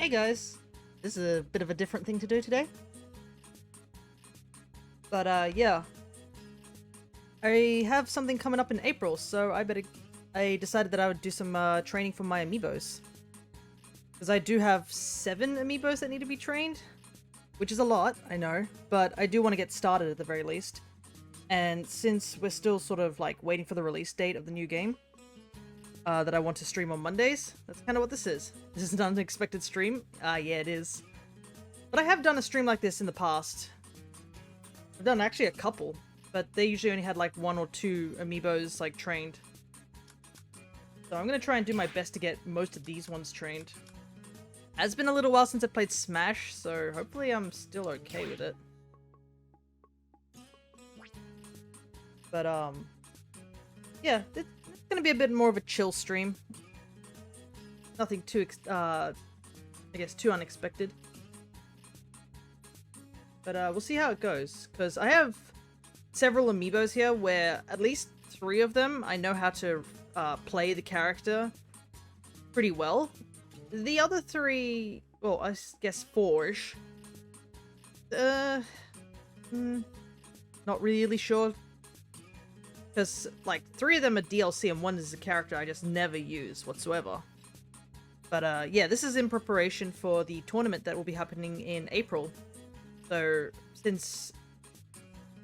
Hey guys, this is a bit of a different thing to do today. But yeah. I have something coming up in April, so I decided that I would do some training for my Amiibos. Because I do have 7 Amiibos that need to be trained, which is a lot, I know, but I do want to get started at the very least. And since we're still sort of like waiting for the release date of the new game, that I want to stream on Mondays, that's kind of what this is. This is an unexpected stream. Yeah, it is. But I have done a stream like this in the past. I've done actually a couple, but they usually only had like 1 or 2 Amiibos like trained. So I'm gonna try and do my best to get most of these ones trained. It's been a little while since I played Smash, so hopefully I'm still okay with it. But yeah, it's gonna be a bit more of a chill stream. Nothing too, I guess, too unexpected. But we'll see how it goes, because I have several Amiibos here where at least 3 of them I know how to play the character pretty well. The other 3, well, I guess 4-ish. Not really sure. Because, like, 3 of them are DLC and 1 is a character I just never use whatsoever. But yeah, this is in preparation for the tournament that will be happening in April. So, since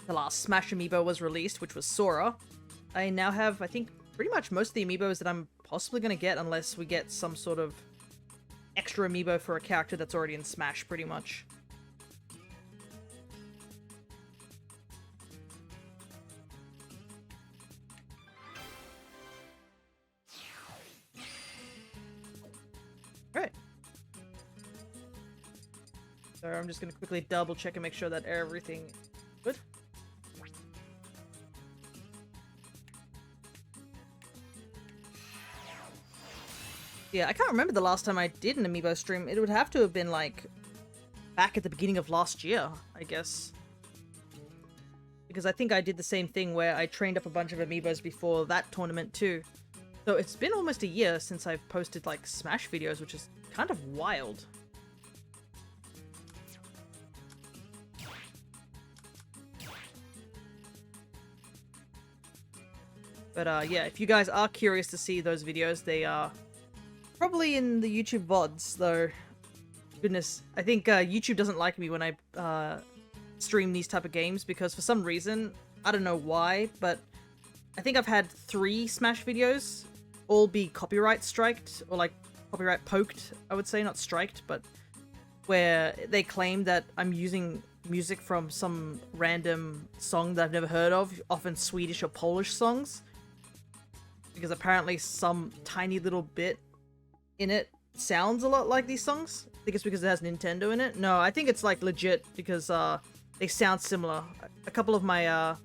the last Smash Amiibo was released, which was Sora, I now have, I think, pretty much most of the Amiibos that I'm possibly going to get, unless we get some sort of extra Amiibo for a character that's already in Smash, pretty much. Alright. So I'm just going to quickly double check and make sure that everything is good. Yeah, I can't remember the last time I did an Amiibo stream. It would have to have been, like, back at the beginning of last year, I guess. Because I think I did the same thing where I trained up a bunch of Amiibos before that tournament, too. So it's been almost a year since I've posted, like, Smash videos, which is kind of wild. But yeah, if you guys are curious to see those videos, they are probably in the YouTube VODs, though. Goodness, I think YouTube doesn't like me when I stream these type of games, because for some reason, I don't know why, but I think I've had 3 Smash videos all be copyright striked, or like copyright poked, I would say, not striked, but where they claim that I'm using music from some random song that I've never heard of, often Swedish or Polish songs. Because apparently some tiny little bit in it sounds a lot like these songs. I think it's because it has Nintendo in it. No, I think it's like legit because they sound similar. A couple of my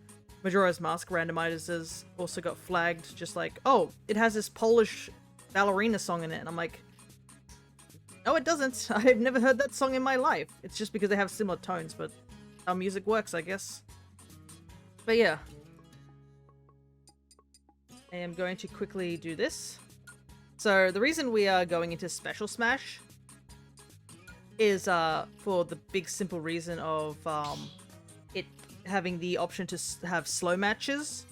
Majora's Mask randomizers also got flagged, just like, oh, it has this Polish ballerina song in it. And I'm like, no, it doesn't. I've never heard that song in my life. It's just because they have similar tones, but how music works, I guess. But yeah. I am going to quickly do this. So the reason we are going into Special Smash is for the big simple reason of it having the option to have slow matches.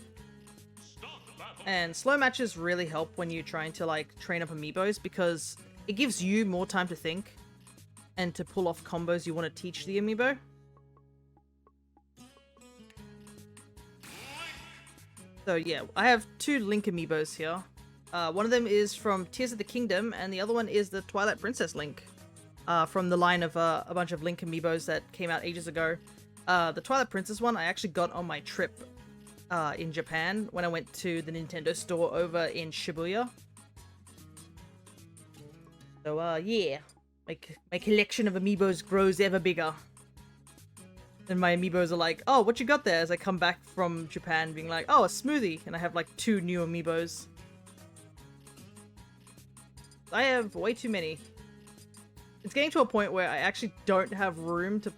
And slow matches really help when you're trying to like train up Amiibos, because it gives you more time to think and to pull off combos you want to teach the Amiibo. So yeah, I have 2 Link Amiibos here. One of them is from Tears of the Kingdom, and the other one is the Twilight Princess Link. From the line of a bunch of Link Amiibos that came out ages ago. The Twilight Princess one I actually got on my trip in Japan when I went to the Nintendo store over in Shibuya. So yeah, my collection of Amiibos grows ever bigger. And my Amiibos are like, oh, what you got there? As I come back from Japan being like, oh, a smoothie. And I have like 2 new Amiibos. I have way too many. It's getting to a point where I actually don't have room to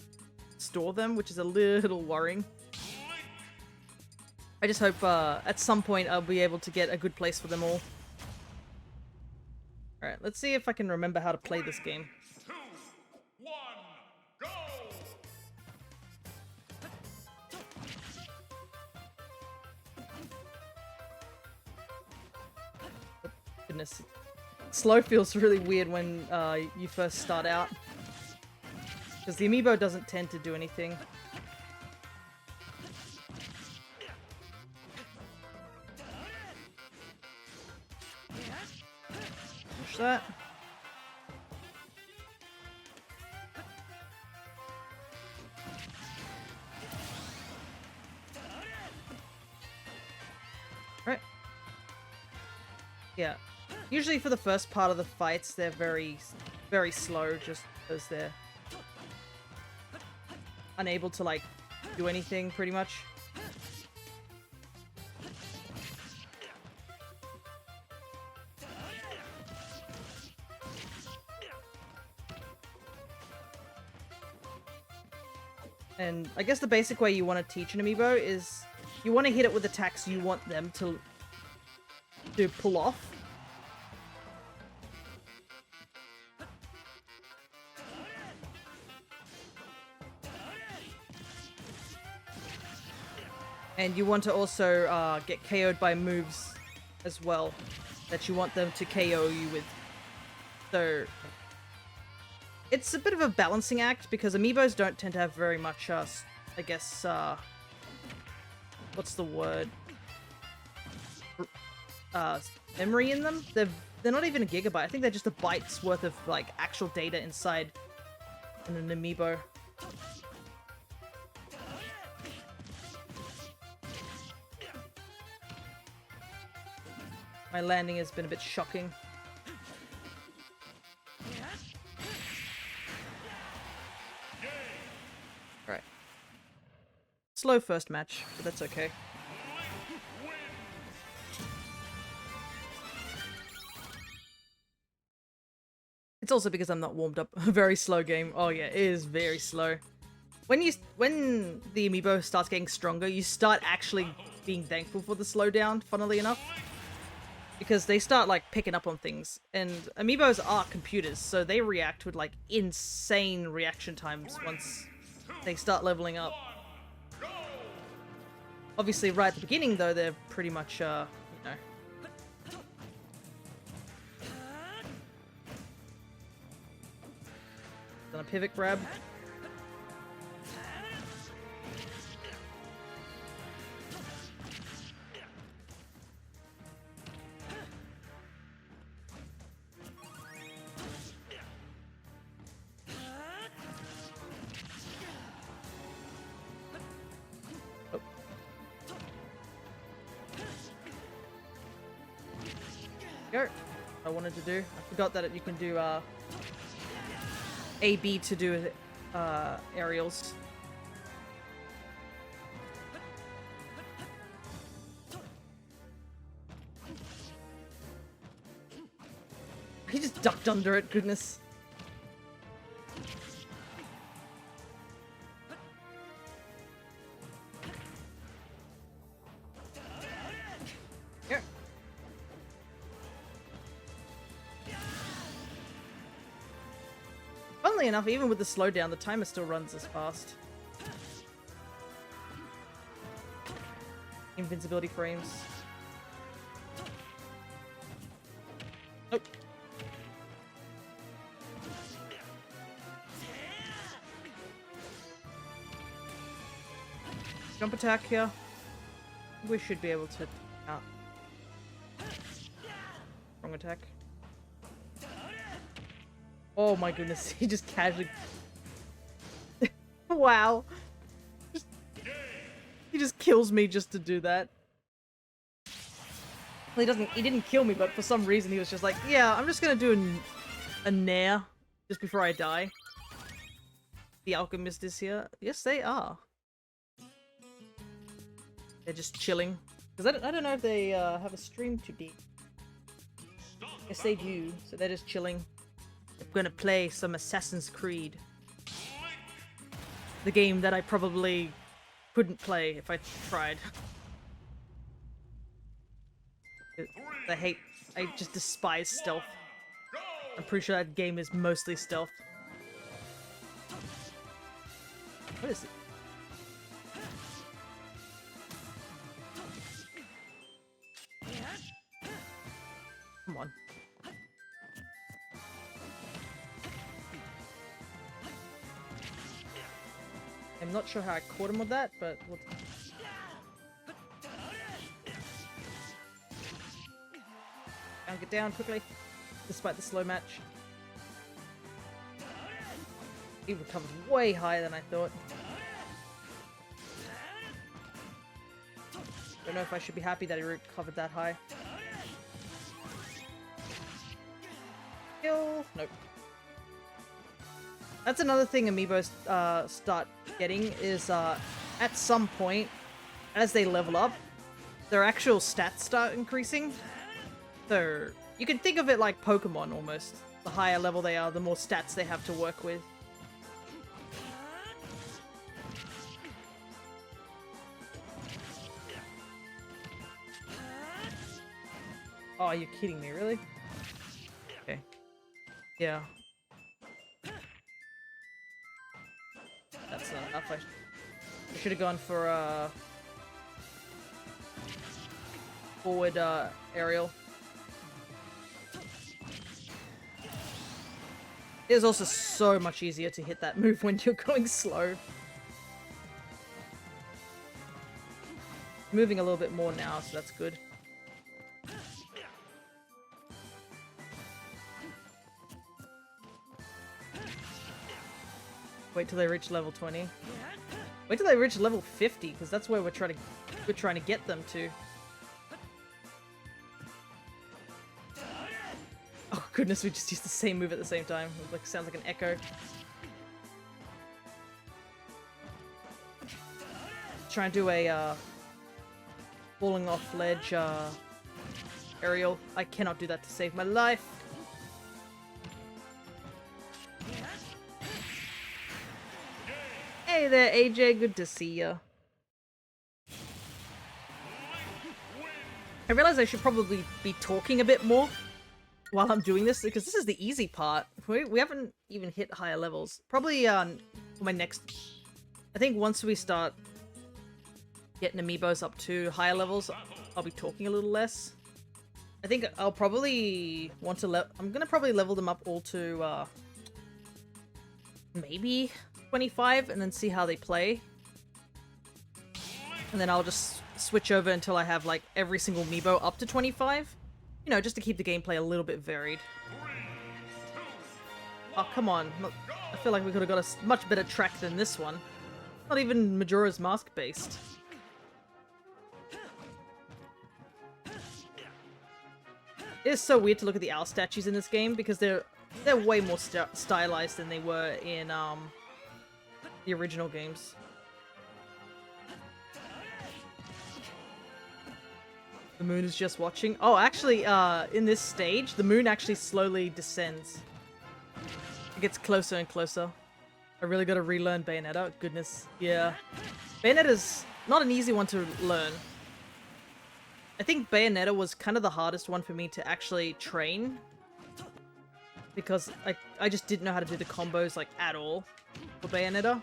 store them, which is a little worrying. I just hope at some point I'll be able to get a good place for them all. Alright, let's see if I can remember how to play this game. goodness. Slow feels really weird when you first start out. Because the Amiibo doesn't tend to do anything. Push that. Right. Yeah. Usually for the first part of the fights, they're very, very slow just because they're unable to, like, do anything, pretty much. And I guess the basic way you want to teach an Amiibo is you want to hit it with attacks you want them to pull off. And you want to also get KO'd by moves as well that you want them to KO you with. So it's a bit of a balancing act because Amiibos don't tend to have very much, I guess, what's the word? Memory in them? They're not even a gigabyte. I think they're just a byte's worth of, like, actual data inside an Amiibo. My landing has been a bit shocking. Right. Slow first match, but that's okay. It's also because I'm not warmed up. A very slow game. Oh yeah, it is very slow. When the Amiibo starts getting stronger, you start actually being thankful for the slowdown, funnily enough. Because they start, like, picking up on things. And Amiibos are computers, so they react with, like, insane reaction times once they start leveling up. Obviously, right at the beginning, though, they're pretty much, you know... Done a pivot grab. Go. I wanted to do. I forgot that you can do A-B to do aerials. He just ducked under it, goodness. Here. Funnily enough, even with the slowdown, the timer still runs as fast. Invincibility frames. Nope. Jump attack here. We should be able to... Wrong attack. Oh my goodness, he just casually... Wow. He just kills me just to do that. Well, he didn't kill me, but for some reason he was just like, yeah, I'm just gonna do a nair just before I die. The alchemist is here. Yes, they are. They're just chilling. Because I don't know if they have a stream today. Yes, they do. So they're just chilling. They're gonna play some Assassin's Creed. The game that I probably couldn't play if I tried. I just despise stealth. I'm pretty sure that game is mostly stealth. What is it? Come on. I'm not sure how I caught him with that, but we'll... Get down quickly, despite the slow match. He recovered way higher than I thought. Don't know if I should be happy that he recovered that high. Kill. Nope. That's another thing Amiibos start getting is at some point, as they level up, their actual stats start increasing. So you can think of it like Pokemon almost. The higher level they are, the more stats they have to work with. Oh, you're kidding me, really? Okay. Yeah. That's not enough. I should have gone for forward aerial. It is also so much easier to hit that move when you're going slow. Moving a little bit more now, so that's good. Wait till they reach level 20. Wait till they reach level 50, because that's where we're trying to get them to. Oh goodness, we just used the same move at the same time. It like sounds like an echo. Try and do a falling off ledge aerial. I cannot do that to save my life. Hey there, AJ. Good to see ya. I realize I should probably be talking a bit more while I'm doing this, because this is the easy part. We haven't even hit higher levels. Probably for my next... I think once we start getting Amiibos up to higher levels, I'll be talking a little less. I think I'll probably want to I'm gonna probably level them up all to maybe 25 and then see how they play. And then I'll just switch over until I have like every single Amiibo up to 25. You know, just to keep the gameplay a little bit varied. Oh, come on. I feel like we could have got a much better track than this one. Not even Majora's Mask based. It is so weird to look at the owl statues in this game because they're way more stylized than they were in the original games. The moon is just watching. Oh, actually, in this stage, the moon actually slowly descends. It gets closer and closer. I really gotta relearn Bayonetta. Goodness, yeah. Bayonetta's not an easy one to learn. I think Bayonetta was kind of the hardest one for me to actually train. Because I just didn't know how to do the combos, like, at all for Bayonetta.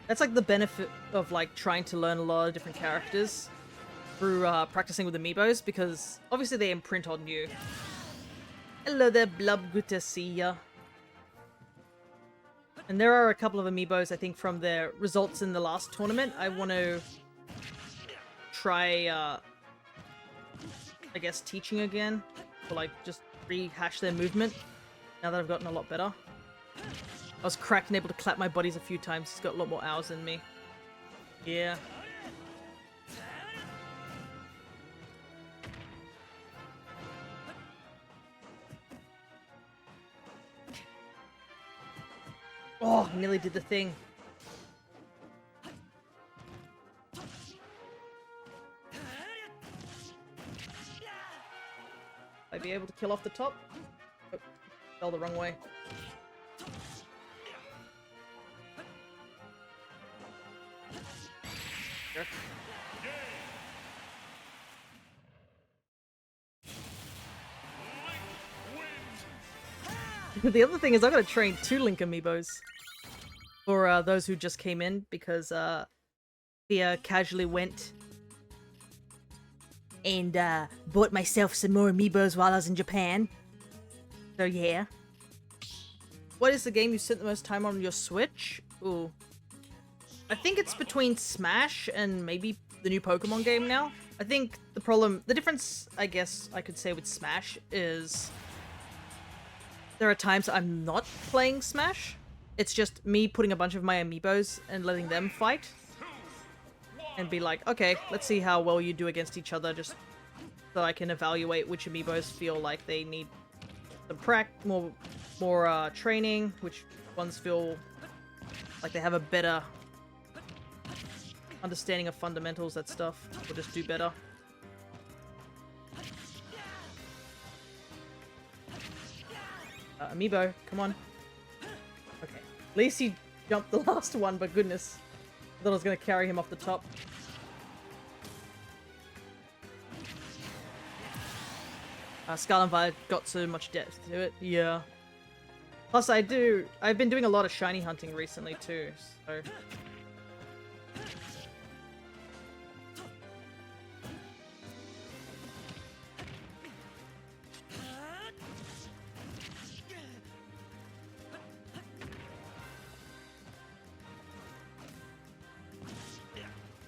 That's like the benefit of like trying to learn a lot of different characters through practicing with Amiibos, because obviously they imprint on you. Hello there, Blub, good to see ya. And there are a couple of Amiibos, I think, from their results in the last tournament. I want to try, I guess, teaching again, or like just rehash their movement now that I've gotten a lot better. I was cracked and able to clap my buddies a few times. He's got a lot more hours than me. Yeah. Oh, nearly did the thing. I'd be able to kill off the top? Oh, fell the wrong way. The other thing is I've got to train 2 Link Amiibos for those who just came in, because he casually went and bought myself some more Amiibos while I was in Japan. So yeah. What is the game you spent the most time on your Switch? Ooh. I think it's between Smash and maybe the new Pokemon game now. I think the difference, I guess I could say with Smash is there are times I'm not playing Smash. It's just me putting a bunch of my Amiibos and letting them fight. And be like, okay, let's see how well you do against each other, just so I can evaluate which Amiibos feel like they need some more training, which ones feel like they have a better understanding of fundamentals, that stuff, will just do better. Amiibo, come on. Okay. At least he jumped the last one, but goodness. I thought I was going to carry him off the top. Scarlet Violet got so much depth to it, yeah. Plus I've been doing a lot of shiny hunting recently too, so...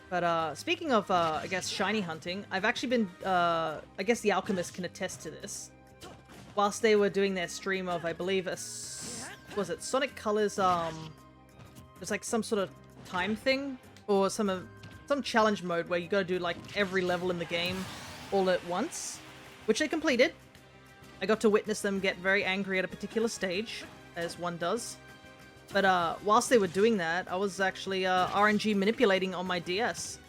But, speaking of, I guess, shiny hunting, I've actually been, I guess the Alchemist can attest to this. Whilst they were doing their stream of, I believe, was it Sonic Colors, there's like some sort of time thing? Or some challenge mode where you gotta do, like, every level in the game all at once. Which they completed. I got to witness them get very angry at a particular stage, as one does. But whilst they were doing that, I was actually RNG manipulating on my DS.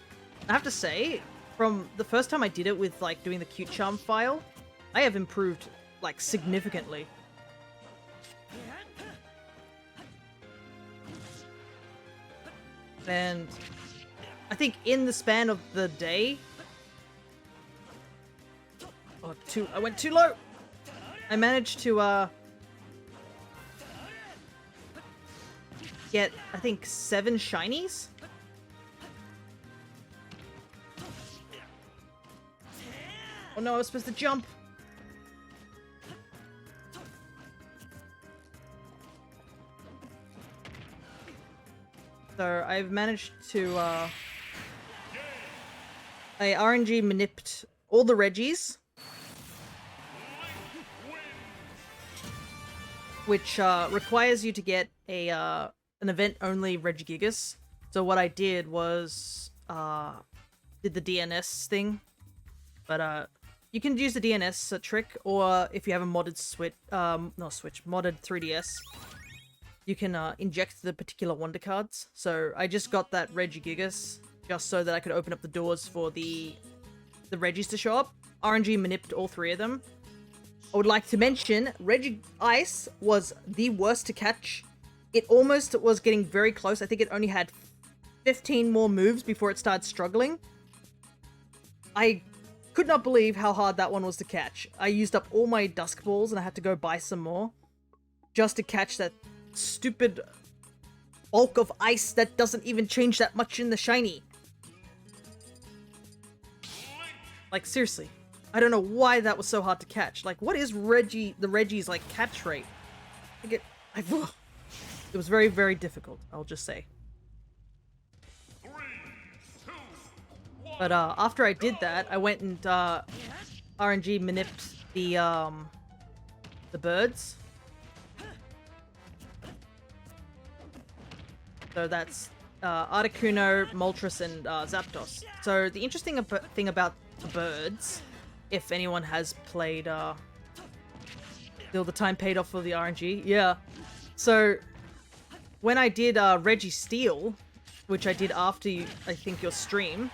I have to say, from the first time I did it with like doing the Cute Charm file, I have improved like significantly. And I think in the span of the day... Oh, I went too low! I managed to get, I think, 7 shinies? Oh no, I was supposed to jump! So, I've managed to, I RNG manipped all the Reggies. Which, requires you to get a, an event-only Regigigas. So what I did was, did the DNS thing. But, you can use the DNS trick, or if you have a modded modded 3DS, you can, inject the particular Wonder Cards. So I just got that Regigigas, just so that I could open up the doors for the Reggies to show up. RNG manipped all 3 of them. I would like to mention, Regice was the worst to catch. It almost was getting very close. I think it only had 15 more moves before it started struggling. I could not believe how hard that one was to catch. I used up all my Dusk Balls and I had to go buy some more. Just to catch that stupid bulk of ice that doesn't even change that much in the shiny. Like, seriously. I don't know why that was so hard to catch. Like, what is the Reggie's, like, catch rate? It was very, very difficult, I'll just say. But, after I did that, I went and, RNG manipped the birds. So that's, Articuno, Moltres, and, Zapdos. So, the interesting thing about the birds, if anyone has played, Still the time paid off for the RNG, yeah. So, when I did, Registeel, which I did after, I think, your stream,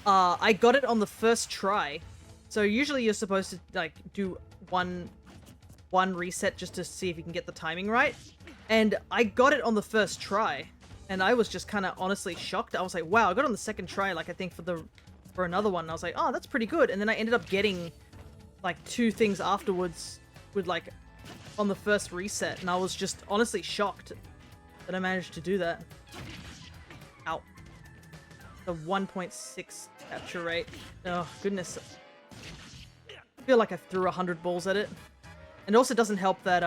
I got it on the first try. So usually you're supposed to, like, do one reset just to see if you can get the timing right. And I got it on the first try. And I was just kind of honestly shocked. I was like, wow, I got it on the second try, like, I think for another one. And I was like, oh, that's pretty good. And then I ended up getting, like, 2 things afterwards with, like, on the first reset. And I was just honestly shocked that I managed to do that. Ow. The 1.6 capture rate. Oh, goodness. I feel like I threw 100 balls at it. And also doesn't help that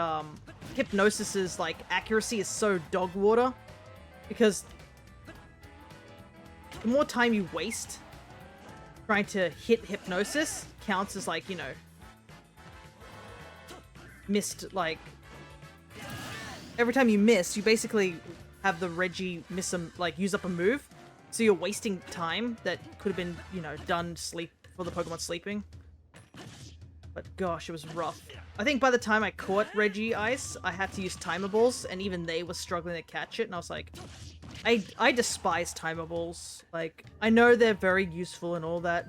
Hypnosis's like accuracy is so dog water, because the more time you waste trying to hit Hypnosis counts as, like, you know, missed. Like, every time you miss, you basically have the Reggie use up a move, so you're wasting time that could have been, you know, done for the Pokemon sleeping. But gosh, it was rough. I think by the time I caught Reggie Ice, I had to use Timer Balls, and even they were struggling to catch it, and I was like, I despise Timer Balls. Like, I know they're very useful and all that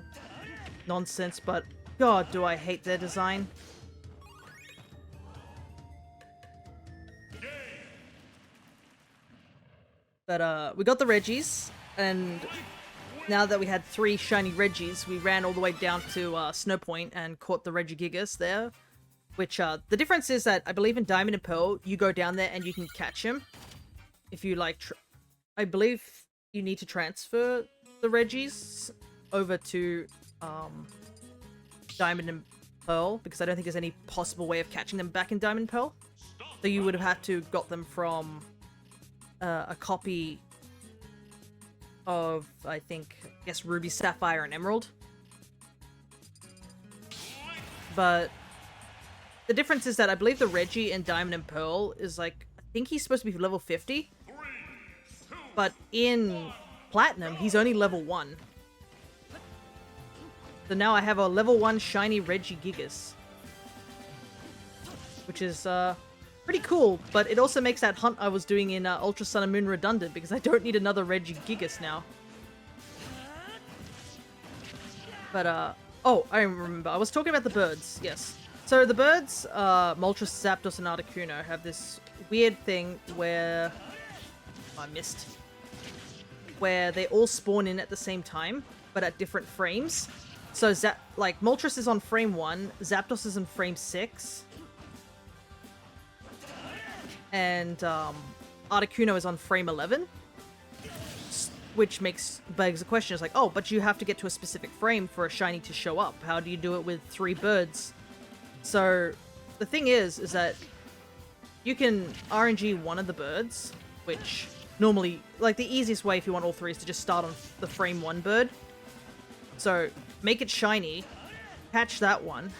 nonsense, but god, do I hate their design. But we got the Reggies, and now that we had 3 shiny Reggies, we ran all the way down to Snow Point and caught the Regigigas there. Which, the difference is that I believe in Diamond and Pearl, you go down there and you can catch him. If you, like, I believe you need to transfer the Reggies over to, Diamond and Pearl, because I don't think there's any possible way of catching them back in Diamond and Pearl. So you would have had to got them from, a copy of, I guess, Ruby, Sapphire, and Emerald. But the difference is that I believe the Reggie in Diamond and Pearl is, like, I think he's supposed to be level 50. But in Platinum, he's only level 1. So now I have a level 1 shiny Regigigas. Which is, pretty cool, but it also makes that hunt I was doing in Ultra Sun and Moon redundant, because I don't need another Regigigas now. But, oh, I remember. I was talking about the birds, yes. So the birds, Moltres, Zapdos, and Articuno have this weird thing where... I missed. Where they all spawn in at the same time, but at different frames. So, like, Moltres is on frame 1, Zapdos is on frame 6, and Articuno is on frame 11. Which begs the question, it's like, oh, but you have to get to a specific frame for a shiny to show up. How do you do it with 3 birds? So, the thing is that you can RNG one of the birds, which normally, like, the easiest way if you want all 3 is to just start on the frame 1 bird. So, make it shiny, catch that one,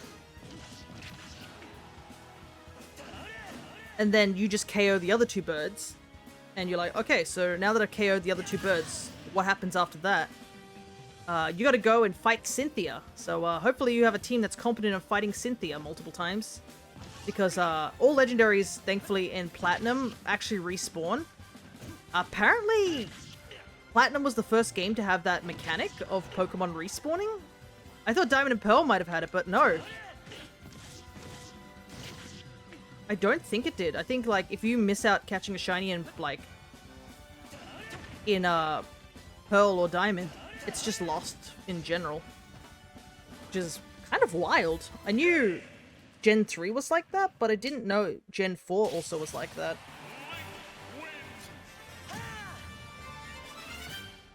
and then you just KO the other 2 birds, and you're like, okay, so now that I've KO'd the other 2 birds, what happens after that? You gotta go and fight Cynthia. So hopefully you have a team that's competent in fighting Cynthia multiple times. Because all legendaries, thankfully, in Platinum actually respawn. Apparently, Platinum was the first game to have that mechanic of Pokemon respawning. I thought Diamond and Pearl might have had it, but no. I don't think it did. I think, like, if you miss out catching a shiny in, like, in Pearl or Diamond, it's just lost in general. Which is kind of wild. I knew Gen 3 was like that, but I didn't know Gen 4 also was like that.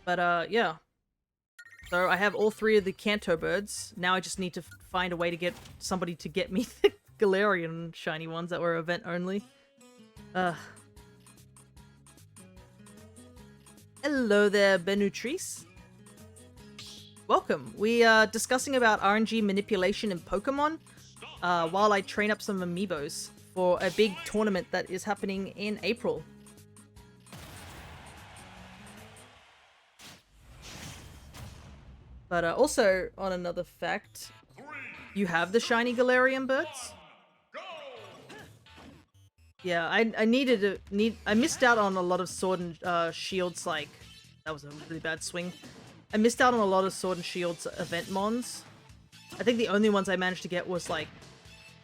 But, yeah. So I have all 3 of the Kanto birds. Now I just need to find a way to get somebody to get me the Galarian shiny ones that were event only. Hello there, Benutrice. Welcome. We are discussing about RNG manipulation in Pokemon while I train up some Amiibos for a big tournament that is happening in April. But also, on another fact, you have the shiny Galarian birds. Yeah, I missed out on a lot of Sword and Shield's, like, that was a really bad swing. I missed out on a lot of Sword and Shield's event mons. I think the only ones I managed to get was, like,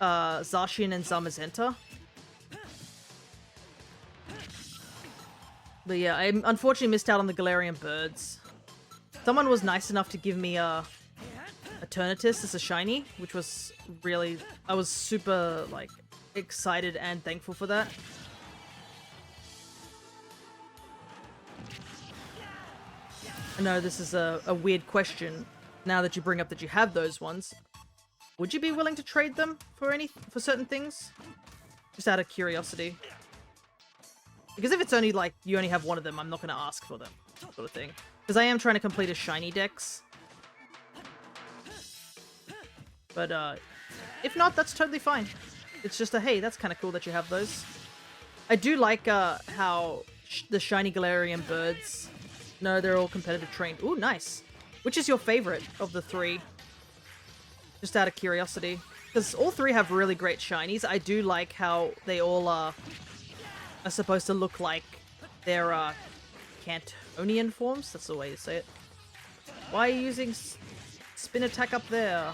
Zacian and Zamazenta. But yeah, I unfortunately missed out on the Galarian birds. Someone was nice enough to give me a Eternatus as a shiny, which was really... I was super, like, excited and thankful for that. I know this is a weird question now that you bring up that you have those ones. Would you be willing to trade them for certain things? Just out of curiosity. Because if it's only like you only have one of them, I'm not going to ask for them, sort of thing. Because I am trying to complete a shiny dex. But if not, that's totally fine. It's just a hey, that's kind of cool that you have those. I do like how the shiny Galarian birds. No, they're all competitive trained. Ooh, nice. Which is your favorite of the three? Just out of curiosity. Because all three have really great shinies. I do like how they all are supposed to look like their Cantonian forms. That's the way to say it. Why are you using spin attack up there?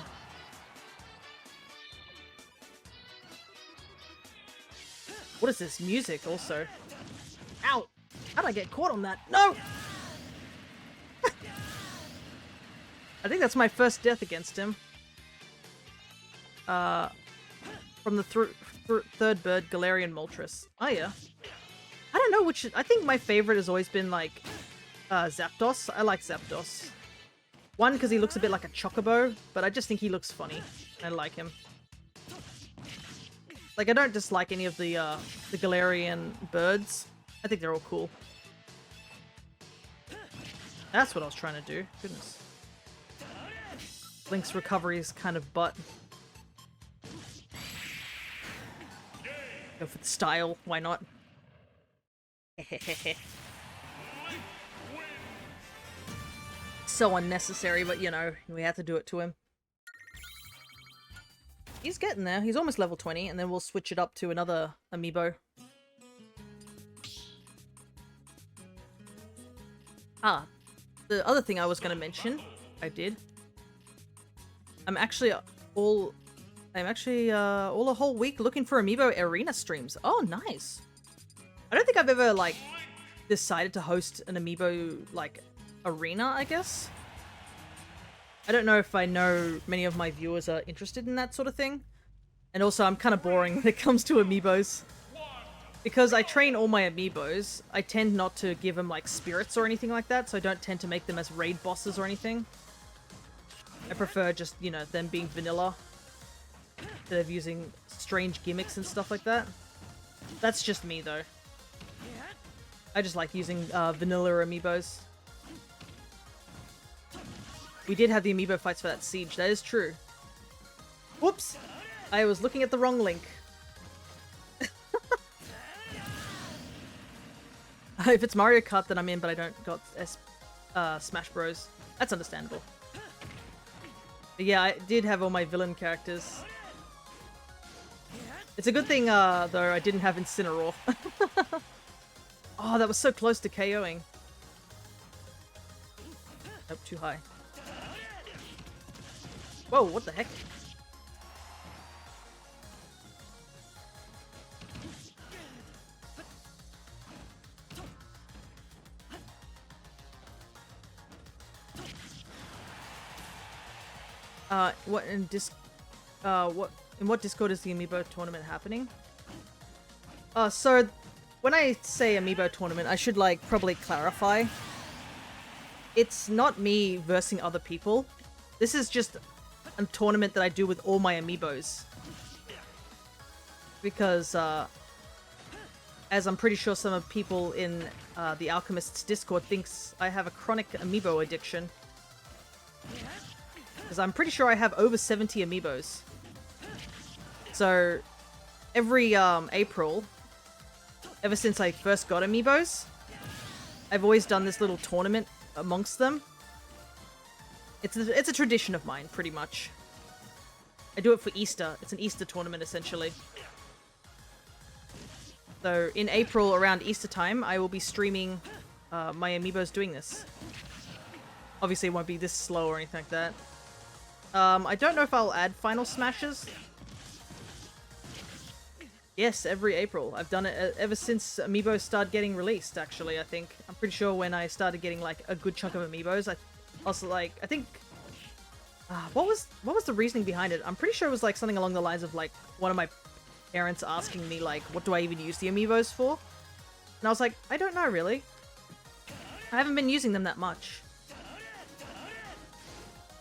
What is this music also? Ow! How'd I get caught on that? No! I think that's my first death against him. From the third bird, Galarian Moltres. Oh yeah. I don't know which... I think my favorite has always been, like, Zapdos. I like Zapdos. One, because he looks a bit like a Chocobo, but I just think he looks funny. I like him. Like, I don't dislike any of the Galarian birds. I think they're all cool. That's what I was trying to do. Goodness. Link's recovery is kind of butt. Go for the style, why not? So unnecessary, but you know, we had to do it to him. He's getting there. He's almost level 20, and then we'll switch it up to another amiibo. Ah, the other thing I was going to mention, I did. I'm actually all a whole week looking for amiibo arena streams. Oh, nice. I don't think I've ever, like, decided to host an amiibo, like, arena, I guess. I don't know if I know many of my viewers are interested in that sort of thing. And also, I'm kind of boring when it comes to amiibos. Because I train all my amiibos, I tend not to give them, like, spirits or anything like that, so I don't tend to make them as raid bosses or anything. I prefer just, you know, them being vanilla. Instead of using strange gimmicks and stuff like that. That's just me, though. I just like using vanilla amiibos. We did have the amiibo fights for that siege, that is true. Whoops! I was looking at the wrong link. If it's Mario Kart, then I'm in, but I don't got Smash Bros. That's understandable. But yeah, I did have all my villain characters. It's a good thing, though, I didn't have Incineroar. Oh, that was so close to KOing. Nope, too high. Whoa, what the heck? In what Discord is the Amiibo tournament happening? So when I say Amiibo tournament, I should, like, probably clarify. It's not me versing other people. This is just a tournament that I do with all my Amiibos. Because, as I'm pretty sure some of people in the Alchemist's Discord thinks I have a chronic Amiibo addiction. Because I'm pretty sure I have over 70 Amiibos. So, every April, ever since I first got Amiibos, I've always done this little tournament amongst them. It's a tradition of mine, pretty much. I do it for Easter. It's an Easter tournament, essentially. So, in April, around Easter time, I will be streaming my Amiibos doing this. Obviously, it won't be this slow or anything like that. I don't know if I'll add Final Smashes. Yes, every April. I've done it ever since Amiibo started getting released, actually, I think. I'm pretty sure when I started getting, like, a good chunk of Amiibos, I also, like, I think... what was the reasoning behind it? I'm pretty sure it was, like, something along the lines of, like, one of my parents asking me, like, what do I even use the Amiibos for? And I was like, I don't know, really. I haven't been using them that much.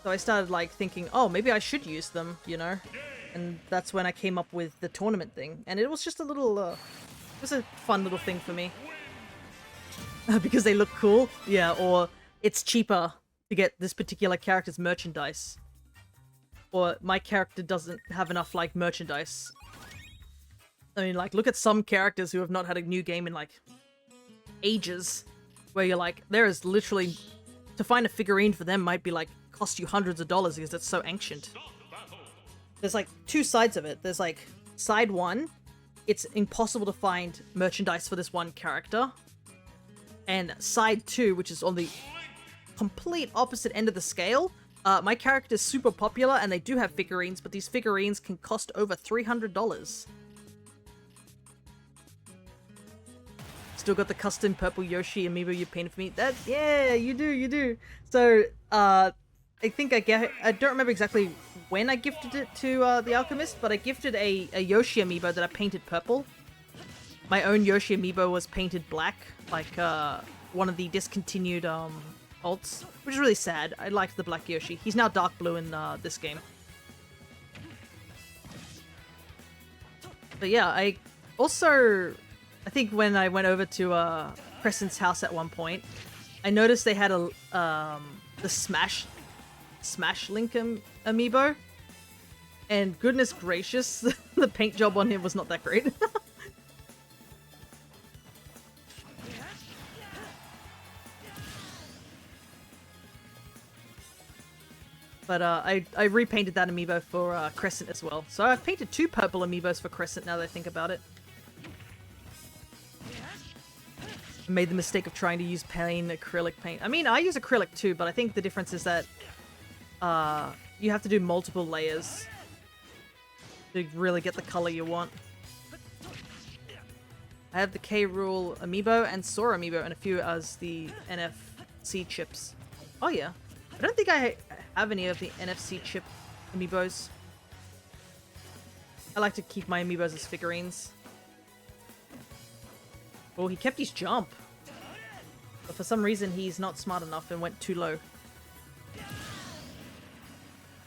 So I started like thinking, oh, maybe I should use them, you know? And that's when I came up with the tournament thing. And it was just a little, it was a fun little thing for me. Because they look cool. Yeah, or it's cheaper to get this particular character's merchandise. Or my character doesn't have enough, like, merchandise. I mean, like, look at some characters who have not had a new game in, like, ages. Where you're like, there is literally... To find a figurine for them might be, like, cost you hundreds of dollars because it's so ancient. There's, like, two sides of it. There's, like, side one, it's impossible to find merchandise for this one character. And side two, which is on the complete opposite end of the scale, my character is super popular and they do have figurines, but these figurines can cost over $300. Still got the custom purple Yoshi amiibo you painted for me. That, yeah, you do. So, I think I don't remember exactly when I gifted it to the Alchemist, but I gifted a Yoshi amiibo that I painted purple. My own Yoshi amiibo was painted black, like one of the discontinued alts, which is really sad. I liked the black Yoshi. He's now dark blue in this game. But yeah, I think when I went over to Crescent's house at one point, I noticed they had the Smash Link amiibo, and goodness gracious, the paint job on him was not that great. But I repainted that amiibo for Crescent as well. So I've painted 2 purple amiibos for Crescent now that I think about it. I made the mistake of trying to use plain acrylic paint. I mean, I use acrylic too, but I think the difference is that you have to do multiple layers to really get the color you want. I have the K. Rool amiibo and Sora amiibo and a few as the NFC chips. Oh yeah. I don't think I have any of the NFC chip amiibos. I like to keep my amiibos as figurines. Oh, he kept his jump. But for some reason, he's not smart enough and went too low.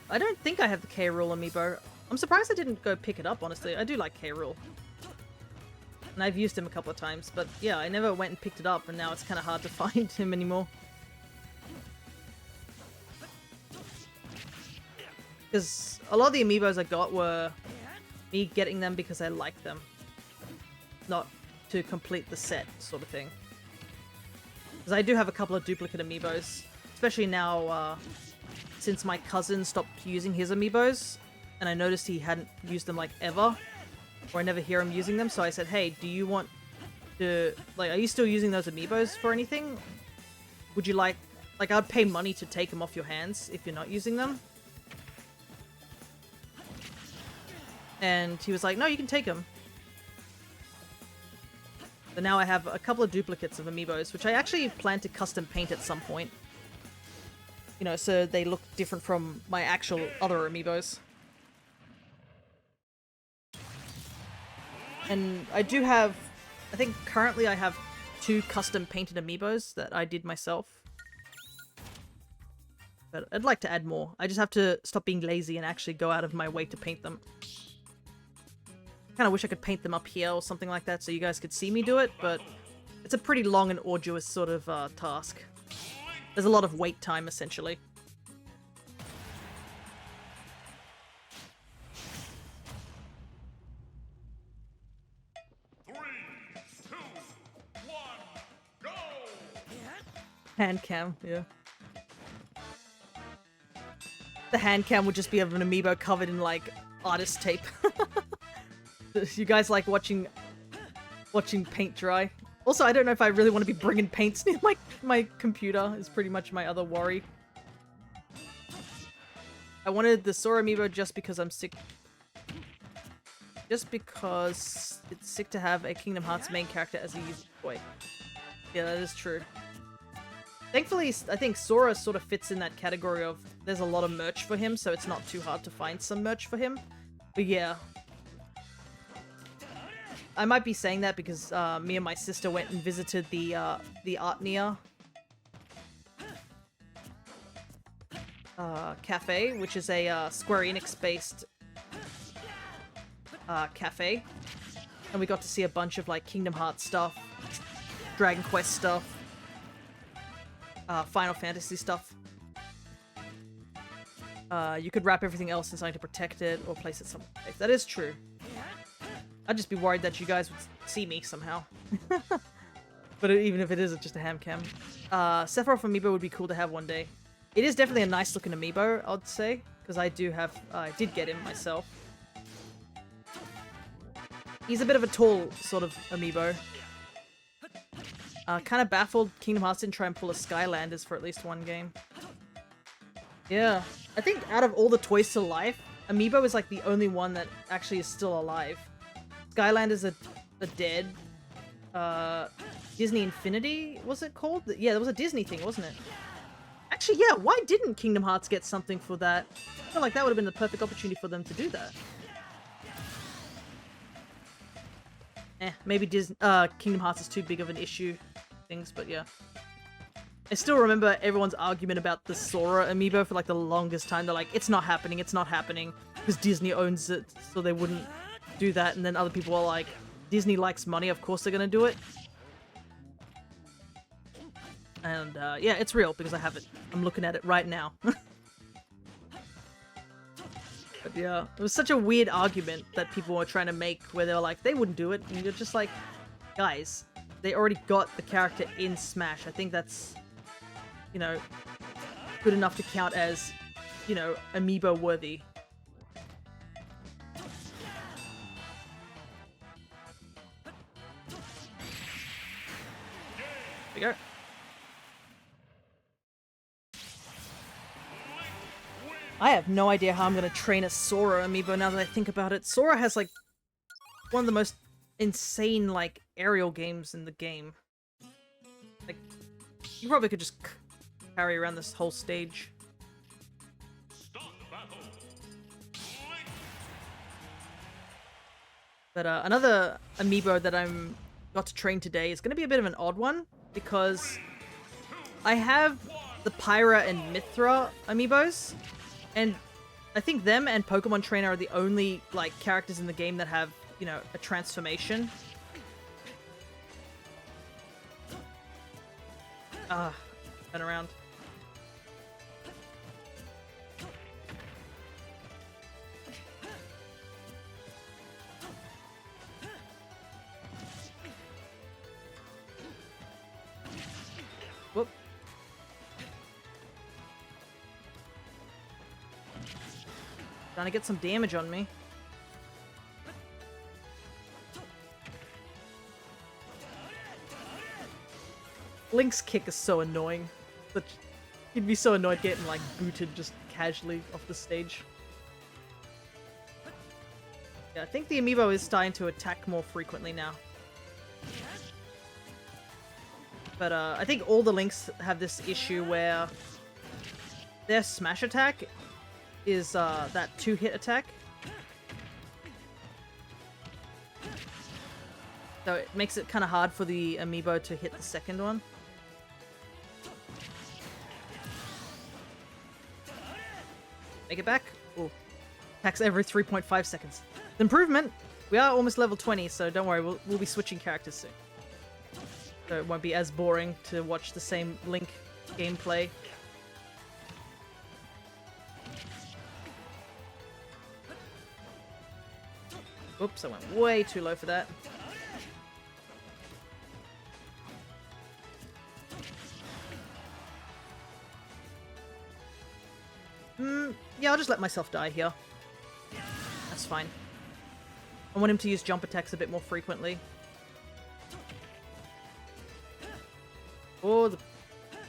I don't think I have the K. Rool amiibo. I'm surprised I didn't go pick it up, honestly. I do like K. Rool. And I've used him a couple of times, but yeah, I never went and picked it up, and now it's kind of hard to find him anymore. Because a lot of the amiibos I got were me getting them because I like them. Not to complete the set, sort of thing. Because I do have a couple of duplicate amiibos. Especially now, since my cousin stopped using his amiibos, and I noticed he hadn't used them, like, ever. Or I never hear him using them, so I said, hey, do you want to... Like, are you still using those amiibos for anything? Would you like... Like, I'd pay money to take them off your hands if you're not using them. And he was like, no, you can take them. But now I have a couple of duplicates of amiibos, which I actually plan to custom paint at some point. You know, so they look different from my actual other amiibos. And I do have... I think currently I have 2 custom painted amiibos that I did myself. But I'd like to add more. I just have to stop being lazy and actually go out of my way to paint them. Kind of wish I could paint them up here or something like that so you guys could see me do it, but it's a pretty long and arduous sort of task. There's a lot of wait time, essentially. Three, two, one, go! Hand cam, yeah. The hand cam would just be of an amiibo covered in, like, artist tape. You guys like watching paint dry? Also, I don't know if I really want to be bringing paints near my computer, is pretty much my other worry. I wanted the Sora amiibo just because I'm sick. Just because it's sick to have a Kingdom Hearts main character as a user toy. Yeah, that is true. Thankfully, I think Sora sort of fits in that category of there's a lot of merch for him, so it's not too hard to find some merch for him. But yeah. I might be saying that because me and my sister went and visited the Artnia. cafe, which is a Square Enix-based cafe. And we got to see a bunch of like Kingdom Hearts stuff, Dragon Quest stuff, Final Fantasy stuff. You could wrap everything else in something to protect it or place it somewhere. That is true. I'd just be worried that you guys would see me somehow. But even if it is just a ham cam. Sephiroth Amiibo would be cool to have one day. It is definitely a nice looking Amiibo, I'd say. Because I did get him myself. He's a bit of a tall sort of Amiibo. Kind of baffled Kingdom Hearts didn't try and pull a Skylanders for at least one game. Yeah. I think out of all the toys to life, Amiibo is like the only one that actually is still alive. Skylanders are dead. Disney Infinity, was it called? Yeah, there was a Disney thing, wasn't it? Actually, yeah, why didn't Kingdom Hearts get something for that? I feel like that would have been the perfect opportunity for them to do that. Maybe Kingdom Hearts is too big of an issue. Things, but yeah. I still remember everyone's argument about the Sora Amiibo for like the longest time. They're like, it's not happening, because Disney owns it, so they wouldn't do that. And then other people are like, Disney likes money, of course they're gonna do it. And yeah, it's real because I have it. I'm looking at it right now. But yeah, it was such a weird argument that people were trying to make where they were like, they wouldn't do it. And you're just like, guys, they already got the character in Smash. I think that's, you know, good enough to count as, you know, Amiibo worthy. There we go. I have no idea how I'm gonna train a Sora Amiibo now that I think about it. Sora has like one of the most insane like aerial games in the game. Like, you probably could just carry around this whole stage. But another Amiibo that I'm got to train today is gonna be a bit of an odd one because I have the Pyra and Mithra Amiibos. And I think them and Pokemon Trainer are the only, like, characters in the game that have, you know, a transformation. Turn around. Whoop. Trying to get some damage on me. Link's kick is so annoying. He'd be so annoyed getting like booted just casually off the stage. Yeah, I think the Amiibo is starting to attack more frequently now. But I think all the Links have this issue where their smash attack is that 2-hit attack. So it makes it kind of hard for the Amiibo to hit the second one. Make it back. Ooh. Attacks every 3.5 seconds. Improvement! We are almost level 20, so don't worry, we'll be switching characters soon. So it won't be as boring to watch the same Link gameplay. Oops, I went way too low for that. Yeah, I'll just let myself die here. That's fine. I want him to use jump attacks a bit more frequently. Oh, the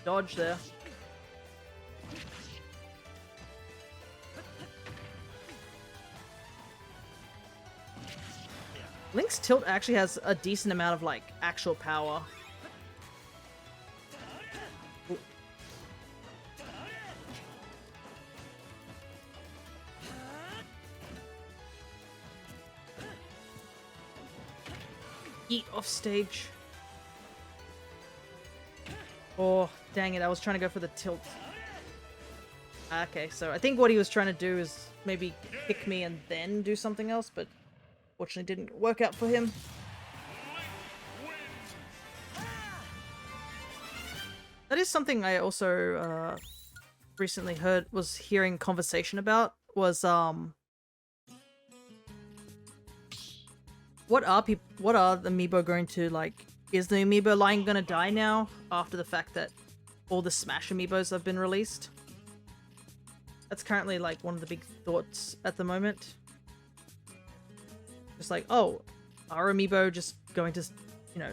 dodge there. Link's tilt actually has a decent amount of, like, actual power. Ooh. Eat off stage. Oh, dang it, I was trying to go for the tilt. Okay, so I think what he was trying to do is maybe kick me and then do something else, but fortunately didn't work out for him. That is something I also recently was hearing conversation about, was what are the Amiibo going to, like, is the Amiibo line gonna die now after the fact that all the Smash Amiibos have been released? That's currently like one of the big thoughts at the moment. Just like, oh, are Amiibo just going to, you know,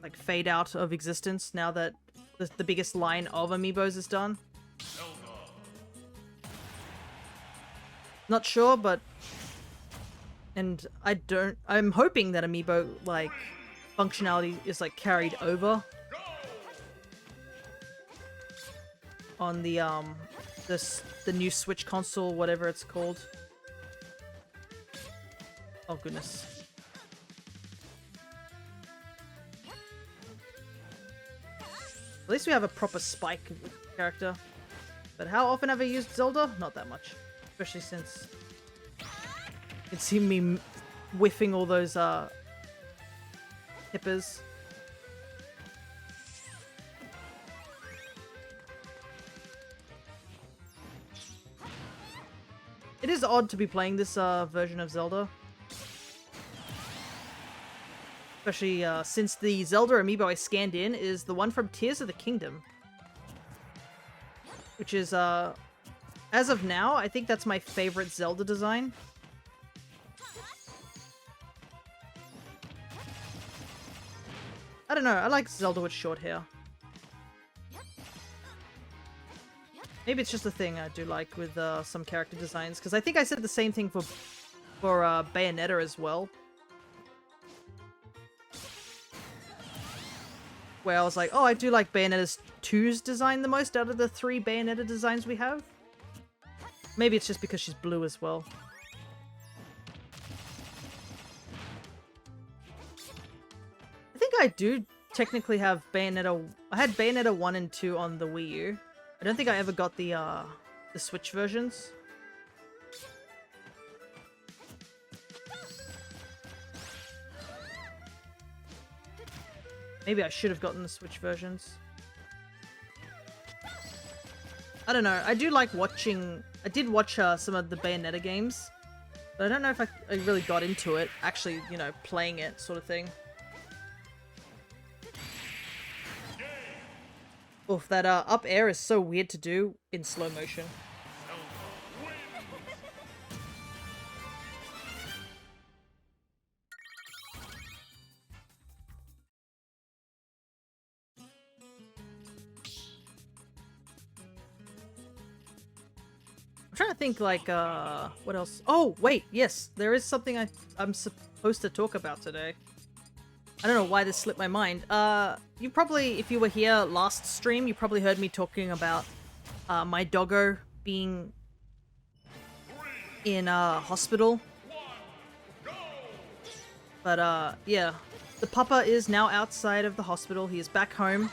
like fade out of existence now that the biggest line of Amiibos is done? Not sure, but... And I'm hoping that Amiibo, like, functionality is, like, carried over on the new Switch console, whatever it's called. Oh, goodness. At least we have a proper Spike character. But how often have I used Zelda? Not that much. Especially since you can see me whiffing all those hippers. It is odd to be playing this version of Zelda. Especially since the Zelda amiibo I scanned in is the one from Tears of the Kingdom. Which is, as of now, I think that's my favorite Zelda design. I don't know, I like Zelda with short hair. Maybe it's just a thing I do like with some character designs, because I think I said the same thing for Bayonetta as well. Where I was like, oh, I do like Bayonetta's 2's design the most out of the 3 Bayonetta designs we have. Maybe it's just because she's blue as well. I think I do technically have Bayonetta... I had Bayonetta 1 and 2 on the Wii U. I don't think I ever got the Switch versions. Maybe I should have gotten the Switch versions. I don't know. I do like watching... I did watch some of the Bayonetta games. But I don't know if I really got into it. Actually, you know, playing it sort of thing. Oof, that up air is so weird to do in slow motion. I'm trying to think, like, what else? Oh, wait, yes, there is something I'm supposed to talk about today. I don't know why this slipped my mind. You probably, if you were here last stream, you probably heard me talking about my doggo being in hospital. But yeah, the puppa is now outside of the hospital. He is back home.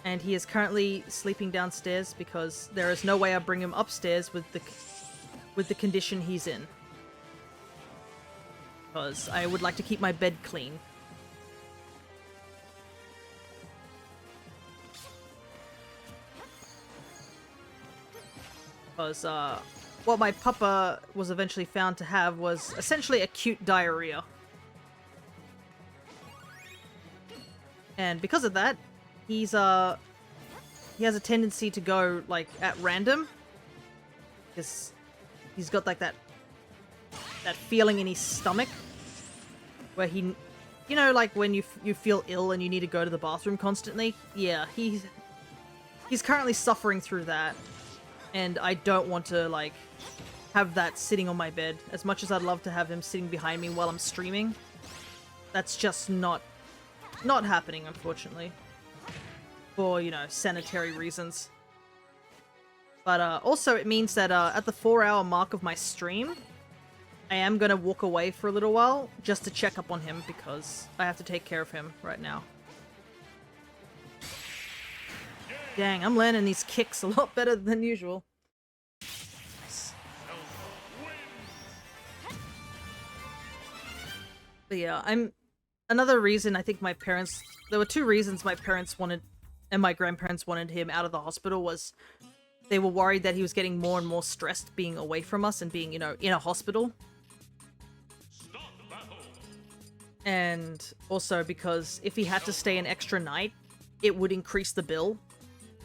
And he is currently sleeping downstairs because there is no way I bring him upstairs with the condition he's in. Because I would like to keep my bed clean. Because what my puppa was eventually found to have was essentially acute diarrhea. And because of that, he has a tendency to go, like, at random. Because he's got, like, that feeling in his stomach. Where he... You know, like, when you feel ill and you need to go to the bathroom constantly? Yeah, he's currently suffering through that. And I don't want to, like, have that sitting on my bed. As much as I'd love to have him sitting behind me while I'm streaming. That's just not happening, unfortunately. For, you know, sanitary reasons. But also it means that at the 4-hour mark of my stream, I am going to walk away for a little while just to check up on him because I have to take care of him right now. Dang, I'm landing these kicks a lot better than usual. Nice. But yeah, another reason I think my parents, there were two reasons my parents wanted and my grandparents wanted him out of the hospital. Was they were worried that he was getting more and more stressed being away from us and being, you know, in a hospital. And also because if he had to stay an extra night, it would increase the bill.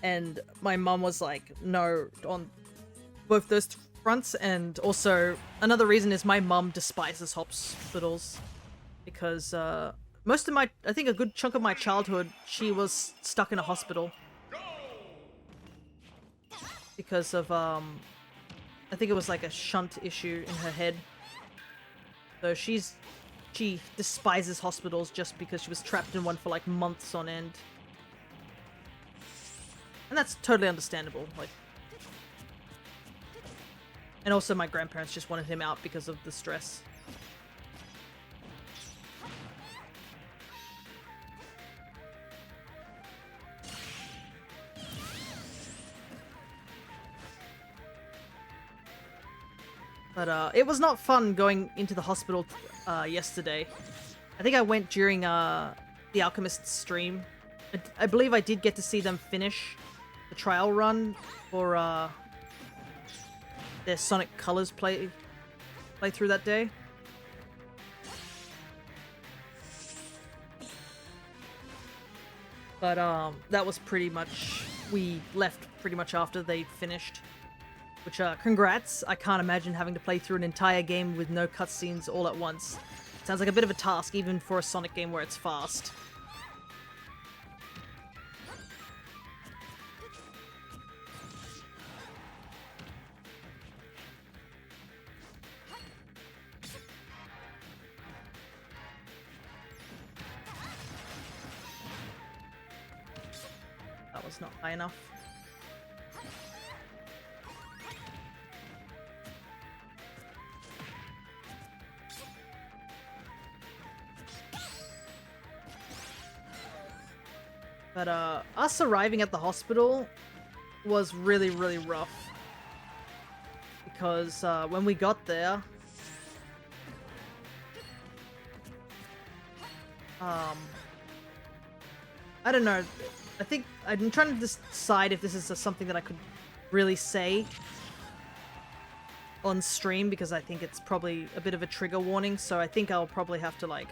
And my mum was like, no, on both those fronts. And also, another reason is my mum despises hospitals. Because most of my, I think a good chunk of my childhood, she was stuck in a hospital. Because of, I think it was like a shunt issue in her head. So she despises hospitals just because she was trapped in one for like months on end. And that's totally understandable, like. And also my grandparents just wanted him out because of the stress. But it was not fun going into the hospital yesterday. I think I went during the Alchemist stream. I believe I did get to see them finish the trial run for their Sonic Colors playthrough that day. But that was pretty much, we left pretty much after they'd finished. Which, congrats. I can't imagine having to play through an entire game with no cutscenes all at once. Sounds like a bit of a task, even for a Sonic game where it's fast. That was not high enough. But us arriving at the hospital was really, really rough. Because when we got there, I don't know. I think I'm trying to decide if this is something that I could really say on stream, because I think it's probably a bit of a trigger warning. So I think I'll probably have to like,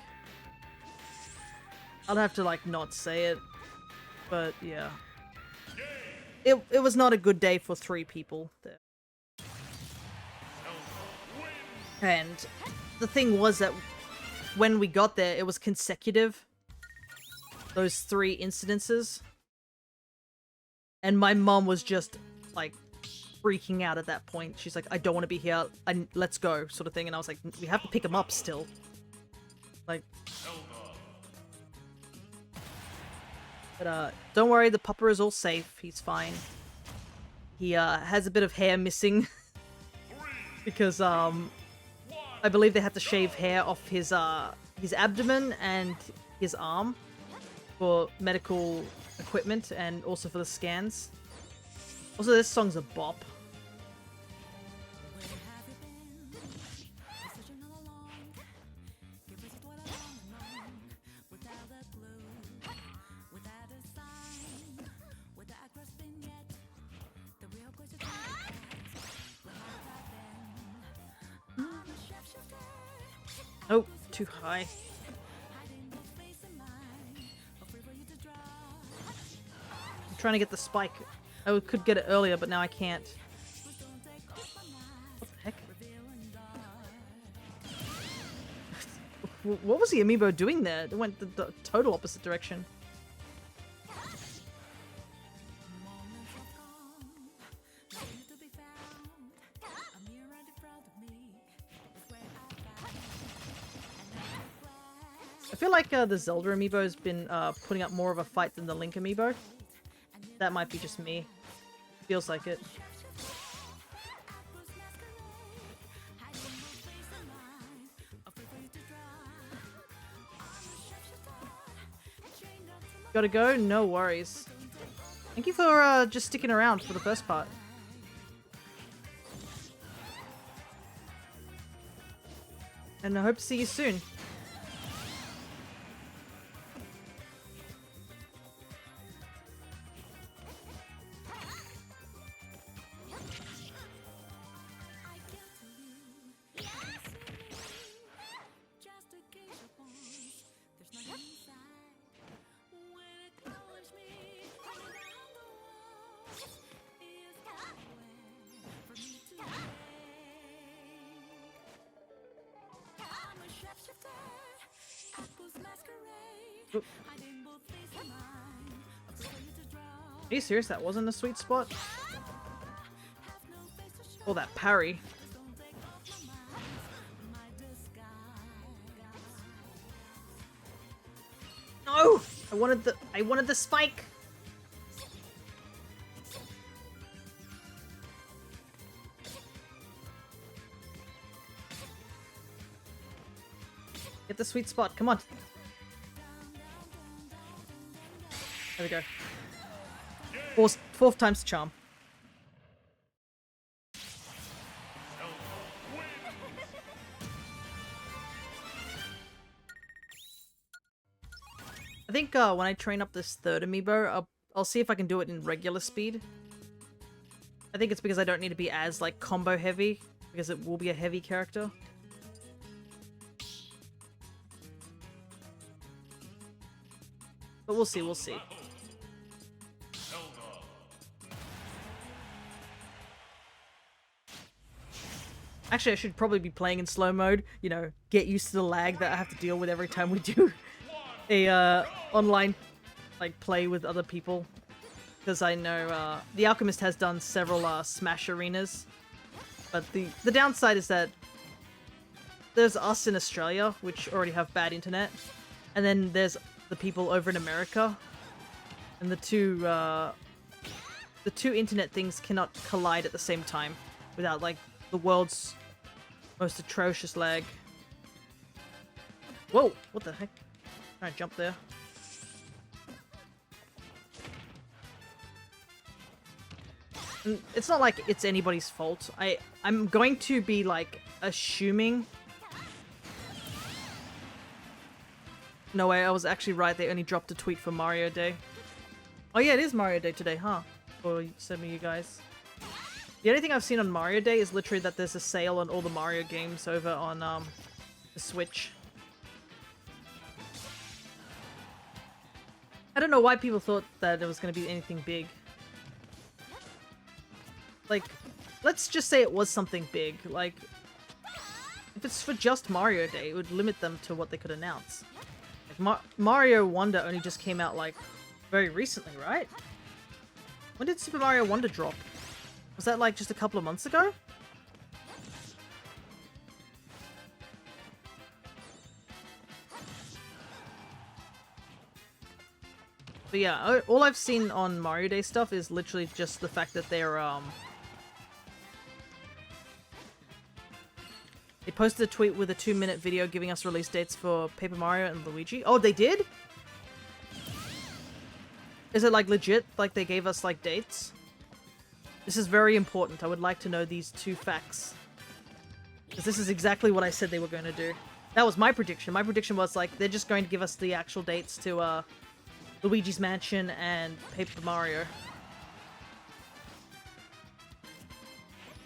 not say it. But yeah, it was not a good day for 3 people there. And the thing was that when we got there, it was consecutive. Those 3 incidences. And my mom was just like freaking out at that point. She's like, I don't want to be here. Let's go, sort of thing. And I was like, we have to pick him up still. Like. But don't worry, the pupper is all safe. He's fine. He has a bit of hair missing because I believe they had to shave hair off his abdomen and his arm for medical equipment and also for the scans. Also, this song's a bop. Oh, too high. I'm trying to get the spike. I could get it earlier, but now I can't. What the heck? What was the Amiibo doing there? It went the total opposite direction. I feel like the Zelda Amiibo has been putting up more of a fight than the Link Amiibo. That might be just me. Feels like it. Gotta go? No worries. Thank you for just sticking around for the first part. And I hope to see you soon. Oop. Are you serious? That wasn't a sweet spot? Oh, that parry. No! I wanted the spike! Get the sweet spot, come on. There we go. Fourth time's the charm. I think when I train up this third amiibo, I'll see if I can do it in regular speed. I think it's because I don't need to be as like combo heavy, because it will be a heavy character. But we'll see, we'll see. Actually, I should probably be playing in slow mode, you know, get used to the lag that I have to deal with every time we do a online like play with other people. Because I know The Alchemist has done several Smash arenas, but the downside is that there's us in Australia, which already have bad internet, and then there's the people over in America, and the two internet things cannot collide at the same time without like the world's most atrocious lag. Whoa! What the heck? Trying to jump there. And it's not like it's anybody's fault. I'm going to be like assuming. No way, I was actually right. They only dropped a tweet for Mario Day. Oh yeah, it is Mario Day today, huh? For some of you guys. The only thing I've seen on Mario Day is literally that there's a sale on all the Mario games over on the Switch. I don't know why people thought that it was going to be anything big. Like, let's just say it was something big. Like, if it's for just Mario Day, it would limit them to what they could announce. Like, Mario Wonder only just came out, like, very recently, right? When did Super Mario Wonder drop? Was that, like, just a couple of months ago? But yeah, all I've seen on Mario Day stuff is literally just the fact that they're, they posted a tweet with a 2-minute video giving us release dates for Paper Mario and Luigi. Oh, they did? Is it, like, legit? Like, they gave us, like, dates? This is very important. I would like to know these 2 facts. Because this is exactly what I said they were going to do. That was my prediction. My prediction was, like, they're just going to give us the actual dates to, Luigi's Mansion and Paper Mario.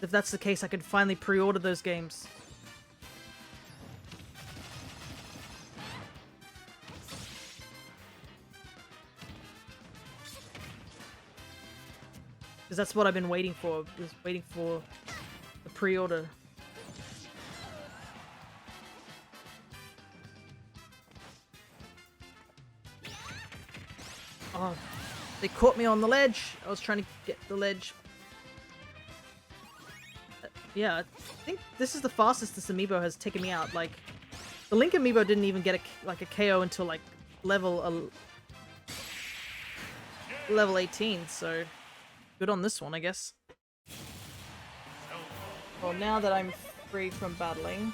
If that's the case, I could finally pre-order those games. Because that's what I've been waiting for, was waiting for the pre-order. Oh, they caught me on the ledge. I was trying to get the ledge. Yeah, I think this is the fastest this amiibo has taken me out. Like, the Link amiibo didn't even get a KO until like level 18, so good on this one, I guess. Well, now that I'm free from battling,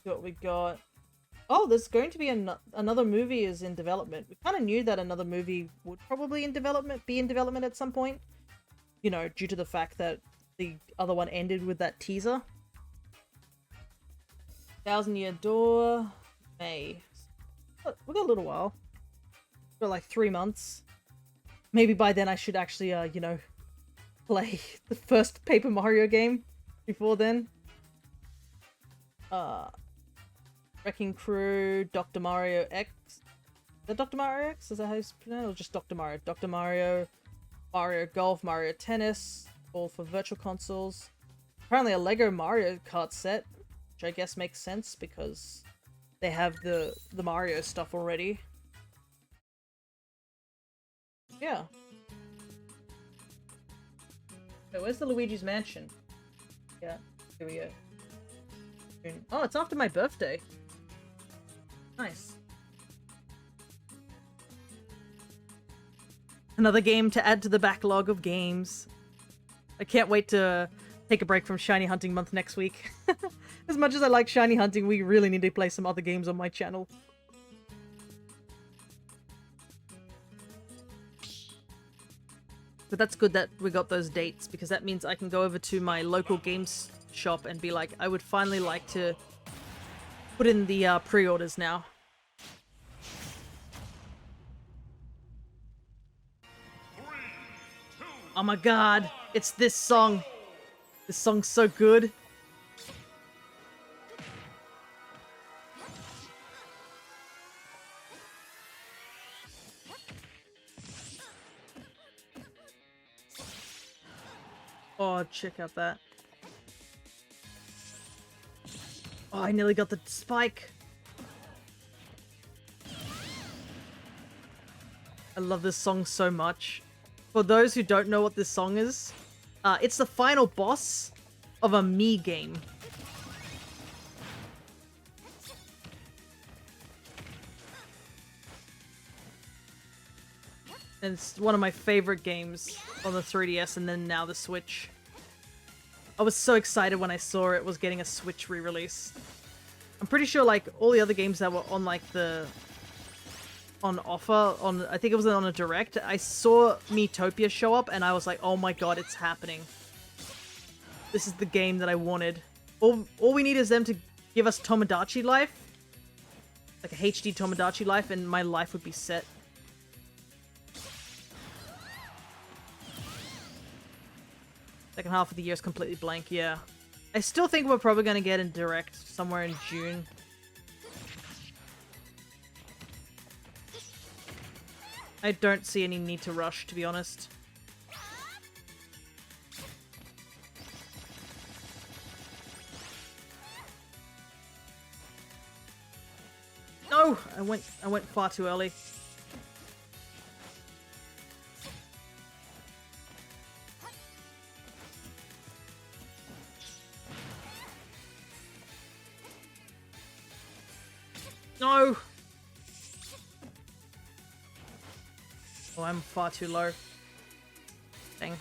See what we got. Oh, there's going to be another movie is in development. We kind of knew that another movie would probably be in development at some point. You know, due to the fact that the other one ended with that teaser. 1,000-Year Door, May. We got a little while. For like 3 months. Maybe by then I should actually, you know, play the first Paper Mario game before then. Wrecking Crew, Dr. Mario X. Is that Dr. Mario X? Is that how you pronounce it? Or just Dr. Mario? Dr. Mario, Mario Golf, Mario Tennis, all for virtual consoles. Apparently a Lego Mario Kart set, which I guess makes sense because they have the Mario stuff already. Yeah. Wait, where's the Luigi's Mansion? Yeah, here we go. Oh, it's after my birthday. Nice. Another game to add to the backlog of games. I can't wait to take a break from Shiny Hunting Month next week. As much as I like Shiny Hunting, we really need to play some other games on my channel. But that's good that we got those dates, because that means I can go over to my local games shop and be like, I would finally like to put in the pre-orders now. Oh my god, it's this song. This song's so good. Oh, check out that. Oh, I nearly got the spike. I love this song so much. For those who don't know what this song is, it's the final boss of a Mii game. And it's one of my favorite games on the 3DS and then now the Switch. I was so excited when I saw it was getting a Switch re-release. I'm pretty sure like all the other games that were on like on offer, I think it was on a direct, I saw Miitopia show up and I was like, oh my god, it's happening. This is the game that I wanted. All we need is them to give us Tomodachi Life. Like a HD Tomodachi Life and my life would be set. Second half of the year is completely blank, yeah. I still think we're probably going to get in direct somewhere in June. I don't see any need to rush, to be honest. No! I went far too early. No! Oh, I'm far too low. Dang.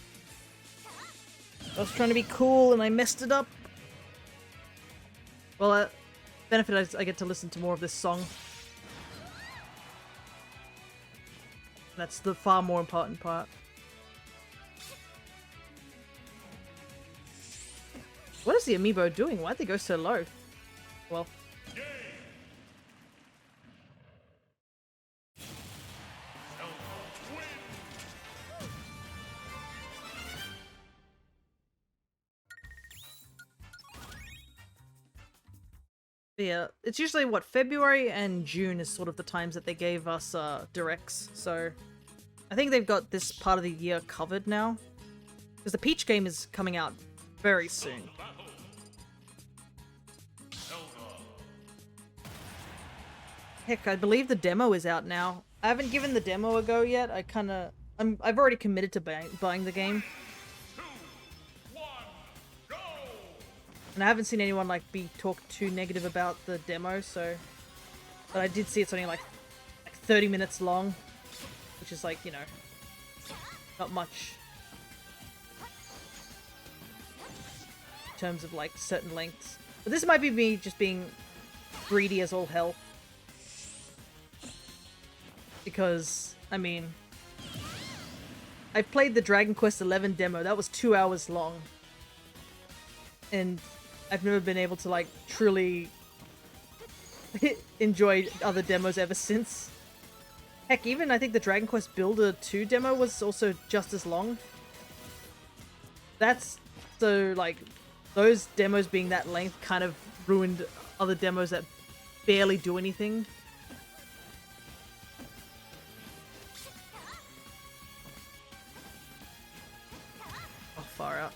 I was trying to be cool and I messed it up. Well, benefit is I get to listen to more of this song. That's the far more important part. What is the Amiibo doing? Why'd they go so low? Well. Yeah, it's usually what, February and June is sort of the times that they gave us directs, so I think they've got this part of the year covered now. Because the Peach game is coming out very soon. Heck, I believe the demo is out now. I haven't given the demo a go yet. I've already committed to buying the game. And I haven't seen anyone like talk too negative about the demo, so. But I did see it's only like 30 minutes long, which is like, you know, not much in terms of like certain lengths. But this might be me just being greedy as all hell. Because, I mean, I've played the Dragon Quest XI demo. That was 2 hours long. And I've never been able to, like, truly enjoy other demos ever since. Heck, even I think the Dragon Quest Builder 2 demo was also just as long. That's so, like, those demos being that length kind of ruined other demos that barely do anything. Oh, far out.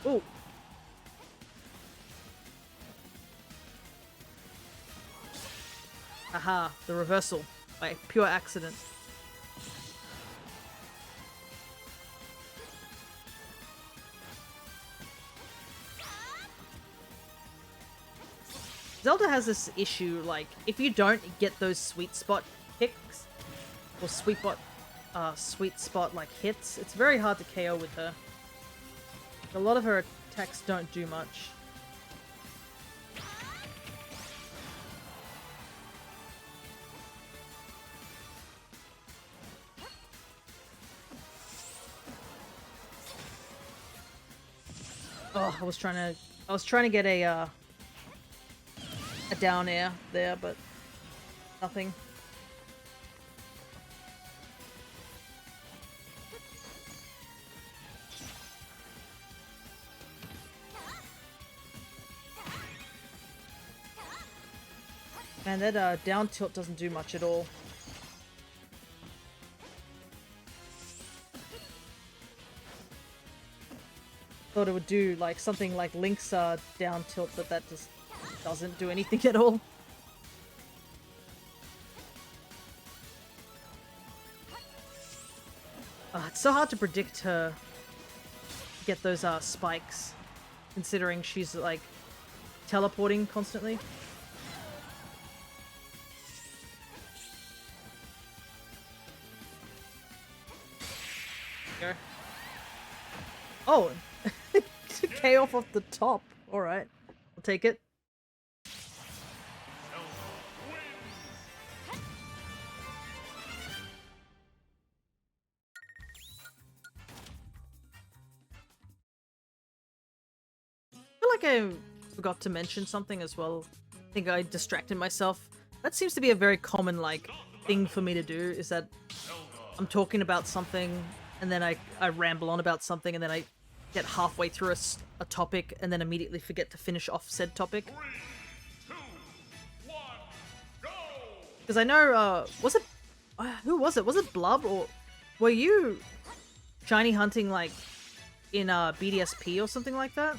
Oh. Aha, the reversal. By pure accident. Zelda has this issue, like, if you don't get those sweet spot kicks, or sweet spot, like, hits, it's very hard to KO with her. A lot of her attacks don't do much. Oh, I was trying to get a down air there, but nothing. Man, that down tilt doesn't do much at all. Thought it would do like something like Link's down tilt, but that just doesn't do anything at all. It's so hard to predict her get those spikes, considering she's like teleporting constantly. Go. Oh, KO off the top. All right, I'll take it. I feel like I forgot to mention something as well. I think I distracted myself. That seems to be a very common, like, thing for me to do, is that I'm talking about something, and then I ramble on about something, and then I get halfway through a topic, and then immediately forget to finish off said topic. 3, 2, 1, go! Because I know, was it... who was it? Was it Blub, or... Were you shiny hunting, like, in BDSP or something like that?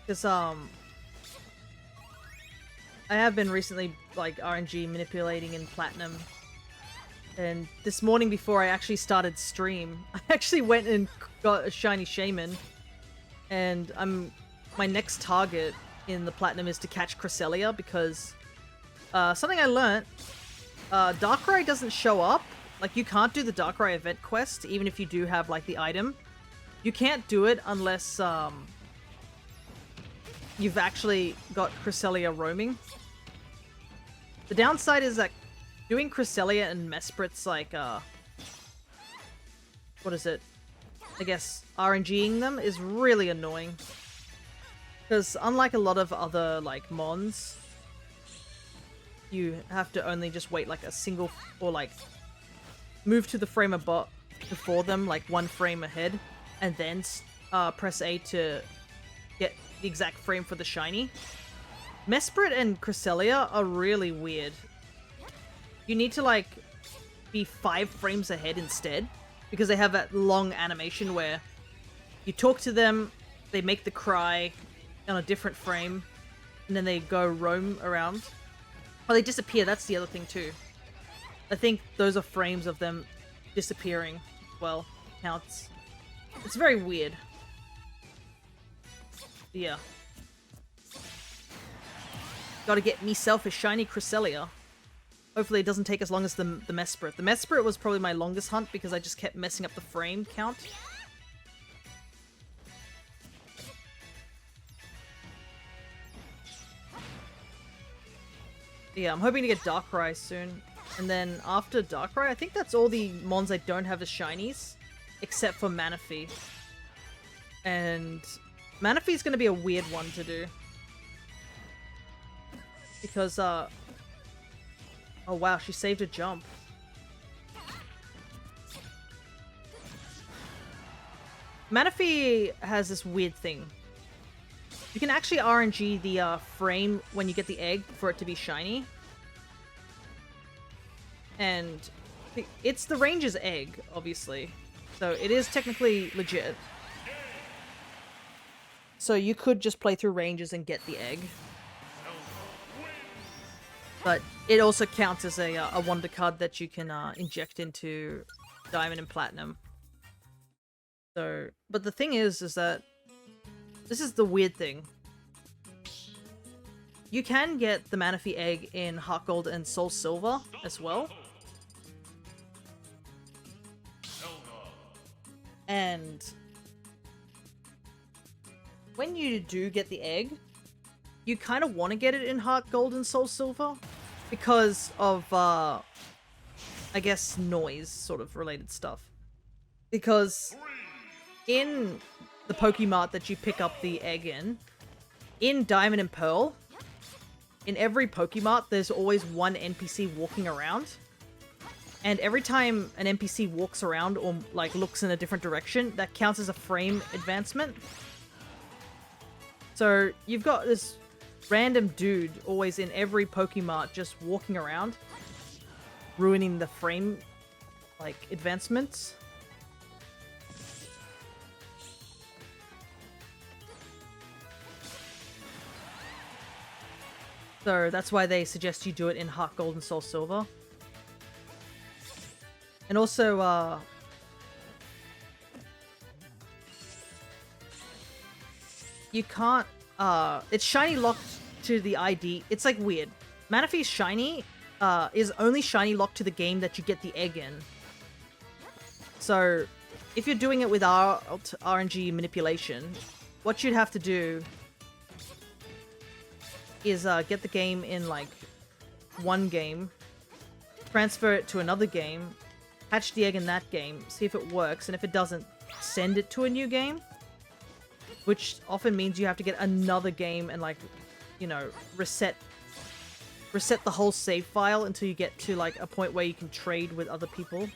Because, I have been recently, like, RNG manipulating in Platinum. And this morning before I actually started stream, I actually went and got a shiny Shaman. And my next target in the Platinum is to catch Cresselia, because, something I learnt, Darkrai doesn't show up. Like, you can't do the Darkrai event quest, even if you do have, like, the item. You can't do it unless, you've actually got Cresselia roaming. The downside is that doing Cresselia and Mesprit's, like, what is it? I guess RNGing them is really annoying. Because unlike a lot of other, like, mons, you have to only just wait, like, a single, or, like, move to the frame before them, like, one frame ahead, and then press A to get the exact frame for the shiny. Mesprit and Cresselia are really weird. You need to, like, be 5 frames ahead instead, because they have that long animation where you talk to them, they make the cry on a different frame, and then they go roam around. Oh, they disappear, that's the other thing too. I think those are frames of them disappearing. Well, counts. It's very weird. Yeah. Gotta get myself a shiny Cresselia. Hopefully it doesn't take as long as the Mesprit. The Mesprit was probably my longest hunt because I just kept messing up the frame count. Yeah, I'm hoping to get Darkrai soon. And then after Darkrai, I think that's all the mons I don't have as shinies. Except for Manaphy. And Manaphy's gonna be a weird one to do. Because, oh wow, she saved a jump. Manaphy has this weird thing. You can actually RNG the frame when you get the egg for it to be shiny. And it's the ranger's egg, obviously. So it is technically legit. So you could just play through ranges and get the egg. But it also counts as a wonder card that you can inject into Diamond and Platinum. So, but the thing is that this is the weird thing. You can get the Manaphy egg in Heart Gold and Soul Silver as well. And when you do get the egg, you kind of want to get it in Heart Gold and Soul Silver because of, I guess, noise sort of related stuff. Because in the Pokemart that you pick up the egg in Diamond and Pearl, in every Pokemart, there's always one NPC walking around. And every time an NPC walks around or, like, looks in a different direction, that counts as a frame advancement. So, you've got this random dude always in every Pokemart just walking around, ruining the frame, like, advancements. So, that's why they suggest you do it in Heart Gold and Soul Silver. And also, you can't, it's shiny locked to the ID. It's like weird. Manaphy's shiny, is only shiny locked to the game that you get the egg in. So, if you're doing it with RNG manipulation, what you'd have to do is, get the game in, like, one game, transfer it to another game, hatch the egg in that game, see if it works, and if it doesn't, send it to a new game. Which often means you have to get another game and, like, you know, reset the whole save file until you get to, like, a point where you can trade with other people.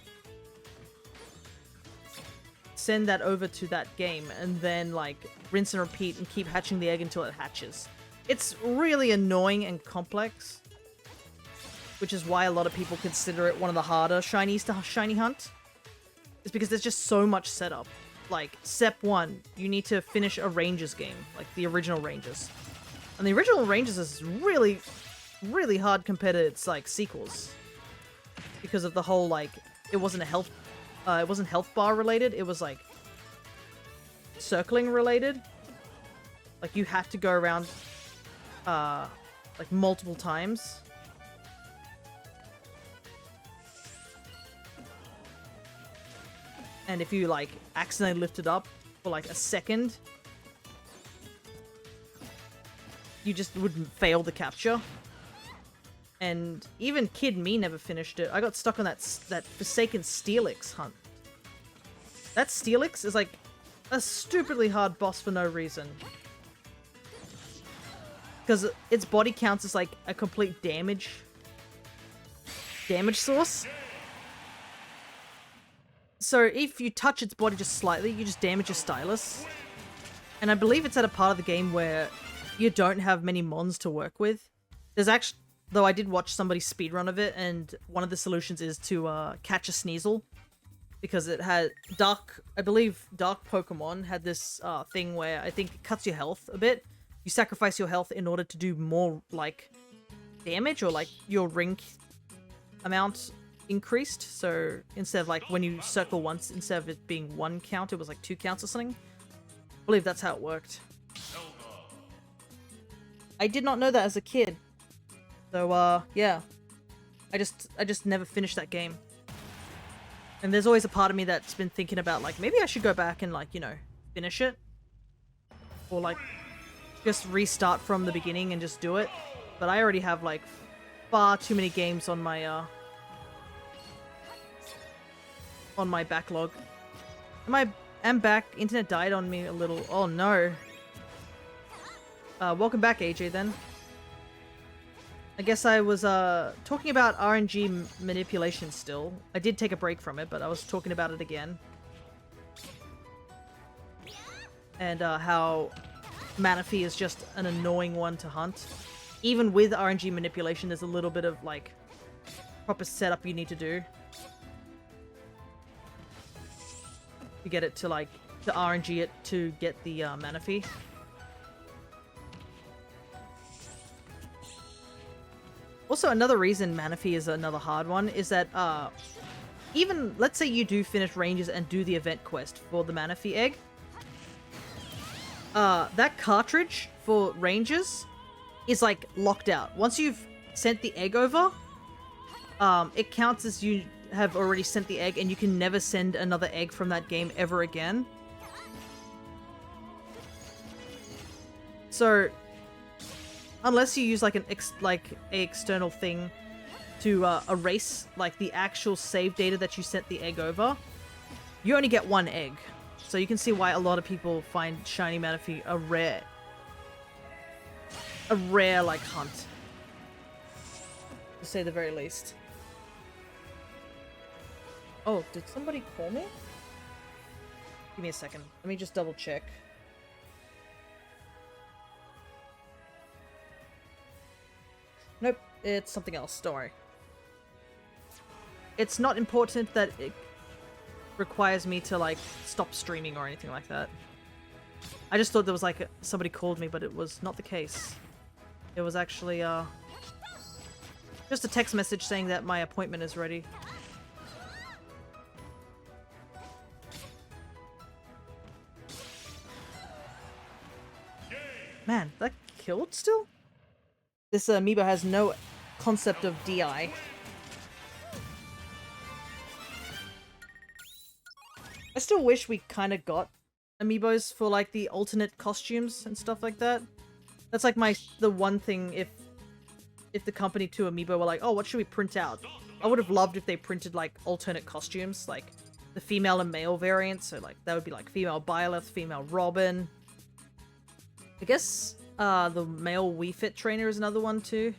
Send that over to that game, and then, like, rinse and repeat and keep hatching the egg until it hatches. It's really annoying and complex. Which is why a lot of people consider it one of the harder shinies to shiny hunt. It's because there's just so much setup. Like, step 1, you need to finish a Rangers game. Like, the original Rangers. And the original Rangers is really, really hard compared to its, like, sequels. Because of the whole, like, it wasn't health bar related, it was, like, circling related. Like, you had to go around, like, multiple times. And if you, like, accidentally lift it up for, like, a second, you just would fail the capture. And even Kid Me never finished it. I got stuck on that Forsaken Steelix hunt. That Steelix is, like, a stupidly hard boss for no reason. Because its body counts as, like, a complete damage source. So if you touch its body just slightly, you just damage your stylus. And I believe it's at a part of the game where you don't have many mons to work with. There's actually, though I did watch somebody speedrun of it, and one of the solutions is to catch a Sneasel. Because it had I believe Dark Pokemon had this thing where I think it cuts your health a bit. You sacrifice your health in order to do more, like, damage, or, like, your ring amount increased. So instead of, like, when you circle once, instead of it being 1 count, it was like 2 counts or something. I believe that's how it worked. I did not know that as a kid. So, yeah. I just never finished that game. And there's always a part of me that's been thinking about, like, maybe I should go back and, like, you know, finish it. Or, like, just restart from the beginning and just do it. But I already have, like, far too many games on my backlog. I'm back. Internet died on me a little. Oh, no. Welcome back, AJ, then. I guess I was talking about RNG manipulation still. I did take a break from it, but I was talking about it again. And how Manaphy is just an annoying one to hunt. Even with RNG manipulation, there's a little bit of, like, proper setup you need to do. To get it to, like, to RNG it to get the Manaphy. Also, another reason Manaphy is another hard one is that, even, let's say you do finish Ranges and do the event quest for the Manaphy egg. That cartridge for Ranges is, like, locked out. Once you've sent the egg over, it counts as you have already sent the egg and you can never send another egg from that game ever again. So, unless you use like a external thing to erase like the actual save data that you sent the egg over, you only get one egg. So you can see why a lot of people find Shiny Manaphy a rare like hunt, to say the very least. Oh, did somebody call me? Give me a second. Let me just double check. Nope, it's something else. Don't worry. It's not important that it requires me to, like, stop streaming or anything like that. I just thought there was, like, somebody called me, but it was not the case. It was actually, just a text message saying that my appointment is ready. Man, that killed still? This amiibo has no concept of DI. I still wish we kind of got amiibos for like the alternate costumes and stuff like that. That's like the one thing if the company to Amiibo were like, oh, what should we print out? I would have loved if they printed like alternate costumes, like the female and male variants. So like that would be like female Byleth, female Robin. I guess the male Wii Fit trainer is another one too.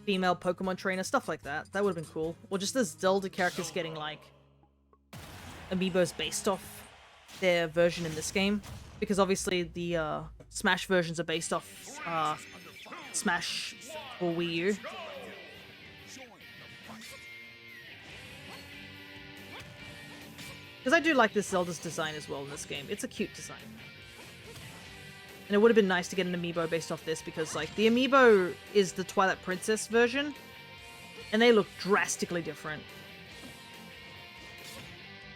Female Pokemon trainer, stuff like that. That would have been cool. Or just this Zelda characters getting like amiibos based off their version in this game. Because obviously the Smash versions are based off Smash for Wii U. Because I do like this Zelda's design as well in this game. It's a cute design. And it would have been nice to get an amiibo based off this because, like, the amiibo is the Twilight Princess version, and they look drastically different.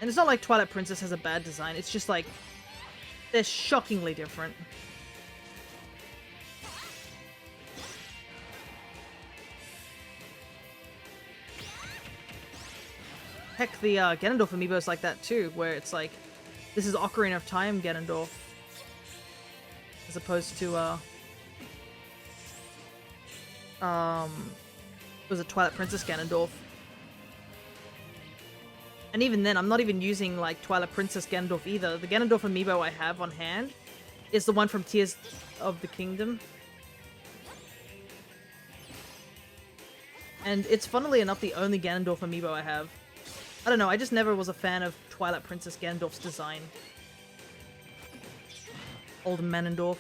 And it's not like Twilight Princess has a bad design, it's just, like, they're shockingly different. Heck, the Ganondorf amiibo is like that too, where it's like, this is Ocarina of Time Ganondorf. As opposed to, was it Twilight Princess Ganondorf? And even then, I'm not even using, like, Twilight Princess Ganondorf either. The Ganondorf amiibo I have on hand is the one from Tears of the Kingdom. And it's, funnily enough, the only Ganondorf amiibo I have. I don't know, I just never was a fan of Twilight Princess Ganondorf's design. Old Manondorf.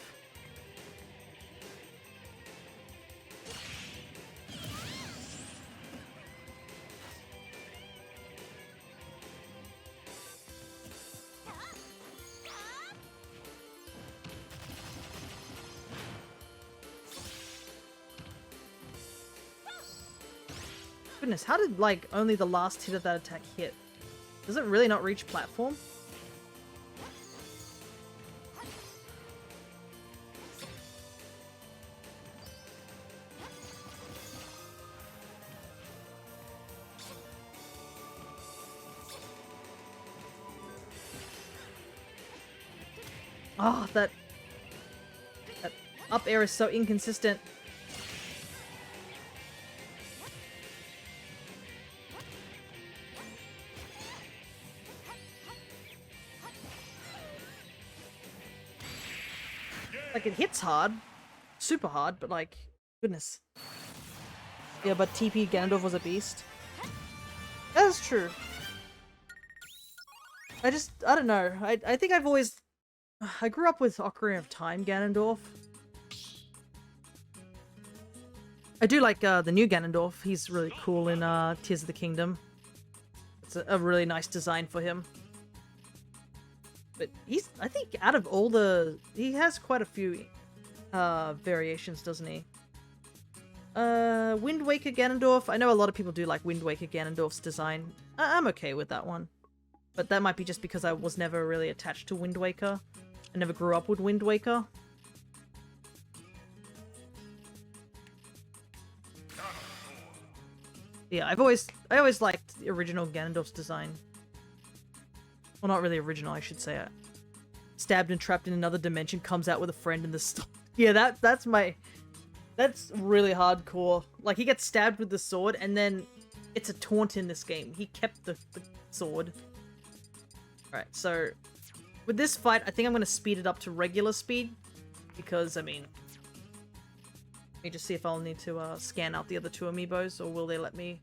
Goodness, how did, like, only the last hit of that attack hit? Does it really not reach platform? Oh, that up air is so inconsistent. Like, it hits hard. Super hard, but like, goodness. Yeah, but TP Ganondorf was a beast. That's true. I don't know. I think I've always... I grew up with Ocarina of Time Ganondorf. I do like the new Ganondorf. He's really cool in Tears of the Kingdom. It's a really nice design for him. But he's, I think, out of all the... He has quite a few variations, doesn't he? Wind Waker Ganondorf. I know a lot of people do like Wind Waker Ganondorf's design. I'm okay with that one. But that might be just because I was never really attached to Wind Waker. I never grew up with Wind Waker. Yeah, I always liked the original Ganondorf's design. Well, not really original, I should say. Stabbed and trapped in another dimension, comes out with a friend in the storm. Yeah, that's really hardcore. Like, he gets stabbed with the sword, and then it's a taunt in this game. He kept the sword. Alright, so with this fight, I think I'm going to speed it up to regular speed. Because, I mean... Let me just see if I'll need to scan out the other two amiibos, or will they let me?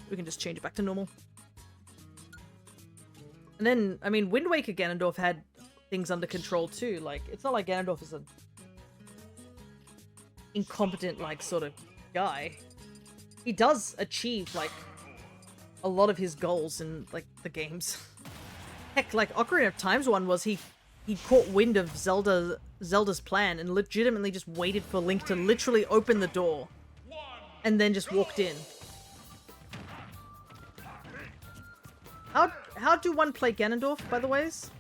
We can just change it back to normal. And then, I mean, Wind Waker Ganondorf had things under control too. Like, it's not like Ganondorf is an incompetent, like, sort of guy. He does achieve, like, a lot of his goals in, like, the games. Heck, like, Ocarina of Time's one was he caught wind of Zelda's plan and legitimately just waited for Link to literally open the door and then just walked in. How do one play Ganondorf, by the ways?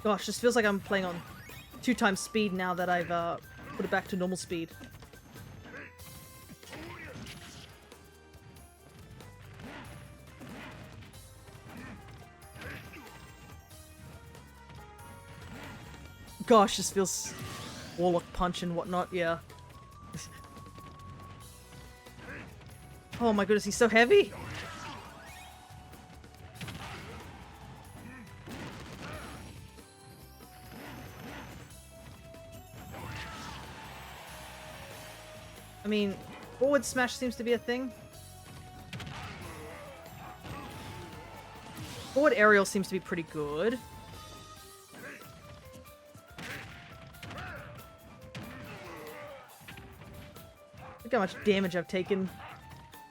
Gosh, this feels like I'm playing on 2 times speed now that I've put it back to normal speed. Gosh, this feels Warlock Punch and whatnot, yeah. Oh my goodness, he's so heavy! I mean, forward smash seems to be a thing. Forward aerial seems to be pretty good. Look how much damage I've taken.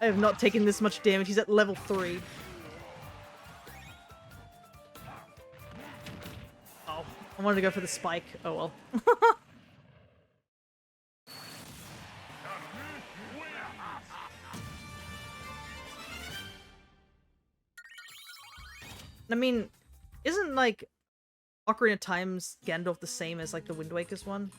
I have not taken this much damage. He's at level 3. Oh, I wanted to go for the spike. Oh well. I mean, isn't, like, Ocarina of Time's Gandalf the same as, like, the Wind Waker's one?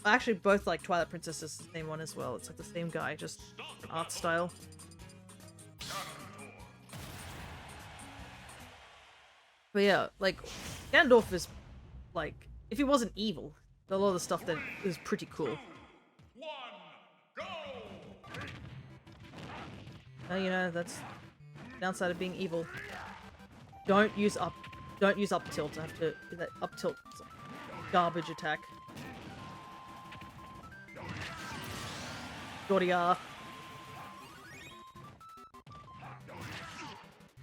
Actually, both, like, Twilight Princess is the same one as well. It's, like, the same guy, just different art style. But yeah, like, Gandalf is, like, if he wasn't evil, a lot of the stuff that is pretty cool. 1, go! You know, that's the downside of being evil. Don't use up tilt. I have to do that up tilt garbage attack. Doria.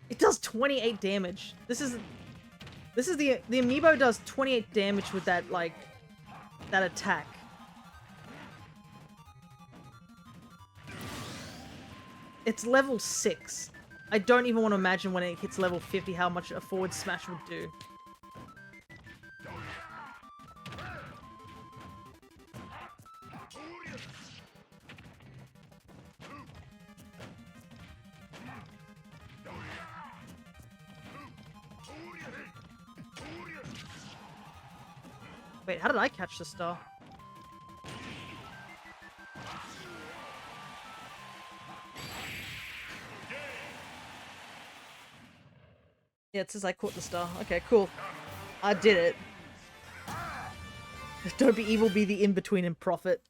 It does 28 damage. This is the amiibo does 28 damage with that, like, that attack. It's level 6. I don't even want to imagine when it hits level 50 how much a forward smash would do. Wait, how did I catch the star? Yeah, it says I caught the star. Okay, cool. I did it. Don't be evil, be the in-between and profit.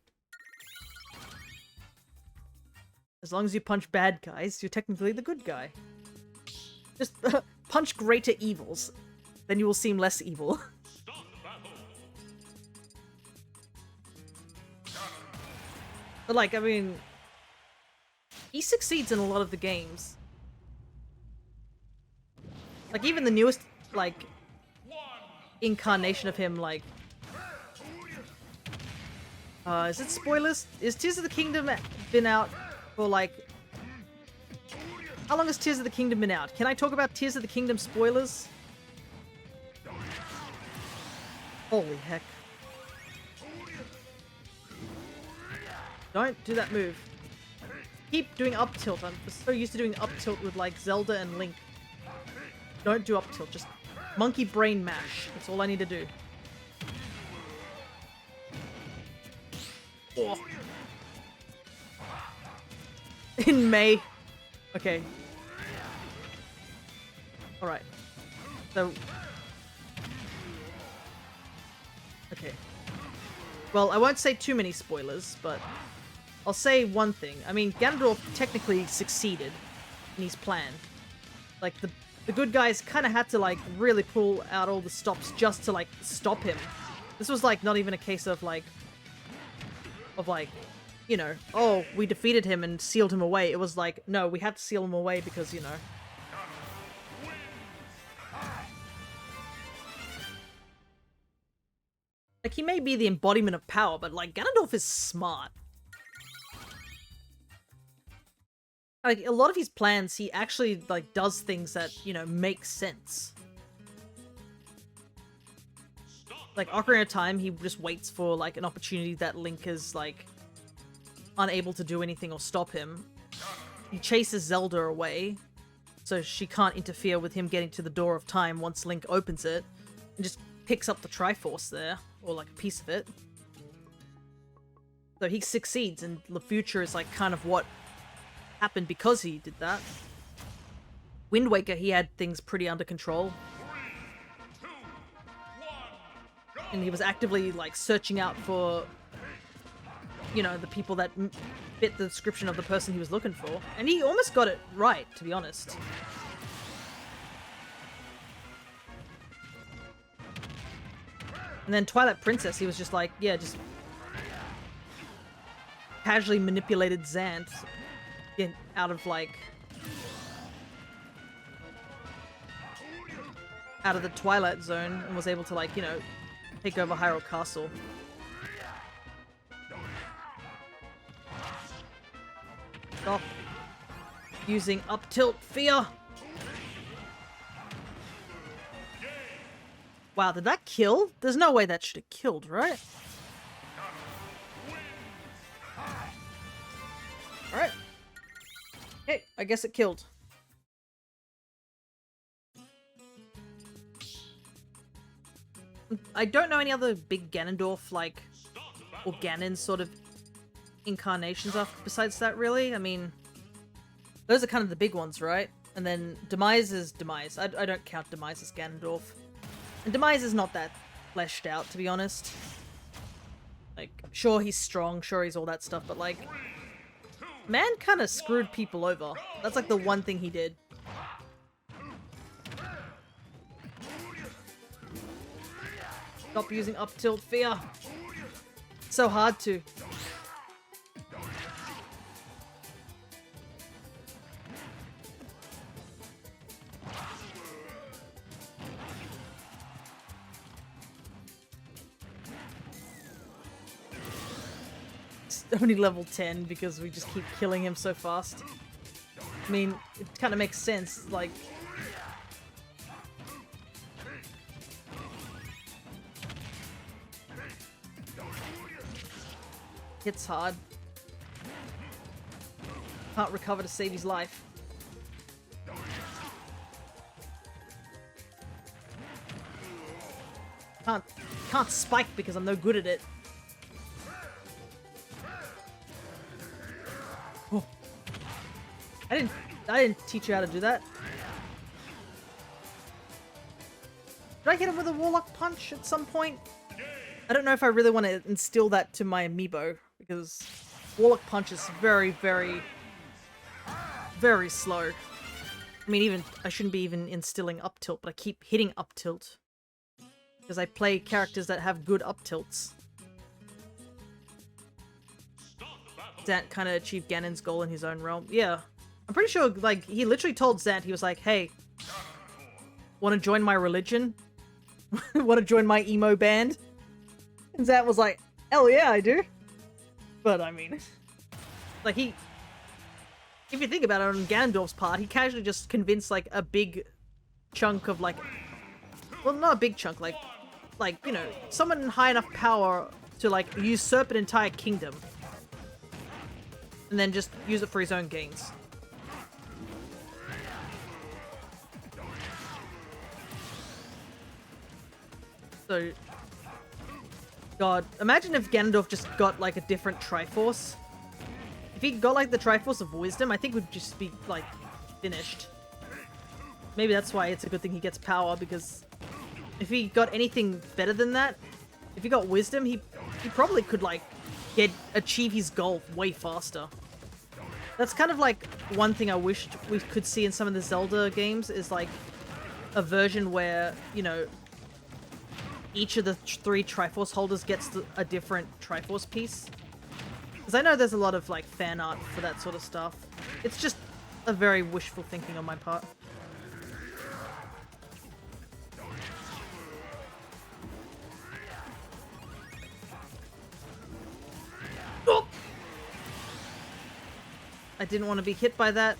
As long as you punch bad guys, you're technically the good guy. Just punch greater evils. Then you will seem less evil. But like, I mean... he succeeds in a lot of the games. Like, even the newest, like, incarnation of him, like... is it spoilers? Is Tears of the Kingdom been out for, like... how long has Tears of the Kingdom been out? Can I talk about Tears of the Kingdom spoilers? Holy heck. Don't do that move. Keep doing up tilt. I'm so used to doing up tilt with, like, Zelda and Link. Don't do up tilt. Just monkey brain mash. That's all I need to do. Oh. In May. Okay. Alright. So... okay. Well, I won't say too many spoilers, but I'll say one thing. I mean, Ganondorf technically succeeded in his plan. Like, the good guys kind of had to, like, really pull out all the stops just to, like, stop him. This was, like, not even a case of, like, you know, oh, we defeated him and sealed him away. It was like, no, we had to seal him away because, you know. Like, he may be the embodiment of power, but, like, Ganondorf is smart. Like, a lot of his plans, he actually, like, does things that, you know, make sense. Like, Ocarina of Time, he just waits for, like, an opportunity that Link is, like, unable to do anything or stop him. He chases Zelda away, so she can't interfere with him getting to the Door of Time once Link opens it, and just picks up the Triforce there, or, like, a piece of it. So he succeeds, and the future is, like, kind of what happened because he did that. Wind Waker, he had things pretty under control. And he was actively, like, searching out for, you know, the people that fit the description of the person he was looking for. And he almost got it right, to be honest. And then Twilight Princess, he was just like, yeah, just casually manipulated Xant out of, like, out of the Twilight Zone and was able to, like, you know, take over Hyrule Castle. Stop using up tilt fear. Wow, did that kill? There's no way that should have killed, right? Alright. Hey, I guess it killed. I don't know any other big Ganondorf, like, or Ganon sort of incarnations besides that, really. I mean, those are kind of the big ones, right? And then Demise is Demise. I don't count Demise as Ganondorf. And Demise is not that fleshed out, to be honest. Like, sure, he's strong, sure, he's all that stuff, but, like, man kind of screwed people over. That's, like, the one thing he did. Stop using up tilt fear. It's so hard to. It's only level 10 because we just keep killing him so fast. I mean, it kind of makes sense, like... hits hard. Can't recover to save his life. Can't spike because I'm no good at it. Oh. I didn't teach you how to do that. Did I hit him with a Warlock Punch at some point? I don't know if I really want to instill that to my Amiibo, because Warlock Punch is very, very, very slow. I mean, I shouldn't be even instilling up tilt, but I keep hitting up tilt. Because I play characters that have good up tilts. Zant kind of achieved Ganon's goal in his own realm. Yeah. I'm pretty sure, like, he literally told Zant, he was like, hey, want to join my religion? Want to join my emo band? And Zant was like, hell yeah, I do. But, I mean, like, if you think about it, on Ganondorf's part, he casually just convinced, like, a big chunk of, like, well, not a big chunk, like, you know, someone in high enough power to, like, usurp an entire kingdom. And then just use it for his own gains. So, God, imagine if Ganondorf just got, like, a different Triforce. If he got, like, the Triforce of Wisdom, I think we'd just be, like, finished. Maybe that's why it's a good thing he gets power, because if he got anything better than that, if he got Wisdom, he probably could, like, achieve his goal way faster. That's kind of, like, one thing I wished we could see in some of the Zelda games, is, like, a version where, you know, each of the 3 Triforce holders gets a different Triforce piece. Because I know there's a lot of, like, fan art for that sort of stuff. It's just a very wishful thinking on my part. Oh! I didn't want to be hit by that.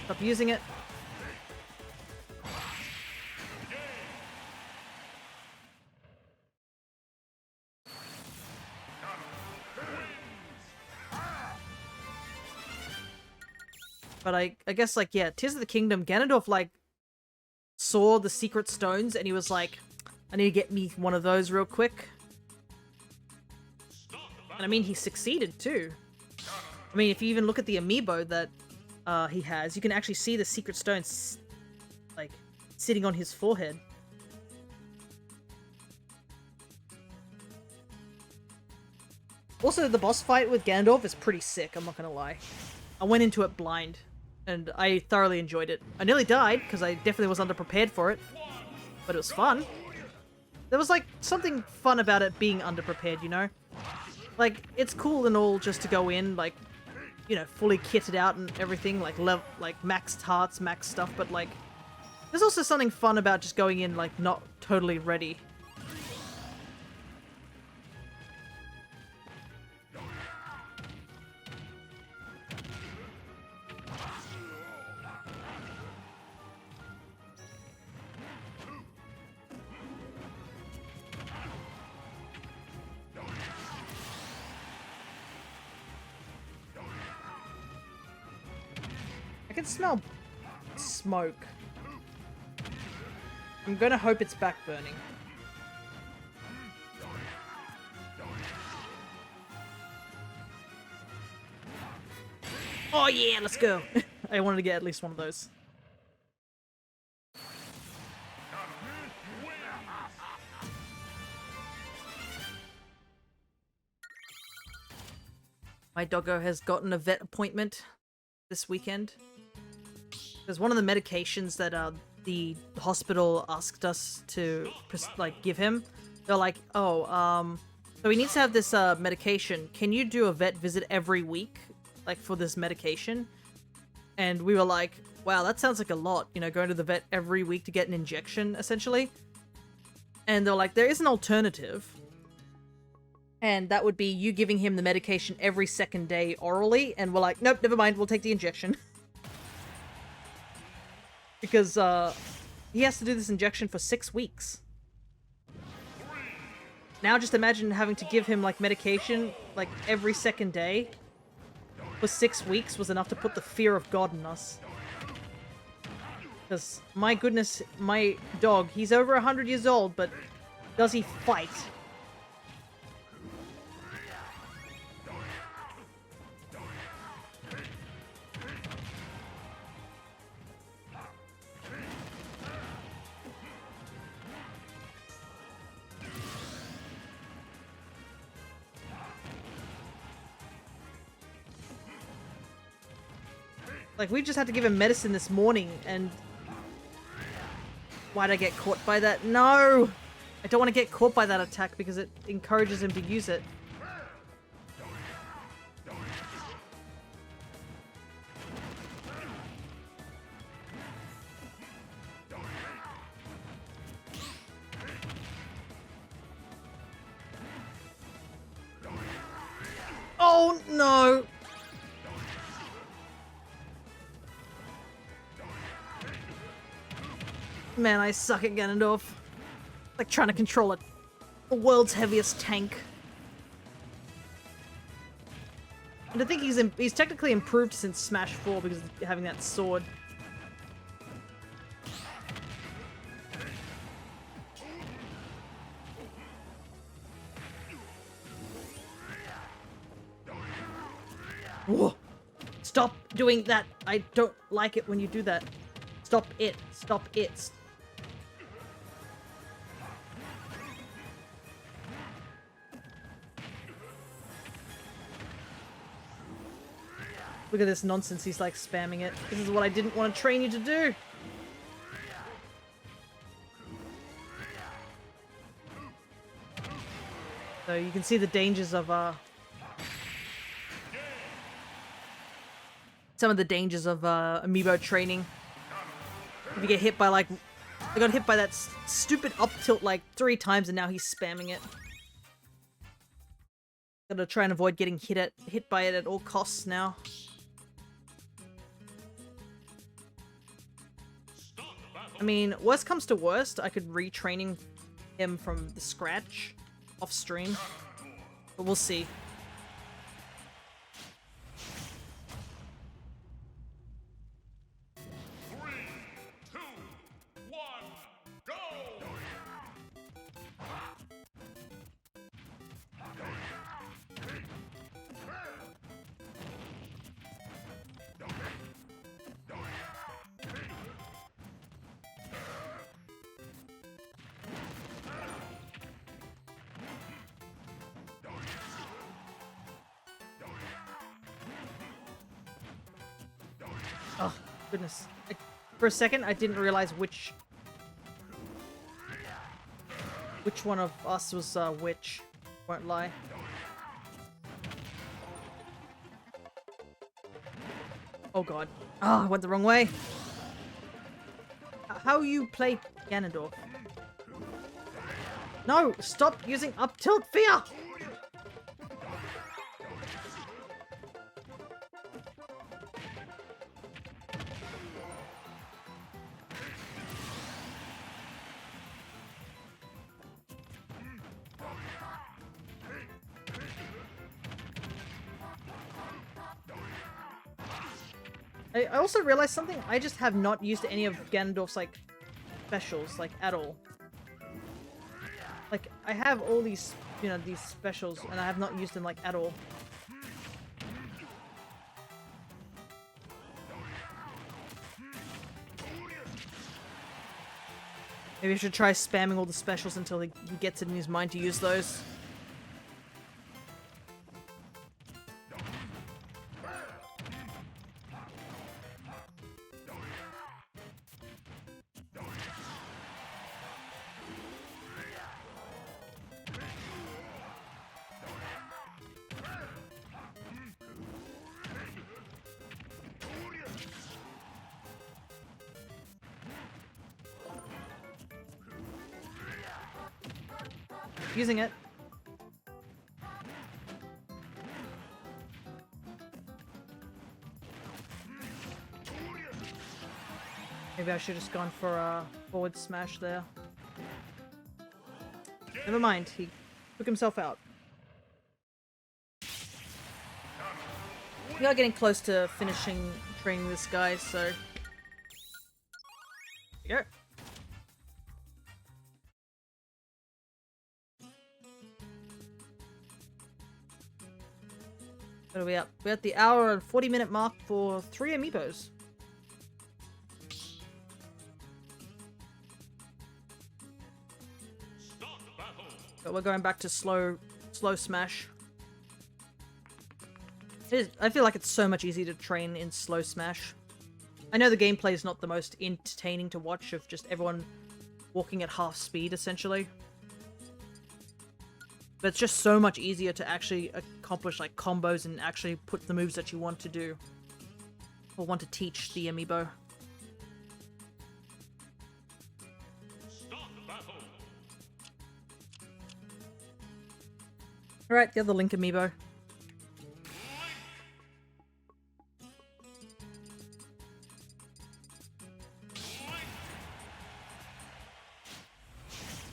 Stop using it. But I guess, like, yeah, Tears of the Kingdom, Ganondorf, like, saw the secret stones and he was like, I need to get me one of those real quick. And I mean, he succeeded too. I mean, if you even look at the Amiibo that he has, you can actually see the secret stones, like, sitting on his forehead. Also, the boss fight with Ganondorf is pretty sick, I'm not gonna lie. I went into it blind, and I thoroughly enjoyed it. I nearly died, because I definitely was underprepared for it, but it was fun. There was, like, something fun about it being underprepared, you know? Like, it's cool and all just to go in, like, you know, fully kitted out and everything, like, maxed hearts, maxed stuff, but, like, there's also something fun about just going in, like, not totally ready. I can smell smoke. I'm gonna hope it's back burning. Oh yeah, let's go! I wanted to get at least one of those. My doggo has gotten a vet appointment this weekend. There's one of the medications that the hospital asked us to, like, give him. They're like, oh, so he needs to have this medication. Can you do a vet visit every week, like, for this medication? And we were like, wow, that sounds like a lot, you know, going to the vet every week to get an injection, essentially. And they're like, there is an alternative. And that would be you giving him the medication every second day orally. And we're like, nope, never mind, we'll take the injection. Because he has to do this injection for 6 weeks. Now just imagine having to give him, like, medication, like, every second day for 6 weeks was enough to put the fear of God in us. Because, my goodness, my dog, he's over 100 years old, but Does he fight? Like, we just had to give him medicine this morning, and... Why'd I get caught by that? No! I don't want to get caught by that attack because it encourages him to use it. Oh, no! Man, I suck at Ganondorf. Like trying to control it. The world's heaviest tank. And I think he's technically improved since Smash 4 because of having that sword. Whoa. Stop doing that. I don't like it when you do that. Stop it. Stop it. Look at this nonsense, he's like spamming it. This is what I didn't want to train you to do! So you can see the dangers of, some of the dangers of, Amiibo training. If you get hit by, like... I got hit by that stupid up tilt, like, 3 times and now he's spamming it. Gotta try and avoid getting hit by it at all costs now. I mean, worst comes to worst, I could retraining him from the scratch off stream, but we'll see. Oh, goodness. For a second, I didn't realize which one of us was, which. Won't lie. Oh god. Oh, I went the wrong way. How you play Ganondorf? No! Stop using up tilt fear! I also realized something. I just have not used any of Ganondorf's, like, specials, like, at all. Like, I have all these, you know, these specials, and I have not used them, like, at all. Maybe I should try spamming all the specials until he gets it in his mind to use those. Using it. Maybe I should have just gone for a forward smash there. Never mind, he took himself out. We are getting close to finishing training this guy, so... Here we go. What are we at? We're at the hour and 40-minute mark for 3 amiibos. But we're going back to slow smash. I feel like it's so much easier to train in slow smash. I know the gameplay is not the most entertaining to watch of just everyone walking at half speed, essentially. But it's just so much easier to actually accomplish like combos and actually put the moves that you want to do. Or want to teach the amiibo. Alright, the other Link amiibo.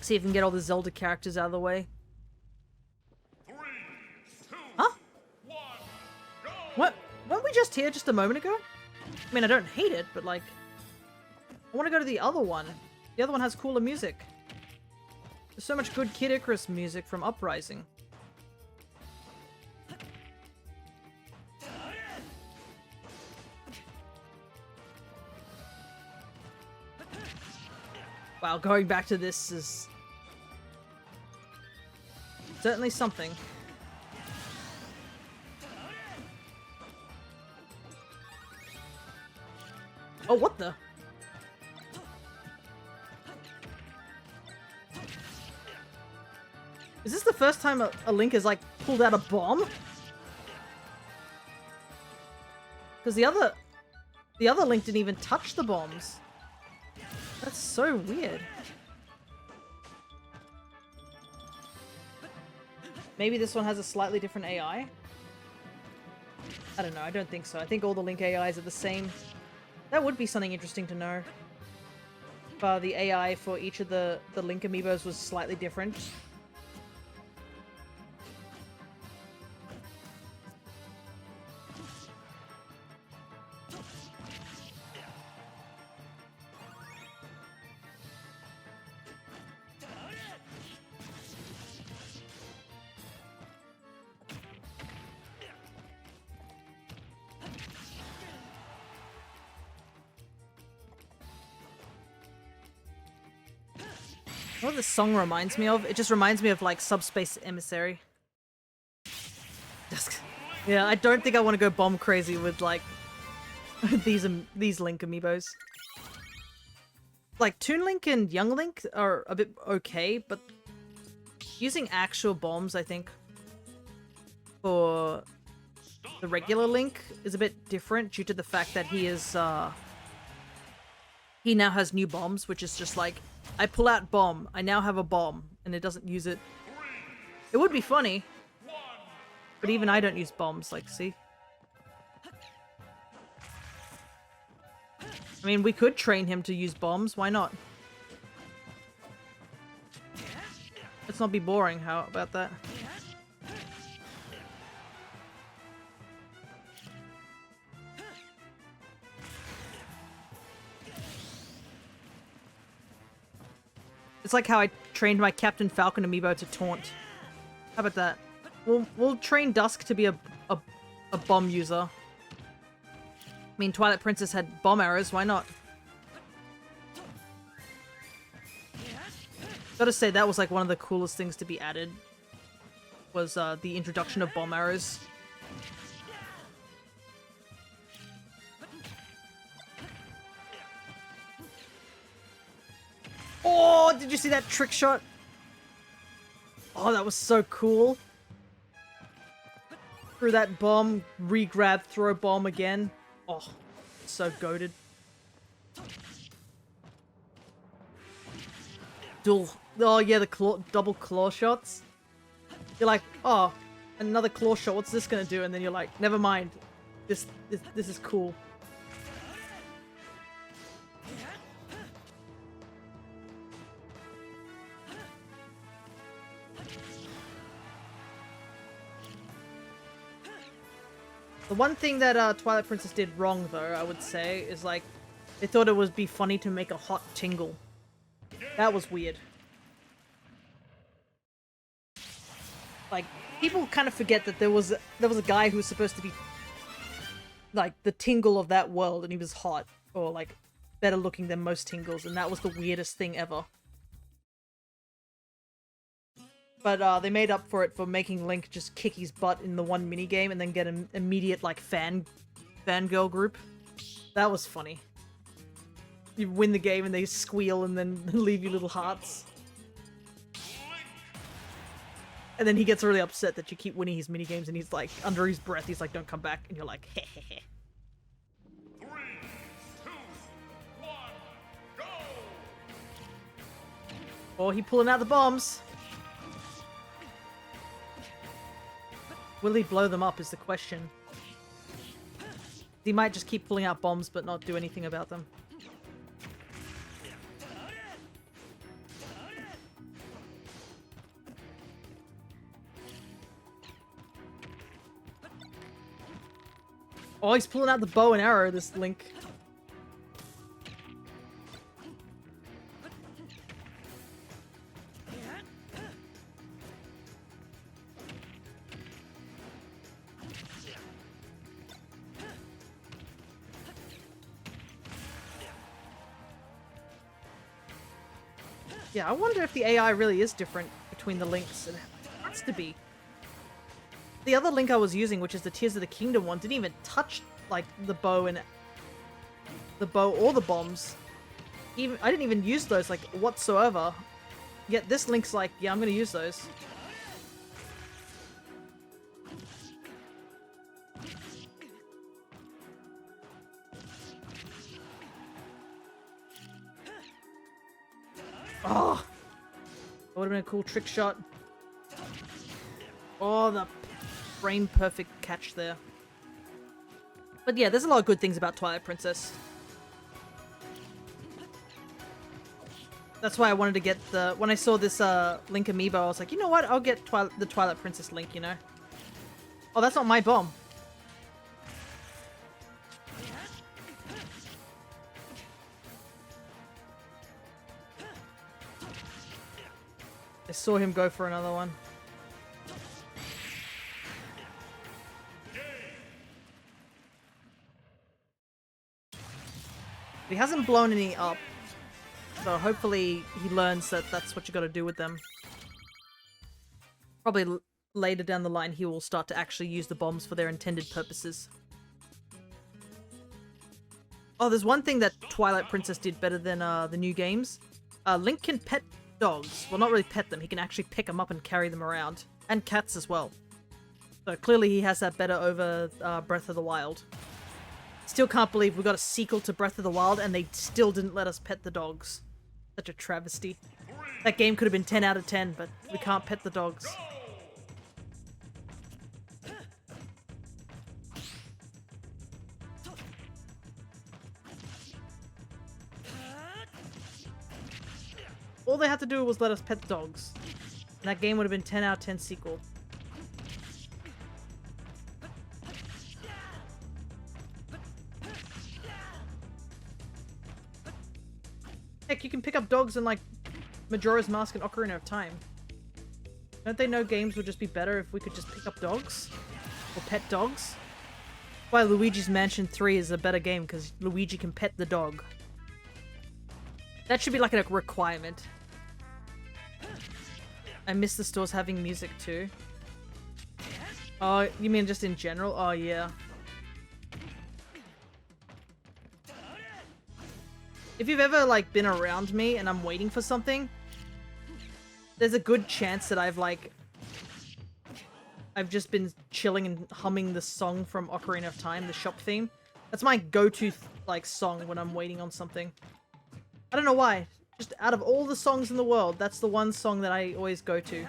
See if we can get all the Zelda characters out of the way. 3, 2, Huh? 1, go! What? Weren't we just here just a moment ago? I mean, I don't hate it, but like... I want to go to the other one. The other one has cooler music. There's so much good Kid Icarus music from Uprising. Wow, going back to this is... certainly something. Oh, what the? Is this the first time a Link has, like, pulled out a bomb? Because the other Link didn't even touch the bombs. That's so weird. Maybe this one has a slightly different AI? I don't know, I don't think so. I think all the Link AIs are the same. That would be something interesting to know. The AI for each of the Link amiibos was slightly different. You know what this song reminds me of? It just reminds me of, like, Subspace Emissary. Just, yeah, I don't think I want to go bomb crazy with, like, these Link amiibos. Like, Toon Link and Young Link are a bit okay, but using actual bombs, I think, for the regular Link is a bit different due to the fact that he is, he now has new bombs, which is just like, I pull out bomb, I now have a bomb, and it doesn't use it. It would be funny, but even I don't use bombs, like, see? I mean, we could train him to use bombs, why not? Let's not be boring, how about that? It's like how I trained my Captain Falcon amiibo to taunt. How about that? We'll train Dusk to be a bomb user. I mean, Twilight Princess had bomb arrows, why not? Gotta say, that was like one of the coolest things to be added. Was the introduction of bomb arrows. Oh, did you see that trick shot? Oh, that was so cool. Threw that bomb, re-grab, throw bomb again. Oh, so goated. Oh yeah, the double claw shots. You're like, oh, another claw shot, what's this gonna do? And then you're like, never mind. This is cool. The one thing that Twilight Princess did wrong, though, I would say, is like, they thought it would be funny to make a hot tingle. That was weird. Like, People kind of forget that there was a guy who was supposed to be like the Tingle of that world, and he was hot, or like better looking than most Tingles, and that was the weirdest thing ever. But they made up for it for making Link just kick his butt in the one minigame and then get an immediate like fangirl group. That was funny. You win the game and they squeal and then leave you little hearts. And then he gets really upset that you keep winning his minigames, and he's like, under his breath, he's like, don't come back. And you're like, heh heh heh. 3, 2, 1, go! Or he pulling out the bombs. Will he blow them up is the question. He might just keep pulling out bombs but not do anything about them. Oh, he's pulling out the bow and arrow, this Link. Yeah, I wonder if the AI really is different between the Links. It has to be. The other Link I was using, which is the Tears of the Kingdom one, didn't even touch like the bow or the bombs. Even I didn't even use those like whatsoever. Yet this Link's like, yeah, I'm gonna use those. Oh, that would have been a cool trick shot. Oh, the frame perfect catch there. But yeah, there's a lot of good things about Twilight Princess. That's why I wanted to get the... When I saw this Link Amiibo, I was like, you know what? I'll get the Twilight Princess Link, you know? Oh, that's not my bomb. I saw him go for another one. He hasn't blown any up, so hopefully he learns that that's what you gotta do with them. Probably later down the line he will start to actually use the bombs for their intended purposes. Oh, there's one thing that Twilight Princess did better than the new games. Link can pet dogs. Well, not really pet them. He can actually pick them up and carry them around. And cats as well. So clearly he has that better over Breath of the Wild. Still can't believe we got a sequel to Breath of the Wild and they still didn't let us pet the dogs. Such a travesty. That game could have been 10 out of 10, but we can't pet the dogs. All they had to do was let us pet the dogs. And that game would have been 10 out of 10 sequel. Heck, you can pick up dogs in like Majora's Mask and Ocarina of Time. Don't they know games would just be better if we could just pick up dogs? Or pet dogs? That's why Luigi's Mansion 3 is a better game, because Luigi can pet the dog. That should be like a requirement. I miss the stores having music too. Oh, you mean just in general? Oh yeah. If you've ever like been around me and I'm waiting for something, there's a good chance that I've just been chilling and humming the song from Ocarina of Time, the shop theme. That's my go-to like song when I'm waiting on something. I don't know why. Just out of all the songs in the world, that's the one song that I always go to.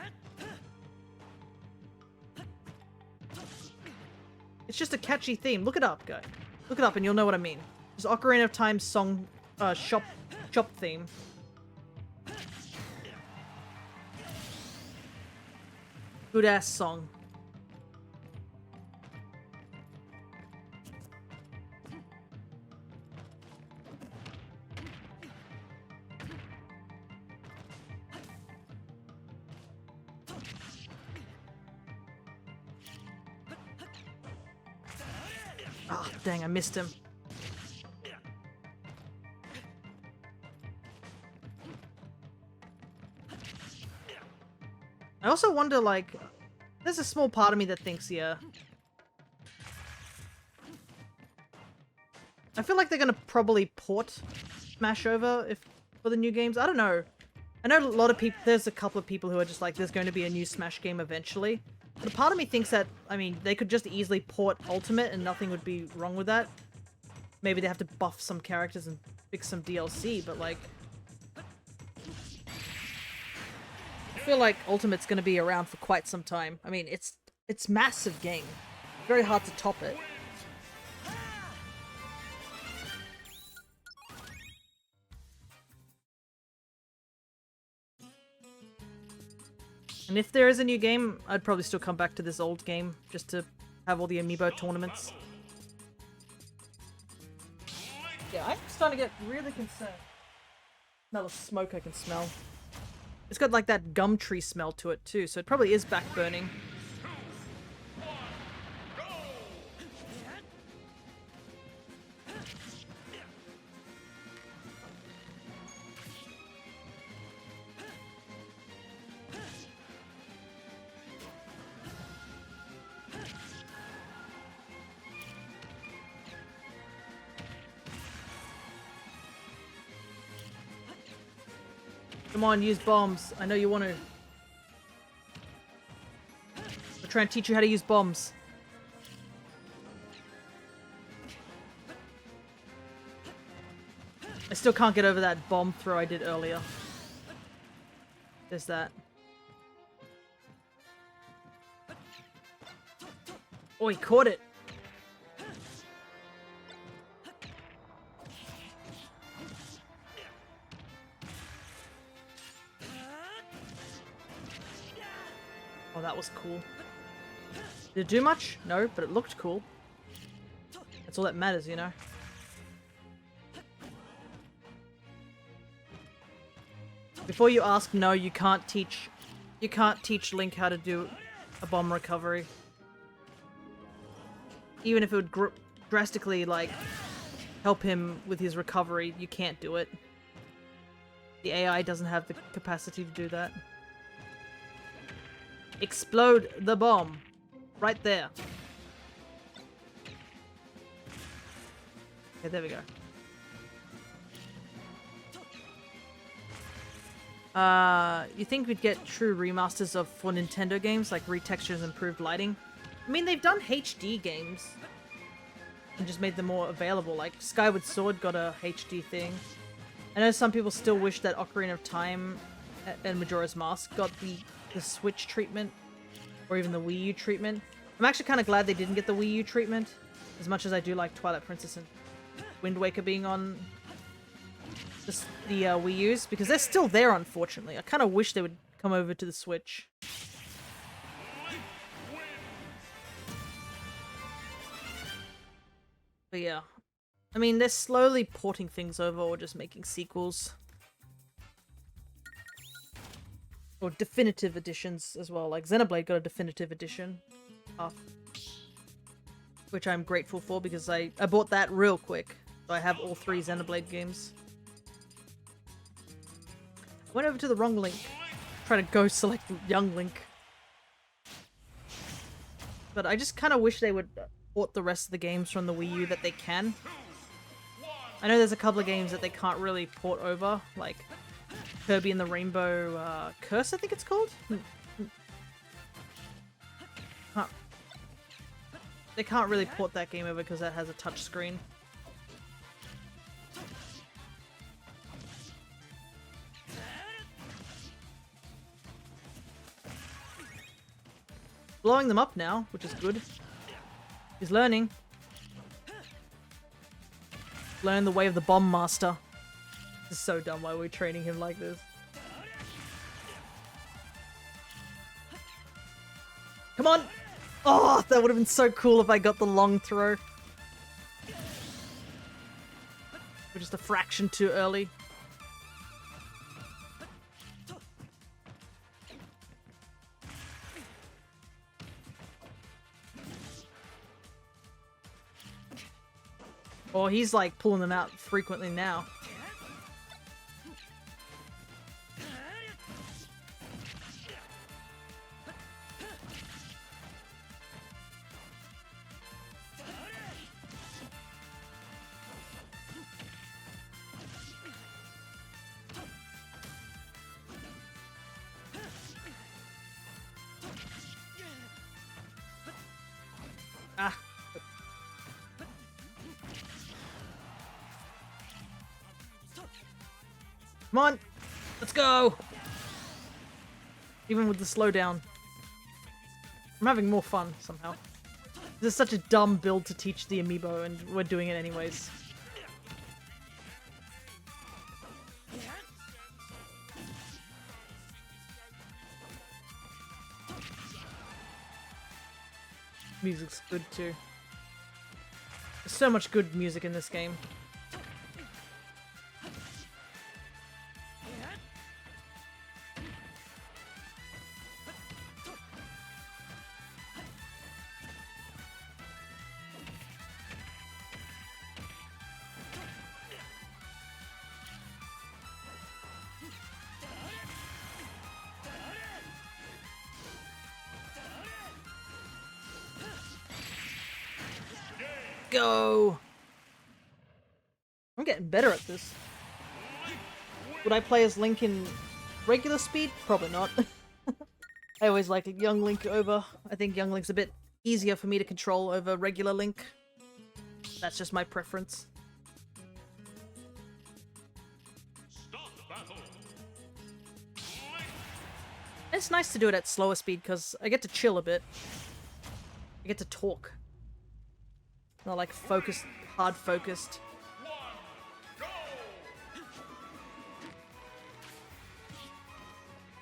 It's just a catchy theme. Look it up, guy. Look it up and you'll know what I mean. Just Ocarina of Time song, shop theme. Good ass song. Ah, dang, I missed him. I also wonder, like, there's a small part of me that thinks, yeah. I feel like they're gonna probably port Smash over for the new games. I don't know. I know a lot of people, there's a couple of people who are just like, there's going to be a new Smash game eventually. But a part of me thinks that, I mean, they could just easily port Ultimate and nothing would be wrong with that. Maybe they have to buff some characters and fix some DLC, but like... I feel like Ultimate's going to be around for quite some time. I mean, it's massive game. Very hard to top it. And if there is a new game, I'd probably still come back to this old game just to have all the Amiibo tournaments. Yeah, I'm starting to get really concerned. Smell of smoke I can smell. It's got like that gum tree smell to it too, so it probably is back burning. Come on, use bombs. I know you want to. I'll try and teach you how to use bombs. I still can't get over that bomb throw I did earlier. There's that. Oh, he caught it. Oh, that was cool. Did it do much? No, but it looked cool. That's all that matters, you know? Before you ask, no, you can't teach Link how to do a bomb recovery. Even if it would drastically, like, help him with his recovery, you can't do it. The AI doesn't have the capacity to do that. Explode the bomb. Right there. Okay, there we go. You think we'd get true remasters for Nintendo games, like retextures and improved lighting? I mean, they've done HD games and just made them more available. Like, Skyward Sword got a HD thing. I know some people still wish that Ocarina of Time and Majora's Mask got the Switch treatment, or even the Wii U treatment. I'm actually kind of glad they didn't get the Wii U treatment, as much as I do like Twilight Princess and Wind Waker being on the Wii U's, because they're still there, unfortunately. I kind of wish they would come over to the Switch. But yeah. I mean, they're slowly porting things over or just making sequels. Or definitive editions as well. Like Xenoblade got a definitive edition. Which I'm grateful for because I bought that real quick. So I have all 3 Xenoblade games. I went over to the wrong Link. Trying to go select young Link. But I just kind of wish they would port the rest of the games from the Wii U that they can. I know there's a couple of games that they can't really port over, like Kirby and the Rainbow Curse, I think it's called? They can't really port that game over because that has a touch screen. Blowing them up now, which is good. He's learning. Learn the way of the Bomb Master. This is so dumb why we're training him like this. Come on! Oh, that would have been so cool if I got the long throw. We're just a fraction too early. Or he's like pulling them out frequently now. Ah. Come on! Let's go! Even with the slowdown. I'm having more fun, somehow. This is such a dumb build to teach the Amiibo, and we're doing it anyways. Music's good too. There's so much good music in this game. Go! I'm getting better at this. Would I play as Link in regular speed? Probably not. I always like young Link over. I think young Link's a bit easier for me to control over regular Link. That's just my preference. Stop battle. It's nice to do it at slower speed because I get to chill a bit. I get to talk. Not like focused, hard focused.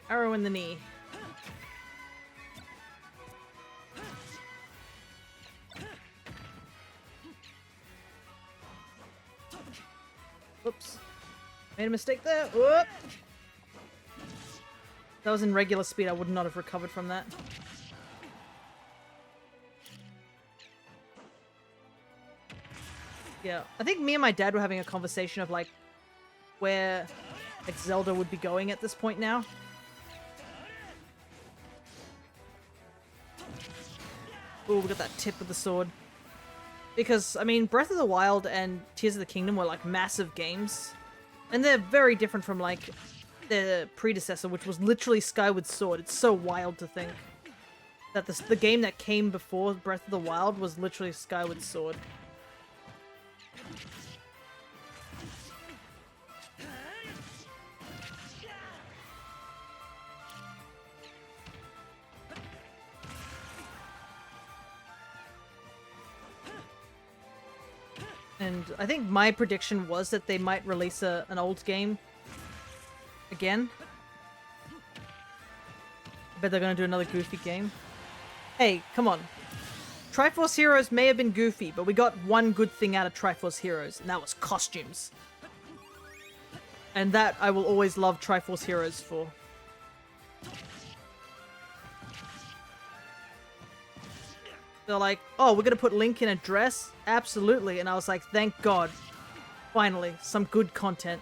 Arrow in the knee. Whoops. Made a mistake there. Whoop. That was in regular speed, I would not have recovered from that. Yeah, I think me and my dad were having a conversation of like where like Zelda would be going at this point now. Ooh, we got that tip of the sword. Because, I mean, Breath of the Wild and Tears of the Kingdom were like massive games. And they're very different from like their predecessor, which was literally Skyward Sword. It's so wild to think that the game that came before Breath of the Wild was literally Skyward Sword. And I think my prediction was that they might release an old game again. I bet they're gonna do another goofy game. Hey, come on. Triforce Heroes may have been goofy, but we got one good thing out of Triforce Heroes, and that was costumes. And that I will always love Triforce Heroes for. They're like, oh, we're gonna put Link in a dress? Absolutely. And I was like, thank God. Finally, some good content.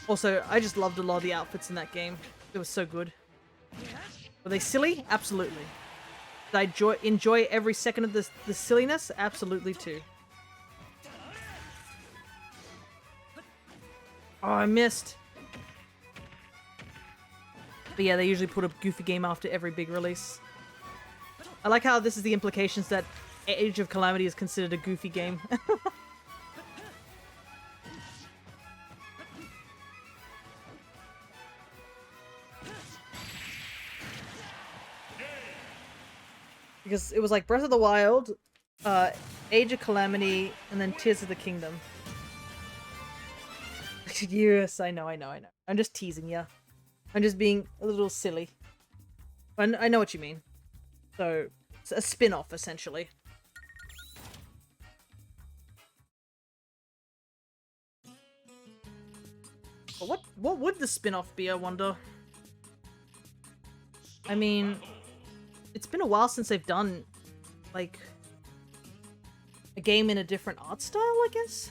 Also, I just loved a lot of the outfits in that game. It was so good. Were they silly? Absolutely. Did I enjoy every second of the silliness? Absolutely too. Oh, I missed. But yeah, they usually put a goofy game after every big release. I like how this is the implications that Age of Calamity is considered a goofy game. Because it was like Breath of the Wild, Age of Calamity, and then Tears of the Kingdom. Yes, I know. I'm just teasing ya. I'm just being a little silly. I know what you mean. So, it's a spin-off, essentially. But what would the spin-off be, I wonder? I mean, it's been a while since they've done, like, a game in a different art style, I guess?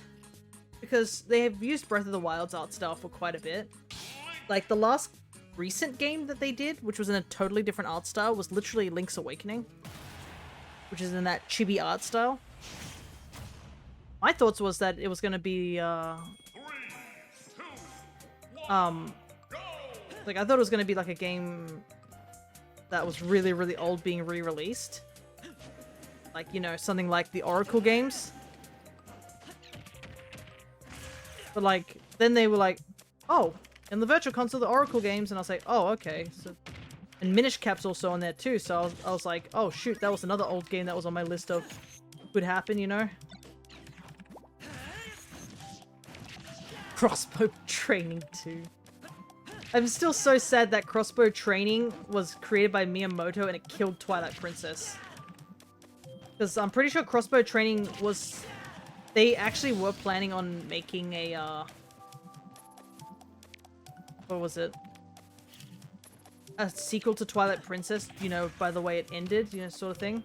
Because they have used Breath of the Wild's art style for quite a bit. Like, the last recent game that they did, which was in a totally different art style, was literally Link's Awakening. Which is in that chibi art style. My thoughts was that it was gonna be, like, I thought it was gonna be like a game that was really, really old being re-released. Like, you know, something like the Oracle games. But, like, then they were like, oh, in the Virtual Console, the Oracle games, and I was like, oh, okay. So, and Minish Cap's also on there too, so I was like, oh shoot, that was another old game that was on my list of could happen, you know? Crossbow Training 2. I'm still so sad that Crossbow Training was created by Miyamoto and it killed Twilight Princess. Because I'm pretty sure Crossbow Training was... They actually were planning on making a, what was it? A sequel to Twilight Princess, you know, by the way it ended, you know, sort of thing.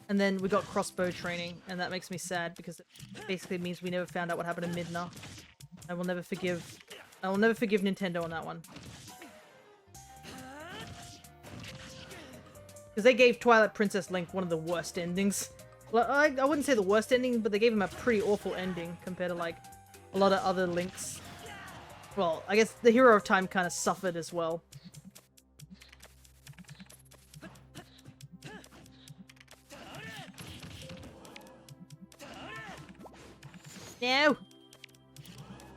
And then we got Crossbow Training, and that makes me sad because it basically means we never found out what happened to Midna. I will never forgive Nintendo on that one. Because they gave Twilight Princess Link one of the worst endings. Well, I wouldn't say the worst ending, but they gave him a pretty awful ending compared to, like, a lot of other Links. Well, I guess the Hero of Time kind of suffered as well. No!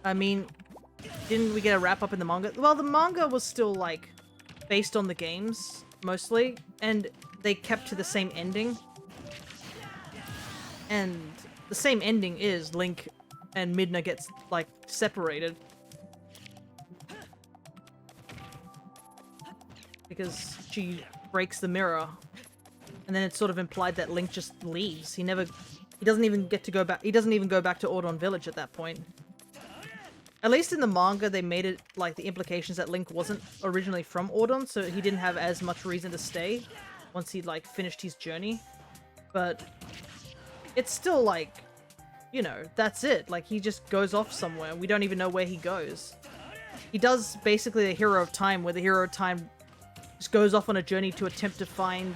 I mean, didn't we get a wrap-up in the manga? Well, the manga was still, like, based on the games, mostly, and they kept to the same ending. And the same ending is Link and Midna gets, like, separated. Because she breaks the mirror. And then it's sort of implied that Link just leaves. He doesn't even get to go back. He doesn't even go back to Ordon Village at that point. At least in the manga, they made it, like, the implications that Link wasn't originally from Ordon, so he didn't have as much reason to stay once he'd, like, finished his journey. But it's still, like, you know, that's it. Like, he just goes off somewhere. We don't even know where he goes. He does basically the Hero of Time, where the Hero of Time just goes off on a journey to attempt to find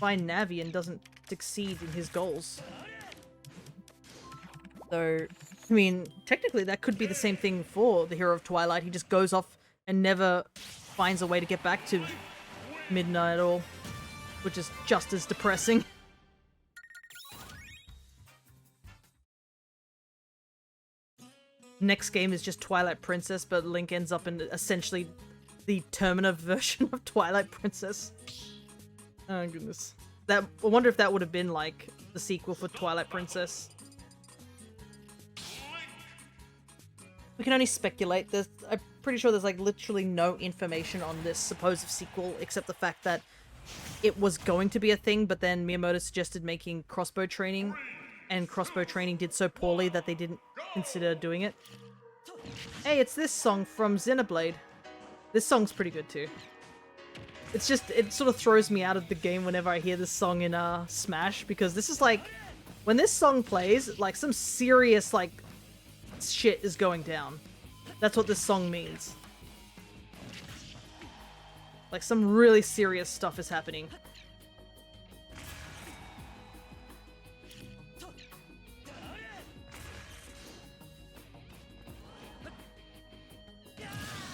Navi and doesn't succeed in his goals. So, I mean, technically that could be the same thing for the Hero of Twilight. He just goes off and never finds a way to get back to Midna at all, which is just as depressing. Next game is just Twilight Princess, but Link ends up in essentially the Terminator version of Twilight Princess. Oh goodness. I wonder if that would have been like the sequel for Twilight Princess. We can only speculate. I'm pretty sure there's like literally no information on this supposed sequel except the fact that it was going to be a thing, but then Miyamoto suggested making Crossbow Training, and Crossbow Training did so poorly that they didn't consider doing it. Hey, it's this song from Xenoblade. This song's pretty good too. It's just, it sort of throws me out of the game whenever I hear this song in Smash, because this is like, when this song plays, like some serious like shit is going down. That's what this song means. Like some really serious stuff is happening.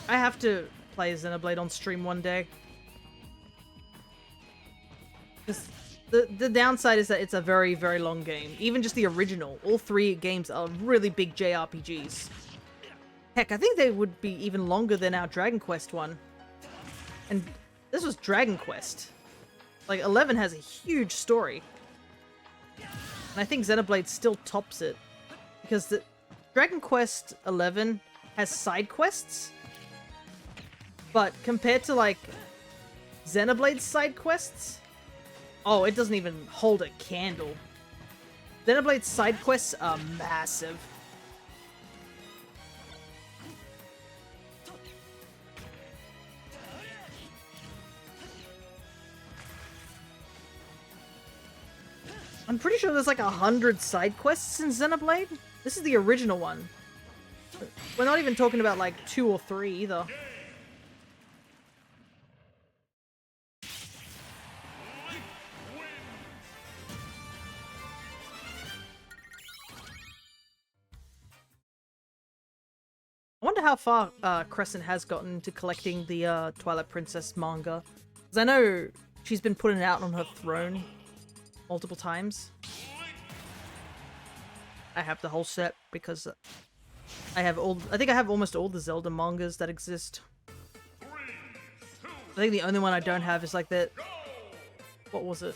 I have to play Xenoblade on stream one day. The downside is that it's a very, very long game. Even just the original. All three games are really big JRPGs. Heck, I think they would be even longer than our Dragon Quest one. And this was Dragon Quest. Like, 11 has a huge story. And I think Xenoblade still tops it. Because the Dragon Quest 11 has side quests. But compared to, like, Xenoblade's side quests, oh, it doesn't even hold a candle. Xenoblade's side quests are massive. I'm pretty sure there's like 100 side quests in Xenoblade. This is the original one. We're not even talking about like 2 or 3 either. I wonder how far Crescent has gotten to collecting the Twilight Princess manga. Because I know she's been putting it out on her throne multiple times. I have the whole set because I think I have almost all the Zelda mangas that exist. I think the only one I don't have is like that. What was it?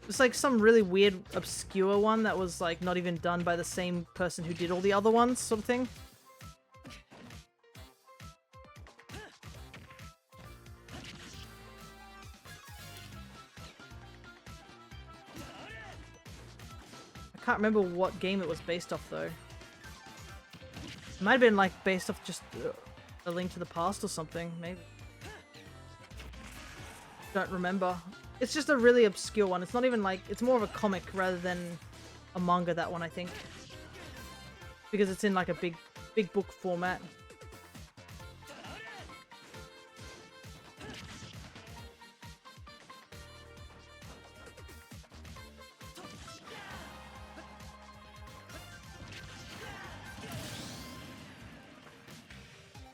It's like some really weird, obscure one that was like not even done by the same person who did all the other ones, sort of thing. I can't remember what game it was based off though. It might have been like based off just A Link to the Past or something, maybe. Don't remember. It's just a really obscure one. It's not even like, it's more of a comic rather than a manga, that one, I think. Because it's in like a big book format.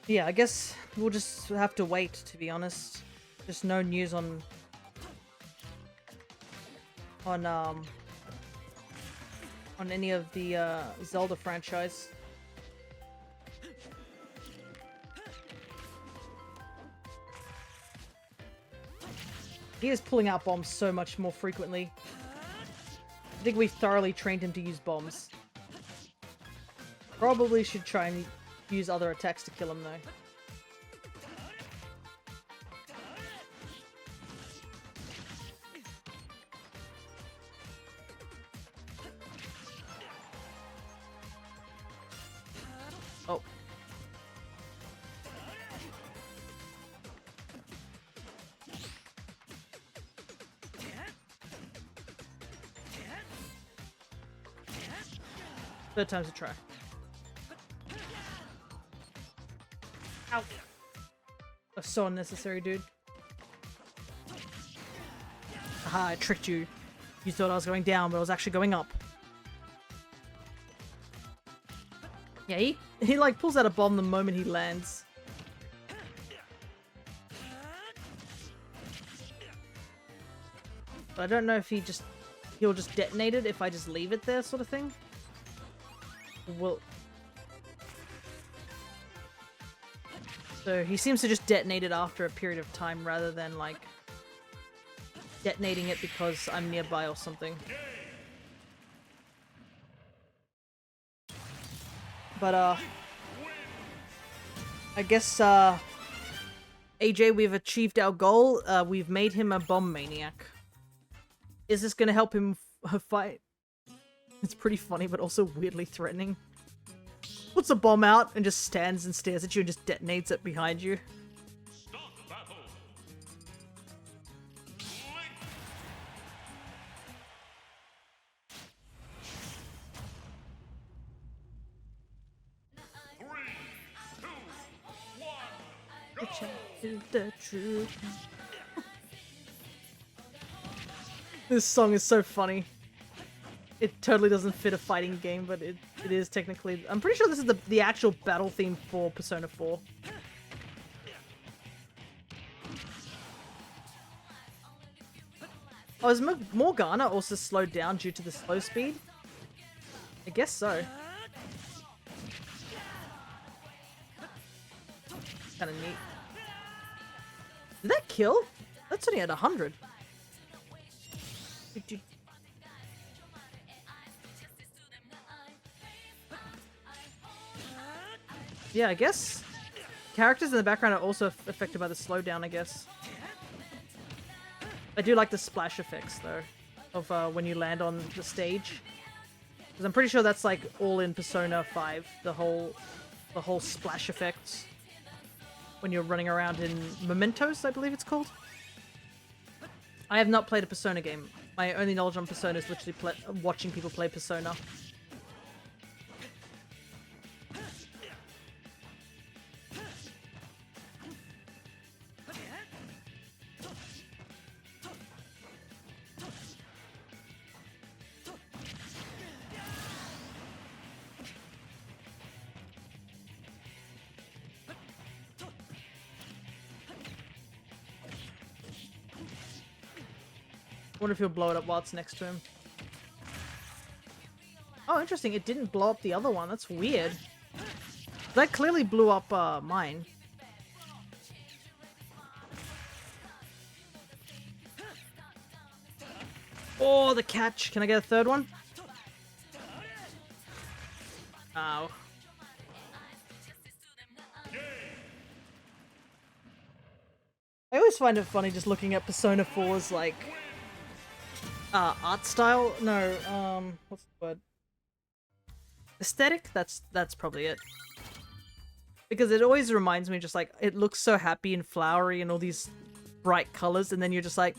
Yeah, I guess we'll just have to wait, to be honest. Just no news on any of the Zelda franchise. He is pulling out bombs so much more frequently. I think we've thoroughly trained him to use bombs. Probably should try and use other attacks to kill him though. Oh. Third time's a try. Ow. That's so unnecessary, dude. Aha, I tricked you. You thought I was going down, but I was actually going up. Yeah, he like pulls out a bomb the moment he lands. But I don't know if he'll just detonate it if I just leave it there, sort of thing. Well, so he seems to just detonate it after a period of time rather than like detonating it because I'm nearby or something. But I guess AJ, we've achieved our goal. We've made him a bomb maniac. Is this gonna help him fight? It's pretty funny, but also weirdly threatening. Puts a bomb out and just stands and stares at you and just detonates it behind you. Stop battle. The chat is the truth. This song is so funny. It totally doesn't fit a fighting game, but it is technically... I'm pretty sure this is the actual battle theme for Persona 4. Oh, is Morgana also slowed down due to the slow speed? I guess so. Kinda neat. Did that kill? That's only at 100. Yeah, I guess characters in the background are also affected by the slowdown, I guess. I do like the splash effects, though, of when you land on the stage. Because I'm pretty sure that's, like, all in Persona 5, the whole splash effects. When you're running around in Mementos, I believe it's called. I have not played a Persona game. My only knowledge on Persona is literally watching people play Persona. Wonder if he'll blow it up while it's next to him. Oh, interesting. It didn't blow up the other one. That's weird. That clearly blew up mine. Oh, the catch. Can I get a third one? Ow. I always find it funny just looking at Persona 4's, like, art style? No, what's the word? Aesthetic? That's probably it. Because it always reminds me just like, it looks so happy and flowery and all these bright colors, and then you're just like,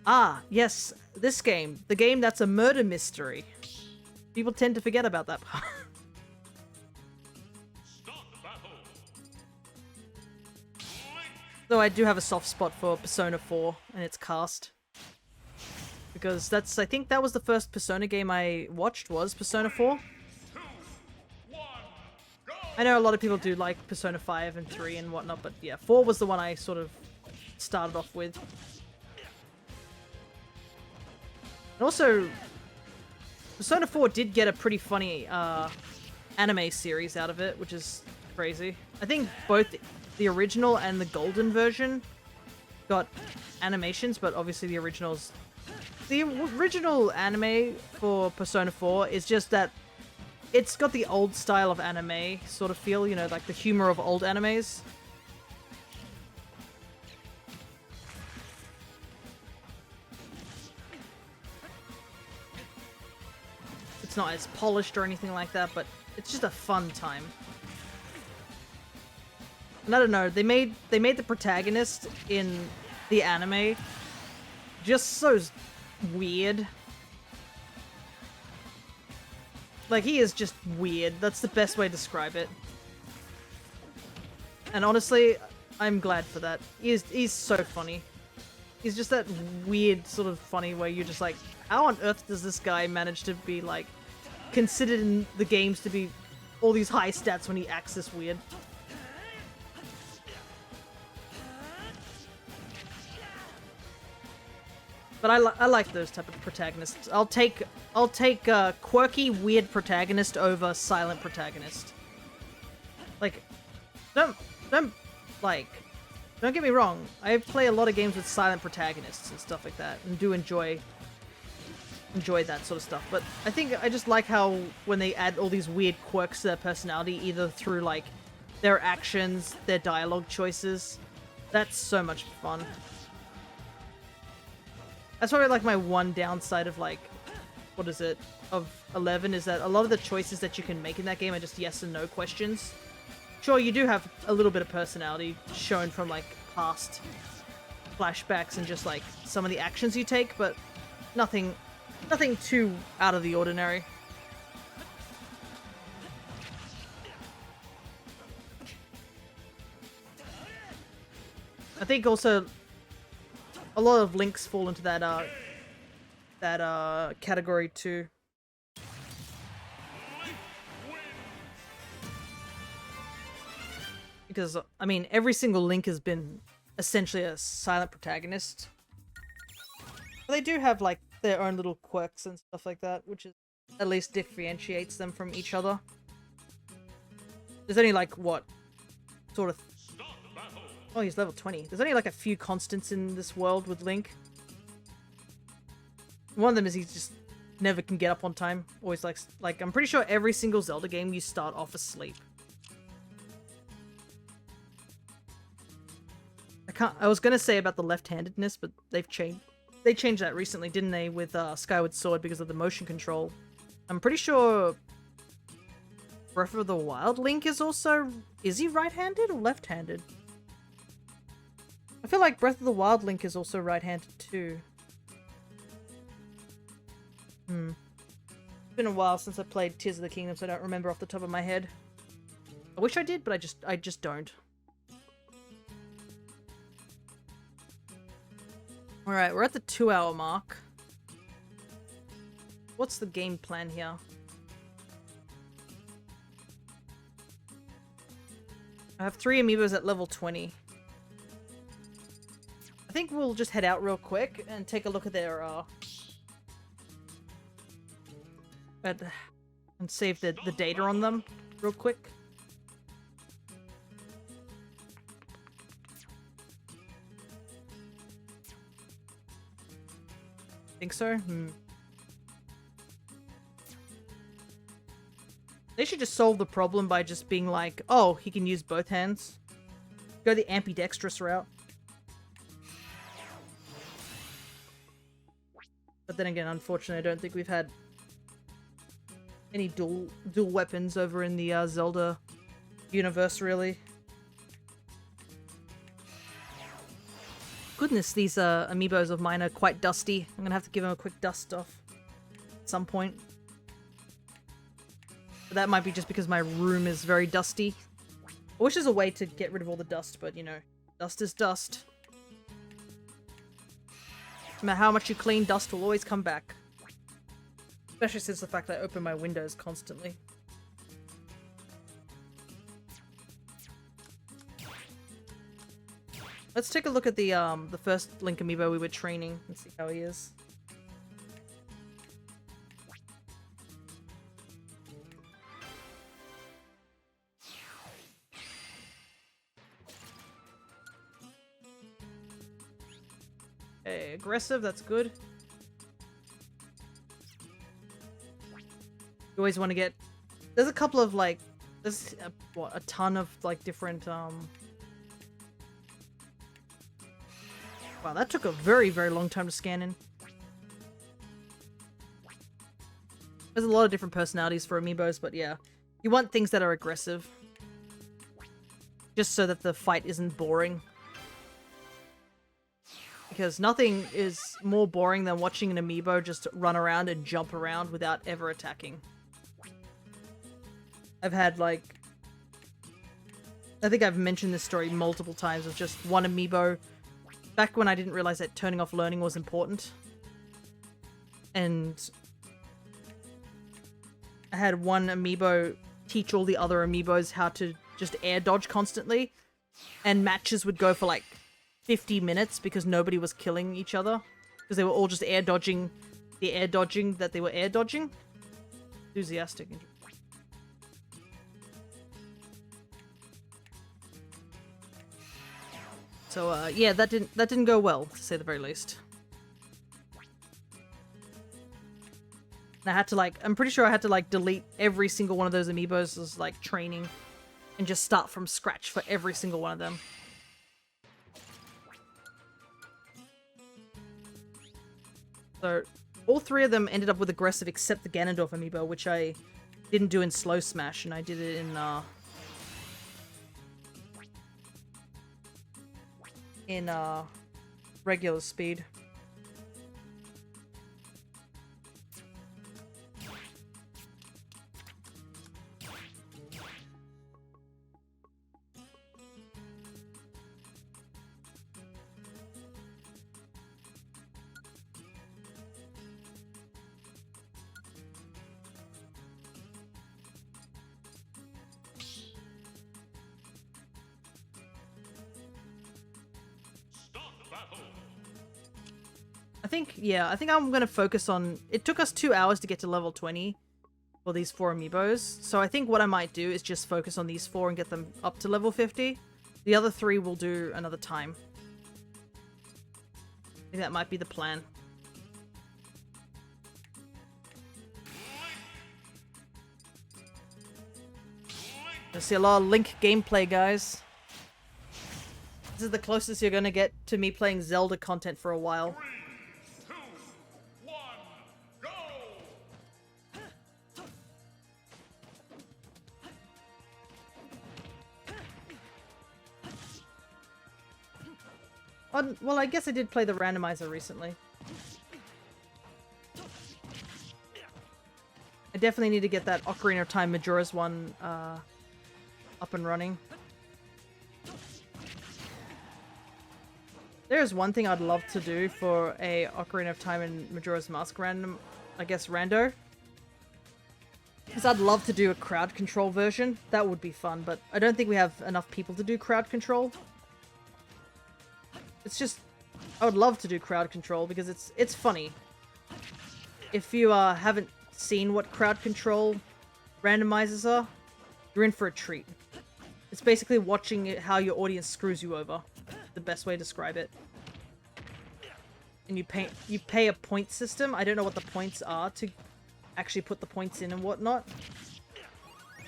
ah, yes, this game. The game that's a murder mystery. People tend to forget about that part. Though I do have a soft spot for Persona 4 and its cast. Because I think that was the first Persona game I watched, was Persona 4. I know a lot of people do like Persona 5 and 3 and whatnot, but yeah, 4 was the one I sort of started off with. And also, Persona 4 did get a pretty funny anime series out of it, which is crazy. I think both the original and the golden version got animations, but obviously the originals... The original anime for Persona 4 is just that it's got the old style of anime sort of feel, you know, like the humor of old animes. It's not as polished or anything like that, but it's just a fun time. And I don't know, they made the protagonist in the anime just so weird. Like, he is just weird. That's the best way to describe it. And honestly, I'm glad for that. He's so funny. He's just that weird sort of funny where you're just like, how on earth does this guy manage to be, like, considered in the games to be all these high stats when he acts this weird? But I like those type of protagonists. I'll take quirky, weird protagonist over silent protagonist. Like, don't get me wrong. I play a lot of games with silent protagonists and stuff like that, and do enjoy that sort of stuff. But I think I just like how when they add all these weird quirks to their personality, either through like their actions, their dialogue choices. That's so much fun. That's probably like my one downside of like, what is it, of 11, is that a lot of the choices that you can make in that game are just yes and no questions. Sure, you do have a little bit of personality shown from like past flashbacks and just like some of the actions you take, but nothing too out of the ordinary. I think also a lot of Links fall into that category too. Because, I mean, every single Link has been essentially a silent protagonist. But they do have, like, their own little quirks and stuff like that, which is at least differentiates them from each other. There's only, like, what? Sort of... Oh, he's level 20. There's only, like, a few constants in this world with Link. One of them is he just never can get up on time. Always, like, I'm pretty sure every single Zelda game you start off asleep. I was gonna say about the left-handedness, but they changed that recently, didn't they, with Skyward Sword because of the motion control. I'm pretty sure Breath of the Wild Link is also... Is he right-handed or left-handed? I feel like Breath of the Wild Link is also right-handed too. It's been a while since I played Tears of the Kingdom, so I don't remember off the top of my head. I wish I did, but I just don't. Alright, we're at the 2-hour mark. What's the game plan here? I have 3 amiibos at level 20. I think we'll just head out real quick and take a look at their and save the data on them real quick. Think so? They should just solve the problem by just being like, oh, he can use both hands. Go the ambidextrous route. But then again, unfortunately, I don't think we've had any dual weapons over in the Zelda universe, really. Goodness, these amiibos of mine are quite dusty. I'm gonna have to give them a quick dust off at some point. But that might be just because my room is very dusty. I wish there's a way to get rid of all the dust, but you know, dust is dust. No matter how much you clean, dust will always come back. Especially since the fact that I open my windows constantly. Let's take a look at the first Link amiibo we were training and see how he is. Okay, aggressive, that's good. You always want to get... There's a couple of, like... There's, a ton of, like, different, Wow, that took a very, very long time to scan in. There's a lot of different personalities for amiibos, but yeah. You want things that are aggressive. Just so that the fight isn't boring. Because nothing is more boring than watching an amiibo just run around and jump around without ever attacking. I've had, like... I think I've mentioned this story multiple times of just one amiibo. Back when I didn't realize that turning off learning was important. And... I had one amiibo teach all the other amiibos how to just air dodge constantly. And matches would go for like 50 minutes because nobody was killing each other. Because they were all just air dodging the air dodging that they were air dodging. Enthusiastic. So yeah, that didn't go well, to say the very least. And I had to like, I'm pretty sure I had to like delete every single one of those amiibos as like training and just start from scratch for every single one of them. So all 3 of them ended up with aggressive except the Ganondorf amiibo, which I didn't do in slow smash, and I did it in regular speed. I think I'm gonna focus on... It took us 2 hours to get to level 20 for these 4 amiibos, so I think what I might do is just focus on these 4 and get them up to level 50. The other 3 we'll do another time. I think that might be the plan. You'll see a lot of Link gameplay, guys. This is the closest you're gonna get to me playing Zelda content for a while. 3, 2, 1, go! Well, I guess I did play the randomizer recently. I definitely need to get that Ocarina of Time Majora's one up and running. There's one thing I'd love to do for a Ocarina of Time and Majora's Mask random, I guess, rando. Because I'd love to do a crowd control version. That would be fun, but I don't think we have enough people to do crowd control. It's just... I would love to do crowd control because it's funny. If you haven't seen what crowd control randomizers are, you're in for a treat. It's basically watching how your audience screws you over. The best way to describe it. And you pay a point system. I don't know what the points are to actually put the points in and whatnot.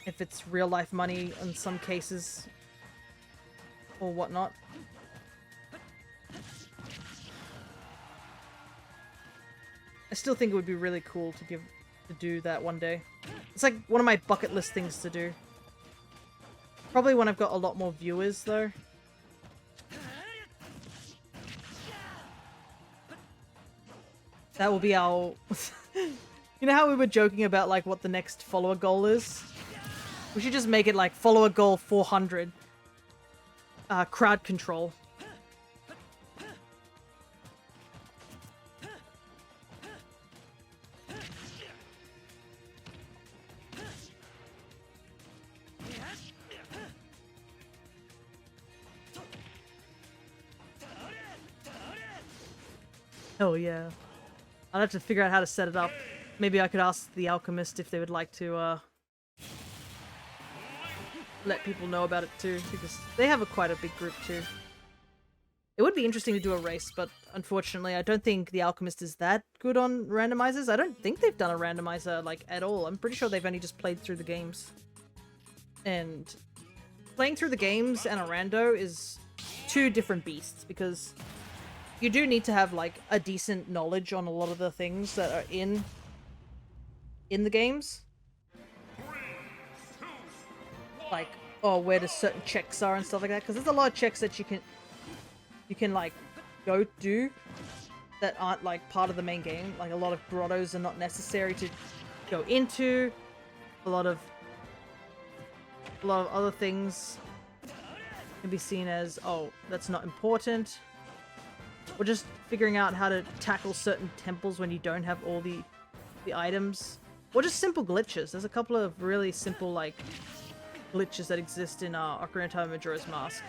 If it's real life money in some cases or whatnot. I still think it would be really cool to do that one day. It's like one of my bucket list things to do. Probably when I've got a lot more viewers though. That will be our... You know how we were joking about like what the next follower goal is? We should just make it like follower goal 400. Crowd control. Oh yeah. I'll have to figure out how to set it up. Maybe I could ask the Alchemist if they would like to let people know about it too, because they have quite a big group too. It would be interesting to do a race, but unfortunately I don't think the Alchemist is that good on randomizers. I don't think they've done a randomizer like at all. I'm pretty sure they've only just played through the games. And playing through the games and a rando is two different beasts, because you do need to have like a decent knowledge on a lot of the things that are in the games. Like, oh, where the certain checks are and stuff like that, because there's a lot of checks that you can like go do that aren't like part of the main game. Like a lot of grottos are not necessary to go into. A lot of other things can be seen as, oh, that's not important. Or just figuring out how to tackle certain temples when you don't have all the items. Or just simple glitches. There's a couple of really simple, like, glitches that exist in Ocarina of Time and Majora's Mask.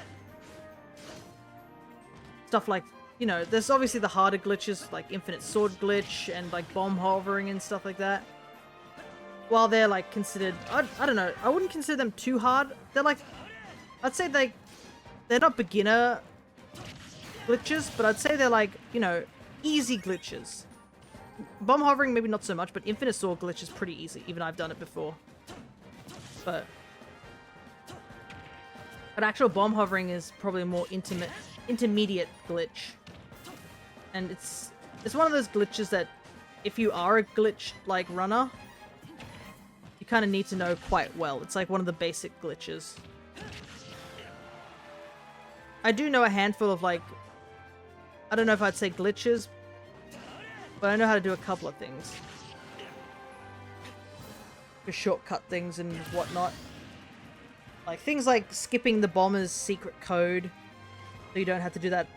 Stuff like, you know, there's obviously the harder glitches, like Infinite Sword glitch and, like, bomb hovering and stuff like that. While they're, like, considered... I don't know. I wouldn't consider them too hard. They're, like... I'd say they're not beginner glitches, but I'd say they're, like, you know, easy glitches. Bomb hovering, maybe not so much, but Infinite Sword glitch is pretty easy. Even I've done it before. But actual bomb hovering is probably a more intermediate glitch. And it's one of those glitches that if you are a glitch, like, runner, you kind of need to know quite well. It's like one of the basic glitches. I do know a handful of, like, I don't know if I'd say glitches, but I know how to do a couple of things. Just shortcut things and whatnot. Like, things like skipping the bomber's secret code, so you don't have to do that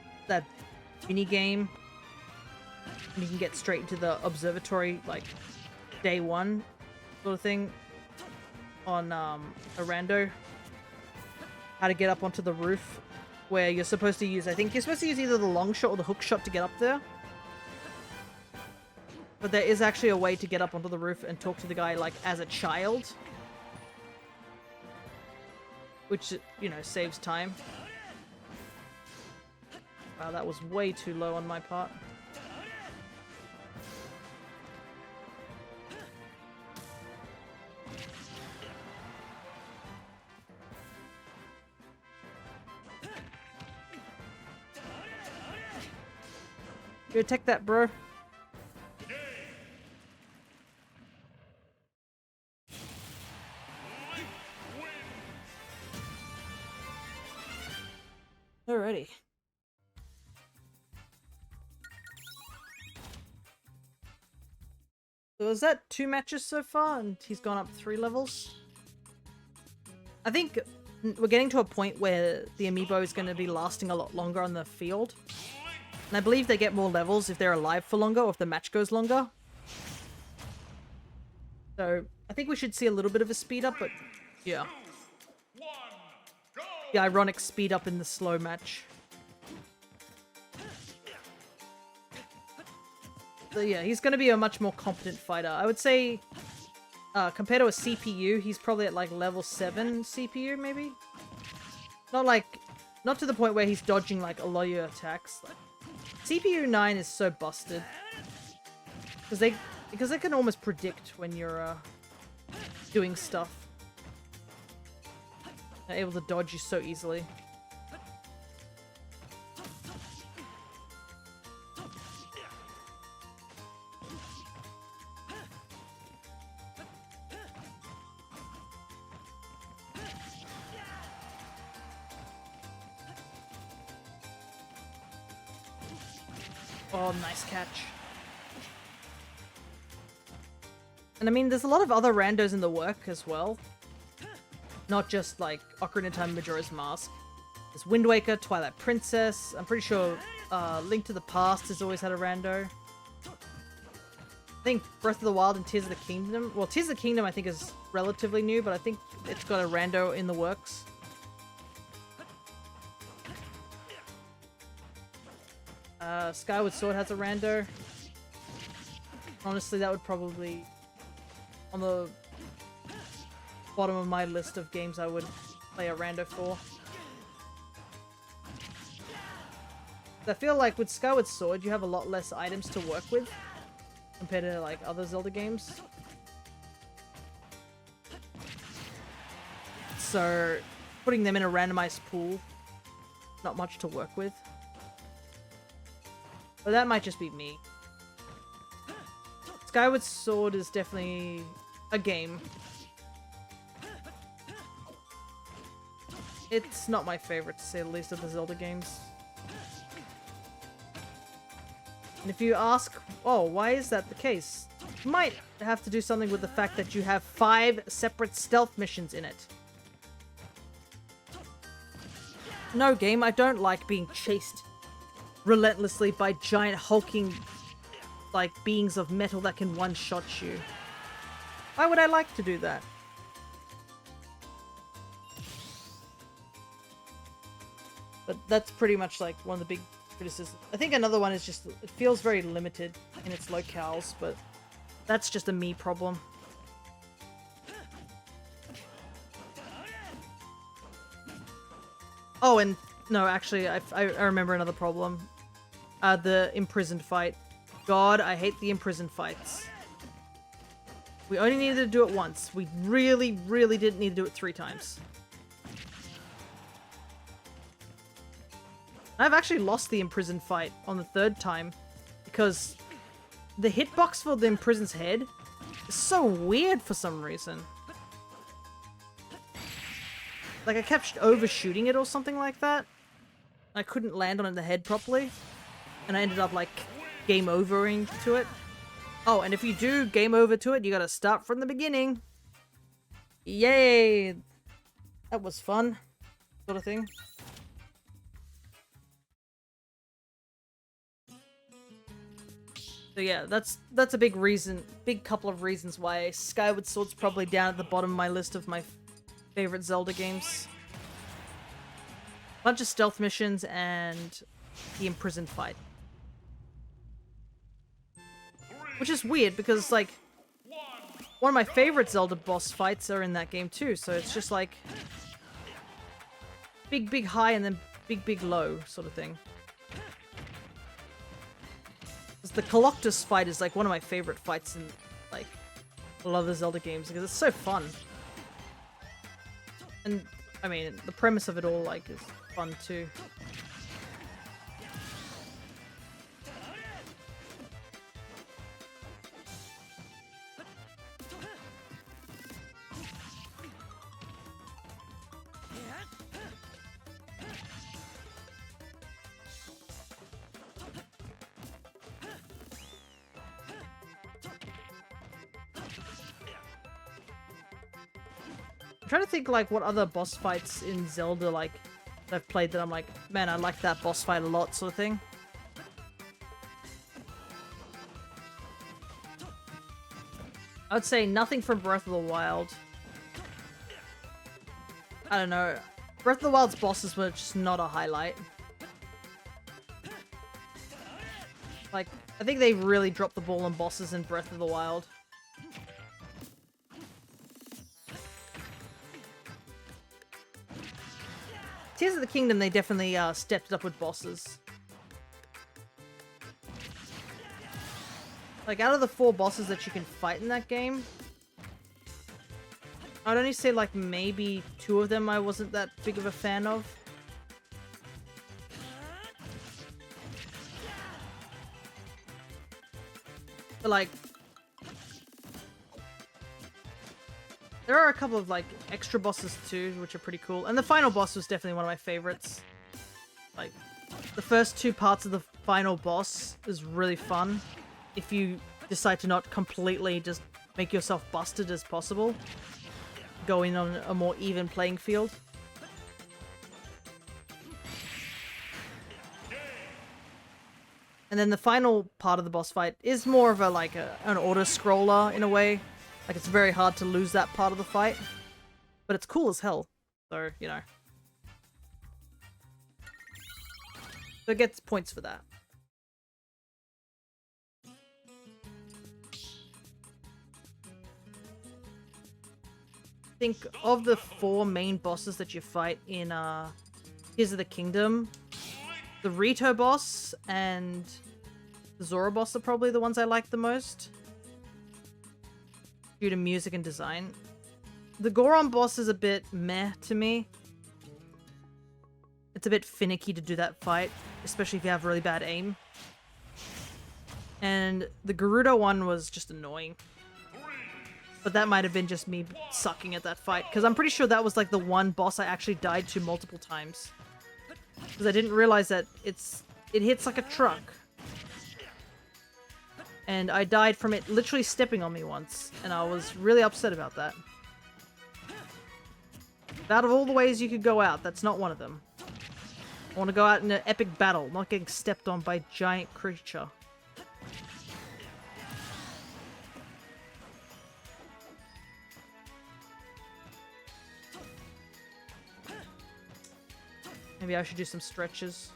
mini game. And you can get straight into the observatory, like, day one sort of thing on a rando. How to get up onto the roof, where you're supposed to use, I think you're supposed to use either the long shot or the hook shot to get up there. But there is actually a way to get up onto the roof and talk to the guy, like, as a child. Which, you know, saves time. Wow, that was way too low on my part. Go take that, bro. Alrighty. So is that 2 matches so far, and he's gone up 3 levels? I think we're getting to a point where the Amiibo is going to be lasting a lot longer on the field. And I believe they get more levels if they're alive for longer, or if the match goes longer. So I think we should see a little bit of a speed up, but yeah. The ironic speed up in the slow match. So yeah, he's going to be a much more competent fighter. I would say, compared to a CPU, he's probably at like level 7 CPU, maybe? Not to the point where he's dodging like a lot of your attacks. Like, CPU 9 is so busted. Because they can almost predict when you're doing stuff. They're able to dodge you so easily. Oh, nice catch. And I mean, there's a lot of other randos in the work as well. Not just like Ocarina of Time Majora's Mask. There's Wind Waker, Twilight Princess. I'm pretty sure Link to the Past has always had a rando. I think Breath of the Wild and Tears of the Kingdom. Well, Tears of the Kingdom I think is relatively new, but I think it's got a rando in the works. Skyward Sword has a rando. Honestly, that would probably on the bottom of my list of games I would play a rando for. I feel like with Skyward Sword, you have a lot less items to work with compared to like other Zelda games. So putting them in a randomized pool, not much to work with. But that might just be me. Skyward Sword is definitely a game. It's not my favorite, to say the least, of the Zelda games. And if you ask, oh, why is that the case? You might have to do something with the fact that you have 5 separate stealth missions in it. No, game, I don't like being chased relentlessly by giant hulking like beings of metal that can one-shot you. Why would I like to do that? But that's pretty much like one of the big criticisms. I think another one is just it feels very limited in its locales, but that's just a me problem. Oh, and no, actually, I remember another problem. The imprisoned fight. God, I hate the imprisoned fights. We only needed to do it once. We really, really didn't need to do it 3 times. I've actually lost the imprisoned fight on the 3rd time because the hitbox for the imprisoned's head is so weird for some reason. Like I kept overshooting it or something like that. I couldn't land on the head properly. And I ended up like game overing to it. Oh, and if you do game over to it, you gotta start from the beginning. Yay! That was fun. Sort of thing. So yeah, that's a big couple of reasons why Skyward Sword's probably down at the bottom of my list of my favorite Zelda games. Bunch of stealth missions and the imprisoned fight. Which is weird because like one of my favorite Zelda boss fights are in that game too, so it's just like big high and then big low sort of thing. The Colossus fight is like one of my favorite fights in like a lot of the Zelda games because it's so fun. And I mean, the premise of it all like is fun too. I'm trying to think like what other boss fights in Zelda like I've played that I'm like, man, I like that boss fight a lot, sort of thing. I would say nothing from Breath of the Wild. I don't know. Breath of the Wild's bosses were just not a highlight. Like, I think they really dropped the ball on bosses in Breath of the Wild. Tears of the Kingdom, they definitely stepped it up with bosses. Like, out of the 4 bosses that you can fight in that game, I'd only say, like, maybe 2 of them I wasn't that big of a fan of. But, like, there are a couple of, like, extra bosses, too, which are pretty cool. And the final boss was definitely one of my favorites. Like, the first 2 parts of the final boss is really fun. If you decide to not completely just make yourself busted as possible. Go in on a more even playing field. And then the final part of the boss fight is more of a an auto-scroller in a way. Like, it's very hard to lose that part of the fight. But it's cool as hell. So, you know. So it gets points for that. Think of the 4 main bosses that you fight in Tears of the Kingdom. The Rito boss and the Zora boss are probably the ones I like the most, due to music and design. The Goron boss is a bit meh to me. It's a bit finicky to do that fight, especially if you have really bad aim. And the Gerudo one was just annoying. But that might have been just me sucking at that fight, because I'm pretty sure that was like the one boss I actually died to multiple times. Because I didn't realize that it hits like a truck. And I died from it literally stepping on me once, and I was really upset about that. Out of all the ways you could go out, that's not one of them. I want to go out in an epic battle, not getting stepped on by a giant creature. Maybe I should do some stretches.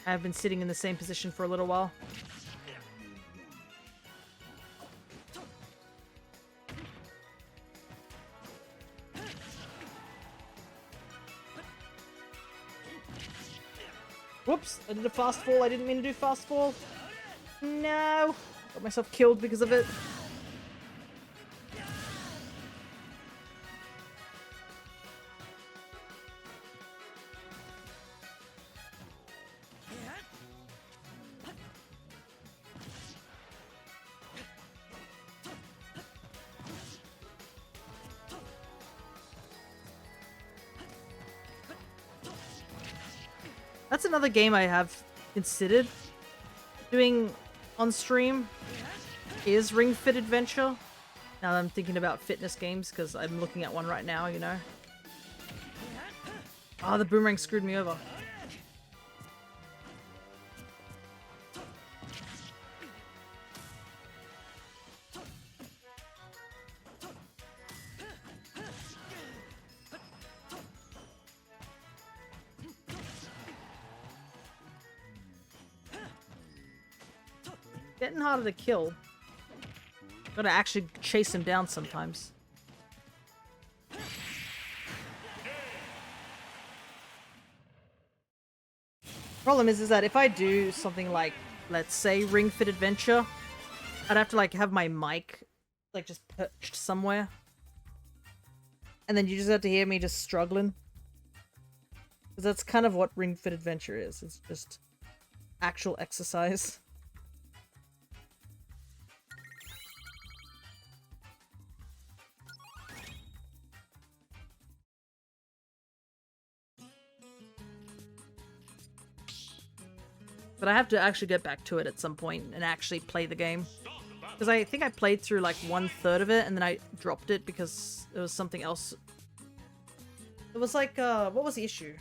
I have been sitting in the same position for a little while. Whoops, I did a fast fall. I didn't mean to do fast fall. No! Got myself killed because of it. That's another game I have considered doing on stream, is Ring Fit Adventure. Now that I'm thinking about fitness games, because I'm looking at one right now, you know. Oh, the boomerang screwed me over. Getting harder to kill. Gotta actually chase him down sometimes. Problem is that if I do something like, let's say, Ring Fit Adventure, I'd have to like have my mic like just perched somewhere. And then you just have to hear me just struggling. Because that's kind of what Ring Fit Adventure is. It's just actual exercise. But I have to actually get back to it at some point and actually play the game. Because I think I played through like 1/3 of it and then I dropped it because it was something else. It was like, what was the issue?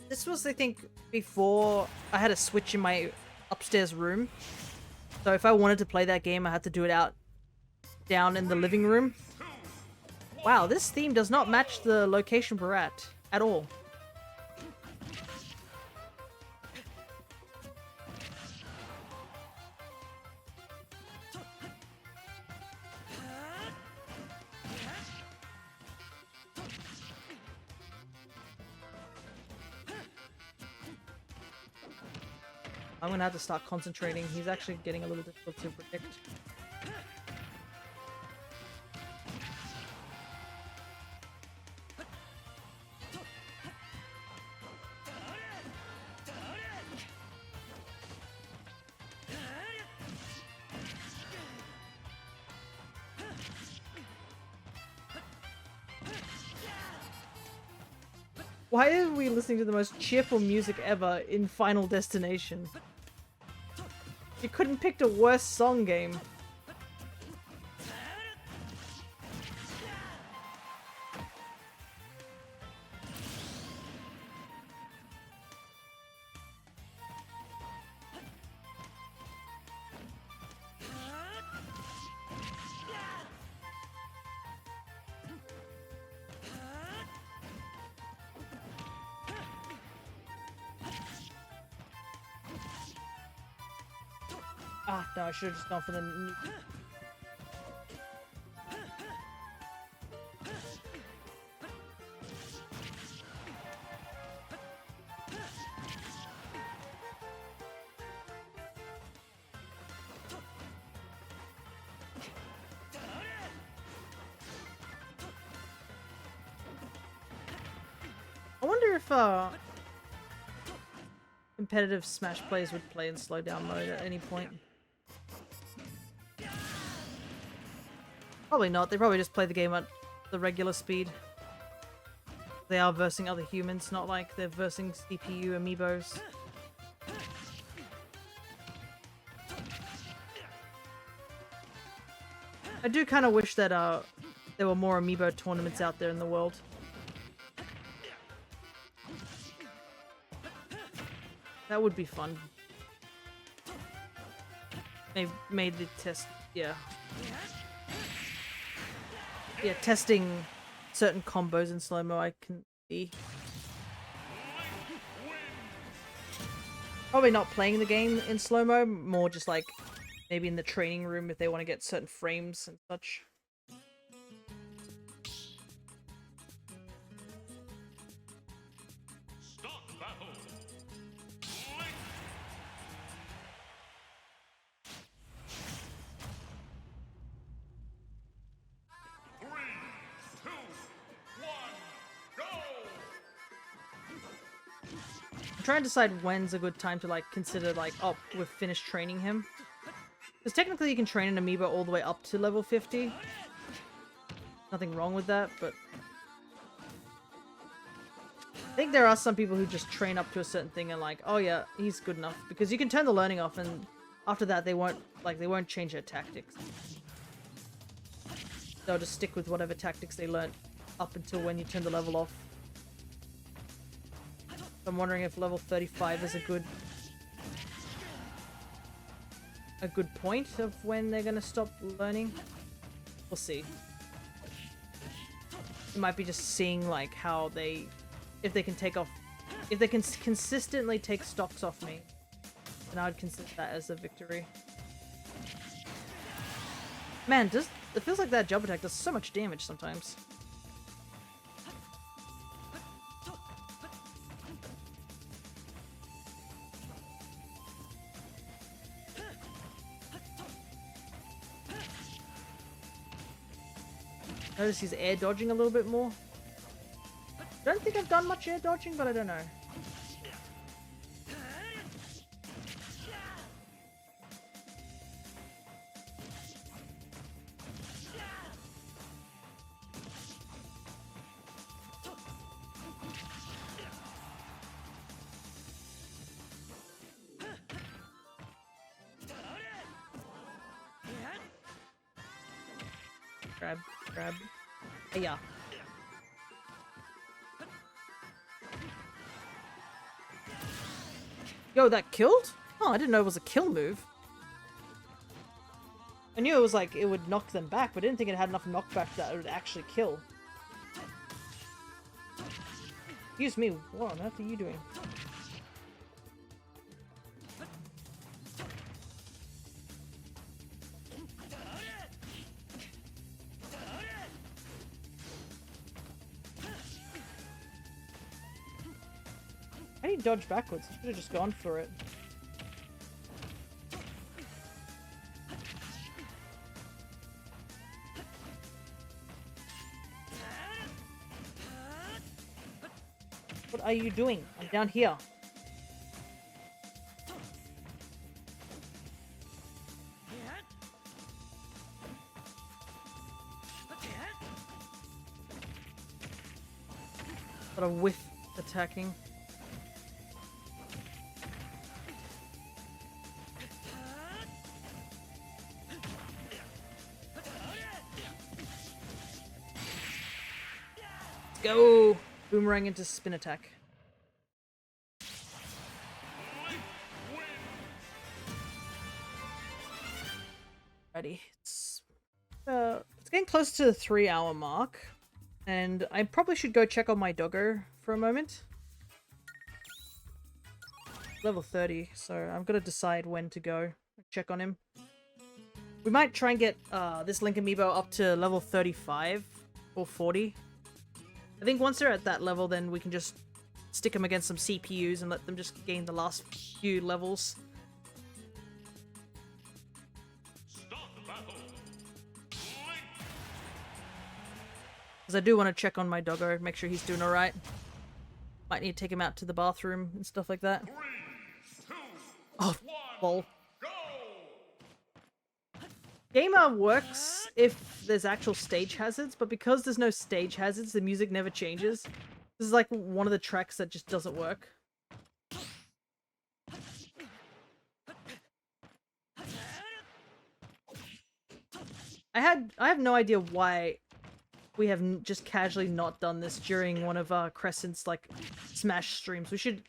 This was, I think, before I had a Switch in my upstairs room. So if I wanted to play that game, I had to do it out down in the living room. Wow, this theme does not match the location we're at all. I'm gonna have to start concentrating. He's actually getting a little difficult to predict. Why are we listening to the most cheerful music ever in Final Destination? You couldn't pick a worse song game. Ah, no, I should have just gone for the... I wonder if, competitive Smash players would play in slow down mode at any point. Probably not. They probably just play the game at the regular speed. They are versing other humans, not like they're versing CPU amiibos. I do kind of wish that there were more amiibo tournaments out there in the world. That would be fun. Made the test, yeah. Yeah, testing certain combos in slow-mo I can see. Probably not playing the game in slow-mo, more just like maybe in the training room if they want to get certain frames and such. Start battle. Three, two, one, go! I'm trying to decide when's a good time to like consider like, oh, we've finished training him. Because technically you can train an amiibo all the way up to level 50. Nothing wrong with that, but I think there are some people who just train up to a certain thing and like, oh yeah, he's good enough. Because you can turn the learning off and after that they won't change their tactics. They'll just stick with whatever tactics they learnt up until when you turn the level off. I'm wondering if level 35 is a good point of when they're gonna stop learning. We'll see. It might be just seeing like how if they can consistently take stocks off me, then I would consider that as a victory. Man, it feels like that jump attack does so much damage sometimes. Notice he's air dodging a little bit more. Don't think I've done much air dodging, but I don't know. Grab, grab. Yeah. Yo, that killed? Oh, I didn't know it was a kill move. I knew it was like, it would knock them back, but I didn't think it had enough knockback that it would actually kill. Excuse me, what on earth are you doing? How do you dodge backwards? I should have just gone for it. What are you doing? I'm down here. Got a whiff attacking. Let's go! Boomerang into spin attack. Ready. It's getting close to the 3-hour mark. And I probably should go check on my doggo for a moment. Level 30, so I'm gonna decide when to go check on him. We might try and get this Link Amiibo up to level 35 or 40. I think once they're at that level, then we can just stick them against some CPUs and let them just gain the last few levels. Because I do want to check on my doggo, make sure he's doing alright. Might need to take him out to the bathroom and stuff like that. 3, 2, Oh, 1, ball. go! Gamer works if there's actual stage hazards, but because there's no stage hazards, the music never changes. This is like one of the tracks that just doesn't work. I have no idea why we have just casually not done this during one of Crescent's like Smash streams. We should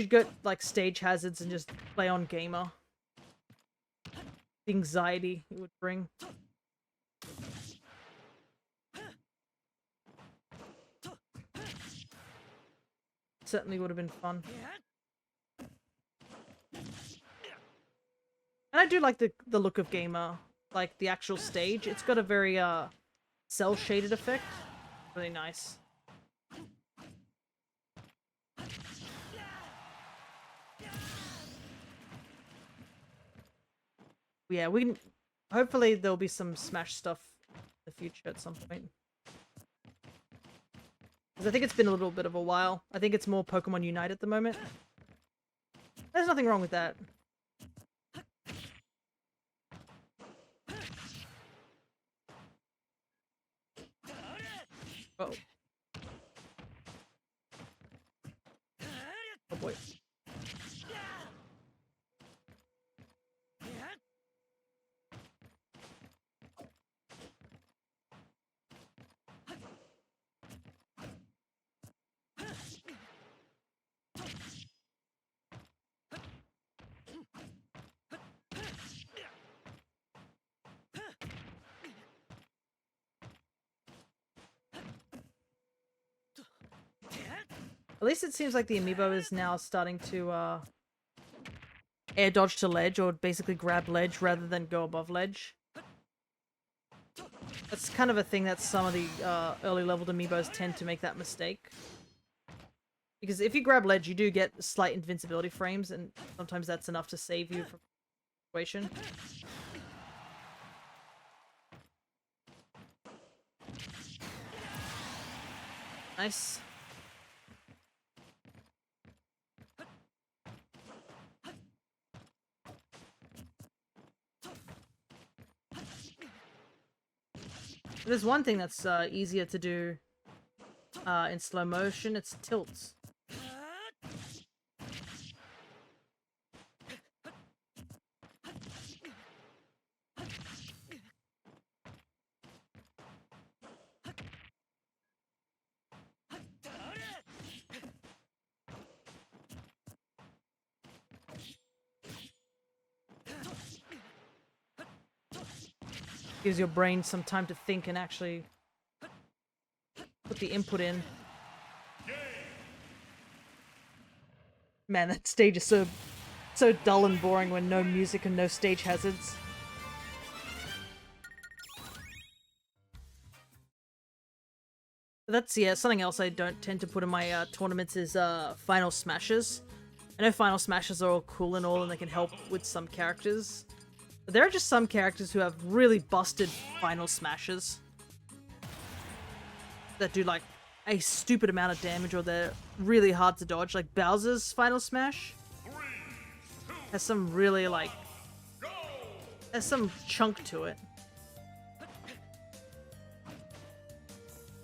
get like stage hazards and just play on Gamer. The anxiety it would bring. Certainly would have been fun. And I do like the look of Gamer, like the actual stage. It's got a very cell shaded effect. Really nice. Yeah, we can... Hopefully there'll be some Smash stuff in the future at some point. Because I think it's been a little bit of a while. I think it's more Pokemon Unite at the moment. There's nothing wrong with that. Uh oh. Oh boy. At least it seems like the Amiibo is now starting to air dodge to ledge, or basically grab ledge rather than go above ledge. That's kind of a thing that some of the early leveled Amiibos tend to make that mistake. Because if you grab ledge, you do get slight invincibility frames, and sometimes that's enough to save you from a situation. Nice. There's one thing that's easier to do in slow motion. It's tilts. Gives your brain some time to think and actually put the input in. Man, that stage is so dull and boring when no music and no stage hazards. But that's, yeah, something else I don't tend to put in my tournaments is final smashes. I know final smashes are all cool and all, and they can help with some characters. But there are just some characters who have really busted final smashes that do like a stupid amount of damage, or they're really hard to dodge. Like Bowser's final smash has some really like has some chunk to it.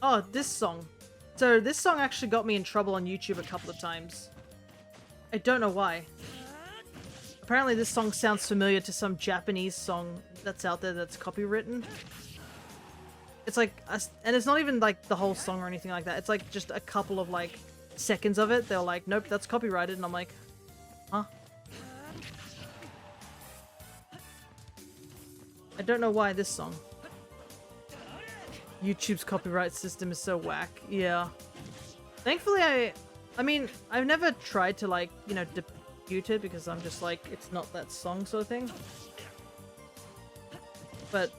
Oh, this song. So this song actually got me in trouble on YouTube a couple of times. I don't know why. Apparently this song sounds familiar to some Japanese song that's out there that's copywritten. It's like, and it's not even like the whole song or anything like that. It's like just a couple of like seconds of it. They're like, nope, that's copyrighted. And I'm like, huh? I don't know why this song. YouTube's copyright system is so whack. Yeah. Thankfully, I mean, I've never tried to like, you know, dispute it because I'm just like, it's not that song sort of thing. But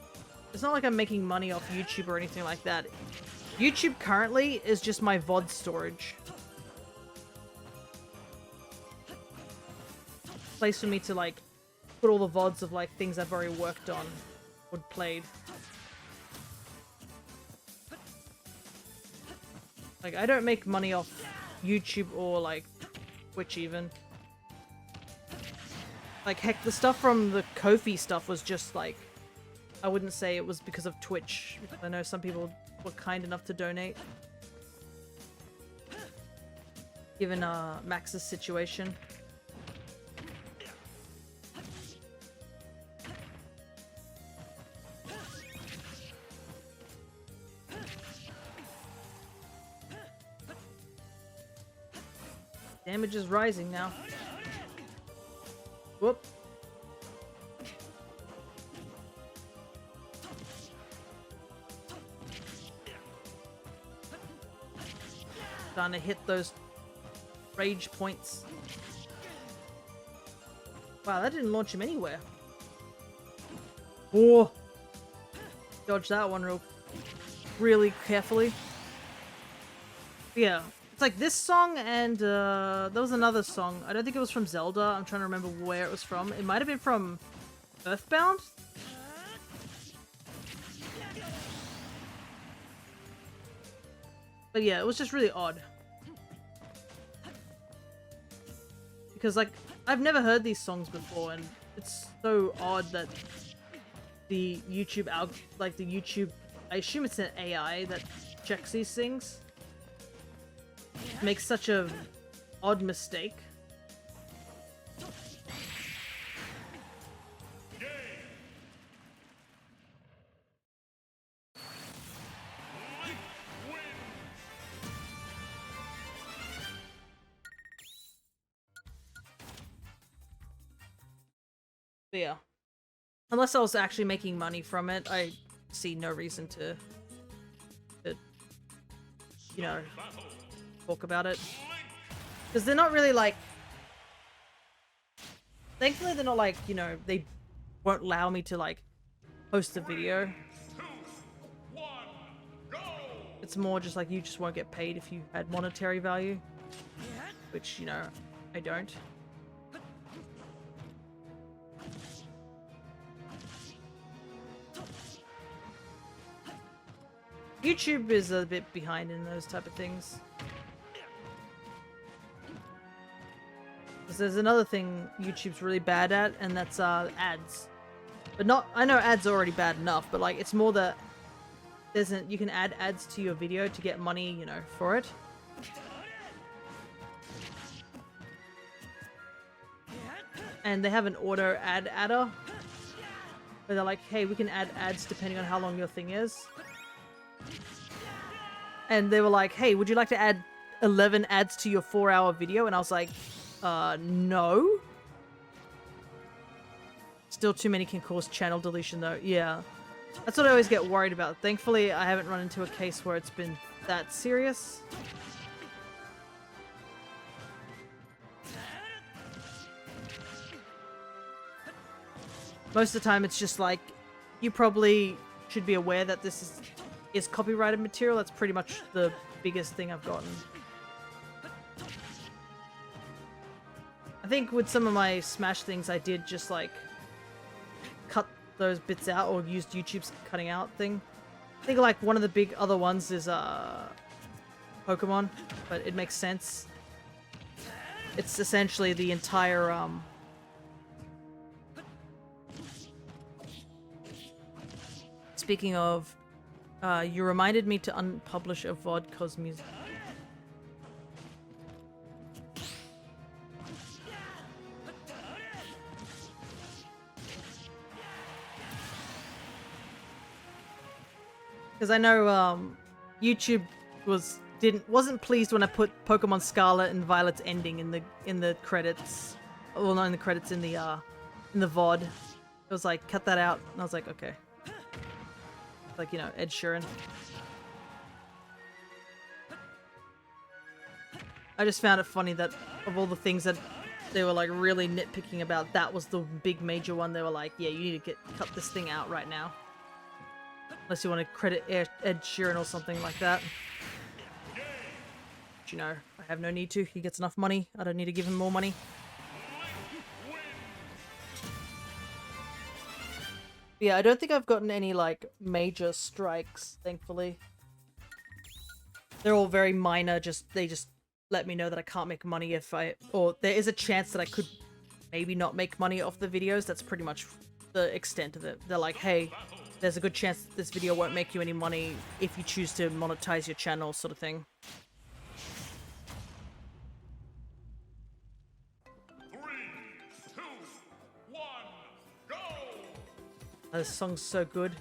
it's not like I'm making money off YouTube or anything like that. YouTube currently is just my VOD storage. Place for me to like put all the VODs of like things I've already worked on or played. Like, I don't make money off YouTube or, like, Twitch even. Like, heck, the stuff from the Ko-fi stuff was just, like... I wouldn't say it was because of Twitch, because I know some people were kind enough to donate. Given, Max's situation. Damage is rising now. Whoop. Trying to hit those rage points. Wow, that didn't launch him anywhere. Oh! Dodge that one really carefully. Yeah. It's like this song and there was another song. I don't think it was from Zelda. I'm trying to remember where it was from. It might have been from Earthbound? But yeah, it was just really odd. Because like, I've never heard these songs before and it's so odd that the YouTube I assume it's an AI that checks these things. Makes such a odd mistake. But yeah. Unless I was actually making money from it, I see no reason to you know, talk about it. Because they're not really like... Thankfully they're not like, you know, they won't allow me to like post a video. It's more just like you just won't get paid if you had monetary value. Which, you know, I don't. YouTube is a bit behind in those type of things. Because there's another thing YouTube's really bad at, and that's ads. But not, I know ads are already bad enough, but like it's more that you can add ads to your video to get money, you know, for it. And they have an auto ad adder where they're like, hey, we can add ads depending on how long your thing is. And they were like, hey, would you like to add 11 ads to your 4-hour video? And I was like, no. Still too many can cause channel deletion though. Yeah. That's what I always get worried about. Thankfully, I haven't run into a case where it's been that serious. Most of the time, it's just like, you probably should be aware that this is copyrighted material. That's pretty much the biggest thing I've gotten. I think with some of my Smash things, I did just like cut those bits out or used YouTube's cutting out thing. I think like one of the big other ones is Pokemon, but it makes sense. It's essentially the entire Speaking of, you reminded me to unpublish a VOD cause music. Because I know YouTube wasn't pleased when I put Pokemon Scarlet and Violet's ending in the credits. Well, not in the credits, in the VOD. It was like, cut that out, and I was like, okay. Like, you know, Ed Sheeran. I just found it funny that of all the things that they were like really nitpicking about, that was the big major one. They were like, yeah, you need to cut this thing out right now. Unless you want to credit Ed Sheeran or something like that. But, you know, I have no need to. He gets enough money. I don't need to give him more money. Yeah, I don't think I've gotten any, like, major strikes, thankfully. They're all very minor, they just let me know that I can't make money or there is a chance that I could maybe not make money off the videos. That's pretty much the extent of it. They're like, hey, there's a good chance that this video won't make you any money if you choose to monetize your channel, sort of thing. 3, 2, 1, go! Oh, this song's so good.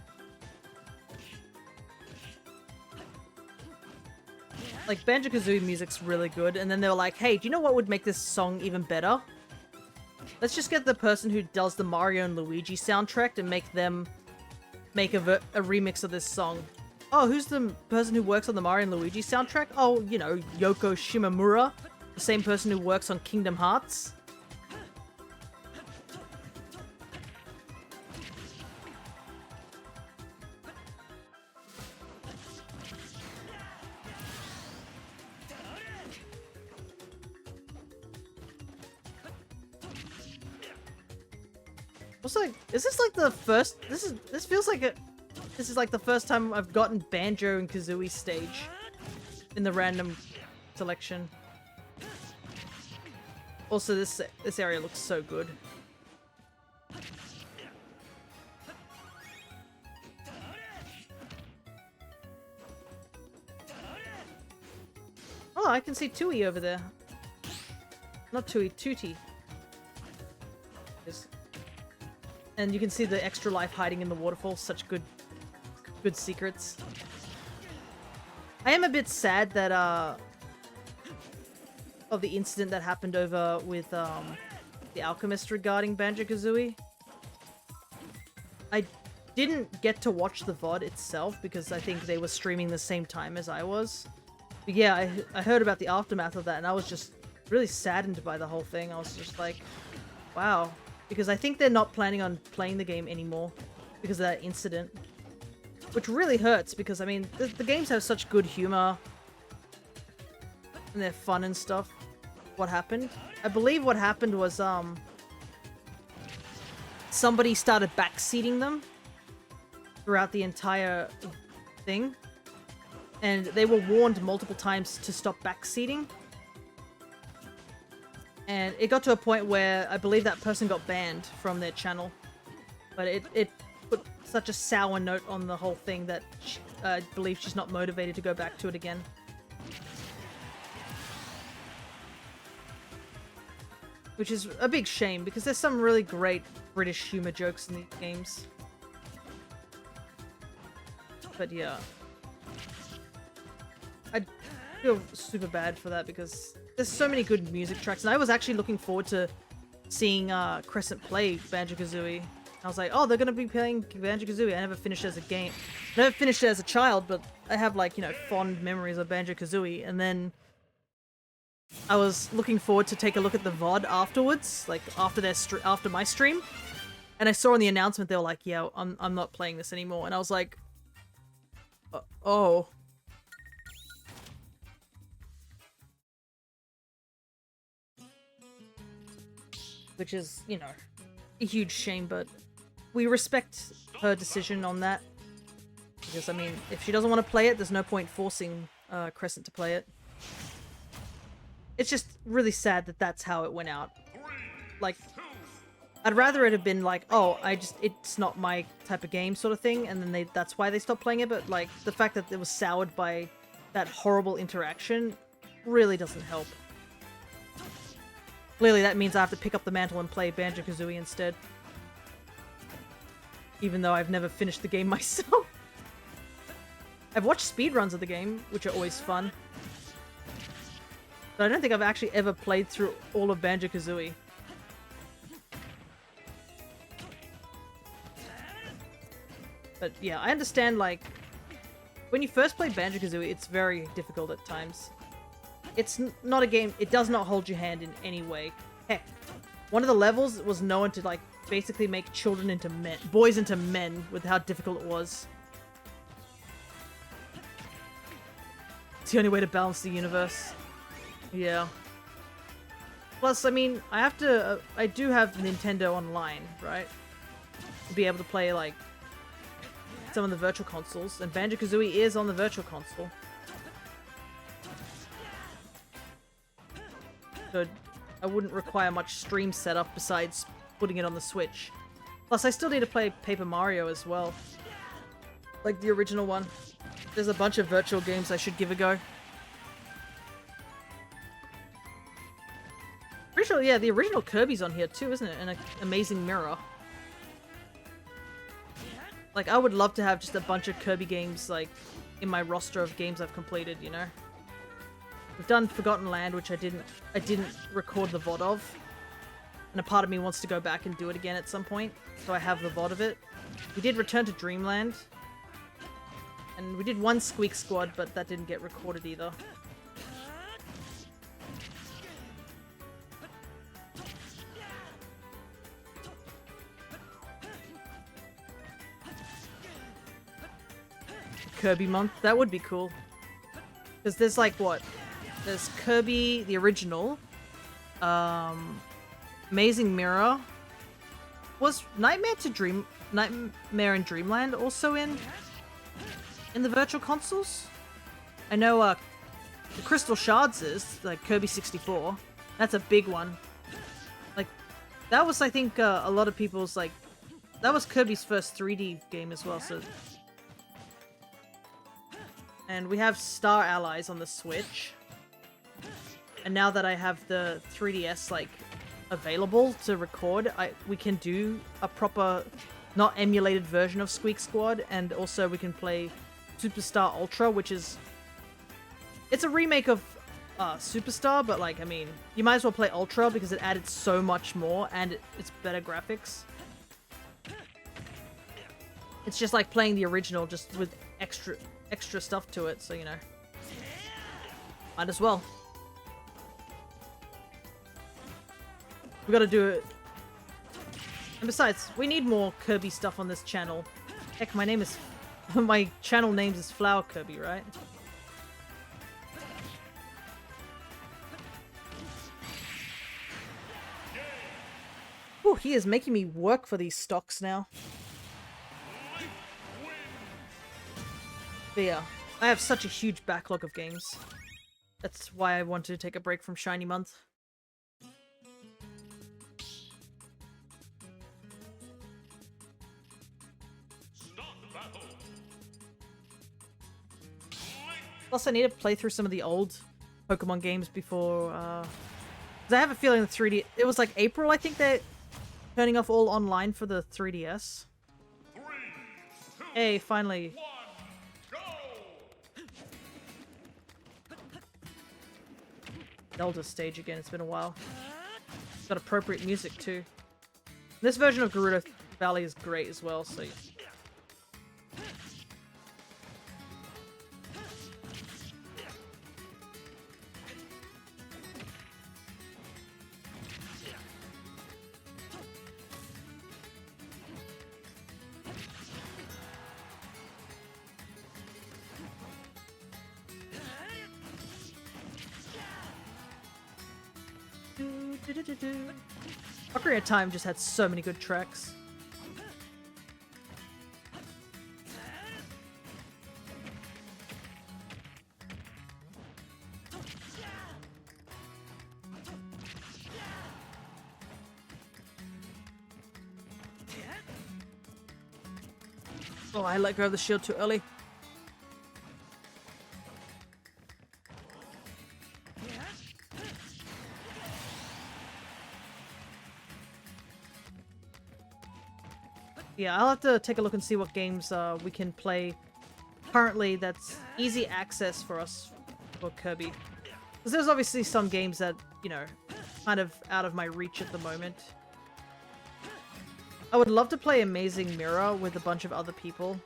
Like, Banjo-Kazooie music's really good, and then they were like, hey, do you know what would make this song even better? Let's just get the person who does the Mario and Luigi soundtrack and make them make a remix of this song. Oh, who's the person who works on the Mario and Luigi soundtrack? Oh, you know, Yoko Shimomura, the same person who works on Kingdom Hearts. Also, is this like the first? This feels like this is like the first time I've gotten Banjo and Kazooie stage in the random selection. Also, this area looks so good. Oh, I can see Tui over there. Not Tui, Tutti. And you can see the extra life hiding in the waterfall. Such good secrets. I am a bit sad that of the incident that happened over with the Alchemist regarding Banjo-Kazooie. I didn't get to watch the VOD itself because I think they were streaming the same time as I was. But yeah, I heard about the aftermath of that, and I was just really saddened by the whole thing. I was just like, wow. Because I think they're not planning on playing the game anymore because of that incident. Which really hurts because, I mean, the games have such good humor. And they're fun and stuff. What happened? I believe what happened was, somebody started backseating them throughout the entire thing. And they were warned multiple times to stop backseating. And it got to a point where I believe that person got banned from their channel. But it put such a sour note on the whole thing that I believe she's not motivated to go back to it again. Which is a big shame, because there's some really great British humor jokes in these games. But yeah. I feel super bad for that, because there's so many good music tracks, and I was actually looking forward to seeing Crescent play Banjo-Kazooie. I was like, oh, they're gonna be playing Banjo-Kazooie. I never finished it as a game. Never finished it as a child, but I have like, you know, fond memories of Banjo-Kazooie. And then I was looking forward to take a look at the VOD afterwards, like after after my stream. And I saw on the announcement they were like, yeah, I'm not playing this anymore. And I was like, oh. Which is, you know, a huge shame, but we respect her decision on that. Because, I mean, if she doesn't want to play it, there's no point forcing Crescent to play it. It's just really sad that that's how it went out. Like, I'd rather it have been like, oh, it's not my type of game sort of thing, and then that's why they stopped playing it, but like, the fact that it was soured by that horrible interaction really doesn't help. Clearly that means I have to pick up the mantle and play Banjo-Kazooie instead. Even though I've never finished the game myself. I've watched speedruns of the game, which are always fun. But I don't think I've actually ever played through all of Banjo-Kazooie. But yeah, I understand, like, when you first play Banjo-Kazooie, it's very difficult at times. It's not a game, it does not hold your hand in any way. Heck, one of the levels was known to, like, basically make children into men, boys into men, with how difficult it was. It's the only way to balance the universe. Yeah. Plus, I mean, I do have Nintendo Online, right? To be able to play, like, some of the virtual consoles, and Banjo-Kazooie is on the virtual console. So I wouldn't require much stream setup besides putting it on the Switch. Plus, I still need to play Paper Mario as well. Like the original one. There's a bunch of virtual games I should give a go. Pretty sure, yeah, the original Kirby's on here too, isn't it? And an Amazing Mirror. Like, I would love to have just a bunch of Kirby games, like, in my roster of games I've completed, you know? We've done Forgotten Land, which I didn't record the VOD of. And a part of me wants to go back and do it again at some point, so I have the VOD of it. We did Return to Dreamland. And we did one Squeak Squad, but that didn't get recorded either. Kirby month, that would be cool. Because there's like what? There's Kirby, the original. Amazing Mirror. Was Nightmare in Dreamland also in the virtual consoles? I know the Crystal Shards is, like Kirby 64. That's a big one. Like, that was, I think, a lot of people's, like, that was Kirby's first 3D game as well, so. And we have Star Allies on the Switch. And now that I have the 3DS, like, available to record, we can do a proper, not emulated version of Squeak Squad, and also we can play Superstar Ultra, which is... It's a remake of Superstar, but, like, I mean, you might as well play Ultra because it added so much more, and it's better graphics. It's just like playing the original, just with extra stuff to it, so, you know. Might as well. We gotta do it. And besides, we need more Kirby stuff on this channel. Heck, my name is... my channel name is Flower Kirby, right? Ooh, he is making me work for these stocks now. But yeah, I have such a huge backlog of games. That's why I wanted to take a break from Shiny Month. Plus, I need to play through some of the old Pokemon games before, because I have a feeling the 3D... It was like April, I think they're turning off all online for the 3DS. 3, 2, Hey, finally. 1, go! Zelda stage again, it's been a while. It's got appropriate music too. This version of Gerudo Valley is great as well, so... Ocarina of Time just had so many good tracks. Oh, I let go of the shield too early. Yeah, I'll have to take a look and see what games we can play currently that's easy access for us for Kirby. Because there's obviously some games that, you know, kind of out of my reach at the moment. I would love to play Amazing Mirror with a bunch of other people.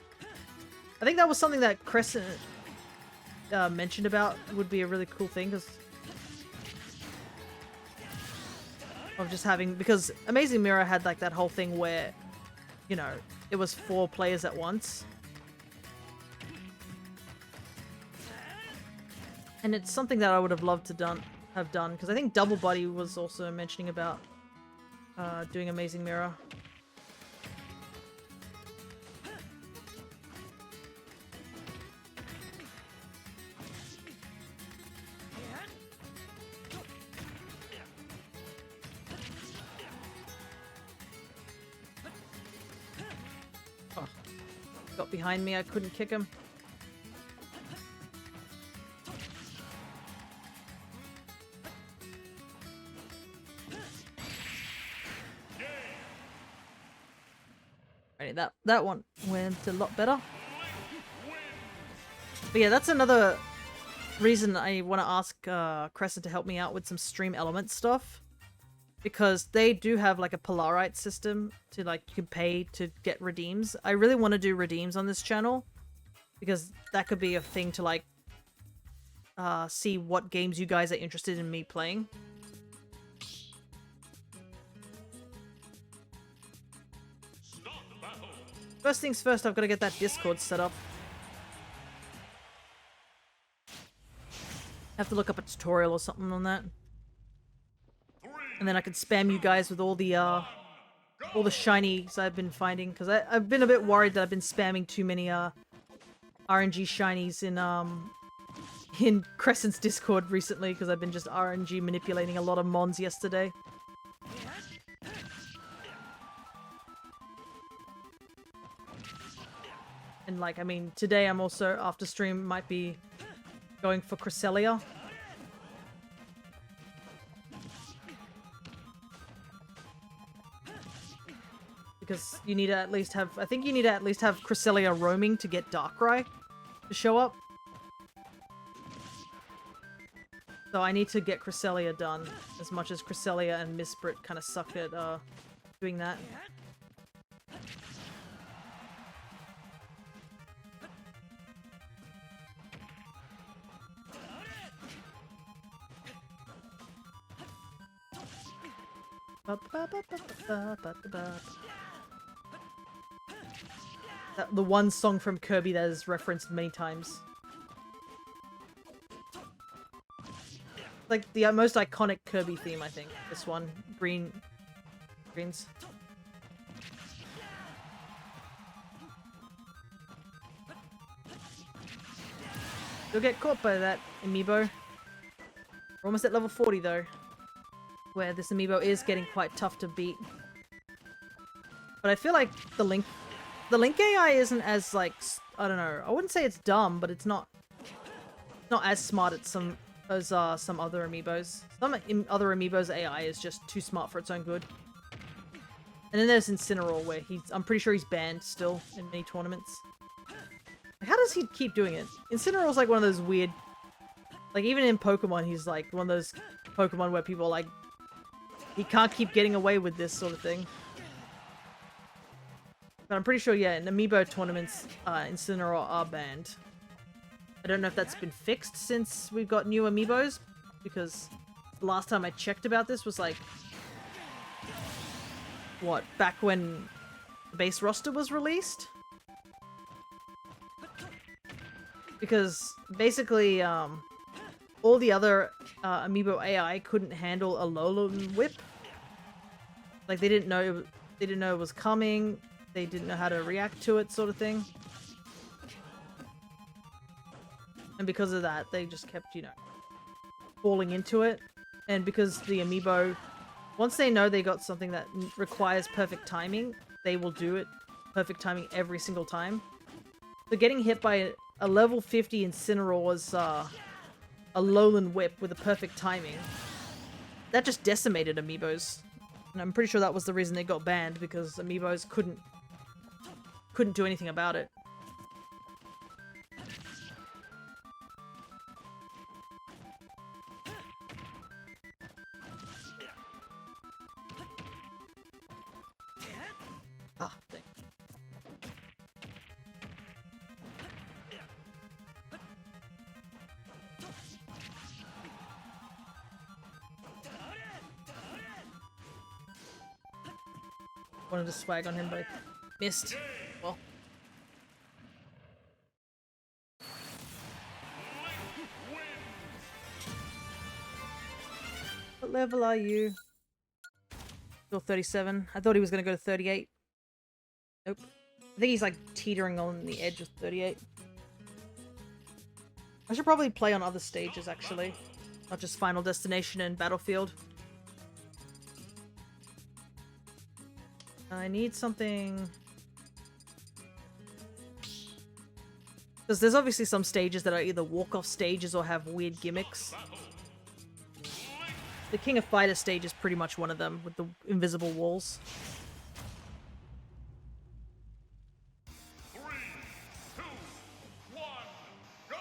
I think that was something that Crescent mentioned about would be a really cool thing, because of just having, because Amazing Mirror had like that whole thing where, you know, it was 4 players at once. And it's something that I would have loved to have done, because I think Double Buddy was also mentioning about doing Amazing Mirror. Got behind me, I couldn't kick him. Right, that one went a lot better. But yeah, that's another reason I want to ask Crescent to help me out with some stream element stuff. Because they do have like a Polarite system to like, you can pay to get redeems. I really want to do redeems on this channel, because that could be a thing to like see what games you guys are interested in me playing. First things first, I've got to get that Discord set up. I have to look up a tutorial or something on that. And then I can spam you guys with all the shinies I've been finding, because I've been a bit worried that I've been spamming too many RNG shinies in Crescent's Discord recently, because I've been just RNG manipulating a lot of mons yesterday. And like, I mean, today I'm also, after stream, might be going for Cresselia. Because you need to at least have, I think you need to at least have Cresselia roaming to get Darkrai to show up. So I need to get Cresselia done, as much as Cresselia and Misprit kind of suck at doing that. The one song from Kirby that is referenced many times. Like the most iconic Kirby theme, I think. This one. Greens. You'll get caught by that Amiibo. We're almost at level 40 though, where this Amiibo is getting quite tough to beat. But I feel like the Link AI isn't as like, I don't know, I wouldn't say it's dumb, but it's not as smart as some other Amiibos. Some other Amiibos AI is just too smart for its own good. And then there's Incineroar, where I'm pretty sure he's banned still in many tournaments. Like, how does he keep doing it? Incineroar's like one of those weird, like even in Pokemon, he's like one of those Pokemon where people are like, he can't keep getting away with this sort of thing. But I'm pretty sure, yeah, in Amiibo tournaments, Incineroar are banned. I don't know if that's been fixed since we've got new Amiibos, because the last time I checked about this was like, what, back when the base roster was released? Because basically, all the other Amiibo AI couldn't handle a Alolan whip. Like they didn't know it was coming. They didn't know how to react to it, sort of thing. And because of that, they just kept, you know, falling into it. And because the Amiibo, once they know they got something that requires perfect timing, they will do it perfect timing every single time. So getting hit by a level 50 Incineroar's Alolan whip with a perfect timing, that just decimated Amiibos. And I'm pretty sure that was the reason they got banned, because Amiibos couldn't do anything about it. Ah, dang. Wanted to swag on him, but I missed. Well. What level are you? Still 37. I thought he was going to go to 38. Nope. I think he's like teetering on the edge of 38. I should probably play on other stages, actually. Not just Final Destination and Battlefield. I need something... Because there's obviously some stages that are either walk-off stages or have weird gimmicks. The King of Fighters stage is pretty much one of them, with the invisible walls. 3, 2, 1, go!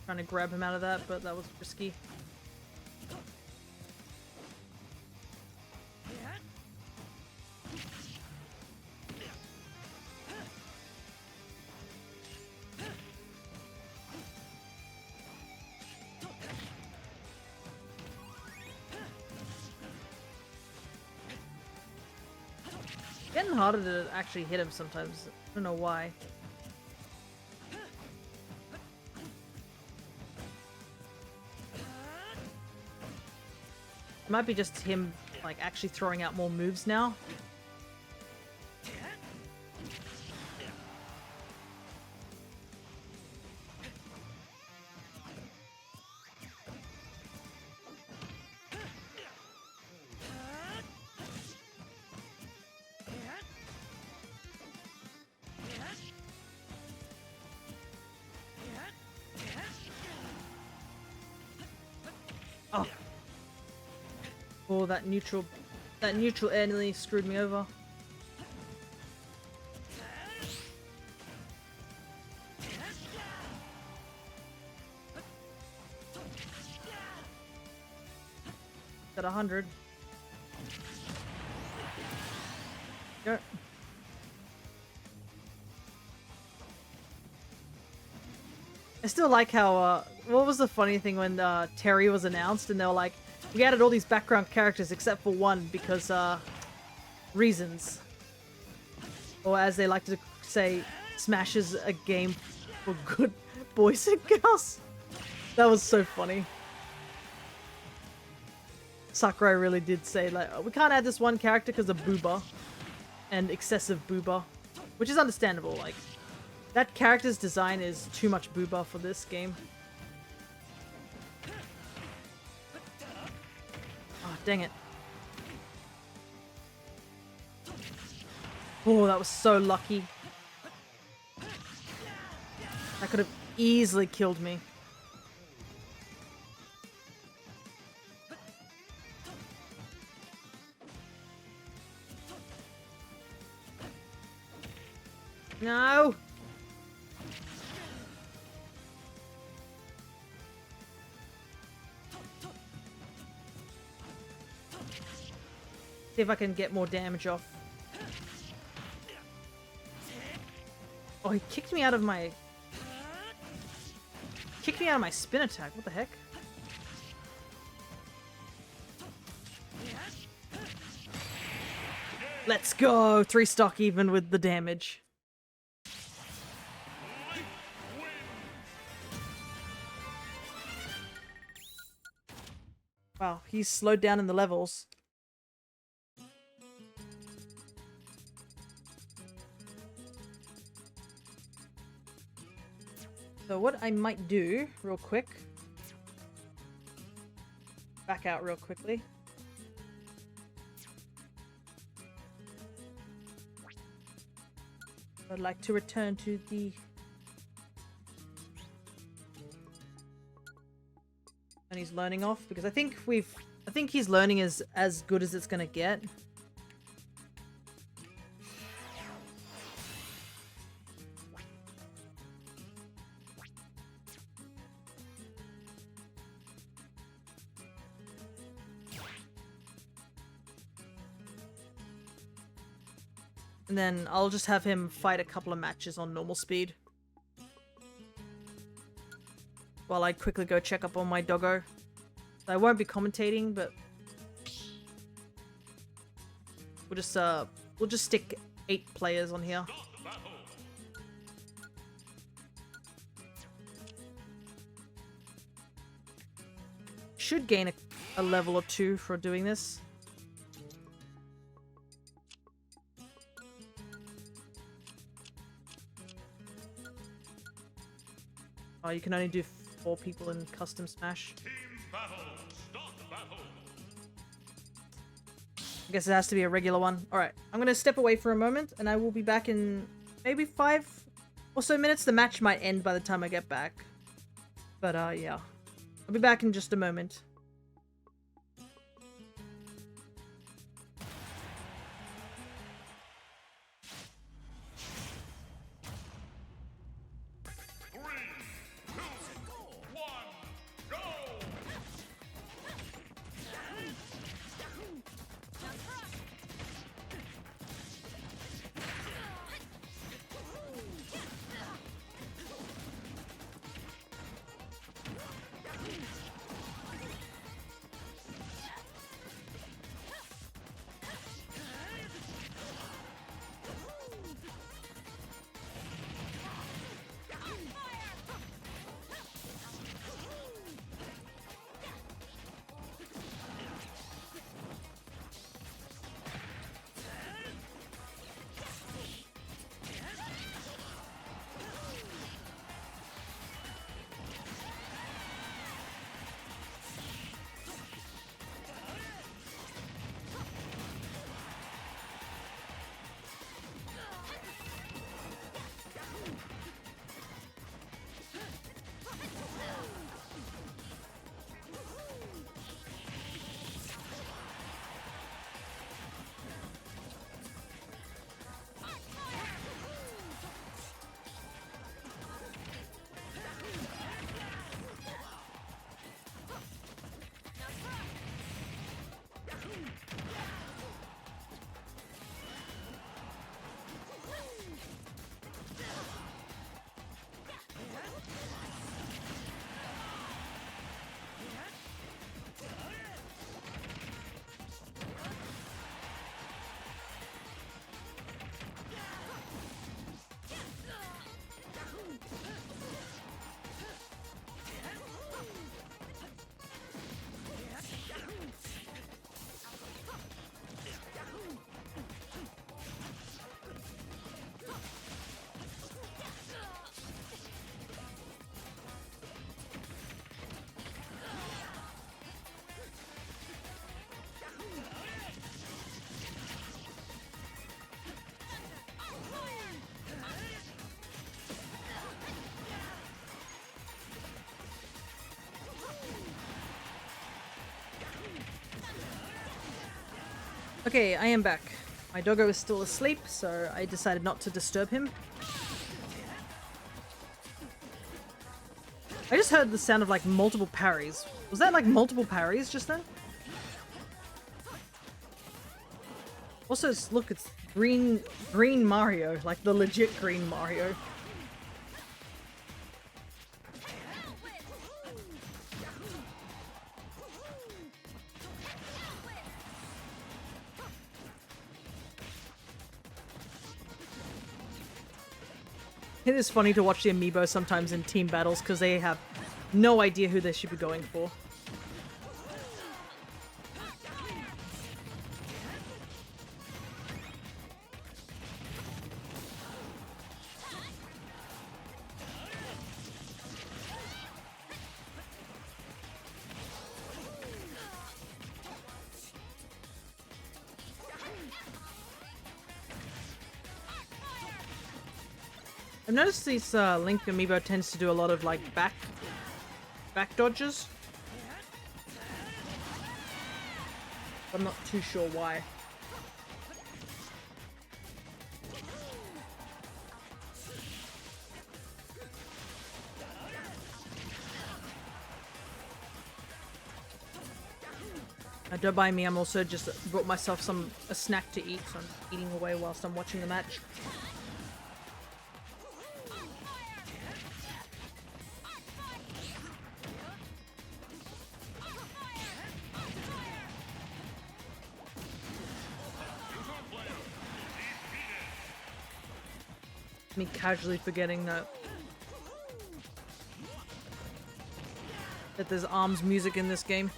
Trying to grab him out of that, but that was risky. Getting harder to actually hit him sometimes. I don't know why. It might be just him, like, actually throwing out more moves now. Oh. Oh, that neutral air nearly screwed me over. Got 100. Go. I still like how, what was the funny thing when Terry was announced and they were like, we added all these background characters except for one because, reasons. Or as they like to say, Smash is a game for good boys and girls. That was so funny. Sakurai really did say, like, we can't add this one character because of booba. And excessive booba. Which is understandable, like, that character's design is too much booba for this game. Oh, dang it. Oh, that was so lucky. That could have easily killed me. No! See if I can get more damage off. Oh, he kicked me out of my... Kicked me out of my spin attack. What the heck? Let's go! 3 stock even with the damage. Wow, he's slowed down in the levels. So what I might do, real quick... Back out real quickly. I'd like to return to the... And he's learning off, because I think his learning is as good as it's gonna get. And then I'll just have him fight a couple of matches on normal speed. While I quickly go check up on my doggo. So I won't be commentating, but we'll just stick 8 players on here. Should gain a level or 2 for doing this. Oh, you can only do 4 people in custom smash. I guess it has to be a regular one. Alright, I'm gonna step away for a moment and I will be back in maybe 5 or so minutes. The match might end by the time I get back. But yeah. I'll be back in just a moment. Okay, I am back. My doggo is still asleep, so I decided not to disturb him. I just heard the sound of like multiple parries. Was that like multiple parries just then? Also, look, it's green Mario, like the legit green Mario. It is funny to watch the Amiibo sometimes in team battles because they have no idea who they should be going for. I've noticed this Link Amiibo tends to do a lot of like back dodges. I'm not too sure why. Don't mind me, I'm also just brought myself a snack to eat, so I'm eating away whilst I'm watching the match. Me casually forgetting that there's ARMS music in this game.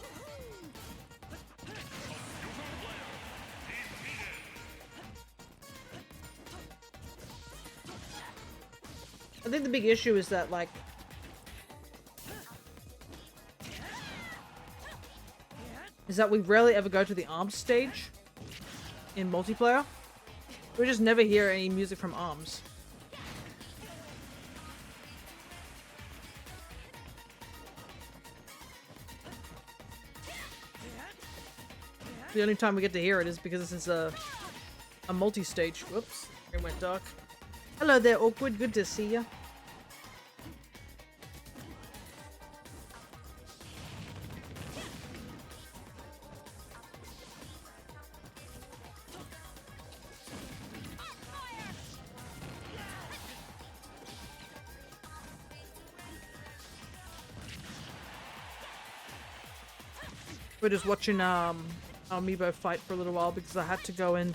I think the big issue is that, like, we rarely ever go to the ARMS stage in multiplayer. We just never hear any music from ARMS. The only time we get to hear it is because it's a multi-stage. Whoops, it went dark. Hello there, Awkward. Good to see ya. We're just watching Amiibo fight for a little while because I had to go and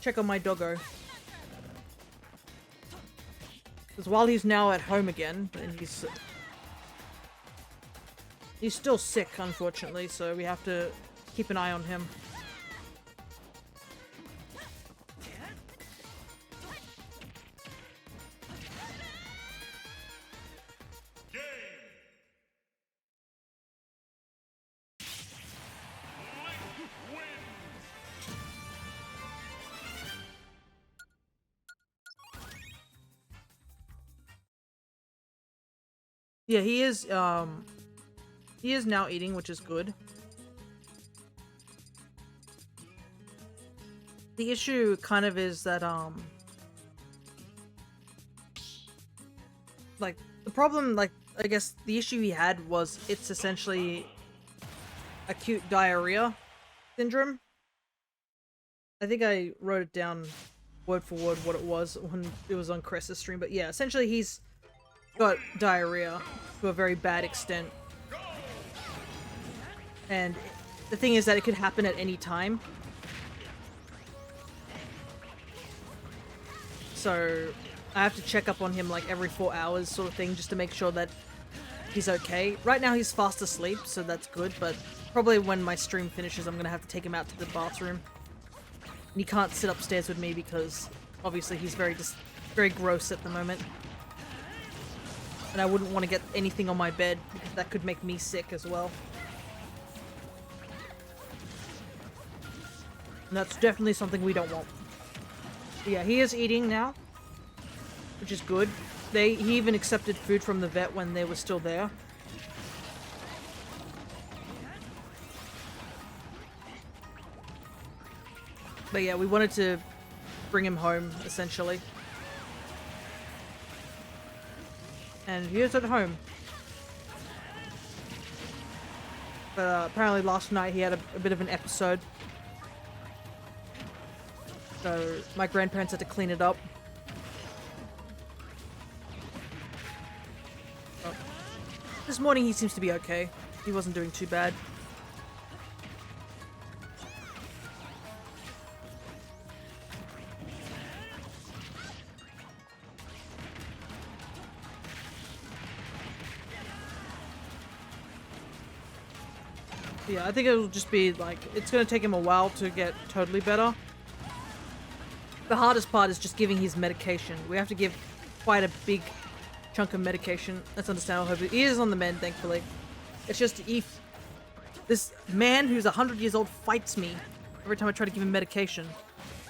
check on my doggo. Because while he's now at home again, and he's still sick, unfortunately, so we have to keep an eye on him. Yeah, he is now eating, which is good. The issue kind of is that, like, the problem, like, I guess the issue he had was it's essentially acute diarrhea syndrome. I think I wrote it down word for word what it was when it was on Cress's stream, but yeah, essentially he's got diarrhea to a very bad extent. And the thing is that it could happen at any time. So I have to check up on him like every 4 hours sort of thing just to make sure that he's okay. Right now he's fast asleep, so that's good, but probably when my stream finishes I'm gonna have to take him out to the bathroom. And he can't sit upstairs with me because obviously he's very gross at the moment. And I wouldn't want to get anything on my bed because that could make me sick as well. And that's definitely something we don't want. But yeah, he is eating now, which is good. He even accepted food from the vet when they were still there. But yeah, we wanted to bring him home, essentially. And he is at home. But apparently last night he had a bit of an episode. So my grandparents had to clean it up. But this morning he seems to be okay. He wasn't doing too bad. Yeah, I think it'll just be like, it's gonna take him a while to get totally better. The hardest part is just giving his medication. We have to give quite a big chunk of medication. That's understandable. He is on the mend, thankfully. It's just if this man who's 100 years old fights me every time I try to give him medication.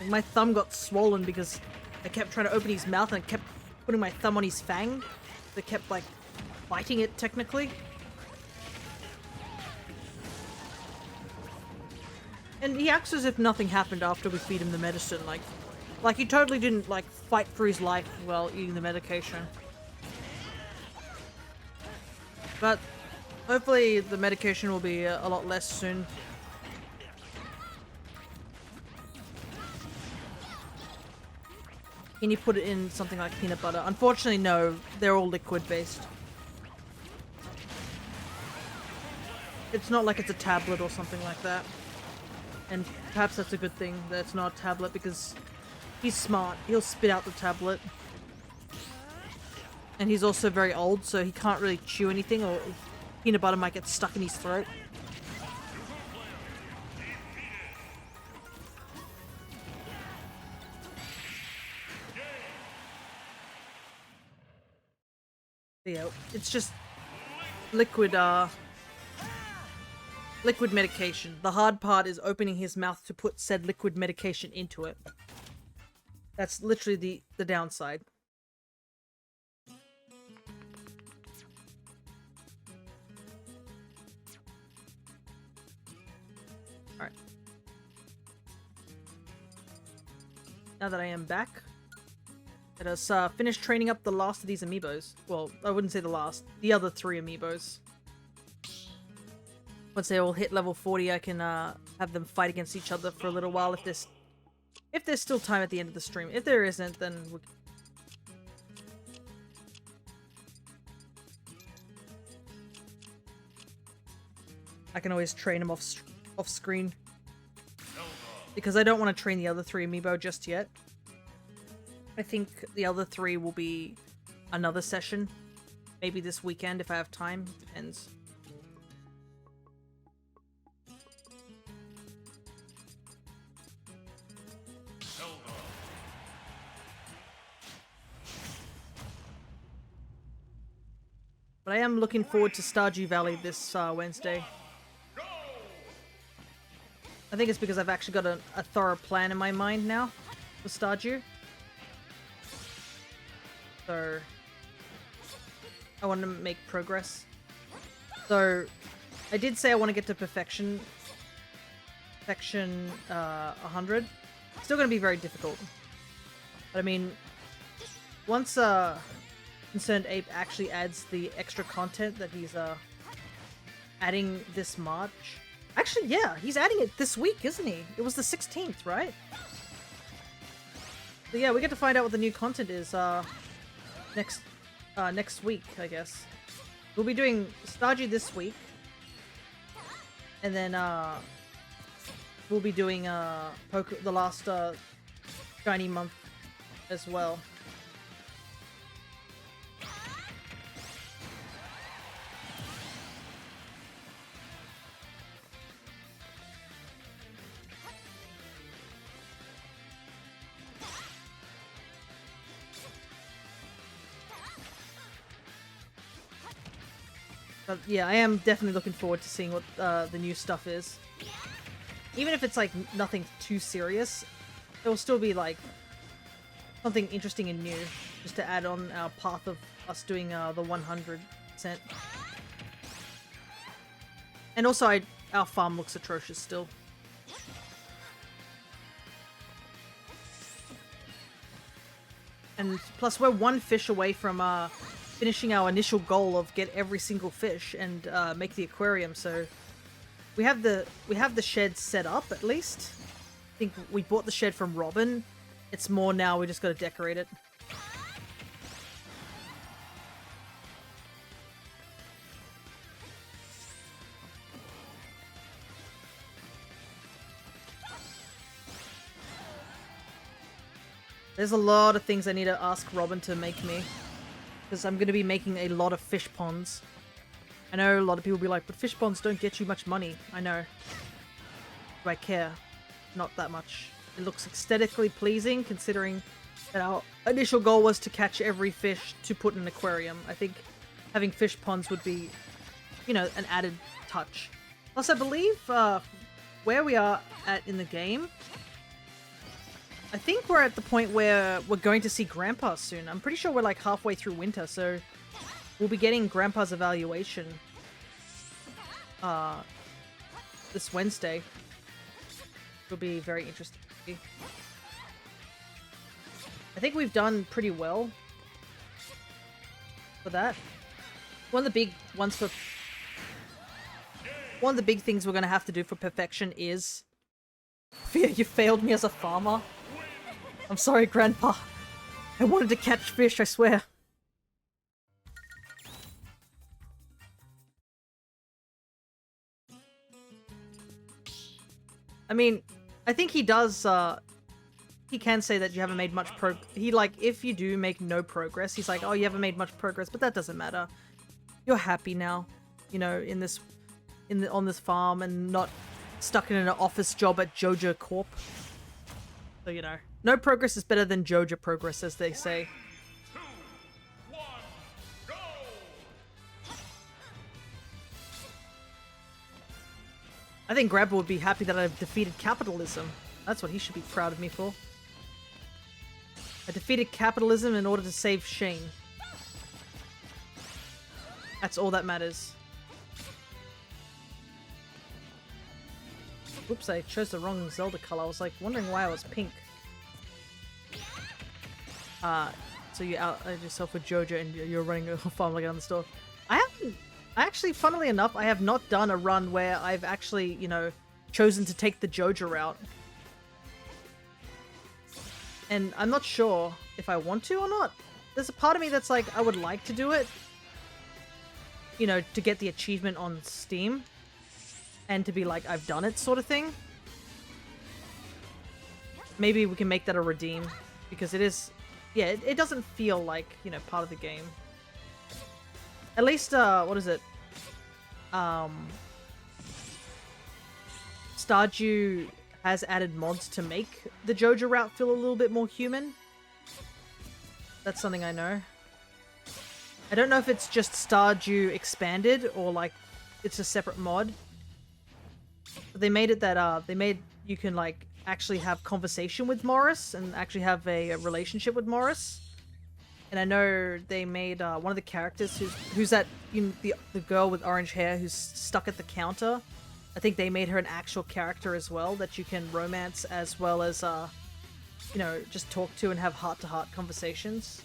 And my thumb got swollen because I kept trying to open his mouth and I kept putting my thumb on his fang. They kept like biting it technically. And he acts as if nothing happened after we feed him the medicine. Like he totally didn't like fight for his life while eating the medication. But hopefully the medication will be a lot less soon. Can you put it in something like peanut butter? Unfortunately, no. They're all liquid based. It's not like it's a tablet or something like that. And perhaps that's a good thing that it's not a tablet because he's smart. He'll spit out the tablet. And he's also very old, so he can't really chew anything or peanut butter might get stuck in his throat. But yeah, it's just liquid medication. The hard part is opening his mouth to put said liquid medication into it. That's literally the downside. Alright. Now that I am back, let us finish training up the last of these amiibos. Well, I wouldn't say the last. The other 3 amiibos. Once they all hit level 40, I can have them fight against each other for a little while if there's still time at the end of the stream. If there isn't, then I can always train them off screen. Because I don't want to train the other 3 amiibo just yet. I think the other 3 will be another session. Maybe this weekend if I have time. Depends. But I am looking forward to Stardew Valley this Wednesday. I think it's because I've actually got a thorough plan in my mind now for Stardew. So I want to make progress. So I did say I want to get to perfection 100. Still going to be very difficult. But I mean, once Concerned Ape actually adds the extra content that he's adding this March. Actually, yeah, he's adding it this week, isn't he? It was the 16th, right? So yeah, we get to find out what the new content is next week, I guess. We'll be doing Stardew this week. And then we'll be doing the last shiny month as well. But yeah, I am definitely looking forward to seeing what the new stuff is. Even if it's like nothing too serious, it will still be like something interesting and new, just to add on our path of us doing the 100%. And also, our farm looks atrocious still. And plus, we're 1 fish away from finishing our initial goal of get every single fish and make the aquarium, so we have the shed set up at least. I think we bought the shed from Robin. It's more now we just got to decorate it. There's a lot of things I need to ask Robin to make me. Because I'm going to be making a lot of fish ponds. I know a lot of people will be like, but fish ponds don't get you much money. I know. Do I care? Not that much. It looks aesthetically pleasing considering that our initial goal was to catch every fish to put in an aquarium. I think having fish ponds would be, you know, an added touch. Plus, I believe where we are at in the game, I think we're at the point where we're going to see Grandpa soon. I'm pretty sure we're like halfway through winter, so we'll be getting Grandpa's evaluation this Wednesday. It'll be very interesting. I think we've done pretty well for that. One of the big things we're going to have to do for perfection is... Fear, you failed me as a farmer. I'm sorry, Grandpa. I wanted to catch fish, I swear. I mean, I think he does, he can say that you haven't made much if you do make no progress, he's like, oh, you haven't made much progress, but that doesn't matter. You're happy now, you know, on this farm and not stuck in an office job at Joja Corp. So, you know, no progress is better than Joja progress, as they say. 3, 2, 1, go! I think Grandpa would be happy that I've defeated capitalism. That's what he should be proud of me for. I defeated capitalism in order to save Shane. That's all that matters. Whoops, I chose the wrong Zelda color. I was like wondering why I was pink. So you outed yourself with Joja and you're running a farm like on the store. Actually, funnily enough, I have not done a run where I've actually, you know, chosen to take the Joja route. And I'm not sure if I want to or not. There's a part of me that's like, I would like to do it. You know, to get the achievement on Steam. And to be like, I've done it sort of thing. Maybe we can make that a redeem. Because it is... Yeah, it doesn't feel like, you know, part of the game. At least, what is it? Stardew has added mods to make the Joja route feel a little bit more human. That's something I know. I don't know if it's just Stardew expanded or like it's a separate mod. But they made it that you can like actually have conversation with Morris and actually have a relationship with Morris. And I know they made one of the characters who's that, you know, the girl with orange hair who's stuck at the counter. I think they made her an actual character as well that you can romance as well as you know, just talk to and have heart-to-heart conversations.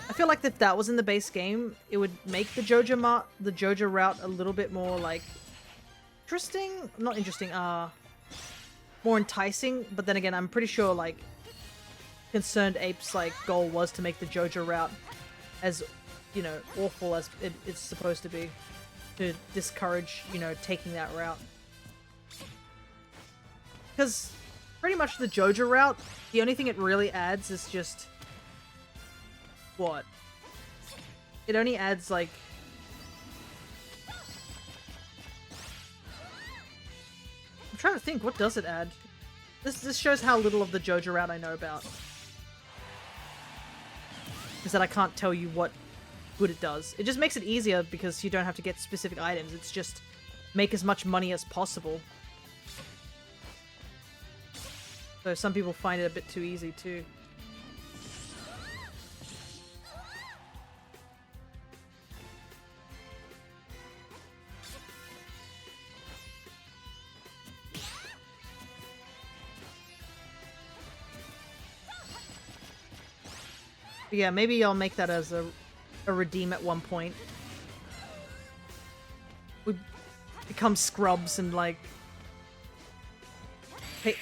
I feel like if that was in the base game, it would make the Joja route a little bit more like interesting, not interesting, more enticing. But then again, I'm pretty sure like Concerned Ape's like goal was to make the Joja route as, you know, awful as it's supposed to be, to discourage, you know, taking that route. Because pretty much the Joja route, the only thing it really adds is just what? It only adds like I'm trying to think, what does it add? This shows how little of the Joja route I know about. Is that I can't tell you what good it does. It just makes it easier because you don't have to get specific items. It's just make as much money as possible. So some people find it a bit too easy too. Yeah, maybe I'll make that as a redeem at one point. become scrubs and like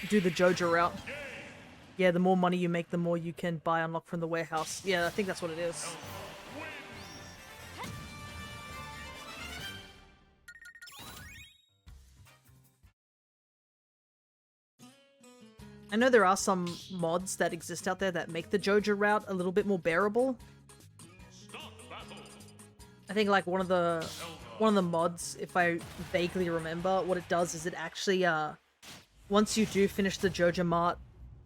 do the Joja route. Yeah, the more money you make, the more you can buy unlock from the warehouse. Yeah, I think that's what it is. I know there are some mods that exist out there that make the Joja route a little bit more bearable. I think like one of the mods, if I vaguely remember, what it does is it actually once you do finish the Joja Mart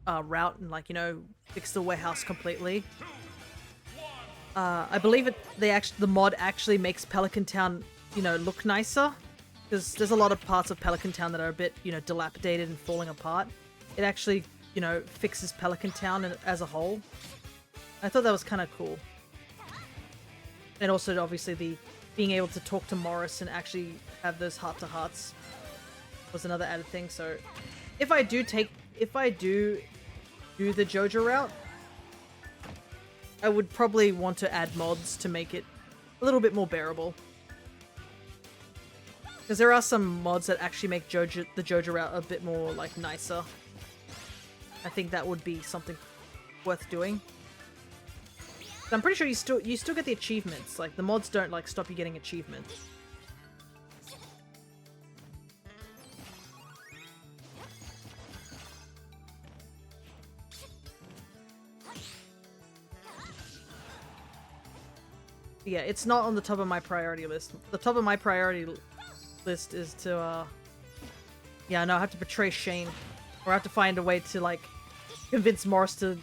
route and like, you know, fix the warehouse completely, I believe the mod actually makes Pelican Town, you know, look nicer, because there's a lot of parts of Pelican Town that are a bit, you know, dilapidated and falling apart. It actually, you know, fixes Pelican Town as a whole. I thought that was kind of cool. And also, obviously, the being able to talk to Morris and actually have those heart-to-hearts was another added thing. So, if I do do the Joja route, I would probably want to add mods to make it a little bit more bearable. Because there are some mods that actually make the Joja route a bit more, like, nicer. I think that would be something worth doing. I'm pretty sure you still get the achievements. Like, the mods don't, like, stop you getting achievements. Yeah, it's not on the top of my priority list. The top of my priority list is to, yeah, no, I have to betray Shane. Or I have to find a way to, like, convince Morris to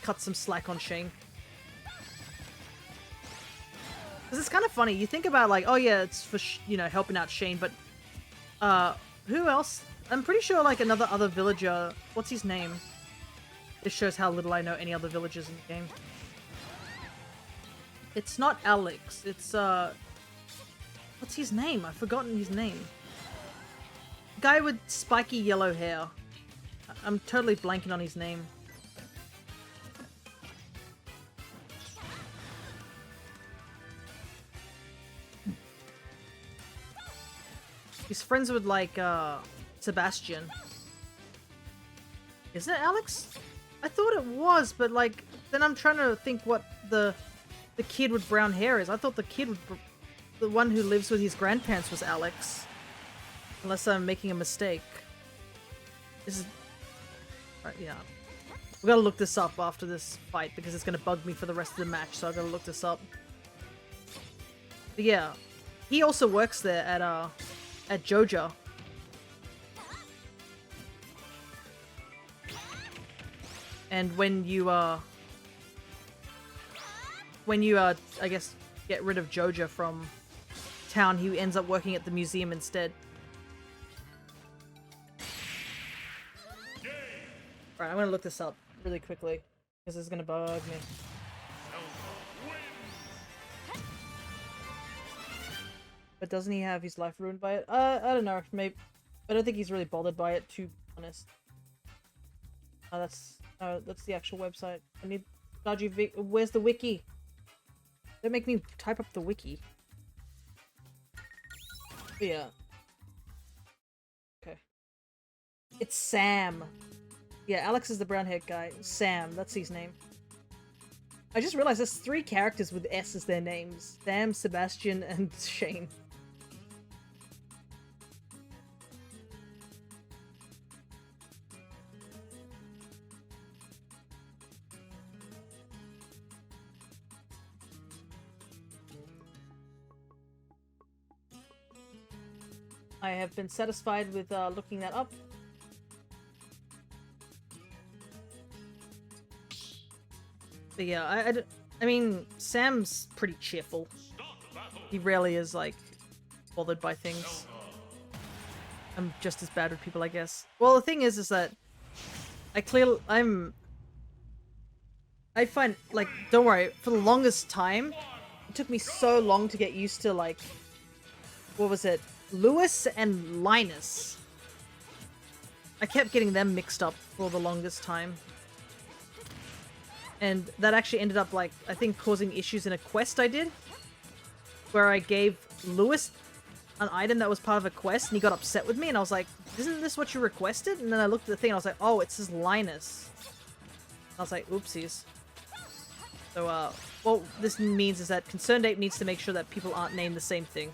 cut some slack on Shane. Because it's kind of funny. You think about, like, oh yeah, it's for, you know, helping out Shane, but, who else? I'm pretty sure, like, other villager, what's his name? This shows how little I know any other villagers in the game. It's not Alex, it's, what's his name? I've forgotten his name. Guy with spiky yellow hair. I'm totally blanking on his name. He's friends with, like, Sebastian. Isn't it Alex? I thought it was, but, like, then I'm trying to think what the kid with brown hair is. I thought the one who lives with his grandparents was Alex. Unless I'm making a mistake. This is... Right, yeah. We gotta look this up after this fight, because it's gonna bug me for the rest of the match, so I gotta look this up. But yeah. He also works there at Joja. And when you, I guess, get rid of Joja from town, he ends up working at the museum instead. Alright, I'm gonna look this up really quickly, because this is gonna bug me. But doesn't he have his life ruined by it? I don't know, maybe. I don't think he's really bothered by it, to be honest. That's the actual website. I need dodgy where's the wiki? Don't make me type up the wiki. But yeah. Okay. It's Sam. Yeah, Alex is the brown-haired guy. Sam, that's his name. I just realized there's 3 characters with S as their names. Sam, Sebastian, and Shane. I have been satisfied with looking that up. But yeah, I mean, Sam's pretty cheerful. He rarely is, like, bothered by things. I'm just as bad with people, I guess. Well, the thing is that I find, like, don't worry, for the longest time, it took me so long to get used to, like, what was it? Lewis and Linus. I kept getting them mixed up for the longest time. And that actually ended up, like, I think causing issues in a quest I did. Where I gave Lewis an item that was part of a quest, and he got upset with me, and I was like, isn't this what you requested? And then I looked at the thing, and I was like, oh, it says Linus. I was like, oopsies. So, what this means is that Concerned Ape needs to make sure that people aren't named the same thing.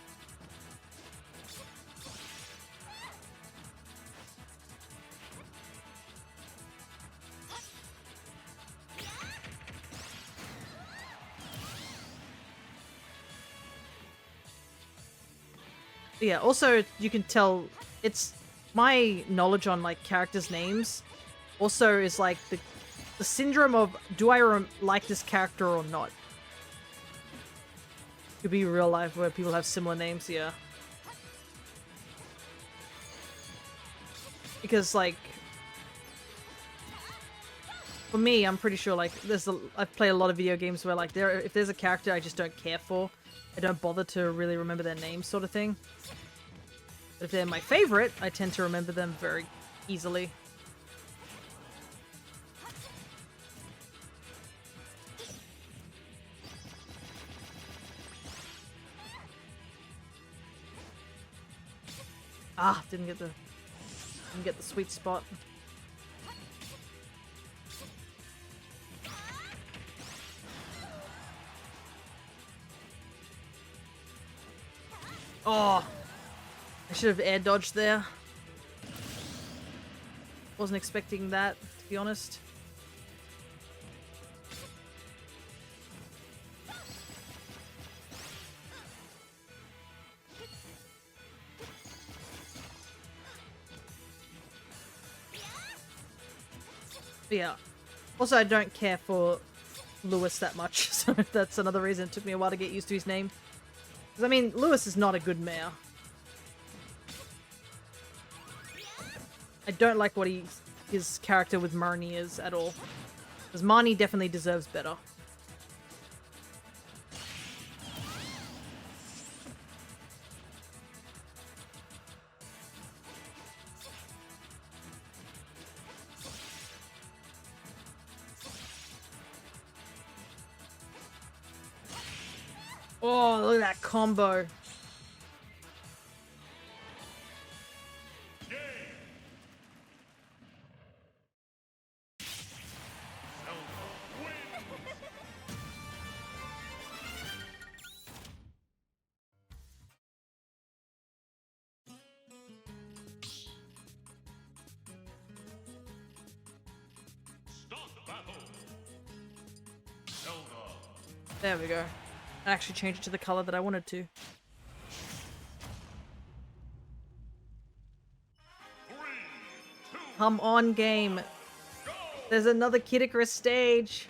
Yeah, also, you can tell, it's my knowledge on, like, characters' names also is, like, the syndrome of, do I like this character or not? Could be real life where people have similar names, yeah. Because, like, for me, I'm pretty sure, like, I've played a lot of video games where, like, if there's a character I just don't care for, I don't bother to really remember their name, sort of thing. But if they're my favorite, I tend to remember them very easily. Ah, didn't get the sweet spot. Oh, I should have air dodged there. Wasn't expecting that, to be honest. But yeah. Also, I don't care for Lewis that much, so that's another reason it took me a while to get used to his name. Because, I mean, Lewis is not a good mayor. I don't like what his character with Marnie is at all. Because Marnie definitely deserves better. Oh, look at that combo. Start battle. Zelda. There we go. I actually changed it to the color that I wanted to. 3, 2, Come on, game. There's another Kid Icarus stage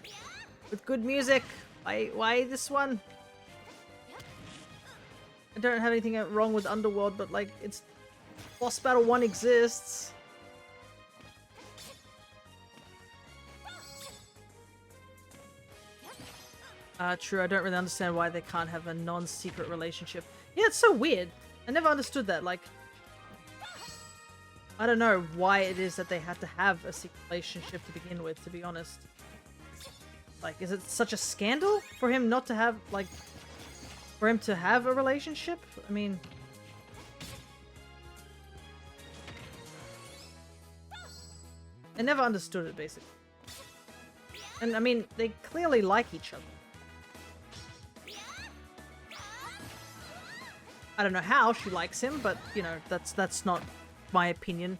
with good music. Why this one? I don't have anything wrong with Underworld, but like, it's Boss Battle 1 exists. True, I don't really understand why they can't have a non-secret relationship. Yeah, it's so weird. I never understood that. Like, I don't know why it is that they have to have a secret relationship to begin with, to be honest. Like, is it such a scandal for him not to have, like, for him to have a relationship? I mean... I never understood it, basically. And, I mean, they clearly like each other. I don't know how she likes him, but, you know, that's not my opinion.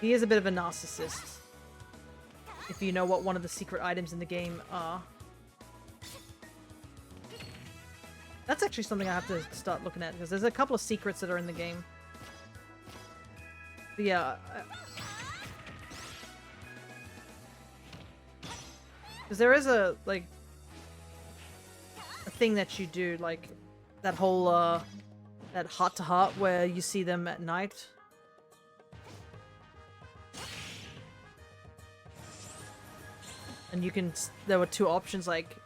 He is a bit of a narcissist. If you know what one of the secret items in the game are. That's actually something I have to start looking at, because there's a couple of secrets that are in the game. But yeah... Because there is a, like, a thing that you do, like, that whole, that heart-to-heart where you see them at night. And you can, there were two options, like,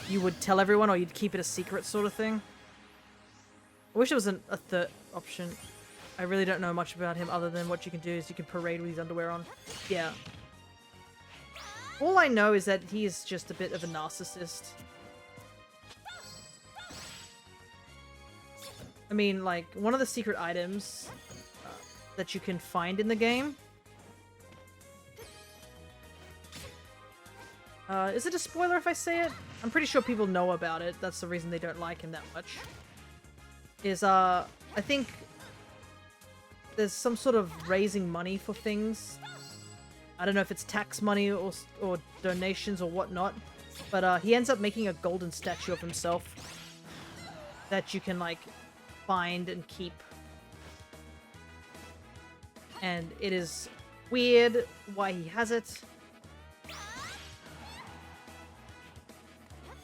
you would tell everyone or you'd keep it a secret sort of thing. I wish there was a third option. I really don't know much about him other than what you can do is you can parade with his underwear on. Yeah. All I know is that he is just a bit of a narcissist. I mean, like, one of the secret items that you can find in the game... is it a spoiler if I say it? I'm pretty sure people know about it. That's the reason they don't like him that much. Is, I think... there's some sort of raising money for things. I don't know if it's tax money or donations or whatnot. But, he ends up making a golden statue of himself. That you can, like... find and keep. And it is weird why he has it.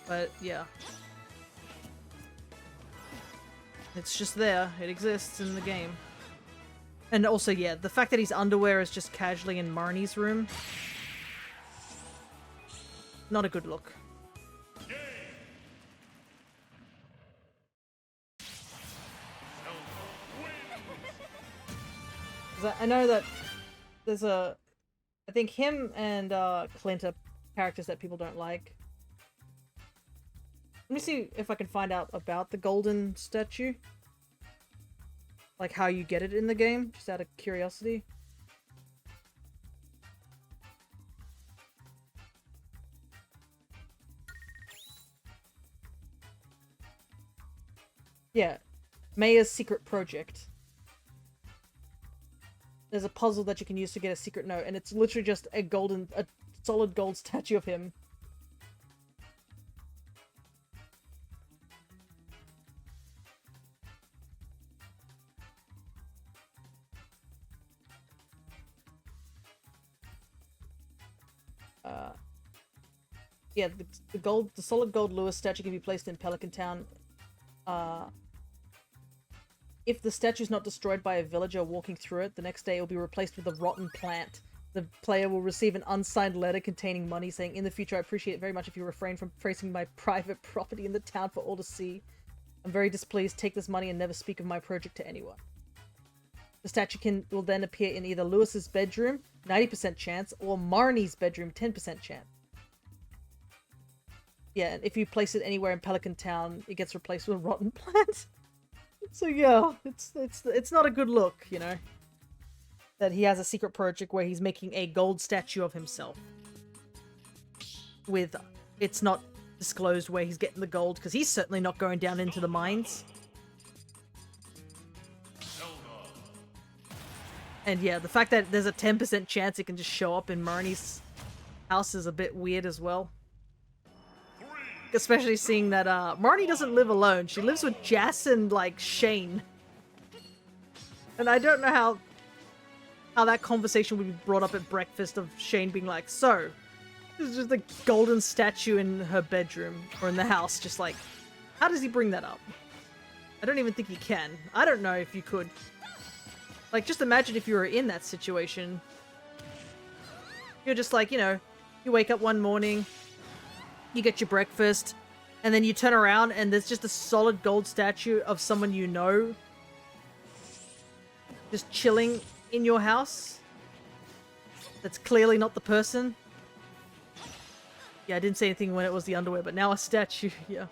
But yeah. It's just there. It exists in the game. And also, yeah, the fact that his underwear is just casually in Marnie's room. Not a good look. 'Cause I know that there's I think him and Clint are characters that people don't like. Let me see if I can find out about the golden statue. Like how you get it in the game, just out of curiosity. Yeah, Maya's secret project. There's a puzzle that you can use to get a secret note, and it's literally just a solid gold statue of him. Yeah, the solid gold Lewis statue can be placed in Pelican Town. If the statue is not destroyed by a villager walking through it, the next day it will be replaced with a rotten plant. The player will receive an unsigned letter containing money saying, "In the future, I appreciate it very much if you refrain from placing my private property in the town for all to see. I'm very displeased. Take this money and never speak of my project to anyone." The statue will then appear in either Lewis's bedroom, 90% chance, or Marnie's bedroom, 10% chance. Yeah, and if you place it anywhere in Pelican Town, it gets replaced with a rotten plant. So yeah, it's not a good look, you know, that he has a secret project where he's making a gold statue of himself. With, it's not disclosed where he's getting the gold, because he's certainly not going down into the mines. And yeah, the fact that there's a 10% chance it can just show up in Marnie's house is a bit weird as well. Especially seeing that Marnie doesn't live alone. She lives with Jas and, like, Shane. And I don't know how that conversation would be brought up at breakfast of Shane being like, "So, there's just a golden statue in her bedroom or in the house." Just like, how does he bring that up? I don't even think he can. I don't know if you could. Like, just imagine if you were in that situation. You're just like, you know, you wake up one morning, you get your breakfast, and then you turn around and there's just a solid gold statue of someone you know just chilling in your house. That's clearly not the person. Yeah, I didn't say anything when it was the underwear, but now a statue, yeah.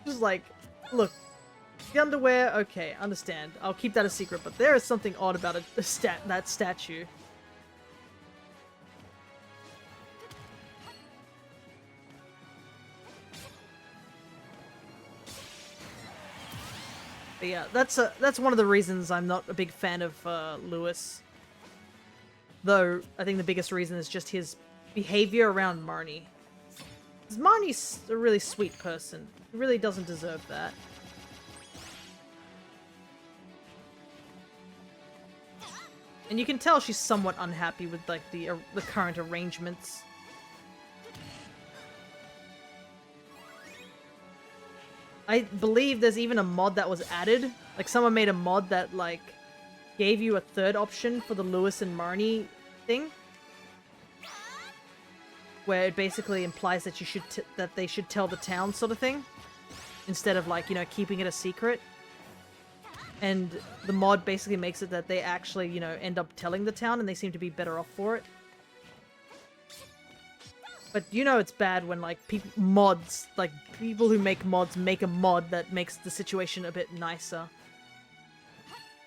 Just like, look, the underwear, okay, understand. I'll keep that a secret, but there is something odd about that statue. But yeah, that's one of the reasons I'm not a big fan of Lewis. Though, I think the biggest reason is just his behavior around Marnie. Because Marnie's a really sweet person. He really doesn't deserve that. And you can tell she's somewhat unhappy with, like, the current arrangements. I believe there's even a mod that was added. Like, someone made a mod that, like, gave you a third option for the Lewis and Marnie thing. where it basically implies that that they should tell the town sort of thing, instead of like, you know, keeping it a secret. And the mod basically makes it that they actually, you know, end up telling the town, and they seem to be better off for it. But you know it's bad when like mods, like people who make mods make a mod that makes the situation a bit nicer.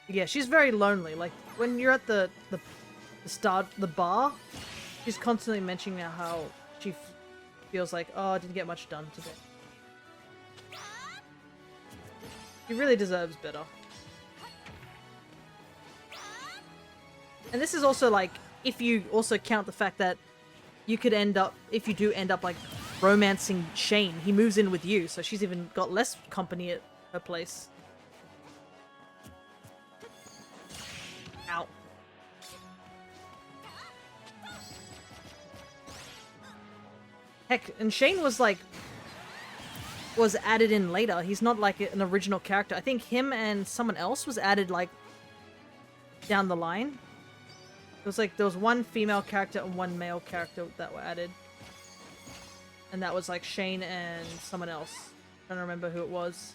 Yeah, she's very lonely. Like when you're at the bar, she's constantly mentioning how she feels like, oh, I didn't get much done today. She really deserves better. And this is also like, if you also count the fact that you could end up, if you do end up like romancing Shane, he moves in with you, so she's even got less company at her place. Ow. Heck, and Shane was like, was added in later. He's not like an original character. I think him and someone else was added like down the line. It was like there was one female character and one male character that were added. And that was like Shane and someone else. I don't remember who it was.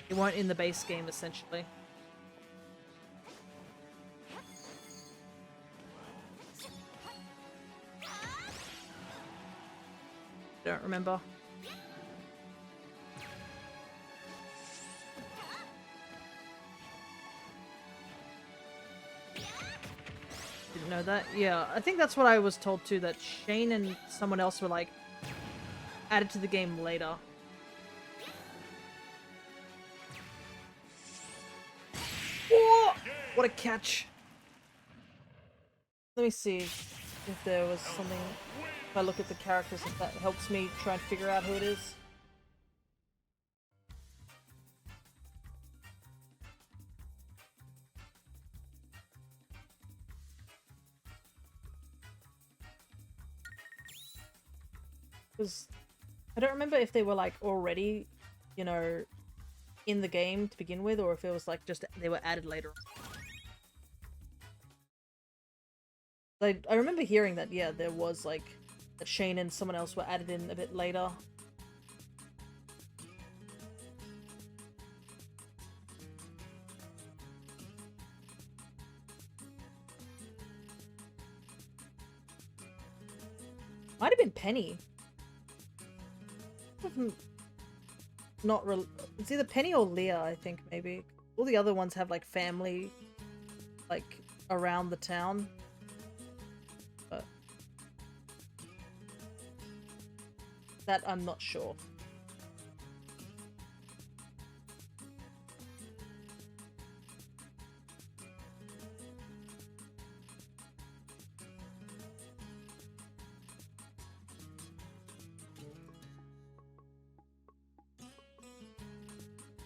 They weren't in the base game essentially. Don't remember. Didn't know that. Yeah, I think that's what I was told too, that Shane and someone else were like added to the game later. Whoa! What a catch. Let me see if there was something, if I look at the characters, if that helps me try and figure out who it is. Because I don't remember if they were like already, you know, in the game to begin with, or if it was like just they were added later on. I remember hearing that, yeah, there was like that Shane and someone else were added in a bit later. Might have been Penny. Not real. It's either Penny or Leah, I think, maybe. All the other ones have like family, like around the town. But that I'm not sure.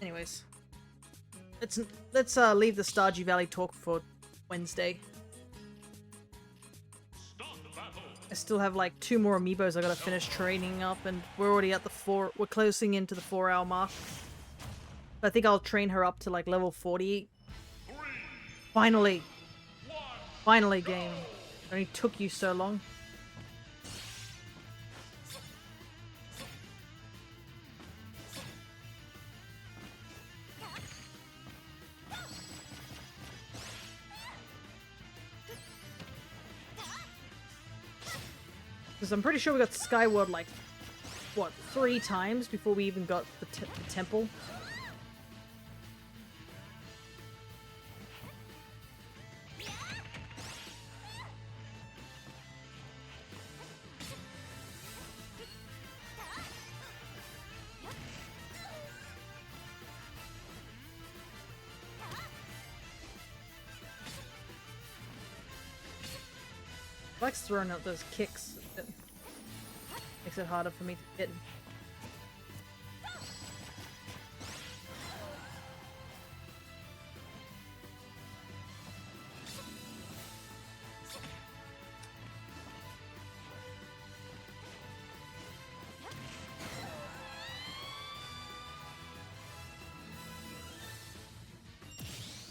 Anyways, let's leave the Stardew Valley talk for Wednesday. I still have like 2 more amiibos I gotta finish training up, and we're already at the 4. We're closing into the 4-hour mark. I think I'll train her up to like level 40. Finally, finally, game. It only took you so long. Because I'm pretty sure we got Skyward like, what, 3 times before we even got the temple? He likes throwing out those kicks. It makes it harder for me to hit him.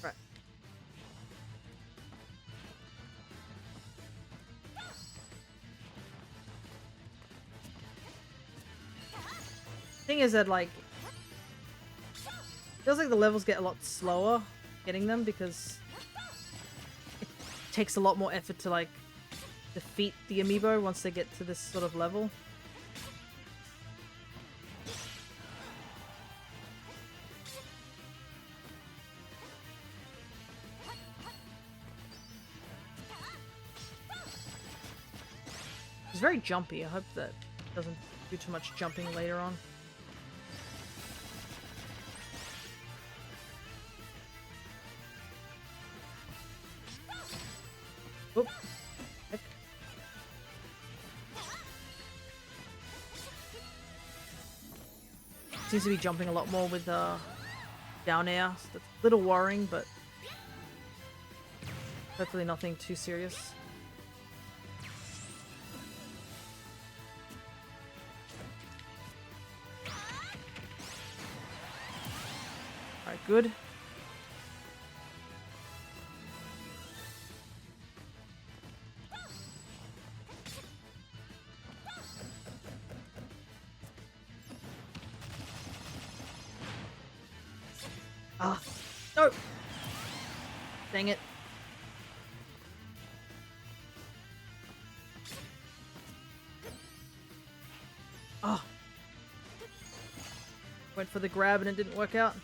Right. Thing is that, like, feels like the levels get a lot slower getting them because it takes a lot more effort to, like, defeat the Amiibo once they get to this sort of level. It's very jumpy. I hope that doesn't do too much jumping later on. Oop. Heck. Seems to be jumping a lot more with down air. So that's a little worrying, but hopefully nothing too serious. Alright, good. Ah, no! Dang it. Oh. Went for the grab and it didn't work out.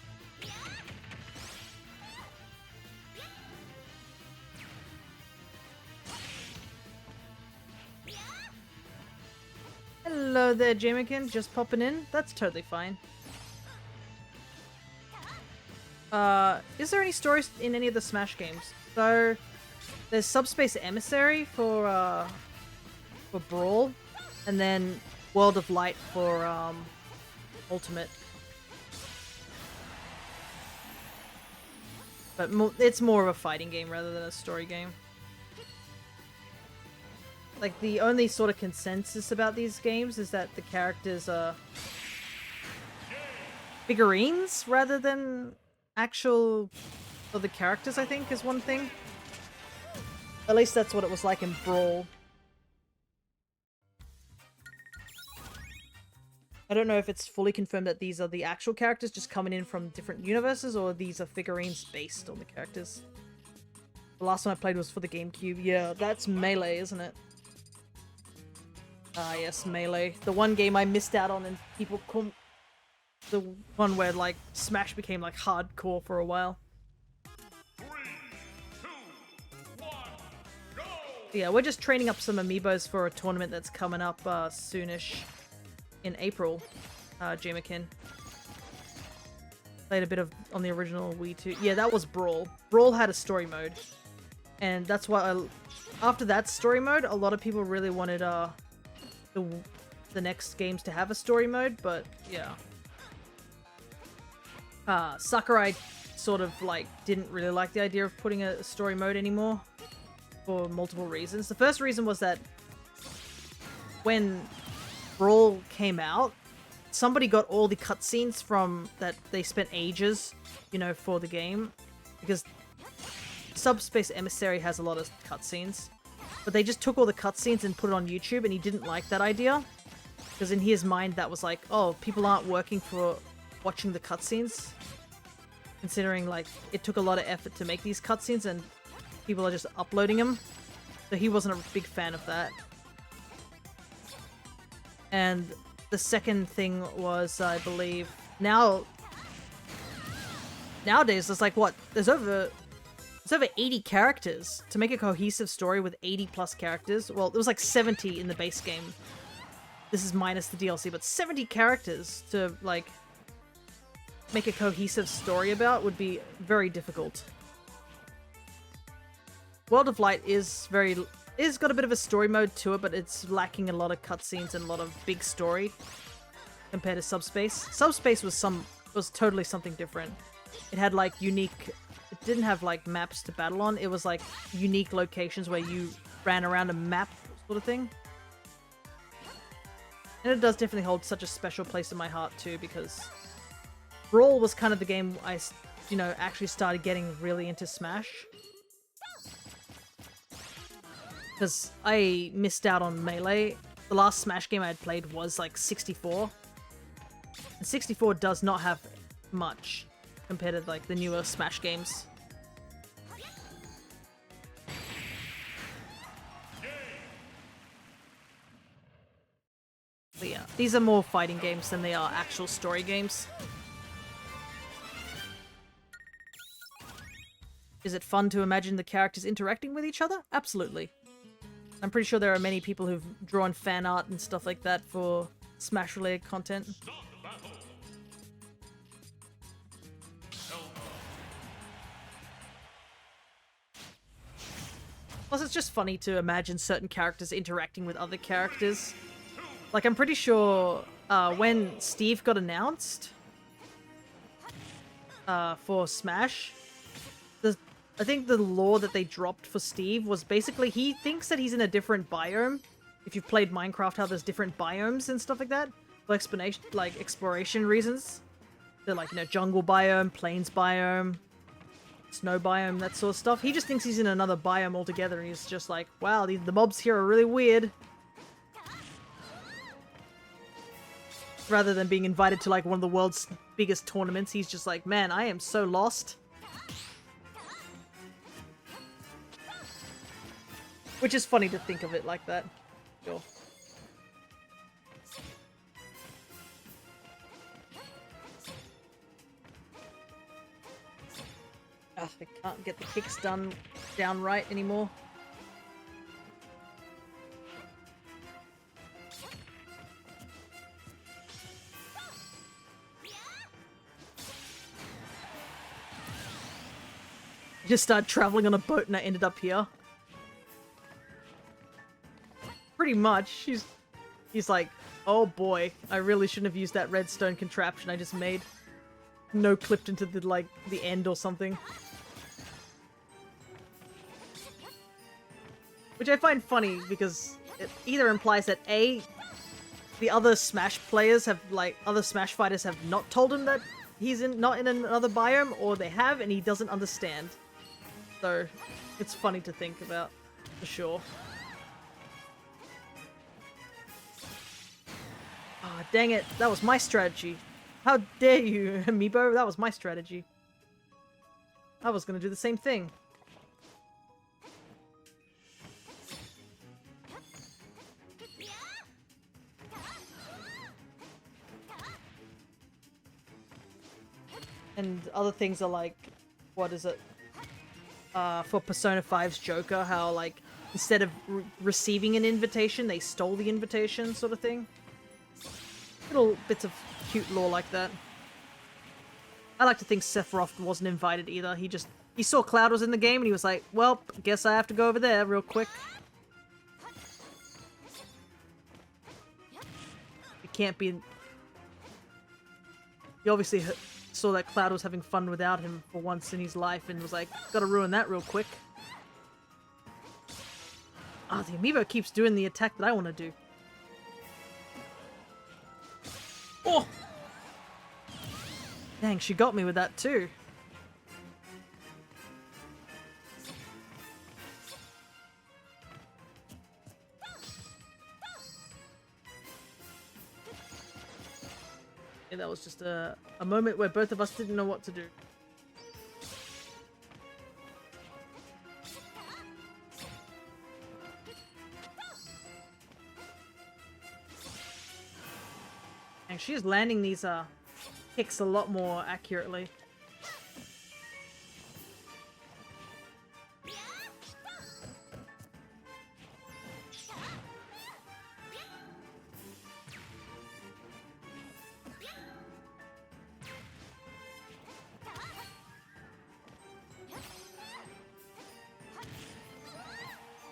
Hello there, Jamikin. Just popping in. That's totally fine. Is there any stories in any of the Smash games? So, there's Subspace Emissary for Brawl, and then World of Light for, Ultimate. But it's more of a fighting game rather than a story game. Like, the only sort of consensus about these games is that the characters are figurines rather than actual other characters, I think, is one thing. At least that's what it was like in Brawl. I don't know if it's fully confirmed that these are the actual characters just coming in from different universes, or these are figurines based on the characters. The last one I played was for the GameCube. Yeah, that's Melee, isn't it? Ah, yes, Melee. The one game I missed out on and people call the one where, like, Smash became, like, hardcore for a while. 3, 2, 1, go! Yeah, we're just training up some Amiibos for a tournament that's coming up soonish in April, Jamikin. Played a bit of on the original Wii too. Yeah, that was Brawl. Brawl had a story mode. And that's why after that story mode, a lot of people really wanted the next games to have a story mode, but yeah. Sakurai sort of, like, didn't really like the idea of putting a story mode anymore for multiple reasons. The first reason was that when Brawl came out, somebody got all the cutscenes from that they spent ages, you know, for the game, because Subspace Emissary has a lot of cutscenes, but they just took all the cutscenes and put it on YouTube, and he didn't like that idea, because in his mind that was like, oh, people aren't working for watching the cutscenes, considering, like, it took a lot of effort to make these cutscenes and people are just uploading them. So he wasn't a big fan of that. And the second thing was, I believe, nowadays there's like, what, there's over 80 characters to make a cohesive story with 80 plus characters. Well, it was like 70 in the base game. This is minus the DLC, but 70 characters to, like, make a cohesive story about would be very difficult. World of Light is got a bit of a story mode to it, but it's lacking a lot of cutscenes and a lot of big story compared to Subspace. Subspace was totally something different. It had, like, unique. It didn't have, like, maps to battle on. It was like unique locations where you ran around a map sort of thing. And it does definitely hold such a special place in my heart too, because Brawl was kind of the game I, you know, actually started getting really into Smash. Because I missed out on Melee. The last Smash game I had played was, like, 64. The 64 does not have much compared to like the newer Smash games. But yeah, these are more fighting games than they are actual story games. Is it fun to imagine the characters interacting with each other? Absolutely. I'm pretty sure there are many people who've drawn fan art and stuff like that for Smash-related content. Plus, it's just funny to imagine certain characters interacting with other characters. Like, I'm pretty sure when Steve got announced for Smash, I think the lore that they dropped for Steve was basically he thinks that he's in a different biome. If you've played Minecraft, how there's different biomes and stuff like that, for exploration reasons. They're like, you know, jungle biome, plains biome, snow biome, that sort of stuff. He just thinks he's in another biome altogether, and he's just like, wow, the mobs here are really weird. Rather than being invited to like one of the world's biggest tournaments, he's just like, man, I am so lost. Which is funny to think of it like that. Sure. Ugh, I can't get the kicks down right anymore. I just started traveling on a boat and I ended up here. Pretty much. He's like, oh boy, I really shouldn't have used that redstone contraption I just made. No clipped into the end or something. Which I find funny because it either implies that A, the other Smash players have, like, other Smash fighters have not told him that he's not in another biome, or they have and he doesn't understand. So, it's funny to think about, for sure. Ah, oh, dang it, that was my strategy. How dare you, Amiibo? That was my strategy. I was gonna do the same thing. And other things are like, what is it? For Persona 5's Joker, how like, instead of receiving an invitation, they stole the invitation, sort of thing. Little bits of cute lore like that. I like to think Sephiroth wasn't invited either. He saw Cloud was in the game and he was like, well, guess I have to go over there real quick. It can't be... He obviously saw that Cloud was having fun without him for once in his life and was like, gotta ruin that real quick. Ah, the Amiibo keeps doing the attack that I want to do. Oh! Dang, she got me with that too. Yeah, that was just a moment where both of us didn't know what to do. And she's landing these kicks a lot more accurately.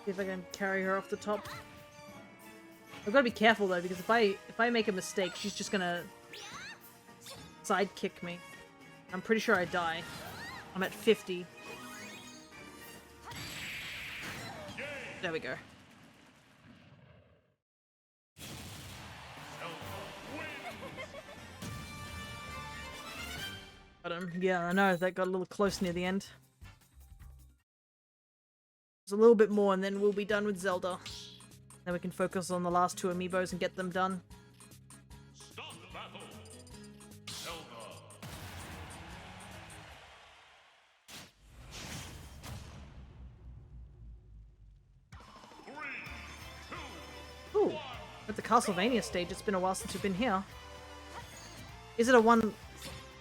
See if I can carry her off the top. I've got to be careful though, because if I make a mistake, she's just gonna side kick me. I'm pretty sure I die. I'm at 50. There we go. Got him. Yeah, I know, that got a little close near the end. There's a little bit more and then we'll be done with Zelda. Then we can focus on the last two Amiibos and get them done. Zelda. 3, 2, Ooh, at the Castlevania stage, it's been a while since we've been here. Is it a one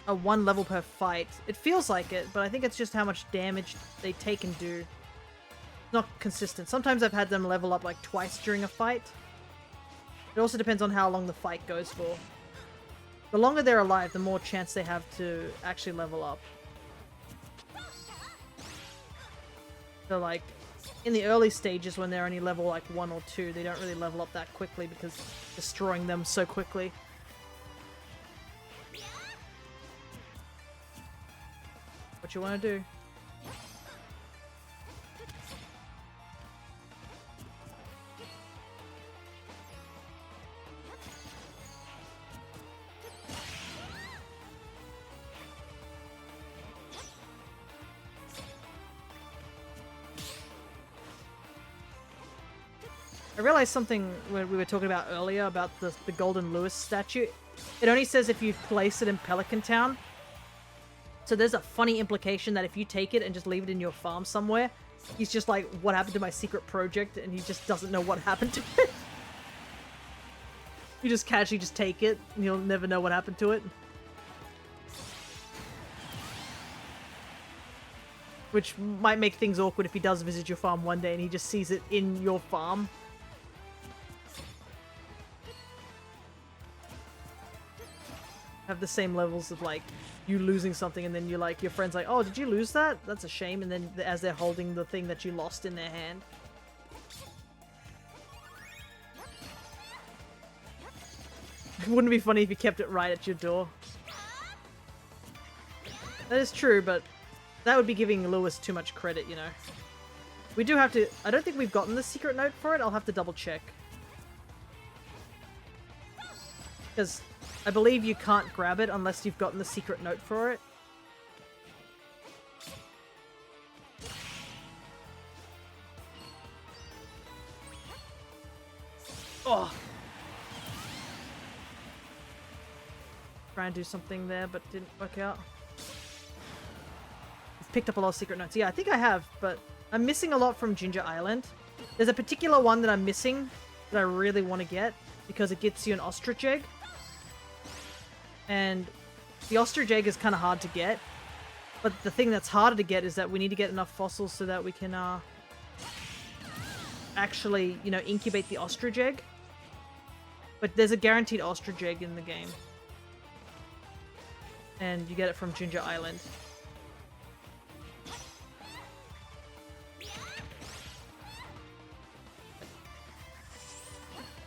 level per fight? It feels like it, but I think it's just how much damage they take and do. Not consistent. Sometimes I've had them level up like twice during a fight. It also depends on how long the fight goes for. The longer they're alive, the more chance they have to actually level up. So like, in the early stages when they're only level like 1 or 2, they don't really level up that quickly because destroying them so quickly. What you want to do? I realized something when we were talking about earlier about the Golden Lewis statue. It only says if you place it in Pelican Town. So there's a funny implication that if you take it and just leave it in your farm somewhere, he's just like, what happened to my secret project? And he just doesn't know what happened to it. You just casually just take it and you'll never know what happened to it. Which might make things awkward if he does visit your farm one day and he just sees it in your farm. Have the same levels of like you losing something and then you're like, your friend's like, oh, did you lose that? That's a shame. And then as they're holding the thing that you lost in their hand. Wouldn't it be funny if you kept it right at your door? That is true, but that would be giving Lewis too much credit, you know. We do have to... I don't think we've gotten the secret note for it. I'll have to double check. Because I believe you can't grab it unless you've gotten the secret note for it. Oh! Try and do something there, but didn't work out. I've picked up a lot of secret notes. Yeah, I think I have, but I'm missing a lot from Ginger Island. There's a particular one that I'm missing that I really want to get because it gets you an ostrich egg. And the ostrich egg is kind of hard to get. But the thing that's harder to get is that we need to get enough fossils so that we can actually, you know, incubate the ostrich egg. But there's a guaranteed ostrich egg in the game. And you get it from Ginger Island.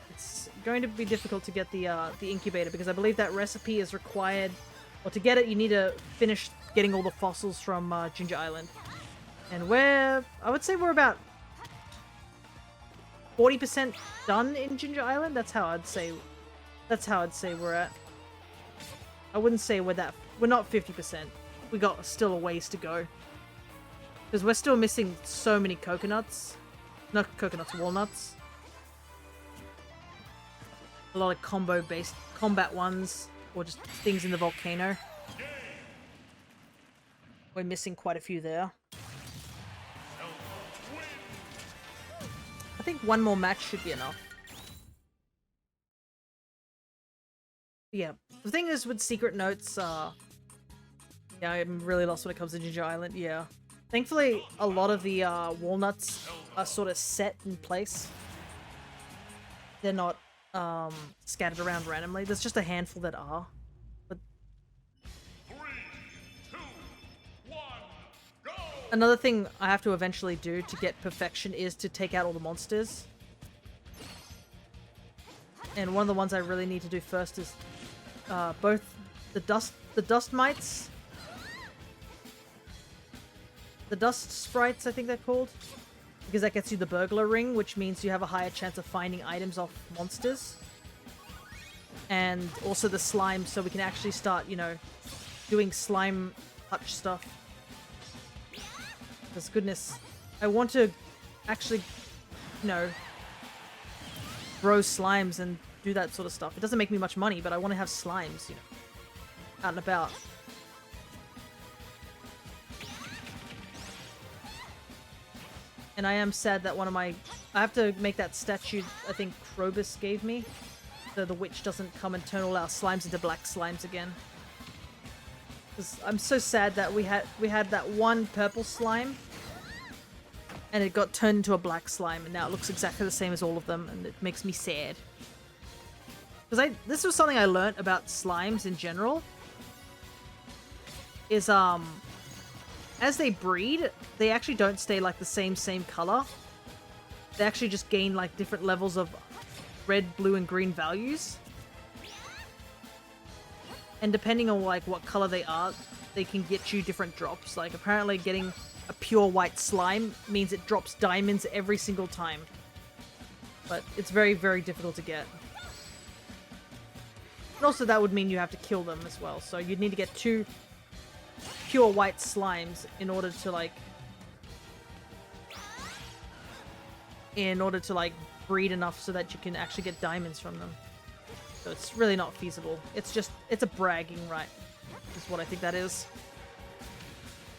It's going to be difficult to get the incubator because I believe that recipe is required. Well, to get it, you need to finish getting all the fossils from Ginger Island. And I would say we're about 40% done in Ginger Island. That's how I'd say we're at. I wouldn't say we're not 50%. We got still a ways to go. Because we're still missing so many coconuts. Not coconuts, walnuts. A lot of combo-based combat ones. Or just things in the volcano. We're missing quite a few there. I think one more match should be enough. Yeah, the thing is with secret notes, yeah, I'm really lost when it comes to Ginger Island, yeah. Thankfully, a lot of the walnuts are sort of set in place. They're not scattered around randomly. There's just a handful that are. But 3, 2, 1, go! another thing I have to eventually do to get perfection is to take out all the monsters. And one of the ones I really need to do first is both the dust mites, the dust sprites, I think they're called, because that gets you the burglar ring, which means you have a higher chance of finding items off monsters, and also the slime, so we can actually start, you know, doing slime touch stuff. Because goodness, I want to actually, you know, grow slimes and do that sort of stuff. It doesn't make me much money, but I want to have slimes, you know. out and about. And I am sad that one of my... I have to make that statue I think Krobus gave me. So the witch doesn't come and turn all our slimes into black slimes again. Because I'm so sad that we had that one purple slime. And it got turned into a black slime. And now it looks exactly the same as all of them. And it makes me sad. Because this was something I learned about slimes in general. Is, as they breed, they actually don't stay like the same color. They actually just gain like different levels of red, blue, and green values. And depending on like what color they are, they can get you different drops. Like apparently getting a pure white slime means it drops diamonds every single time. But it's very, very difficult to get. And also that would mean you have to kill them as well. So you'd need to get 2 pure white slimes in order to like breed enough so that you can actually get diamonds from them. So it's really not feasible. It's a bragging right, is what I think that is.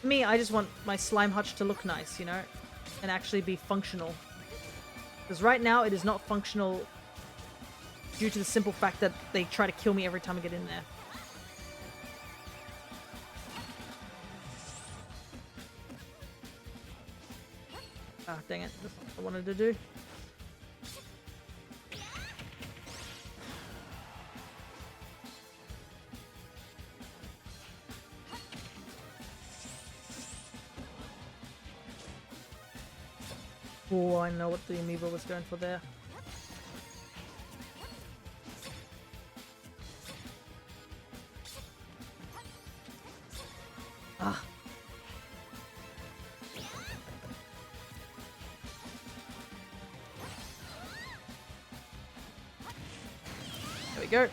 For me, I just want my slime hutch to look nice, you know, and actually be functional. Because right now it is not functional due to the simple fact that they try to kill me every time I get in there. Ah, dang it. That's not what I wanted to do. Oh, I know what the Amiibo was going for there. Ah. There we go.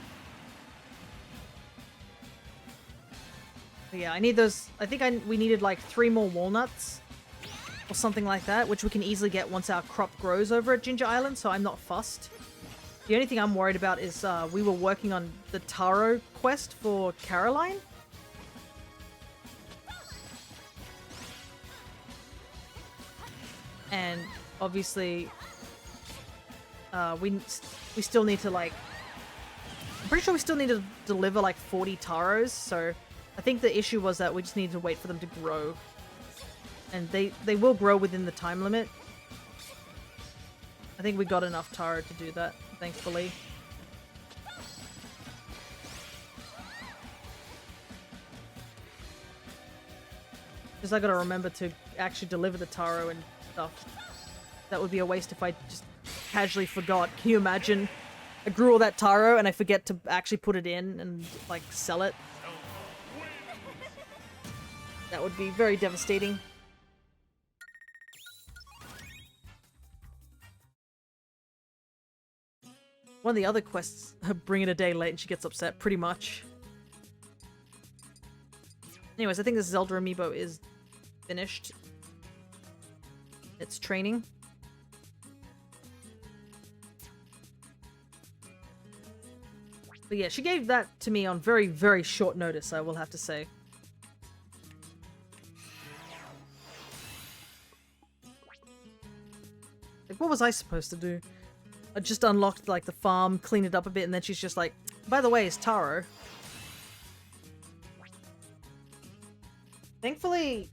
But yeah, I need those. I think we needed like 3 more walnuts or something like that, which we can easily get once our crop grows over at Ginger Island, so I'm not fussed. The only thing I'm worried about is we were working on the taro quest for Caroline. And obviously we still need to like... I'm pretty sure we still need to deliver like 40 taros, so I think the issue was that we just needed to wait for them to grow. And they will grow within the time limit. I think we got enough taro to do that, thankfully. Because I gotta remember to actually deliver the taro and stuff. That would be a waste if I just casually forgot. Can you imagine? I grew all that taro and I forget to actually put it in and like sell it. That would be very devastating. One of the other quests, bring it a day late and she gets upset, pretty much. Anyways, I think this Zelda Amiibo is finished. It's training. But yeah, she gave that to me on very, very short notice, I will have to say. Like, what was I supposed to do? I just unlocked, like, the farm, cleaned it up a bit, and then she's just like, by the way, it's taro. Thankfully,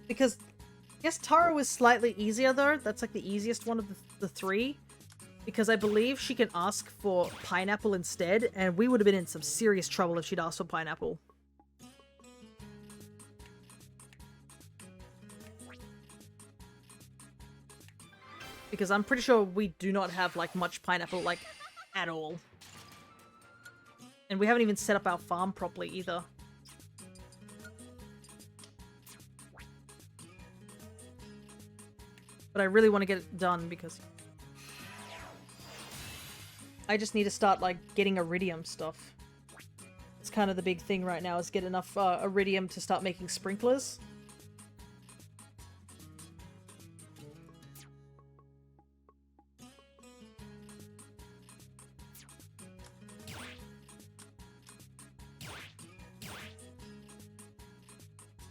because I guess taro is slightly easier, though. That's, like, the easiest one of the 3. Because I believe she can ask for pineapple instead, and we would have been in some serious trouble if she'd asked for pineapple. Because I'm pretty sure we do not have, like, much pineapple, like, at all. And we haven't even set up our farm properly, either. But I really want to get it done, because I just need to start, like, getting iridium stuff. It's kind of the big thing right now, is get enough iridium to start making sprinklers.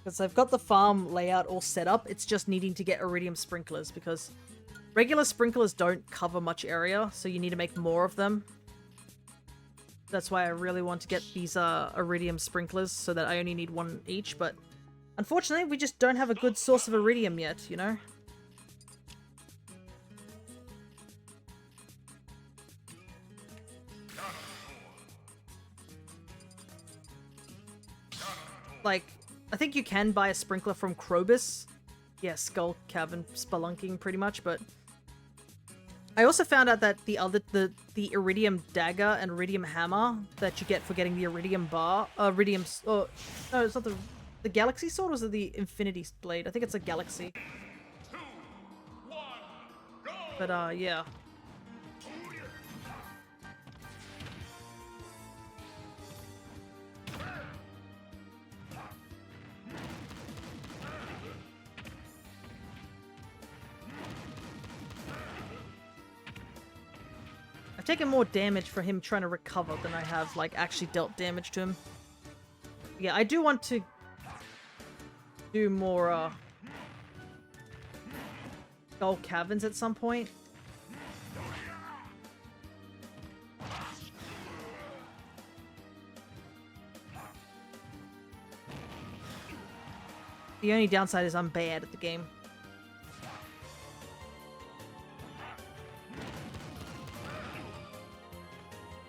Because I've got the farm layout all set up, it's just needing to get iridium sprinklers, because regular sprinklers don't cover much area, so you need to make more of them. That's why I really want to get these iridium sprinklers, so that I only need one each, but unfortunately we just don't have a good source of iridium yet, you know? Like, I think you can buy a sprinkler from Krobus. Yeah, Skull Cavern spelunking pretty much, but I also found out that the iridium dagger and iridium hammer that you get for getting the iridium bar, no, it's not the galaxy sword, or was it the infinity blade? I think it's a galaxy. 2, 1, go! But yeah. I've taken more damage for him trying to recover than I have, like, actually dealt damage to him. Yeah, I do want to do more, Skull Caverns at some point. The only downside is I'm bad at the game.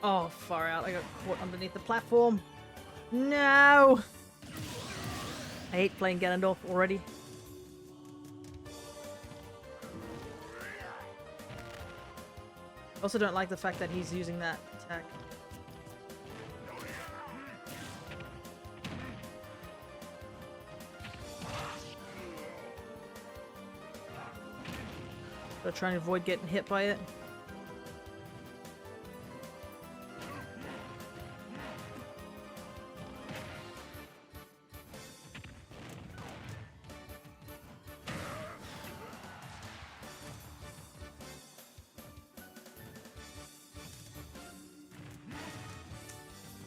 Oh, far out. I got caught underneath the platform. No! I hate playing Ganondorf already. I also don't like the fact that he's using that attack. So trying to avoid getting hit by it.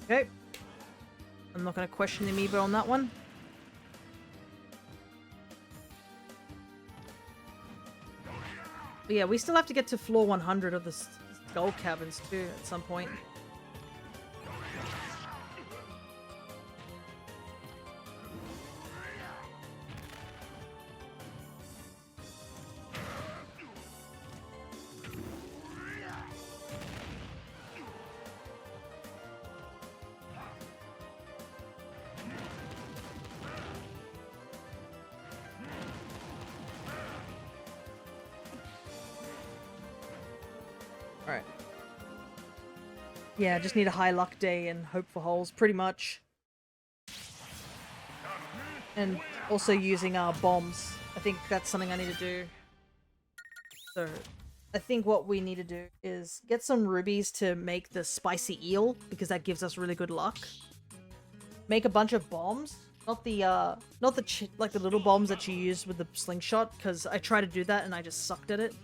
Okay. I'm not going to question the Amiibo on that one. But yeah, we still have to get to floor 100 of the Skull Caverns too at some point. Alright. Yeah, just need a high luck day and hope for holes, pretty much. And also using bombs. I think that's something I need to do. So, I think what we need to do is get some rubies to make the spicy eel, because that gives us really good luck. Make a bunch of bombs. Not the like the little bombs that you use with the slingshot, because I tried to do that and I just sucked at it.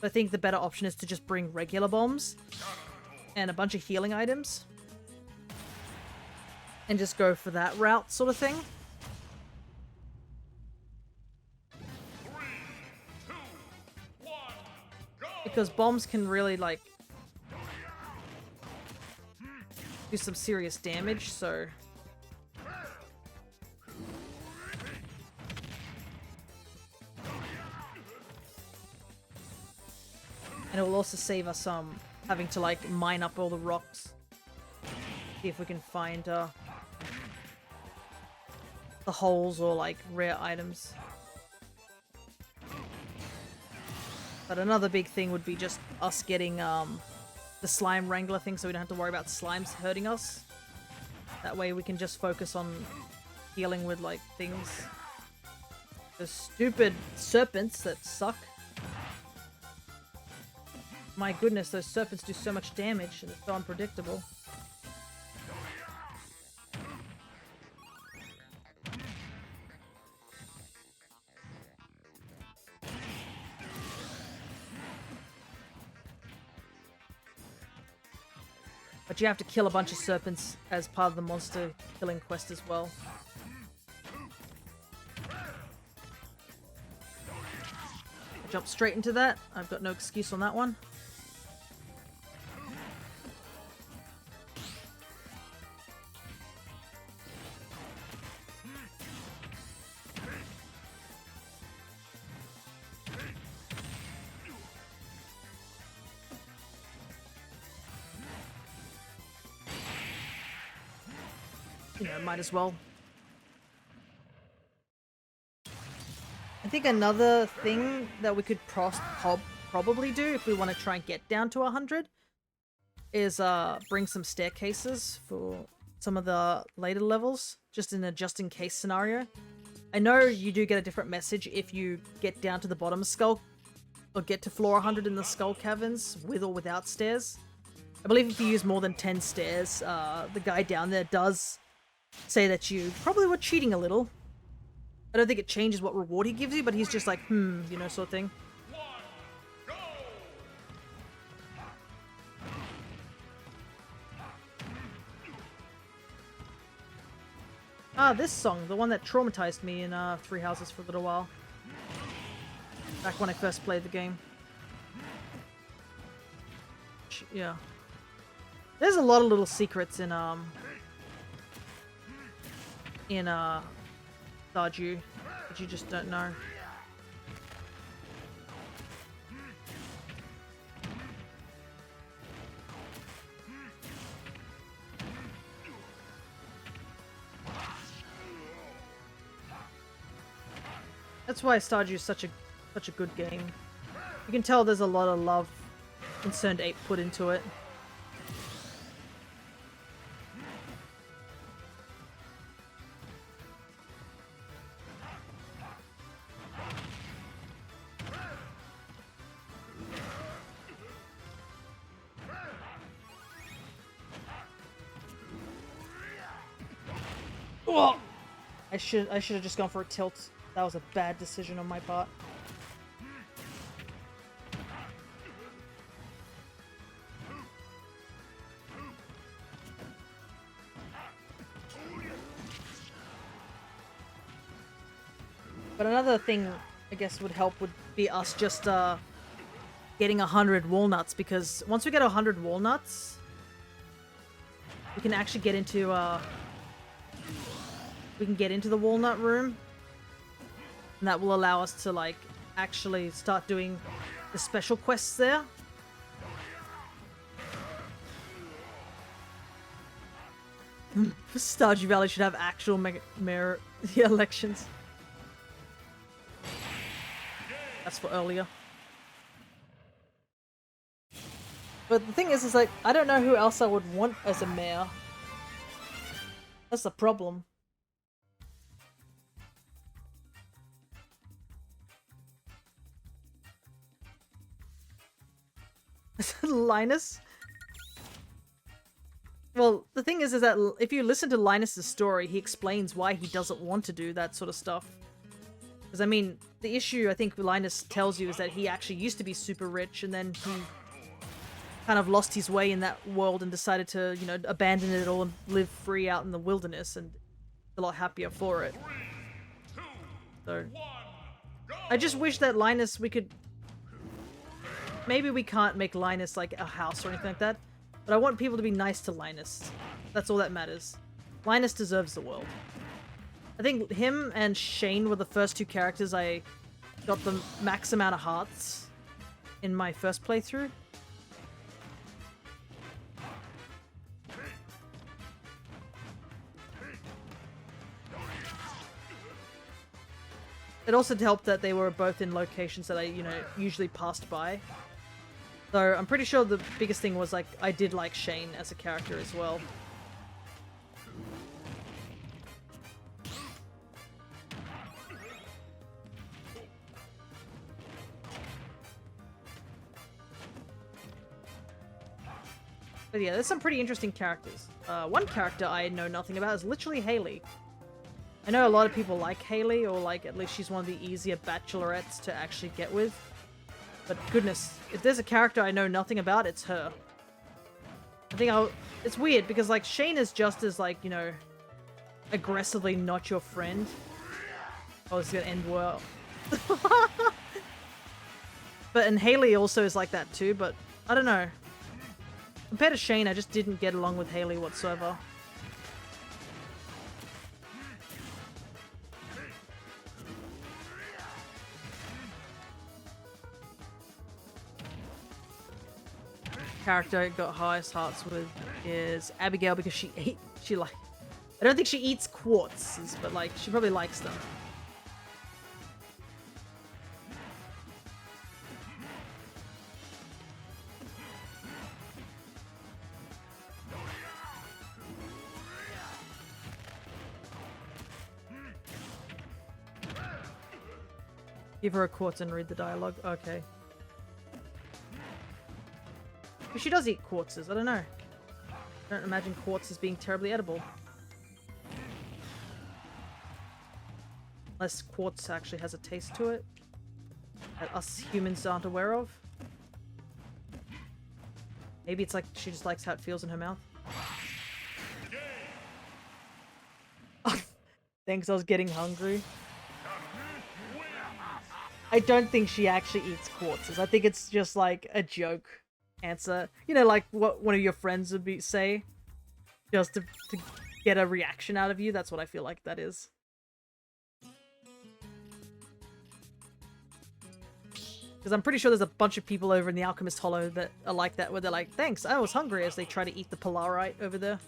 I think the better option is to just bring regular bombs and a bunch of healing items and just go for that route sort of thing. 3, 2, 1, go! Because bombs can really, like, do some serious damage, so... And it will also save us having to, like, mine up all the rocks. See if we can find the holes or, like, rare items. But another big thing would be just us getting the slime wrangler thing, so we don't have to worry about slimes hurting us. That way we can just focus on dealing with, like, things. The stupid serpents that suck. My goodness, those serpents do so much damage and it's so unpredictable. But you have to kill a bunch of serpents as part of the monster killing quest as well. jump straight into that. I've got no excuse on that one. You know, might as well. I think another thing that we could probably do if we want to try and get down to 100 is bring some staircases for some of the later levels, just in a just-in-case scenario. I know you do get a different message if you get down to the bottom of Skull, or get to floor 100 in the Skull Caverns, with or without stairs. I believe if you use more than 10 stairs, the guy down there does say that you probably were cheating a little. I don't think it changes what reward he gives you, but he's just like, you know, sort of thing. Go! Ah, this song, the one that traumatized me in Three Houses for a little while. Back when I first played the game. Yeah. There's a lot of little secrets in Stardew that you just don't know. That's why Stardew is such a good game. You can tell there's a lot of love Concerned Ape put into it. Oh! I should have just gone for a tilt. That was a bad decision on my part. But another thing I guess would help would be us just getting 100 walnuts, because once we get 100 walnuts, we can actually get into the walnut room, and that will allow us to like actually start doing the special quests there. Stardew Valley should have actual mayor elections. That's for earlier. But the thing is like, I don't know who else I would want as a mayor. That's the problem. Linus? Well, the thing is that if you listen to Linus's story, he explains why he doesn't want to do that sort of stuff. Because, I mean, the issue I think Linus tells you is that he actually used to be super rich, and then he kind of lost his way in that world and decided to, you know, abandon it all and live free out in the wilderness, and a lot happier for it. 3, 2, So, 1, go! I just wish that Linus, we could... Maybe we can't make Linus like a house or anything like that, but I want people to be nice to Linus. That's all that matters. Linus deserves the world. I think him and Shane were the first two characters I got the max amount of hearts in my first playthrough. It also helped that they were both in locations that I, you know, usually passed by. So I'm pretty sure the biggest thing was like I did like Shane as a character as well. But yeah, there's some pretty interesting characters. One character I know nothing about is literally Haley. I know a lot of people like Haley, or like at least she's one of the easier bachelorettes to actually get with. But goodness, if there's a character I know nothing about, it's her. I think it's weird because like Shane is just as like, you know, aggressively not your friend. Oh, this is gonna end well. But and Haley also is like that too, but I don't know. Compared to Shane, I just didn't get along with Haley whatsoever. Character I got highest hearts with is Abigail because she like I don't think she eats quartzes, but like she probably likes them. Give her a quartz and read the dialogue. Okay. But she does eat quartzes. I don't know. I don't imagine quartz as being terribly edible. Unless quartz actually has a taste to it that us humans aren't aware of. Maybe it's like she just likes how it feels in her mouth. Thanks, I was getting hungry. I don't think she actually eats quartzes. I think it's just like a joke answer. You know, like what one of your friends would say. Just to get a reaction out of you. That's what I feel like that is. Because I'm pretty sure there's a bunch of people over in the Alchemist Hollow that are like that, where they're like, thanks, I was hungry, as they try to eat the Polarite over there.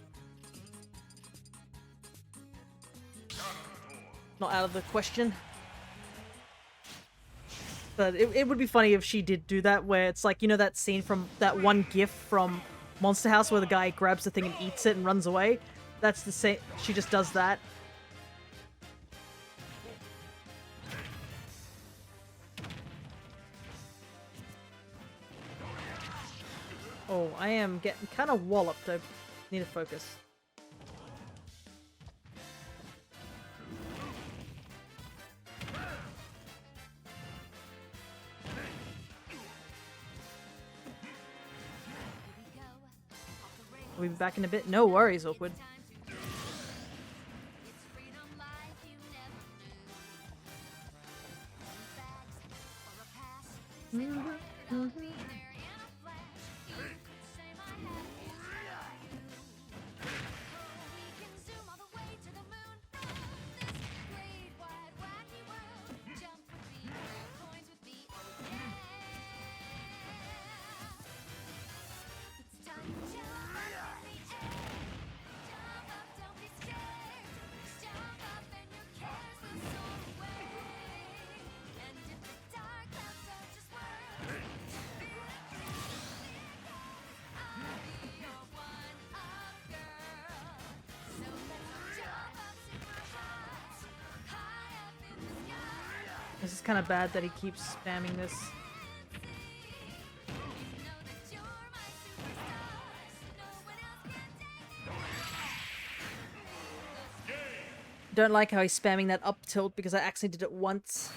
Not out of the question. But it would be funny if she did do that, where it's like, you know that scene from that one gif from Monster House where the guy grabs the thing and eats it and runs away? That's the same. She just does that. Oh, I am getting kind of walloped. I need to focus. We'll be back in a bit. No worries, Awkward. This is kind of bad that he keeps spamming this. Don't like how he's spamming that up tilt because I actually did it once.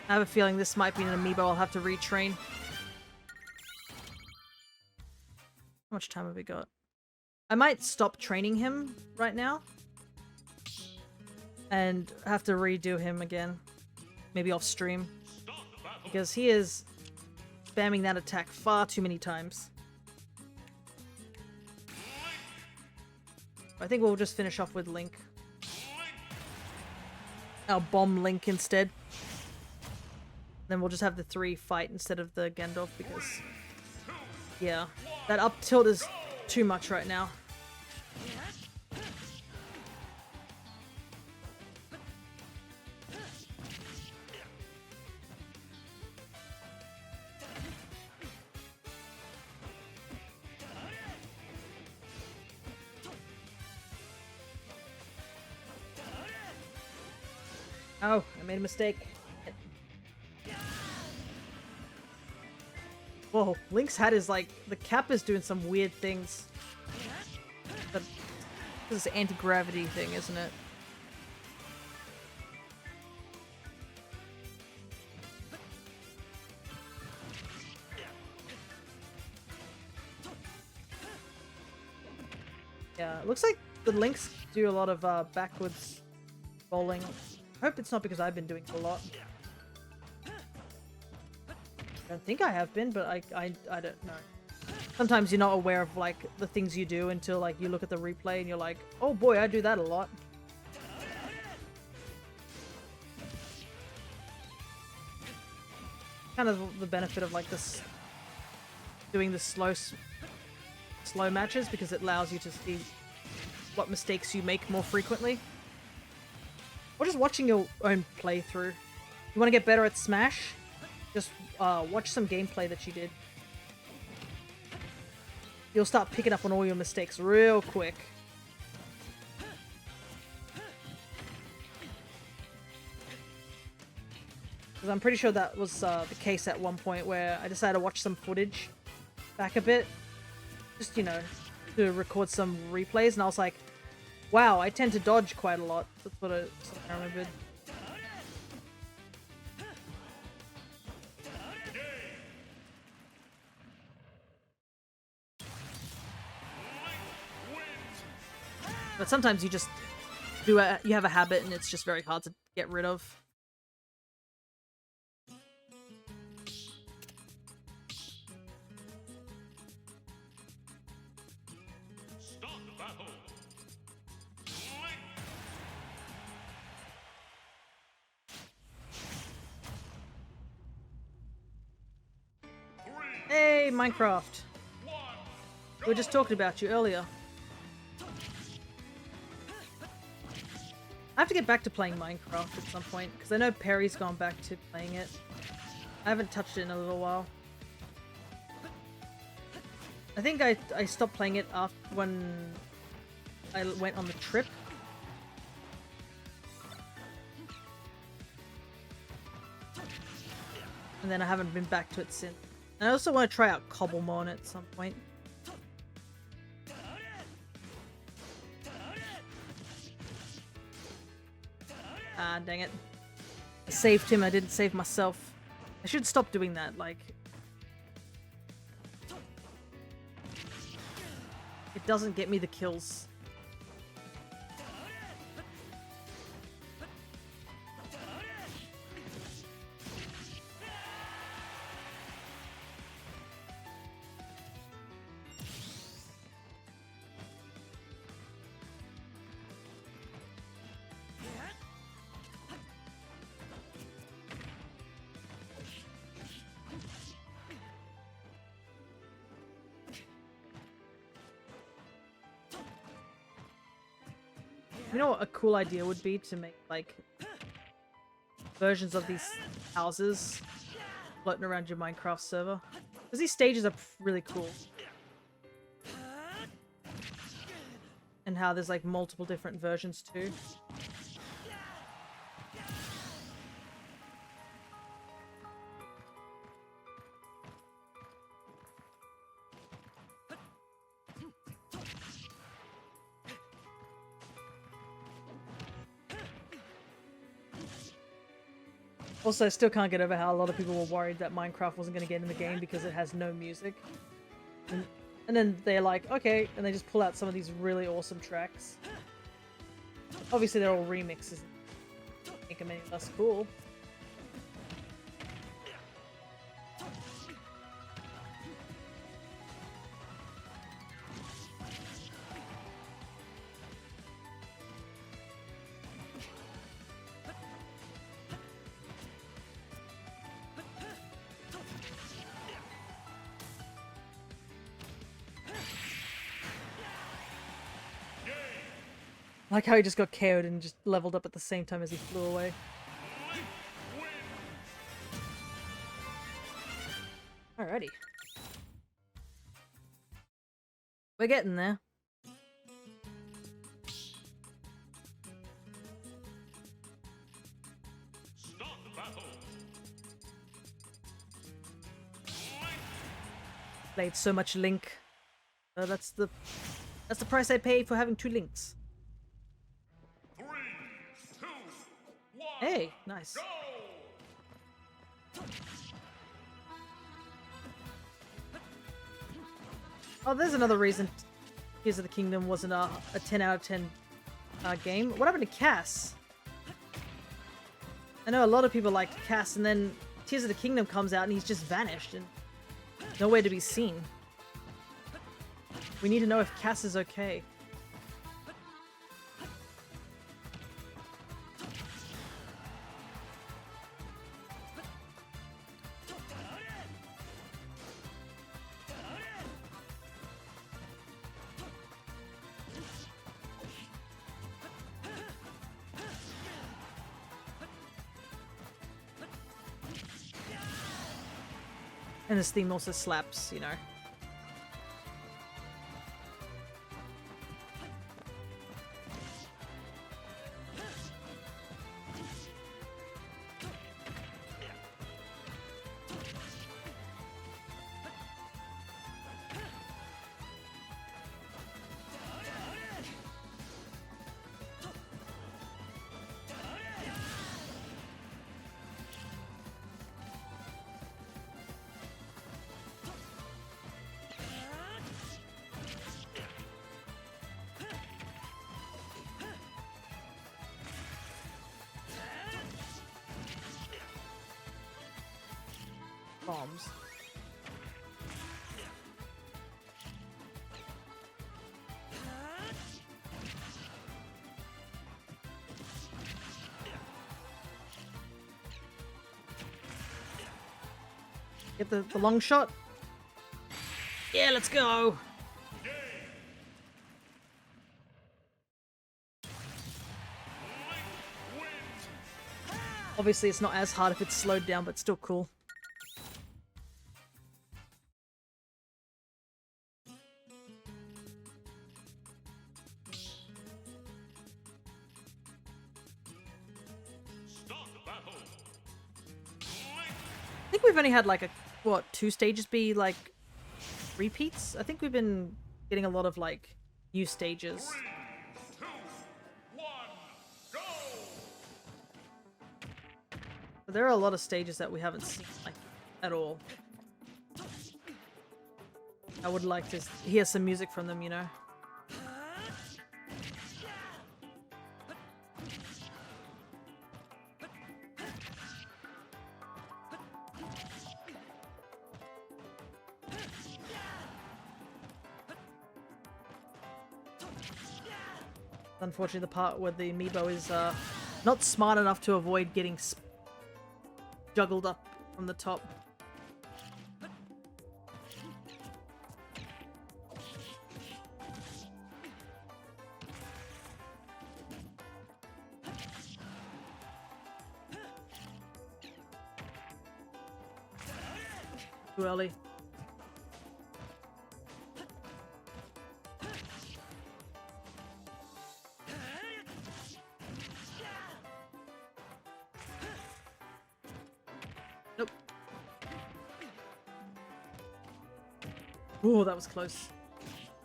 I have a feeling this might be an amiibo I'll have to retrain. How much time have we got? I might stop training him right now. And have to redo him again. Maybe off stream. Because he is spamming that attack far too many times. I think we'll just finish off with Link. I'll bomb Link instead. Then we'll just have the 3 fight instead of the Gandalf because... yeah, that up tilt is too much right now. Oh, I made a mistake. Whoa, Link's hat is like, the cap is doing some weird things. But this is an anti-gravity thing, isn't it? Yeah, it looks like the Links do a lot of backwards bowling. I hope it's not because I've been doing it a lot. I don't think I have been, but I don't know. Sometimes you're not aware of like the things you do until like you look at the replay and you're like, oh boy, I do that a lot. Kind of the benefit of like this doing the slow matches, because it allows you to see what mistakes you make more frequently. Or just watching your own playthrough. You want to get better at Smash? Just watch some gameplay that you did. You'll start picking up on all your mistakes real quick. Because I'm pretty sure that was the case at one point where I decided to watch some footage back a bit. Just, you know, to record some replays, and I was like, wow, I tend to dodge quite a lot. That's what I remembered. But sometimes you just you have a habit and it's just very hard to get rid of. Start the battle. Link. Hey, Minecraft. 1, We were just talking about you earlier. I have to get back to playing Minecraft at some point, because I know Perry's gone back to playing it. I haven't touched it in a little while. I think I stopped playing it after when I went on the trip. And then I haven't been back to it since. And I also want to try out Cobblemon at some point. Ah, dang it. I saved him, I didn't save myself. I should stop doing that, like... It doesn't get me the kills. You know what a cool idea would be? To make, like, versions of these houses floating around your Minecraft server. Because these stages are really cool. And how there's, like, multiple different versions, too. Also, I still can't get over how a lot of people were worried that Minecraft wasn't going to get in the game because it has no music. And then they're like, okay, and they just pull out some of these really awesome tracks. Obviously, they're all remixes. Make them any less cool. Like how he just got KO'd and just leveled up at the same time as he flew away. Alrighty. We're getting there. Start the battle. Played so much Link. That's the price I pay for having 2 Links. 3, 2, 1. Hey, nice. Go. Oh, there's another reason Tears of the Kingdom wasn't a 10 out of 10 game. What happened to Cass? I know a lot of people liked Cass, and then Tears of the Kingdom comes out and he's just vanished and nowhere to be seen. We need to know if Cass is okay. And this theme also slaps, you know. Bombs. Get the long shot. Yeah, let's go. Obviously, it's not as hard if it's slowed down, but still cool. I think we've only had like what, 2 stages be like repeats? I think we've been getting a lot of like new stages. 3, 2, 1, go! But there are a lot of stages that we haven't seen like at all. I would like to hear some music from them, you know. Unfortunately, the part where the Amiibo is not smart enough to avoid getting juggled up from the top. Too early. Nope. Oh, that was close.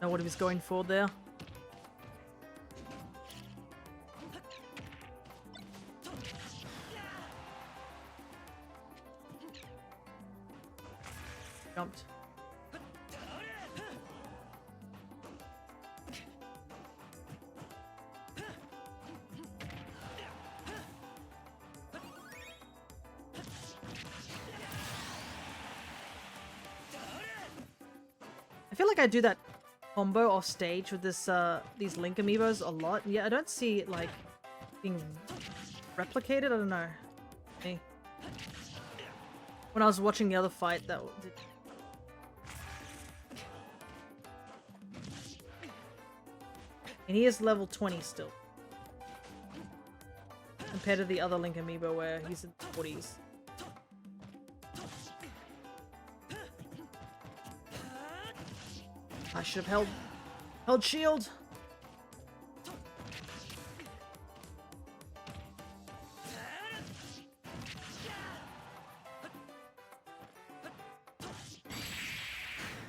Know what he was going for there. Jumped. I feel like I do that combo off stage with this these Link amiibos a lot. Yeah, I don't see it like being replicated. I don't know. Me. When I was watching the other fight, that did. And he is level 20 still. Compared to the other Link amiibo where he's in the 40s. I should have held shield.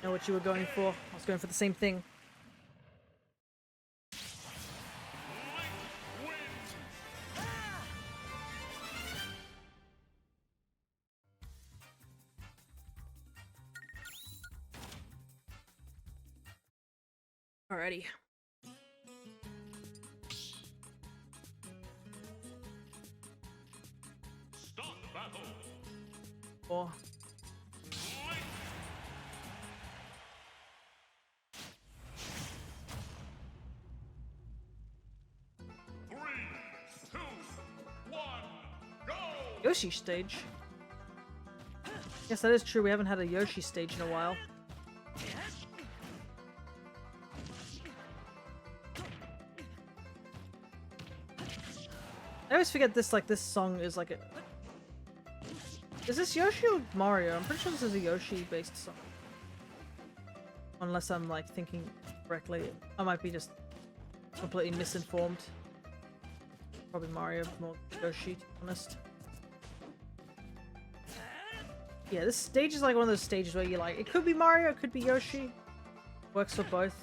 Know what you were going for. I was going for the same thing. Alrighty. Start battle. Or Three, two, one, go! Yoshi stage. Yes, that is true. We haven't had a Yoshi stage in a while. I always forget this, like, this song is like a... Is this Yoshi or Mario? I'm pretty sure this is a Yoshi-based song. Unless I'm, like, thinking correctly. I might be just completely misinformed. Probably Mario, more Yoshi, to be honest. Yeah, this stage is like one of those stages where you're like, it could be Mario, it could be Yoshi. Works for both.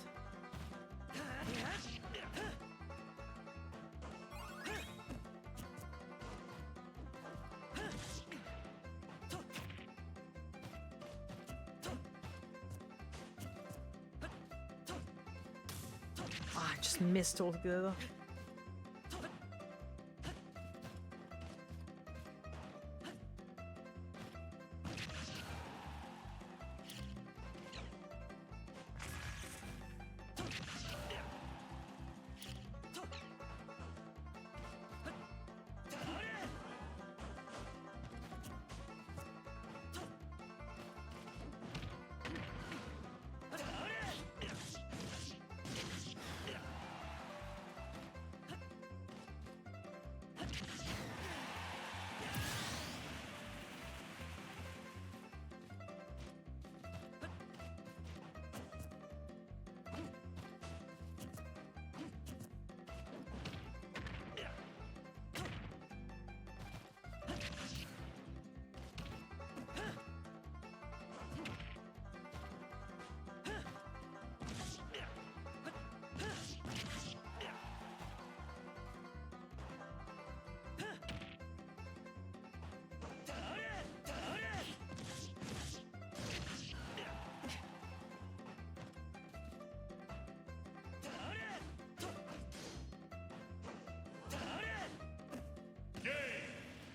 Ah, I just missed altogether.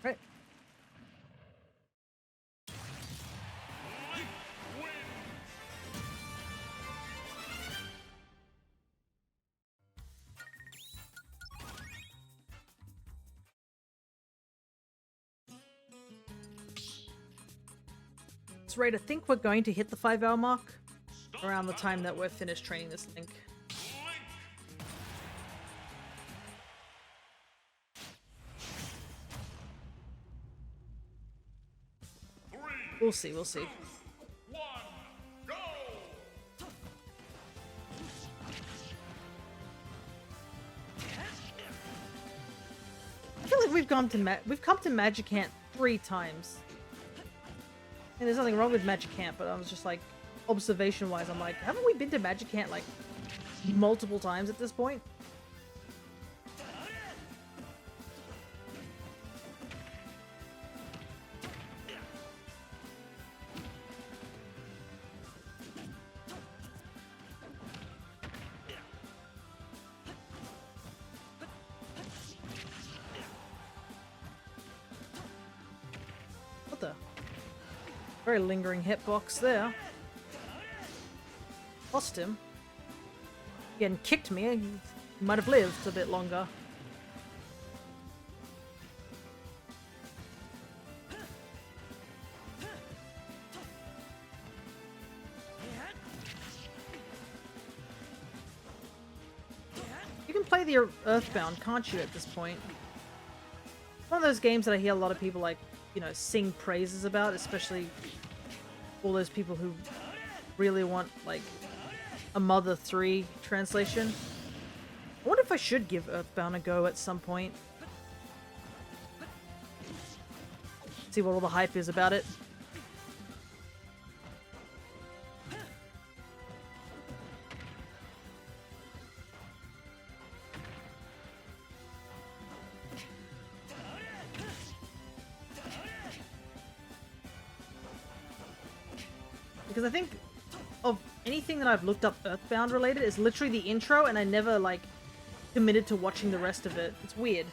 Right. Link wins! So, Raid, I think we're going to hit the 5-hour mark around the time that we're finished training this Link. We'll see, we'll see. One, go! I feel like we've come to Magicant 3 times. And there's nothing wrong with Magicant, but I was just like, observation-wise, I'm like, haven't we been to Magicant like multiple times at this point? What the? Very lingering hitbox there. Lost him. He hadn't kicked me, he might have lived a bit longer. You can play the Earthbound, can't you, at this point? It's one of those games that I hear a lot of people, like, you know, sing praises about, especially all those people who really want, like, a Mother 3 translation. I wonder if I should give Earthbound a go at some point. See what all the hype is about it. Because I think of anything that I've looked up Earthbound related is literally the intro, and I never, like, committed to watching the rest of it. It's weird.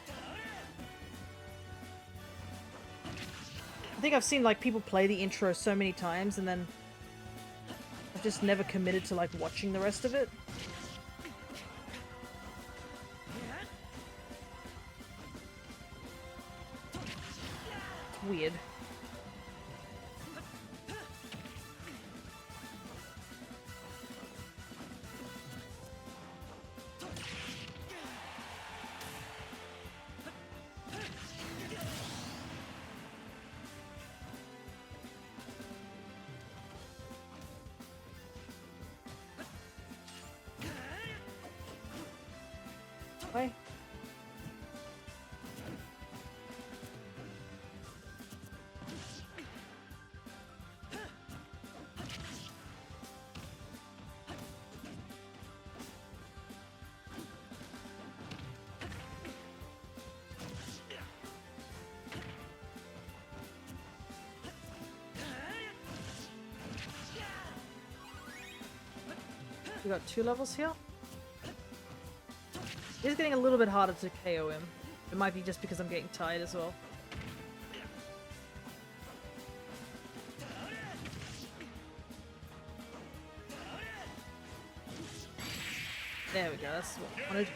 I think I've seen like people play the intro so many times and then I've just never committed to like watching the rest of it. It's weird. Bye. We got 2 levels here. It's getting a little bit harder to KO him. It might be just because I'm getting tired as well. There we go, that's what I wanted.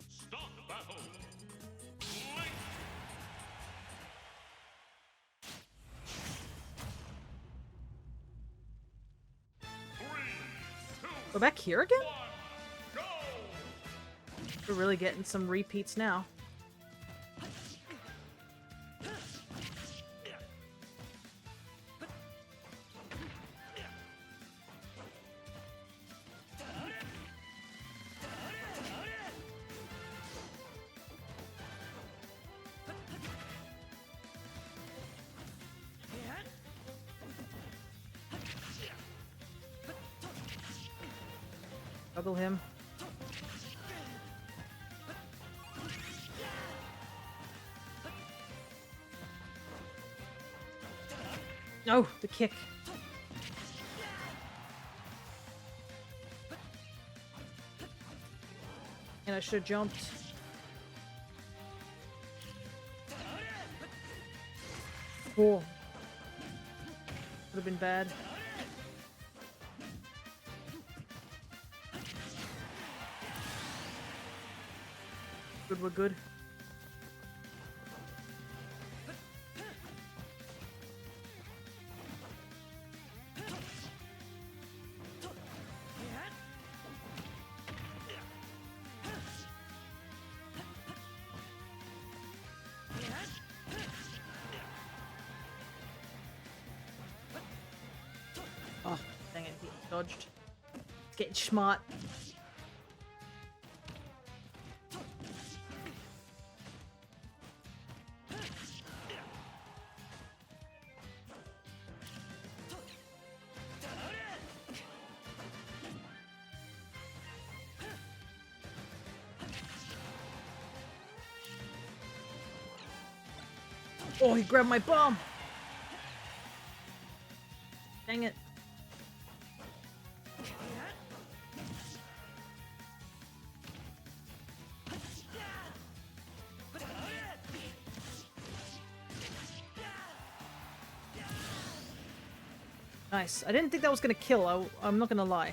Start battle. Link. We're back here again? Go. We're really getting some repeats now. Juggle him. No, the kick. And I should have jumped. Oh. Would have been bad. Good, we're good. Oh, dang it, he dodged. Getting smart. Oh, he grabbed my bomb! Dang it. Nice. I didn't think that was gonna kill, I'm not gonna lie.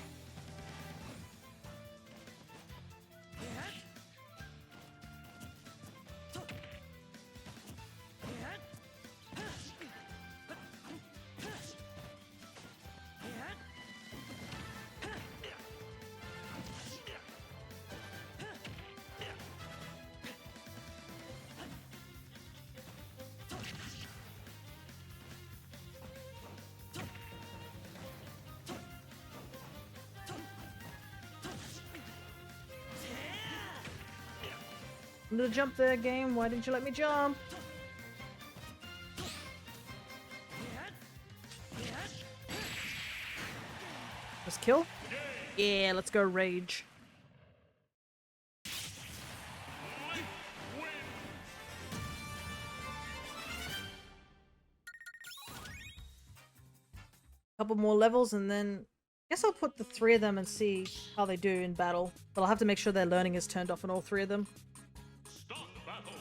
I'm gonna jump there, game. Why didn't you let me jump? Let's kill? Yeah, let's go rage. couple more levels, and then I guess I'll put the 3 of them and see how they do in battle. But I'll have to make sure their learning is turned off on all 3 of them. Start battle.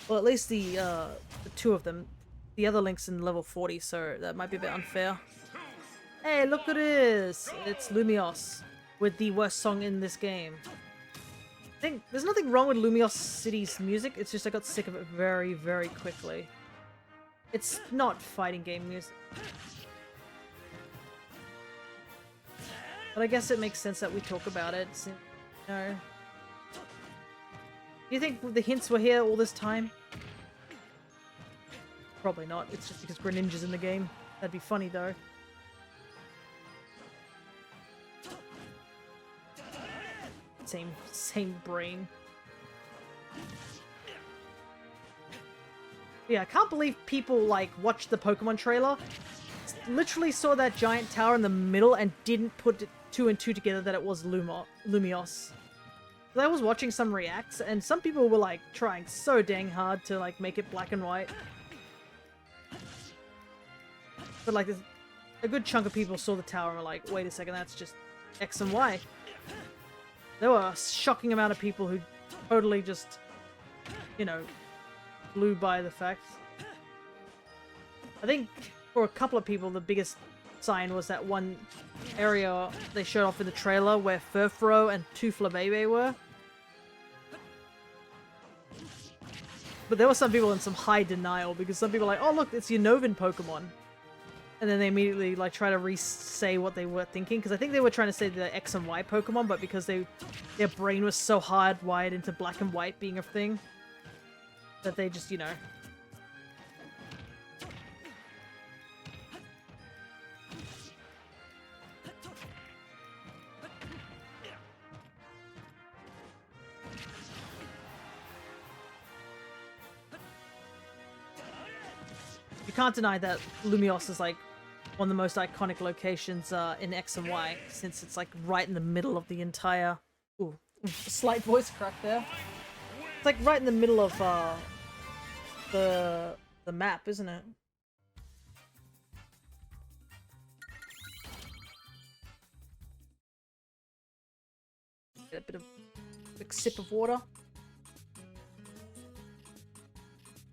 Well, at least the 2 of them. The other Link's in level 40, so that might be a bit unfair. Hey, look at this! It's Lumios with the worst song in this game. I think there's nothing wrong with Lumios City's music, it's just I got sick of it very, very quickly. It's not fighting game music. But I guess it makes sense that we talk about it, since, you know... Do you think the hints were here all this time? Probably not, it's just because Greninja's in the game. That'd be funny though. Same brain. Yeah, I can't believe people, like, watched the Pokemon trailer, literally saw that giant tower in the middle and didn't put 2 and 2 together that it was Lumios. I was watching some reacts, and some people were, like, trying so dang hard to, like, make it black and white. But, like, a good chunk of people saw the tower and were like, wait a second, that's just X and Y. There were a shocking amount of people who totally just, you know, blew by the facts. I think for a couple of people, the biggest sign was that one area they showed off in the trailer where Furfrou and Tuflabebe were. But there were some people in some high denial because some people were like, oh look, it's your Novan Pokemon. And then they immediately like try to re-say what they were thinking, because I think they were trying to say the X and Y Pokemon, but because their brain was so hardwired into black and white being a thing, that they just, you know... You can't deny that Lumios is like one of the most iconic locations in X and Y, since it's like right in the middle of the entire... Ooh, slight voice crack there. It's like right in the middle of the map, isn't it? Get a bit of quick sip of water.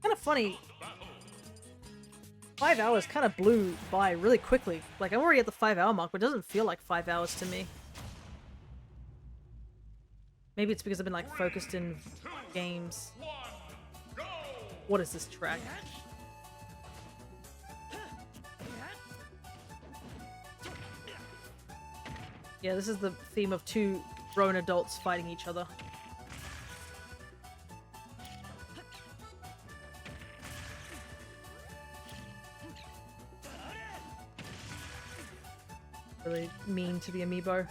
Kind of funny. 5 hours kind of blew by really quickly. Like, I'm already at the 5-hour mark, but it doesn't feel like 5 hours to me. Maybe it's because I've been, like, focused in games. What is this track? Yeah, this is the theme of 2 grown adults fighting each other. Really mean to the Amiibo.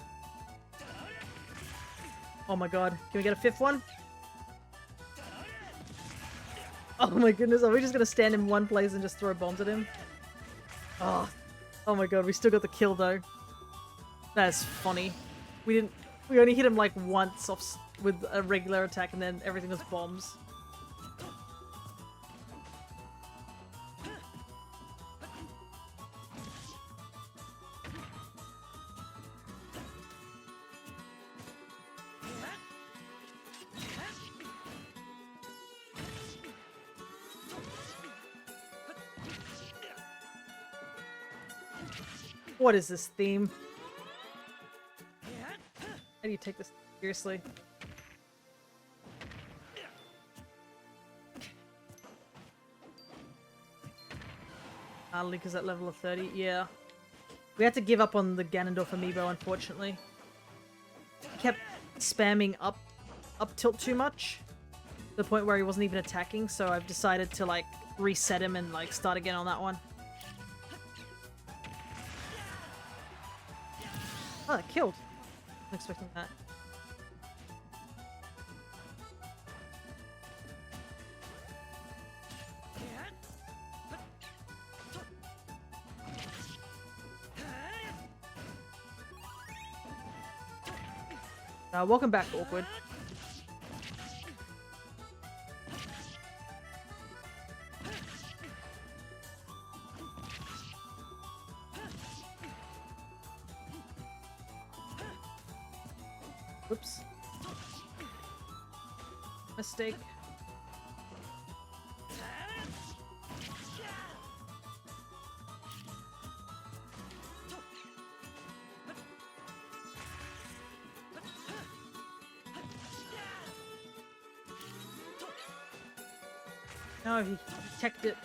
Oh my god. Can we get a 5th one? Oh my goodness, are we just gonna stand in one place and just throw bombs at him? Oh, oh my god, we still got the kill though. That's funny. We only hit him like once off with a regular attack and then everything was bombs. What is this theme? How do you take this seriously? Link is at level of 30, yeah. We had to give up on the Ganondorf Amiibo, unfortunately. He kept spamming up tilt too much, to the point where he wasn't even attacking, so I've decided to like reset him and like start again on that one. Oh, that killed. I'm expecting that. Welcome back, Awkward. Oops. Mistake. No, he teched it.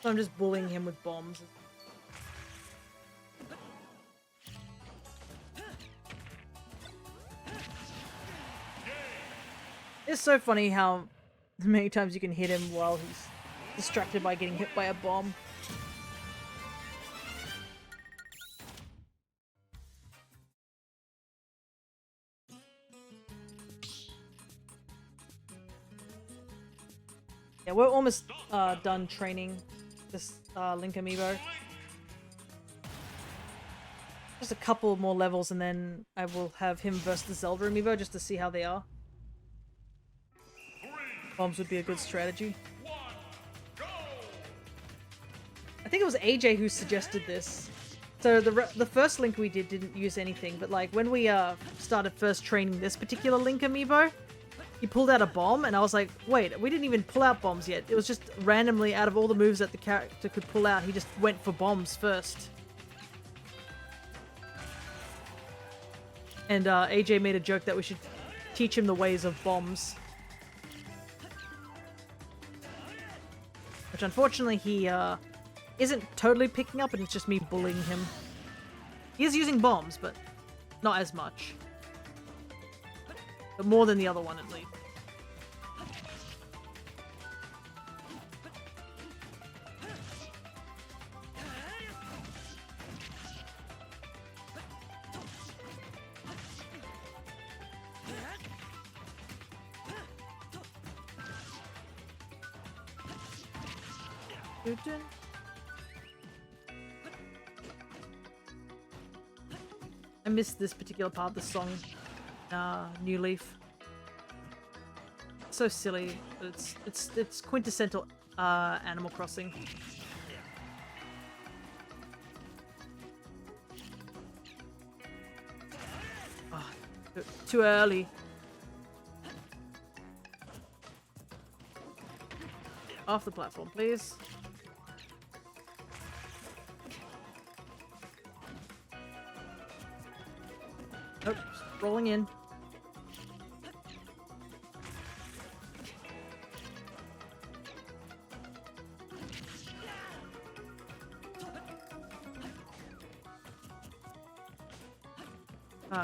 So I'm just bullying him with bombs. It's so funny how many times you can hit him while he's distracted by getting hit by a bomb. Yeah, we're almost done training this Link Amiibo. Just a couple more levels and then I will have him versus the Zelda Amiibo just to see how they are. Bombs would be a good strategy. I think it was AJ who suggested this. So the first Link we didn't use anything, but like when we started first training this particular Link Amiibo, he pulled out a bomb and I was like, wait, we didn't even pull out bombs yet. It was just randomly out of all the moves that the character could pull out, he just went for bombs first. And AJ made a joke that we should teach him the ways of bombs. Which unfortunately he isn't totally picking up and it's just me bullying him. He is using bombs, but not as much. But more than the other one at least. I missed this particular part of the song, New Leaf. It's so silly, but it's quintessential Animal Crossing. Oh, too early. Off the platform, please. Nope, rolling in.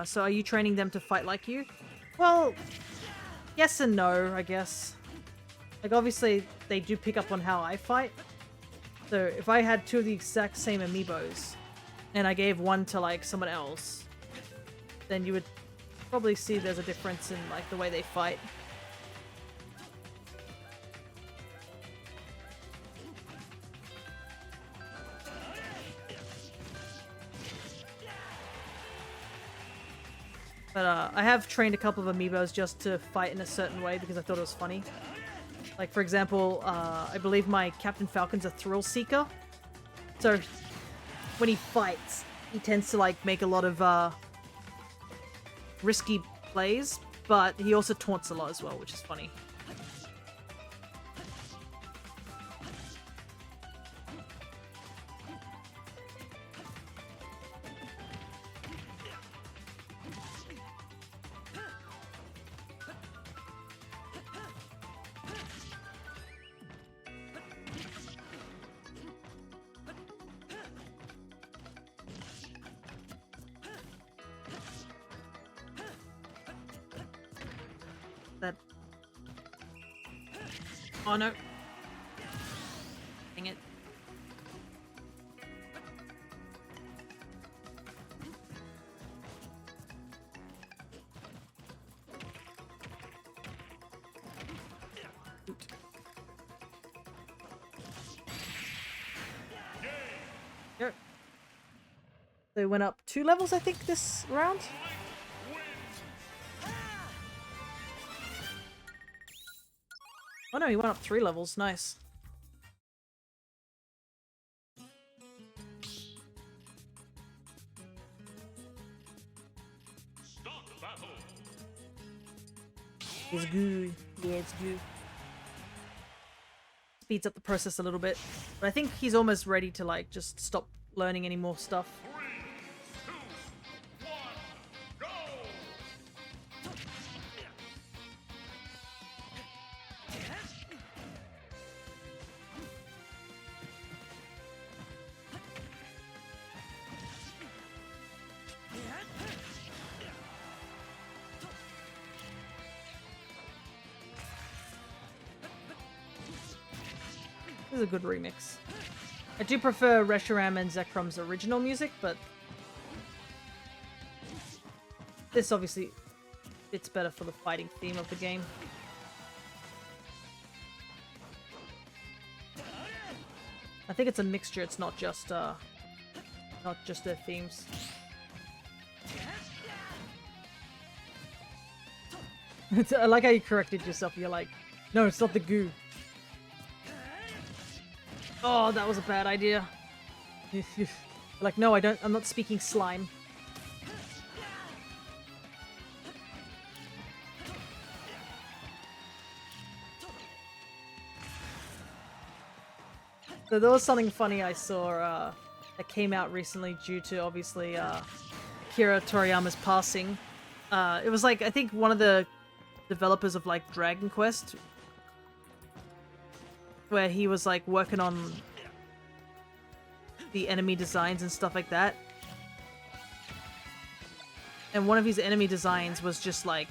So are you training them to fight like you? Well, yes and no, I guess. Like, obviously, they do pick up on how I fight. So if I had two of the exact same amiibos, and I gave one to, like, someone else, then you would probably see there's a difference in, like, the way they fight. But I have trained a couple of amiibos just to fight in a certain way because I thought it was funny. Like, for example, I believe my Captain Falcon's a thrill seeker. So when he fights, he tends to, like, make a lot of risky plays, but he also taunts a lot as well, which is funny. That... Oh no. Dang it. Here. They went up 2 levels, I think, this round. Oh no, he went up 3 levels. Nice. Start battle. It's good. Yeah, it's good. Speeds up the process a little bit. But I think he's almost ready to, like, just stop learning any more stuff. 3, 2, 1, go! This is a good remix. I do prefer Reshiram and Zekrom's original music, but this obviously fits better for the fighting theme of the game. I think it's a mixture, it's not just their themes. I like how you corrected yourself, you're like, no, it's not the goo. Oh, that was a bad idea. Like, no, I'm not speaking slime. So there was something funny I saw that came out recently due to, obviously, Akira Toriyama's passing. It was like, I think one of the developers of, like, Dragon Quest, where he was, like, working on the enemy designs and stuff like that. And one of his enemy designs was just, like,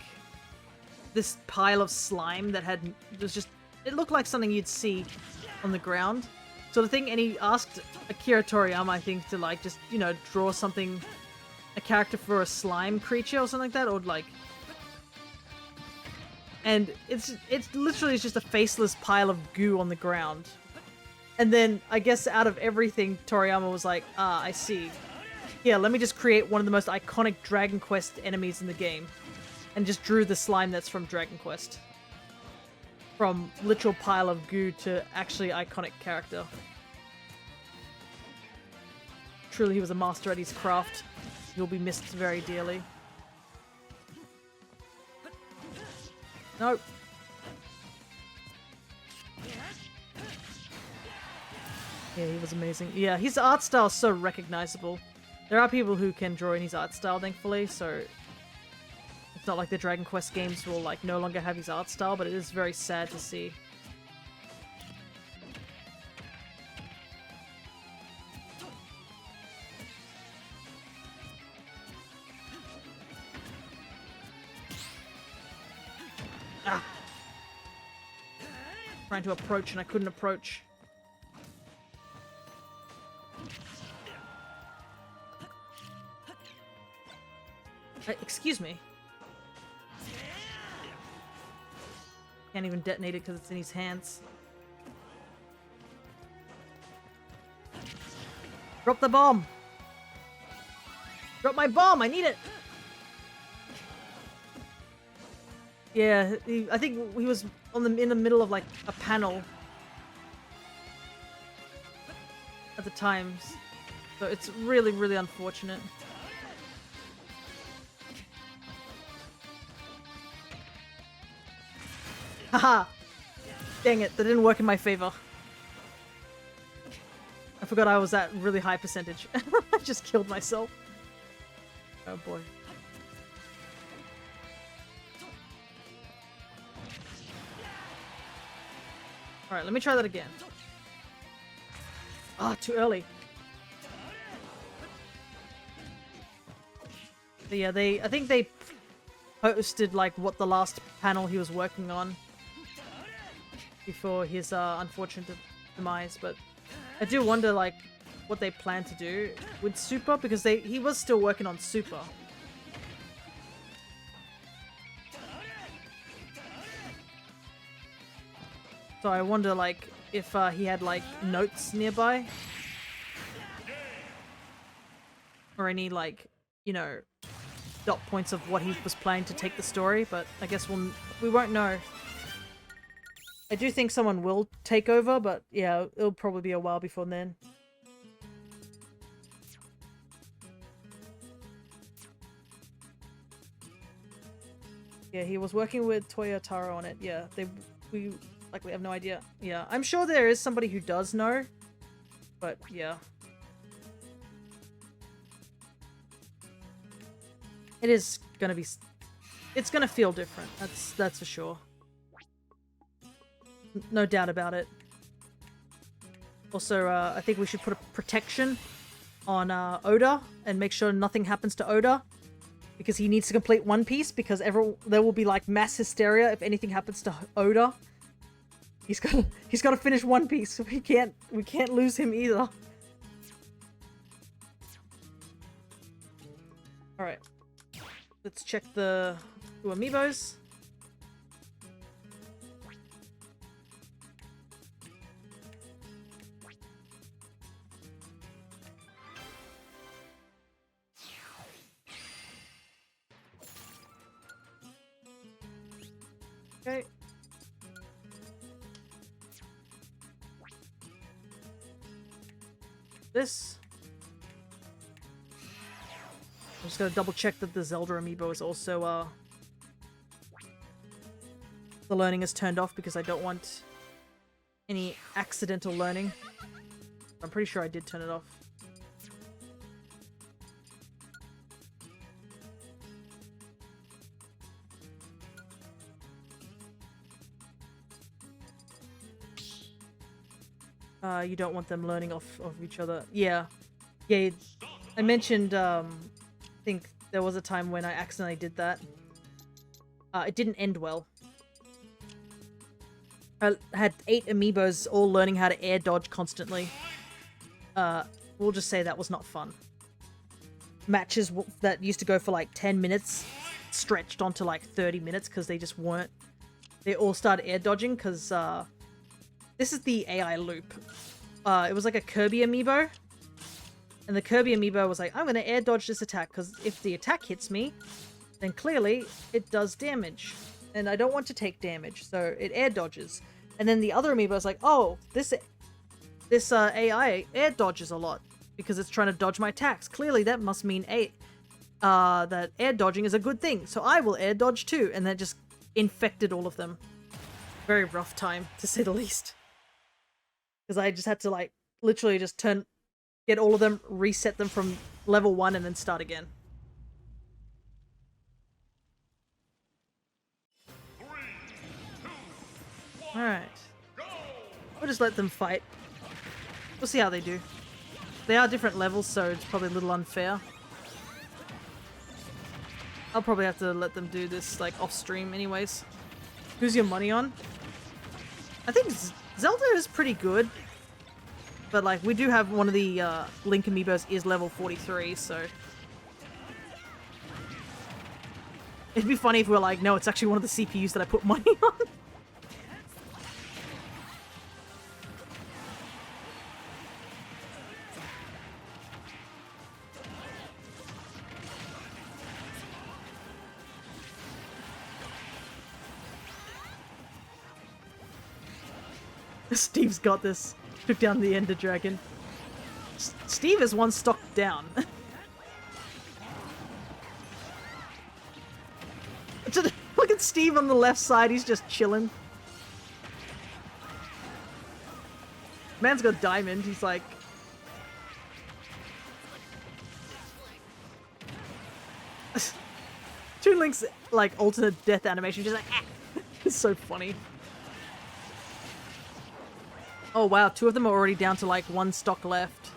this pile of slime that it looked like something you'd see on the ground sort of thing. And he asked Akira Toriyama, I think, to, like, just, you know, draw something, a character for a slime creature or something like that, or, like... And it's literally just a faceless pile of goo on the ground. And then, I guess out of everything, Toriyama was like, ah, I see. Yeah, let me just create one of the most iconic Dragon Quest enemies in the game. And just drew the slime that's from Dragon Quest. From literal pile of goo to actually iconic character. Truly, he was a master at his craft. He'll be missed very dearly. Nope. Yeah, he was amazing. Yeah, his art style is so recognizable. There are people who can draw in his art style, thankfully, so it's not like the Dragon Quest games will, like, no longer have his art style, but it is very sad to see. Ah! Trying to approach and I couldn't approach. Excuse me. Can't even detonate it because it's in his hands. Drop the bomb! Drop my bomb! I need it! Yeah, I think he was in the middle of, like, a panel at the time. So it's really, really unfortunate. Haha! Dang it, that didn't work in my favor. I forgot I was at really high percentage. I just killed myself. Oh boy. Alright, let me try that again. Ah, too early. But yeah, I think they posted, like, what the last panel he was working on before his unfortunate demise, but I do wonder, like, what they plan to do with Super, because he was still working on Super. So I wonder, like, if he had, like, notes nearby. or any, like, you know, dot points of what he was planning to take the story, but I guess we won't know. I do think someone will take over, but yeah, it'll probably be a while before then. Yeah, he was working with Toyotaro on it. Yeah, we likely have no idea. Yeah, I'm sure there is somebody who does know, but yeah. It is gonna be... It's gonna feel different. That's for sure. No doubt about it. Also, I think we should put a protection on Oda and make sure nothing happens to Oda, because he needs to complete One Piece, because there will be like mass hysteria if anything happens to Oda. He's got to finish One Piece. We can't lose him either. All right. Let's check the two amiibos. Okay. This. I'm just gonna double check that the Zelda amiibo is also, the learning is turned off, because I don't want any accidental learning. I'm pretty sure I did turn it off. You don't want them learning off of each other. Yeah. Yeah, I mentioned, I think there was a time when I accidentally did that. It didn't end well. I had 8 amiibos all learning how to air dodge constantly. We'll just say that was not fun. Matches that used to go for like 10 minutes stretched onto like 30 minutes because they just weren't... They all started air dodging because, this is the AI loop. It was like a Kirby amiibo. And the Kirby amiibo was like, I'm going to air dodge this attack, because if the attack hits me, then clearly it does damage. And I don't want to take damage, so it air dodges. And then the other amiibo is like, oh, this AI air dodges a lot, because it's trying to dodge my attacks. Clearly that must mean that air dodging is a good thing, so I will air dodge too. And that just infected all of them. Very rough time, to say the least. Because I just had to, like, literally just get all of them, reset them from level 1, and then start again. Alright. We'll just let them fight. We'll see how they do. They are different levels, so it's probably a little unfair. I'll probably have to let them do this, like, off-stream anyways. Who's your money on? I think Zelda is pretty good. But, like, we do have one of the Link amiibos is level 43, so... It'd be funny if we were like, no, it's actually one of the CPUs that I put money on. Steve's got this. Took down the Ender Dragon. Steve is one stock down. Look at Steve on the left side, he's just chilling. Man's got diamond, he's like... Toon Link's, like, alternate death animation, just like, ah! It's so funny. Oh wow, 2 of them are already down to like 1 stock left.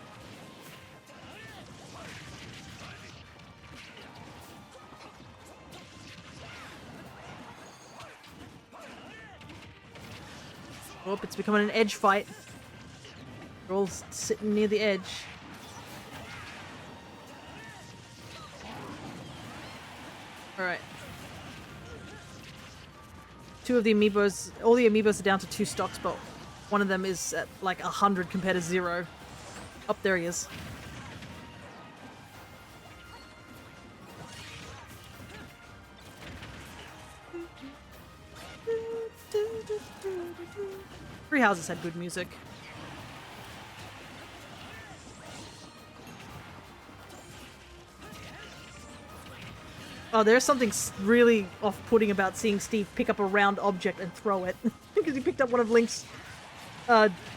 Oh, it's becoming an edge fight. They're all sitting near the edge. Alright. 2 of the amiibos, all the amiibos are down to 2 stocks, but one of them is at like 100 compared to 0. Up there he is. Three Houses had good music. Oh, there's something really off-putting about seeing Steve pick up a round object and throw it. Because he picked up one of Link's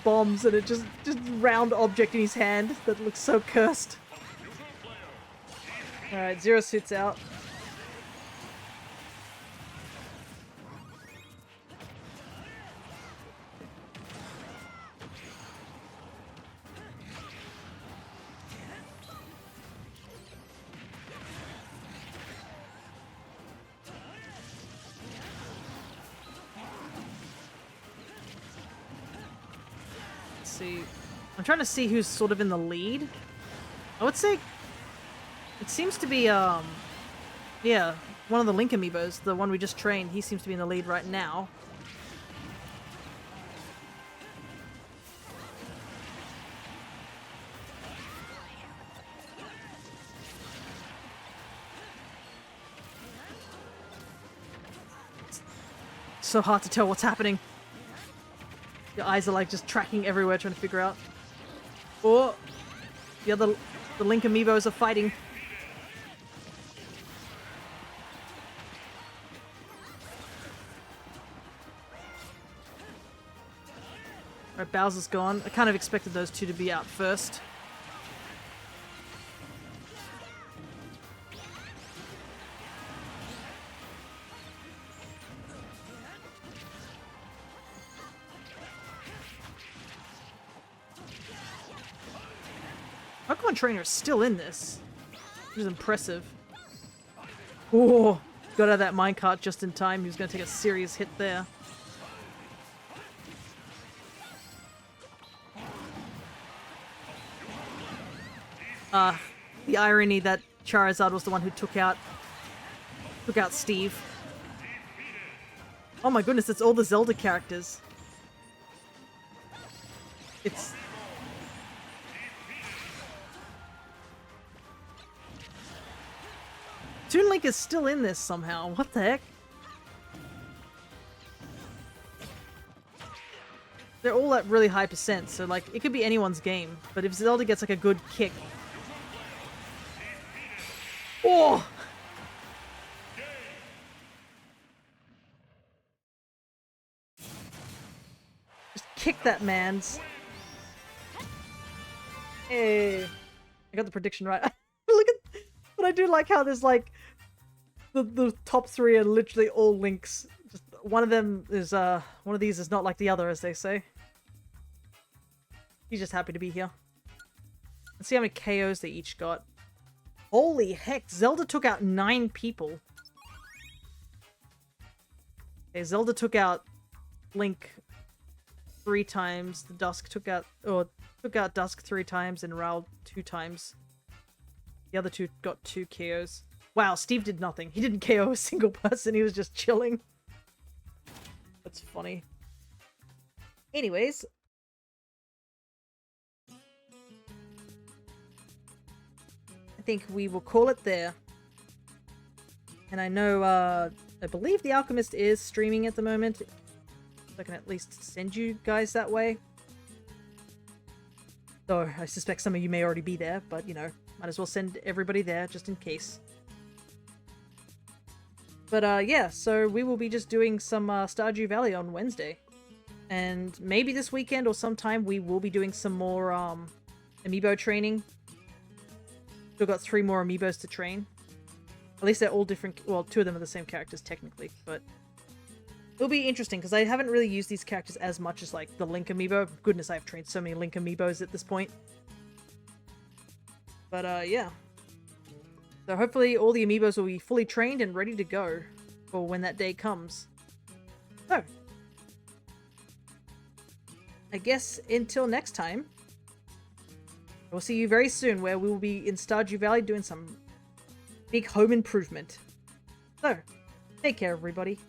bombs and it just round object in his hand that looks so cursed. Alright, Zero Suit's out. See. I'm trying to see who's sort of in the lead. I would say it seems to be yeah, one of the Link amiibos, the one we just trained. He seems to be in the lead right now. It's so hard to tell what's happening. Your eyes are like just tracking everywhere, trying to figure out. Or the Link amiibos are fighting. Alright, Bowser's gone. I kind of expected those two to be out first. Pokemon Trainer is still in this, which is impressive. Oh, got out of that minecart just in time. He was going to take a serious hit there. The irony that Charizard was the one who took out Steve. Oh my goodness, it's all the Zelda characters. It's... Toon Link is still in this somehow. What the heck? They're all at really high percent, so like, it could be anyone's game. But if Zelda gets like a good kick... Oh! Just kick that man's. Hey. I got the prediction right. Look at... But I do like how there's like... The top three are literally all Links. Just one of them is, one of these is not like the other, as they say. He's just happy to be here. Let's see how many KOs they each got. Holy heck, Zelda took out 9 people. Okay, Zelda took out Link 3 times. The Dusk took out Dusk 3 times and Raoul 2 times. The other two got 2 KOs. Wow, Steve did nothing. He didn't KO a single person. He was just chilling. That's funny. Anyways. I think we will call it there. And I know, I believe The Alchemist is streaming at the moment. So I can at least send you guys that way. Though I suspect some of you may already be there, but you know, might as well send everybody there just in case. But yeah, so we will be just doing some Stardew Valley on Wednesday. And maybe this weekend or sometime we will be doing some more Amiibo training. Still got 3 more Amiibos to train. At least they're all different, well, 2 of them are the same characters technically, but it'll be interesting because I haven't really used these characters as much as like the Link Amiibo. Goodness, I've trained so many Link Amiibos at this point. But yeah. So hopefully all the Amiibos will be fully trained and ready to go for when that day comes. So, I guess until next time, we'll see you very soon where we will be in Stardew Valley doing some big home improvement. So, take care everybody.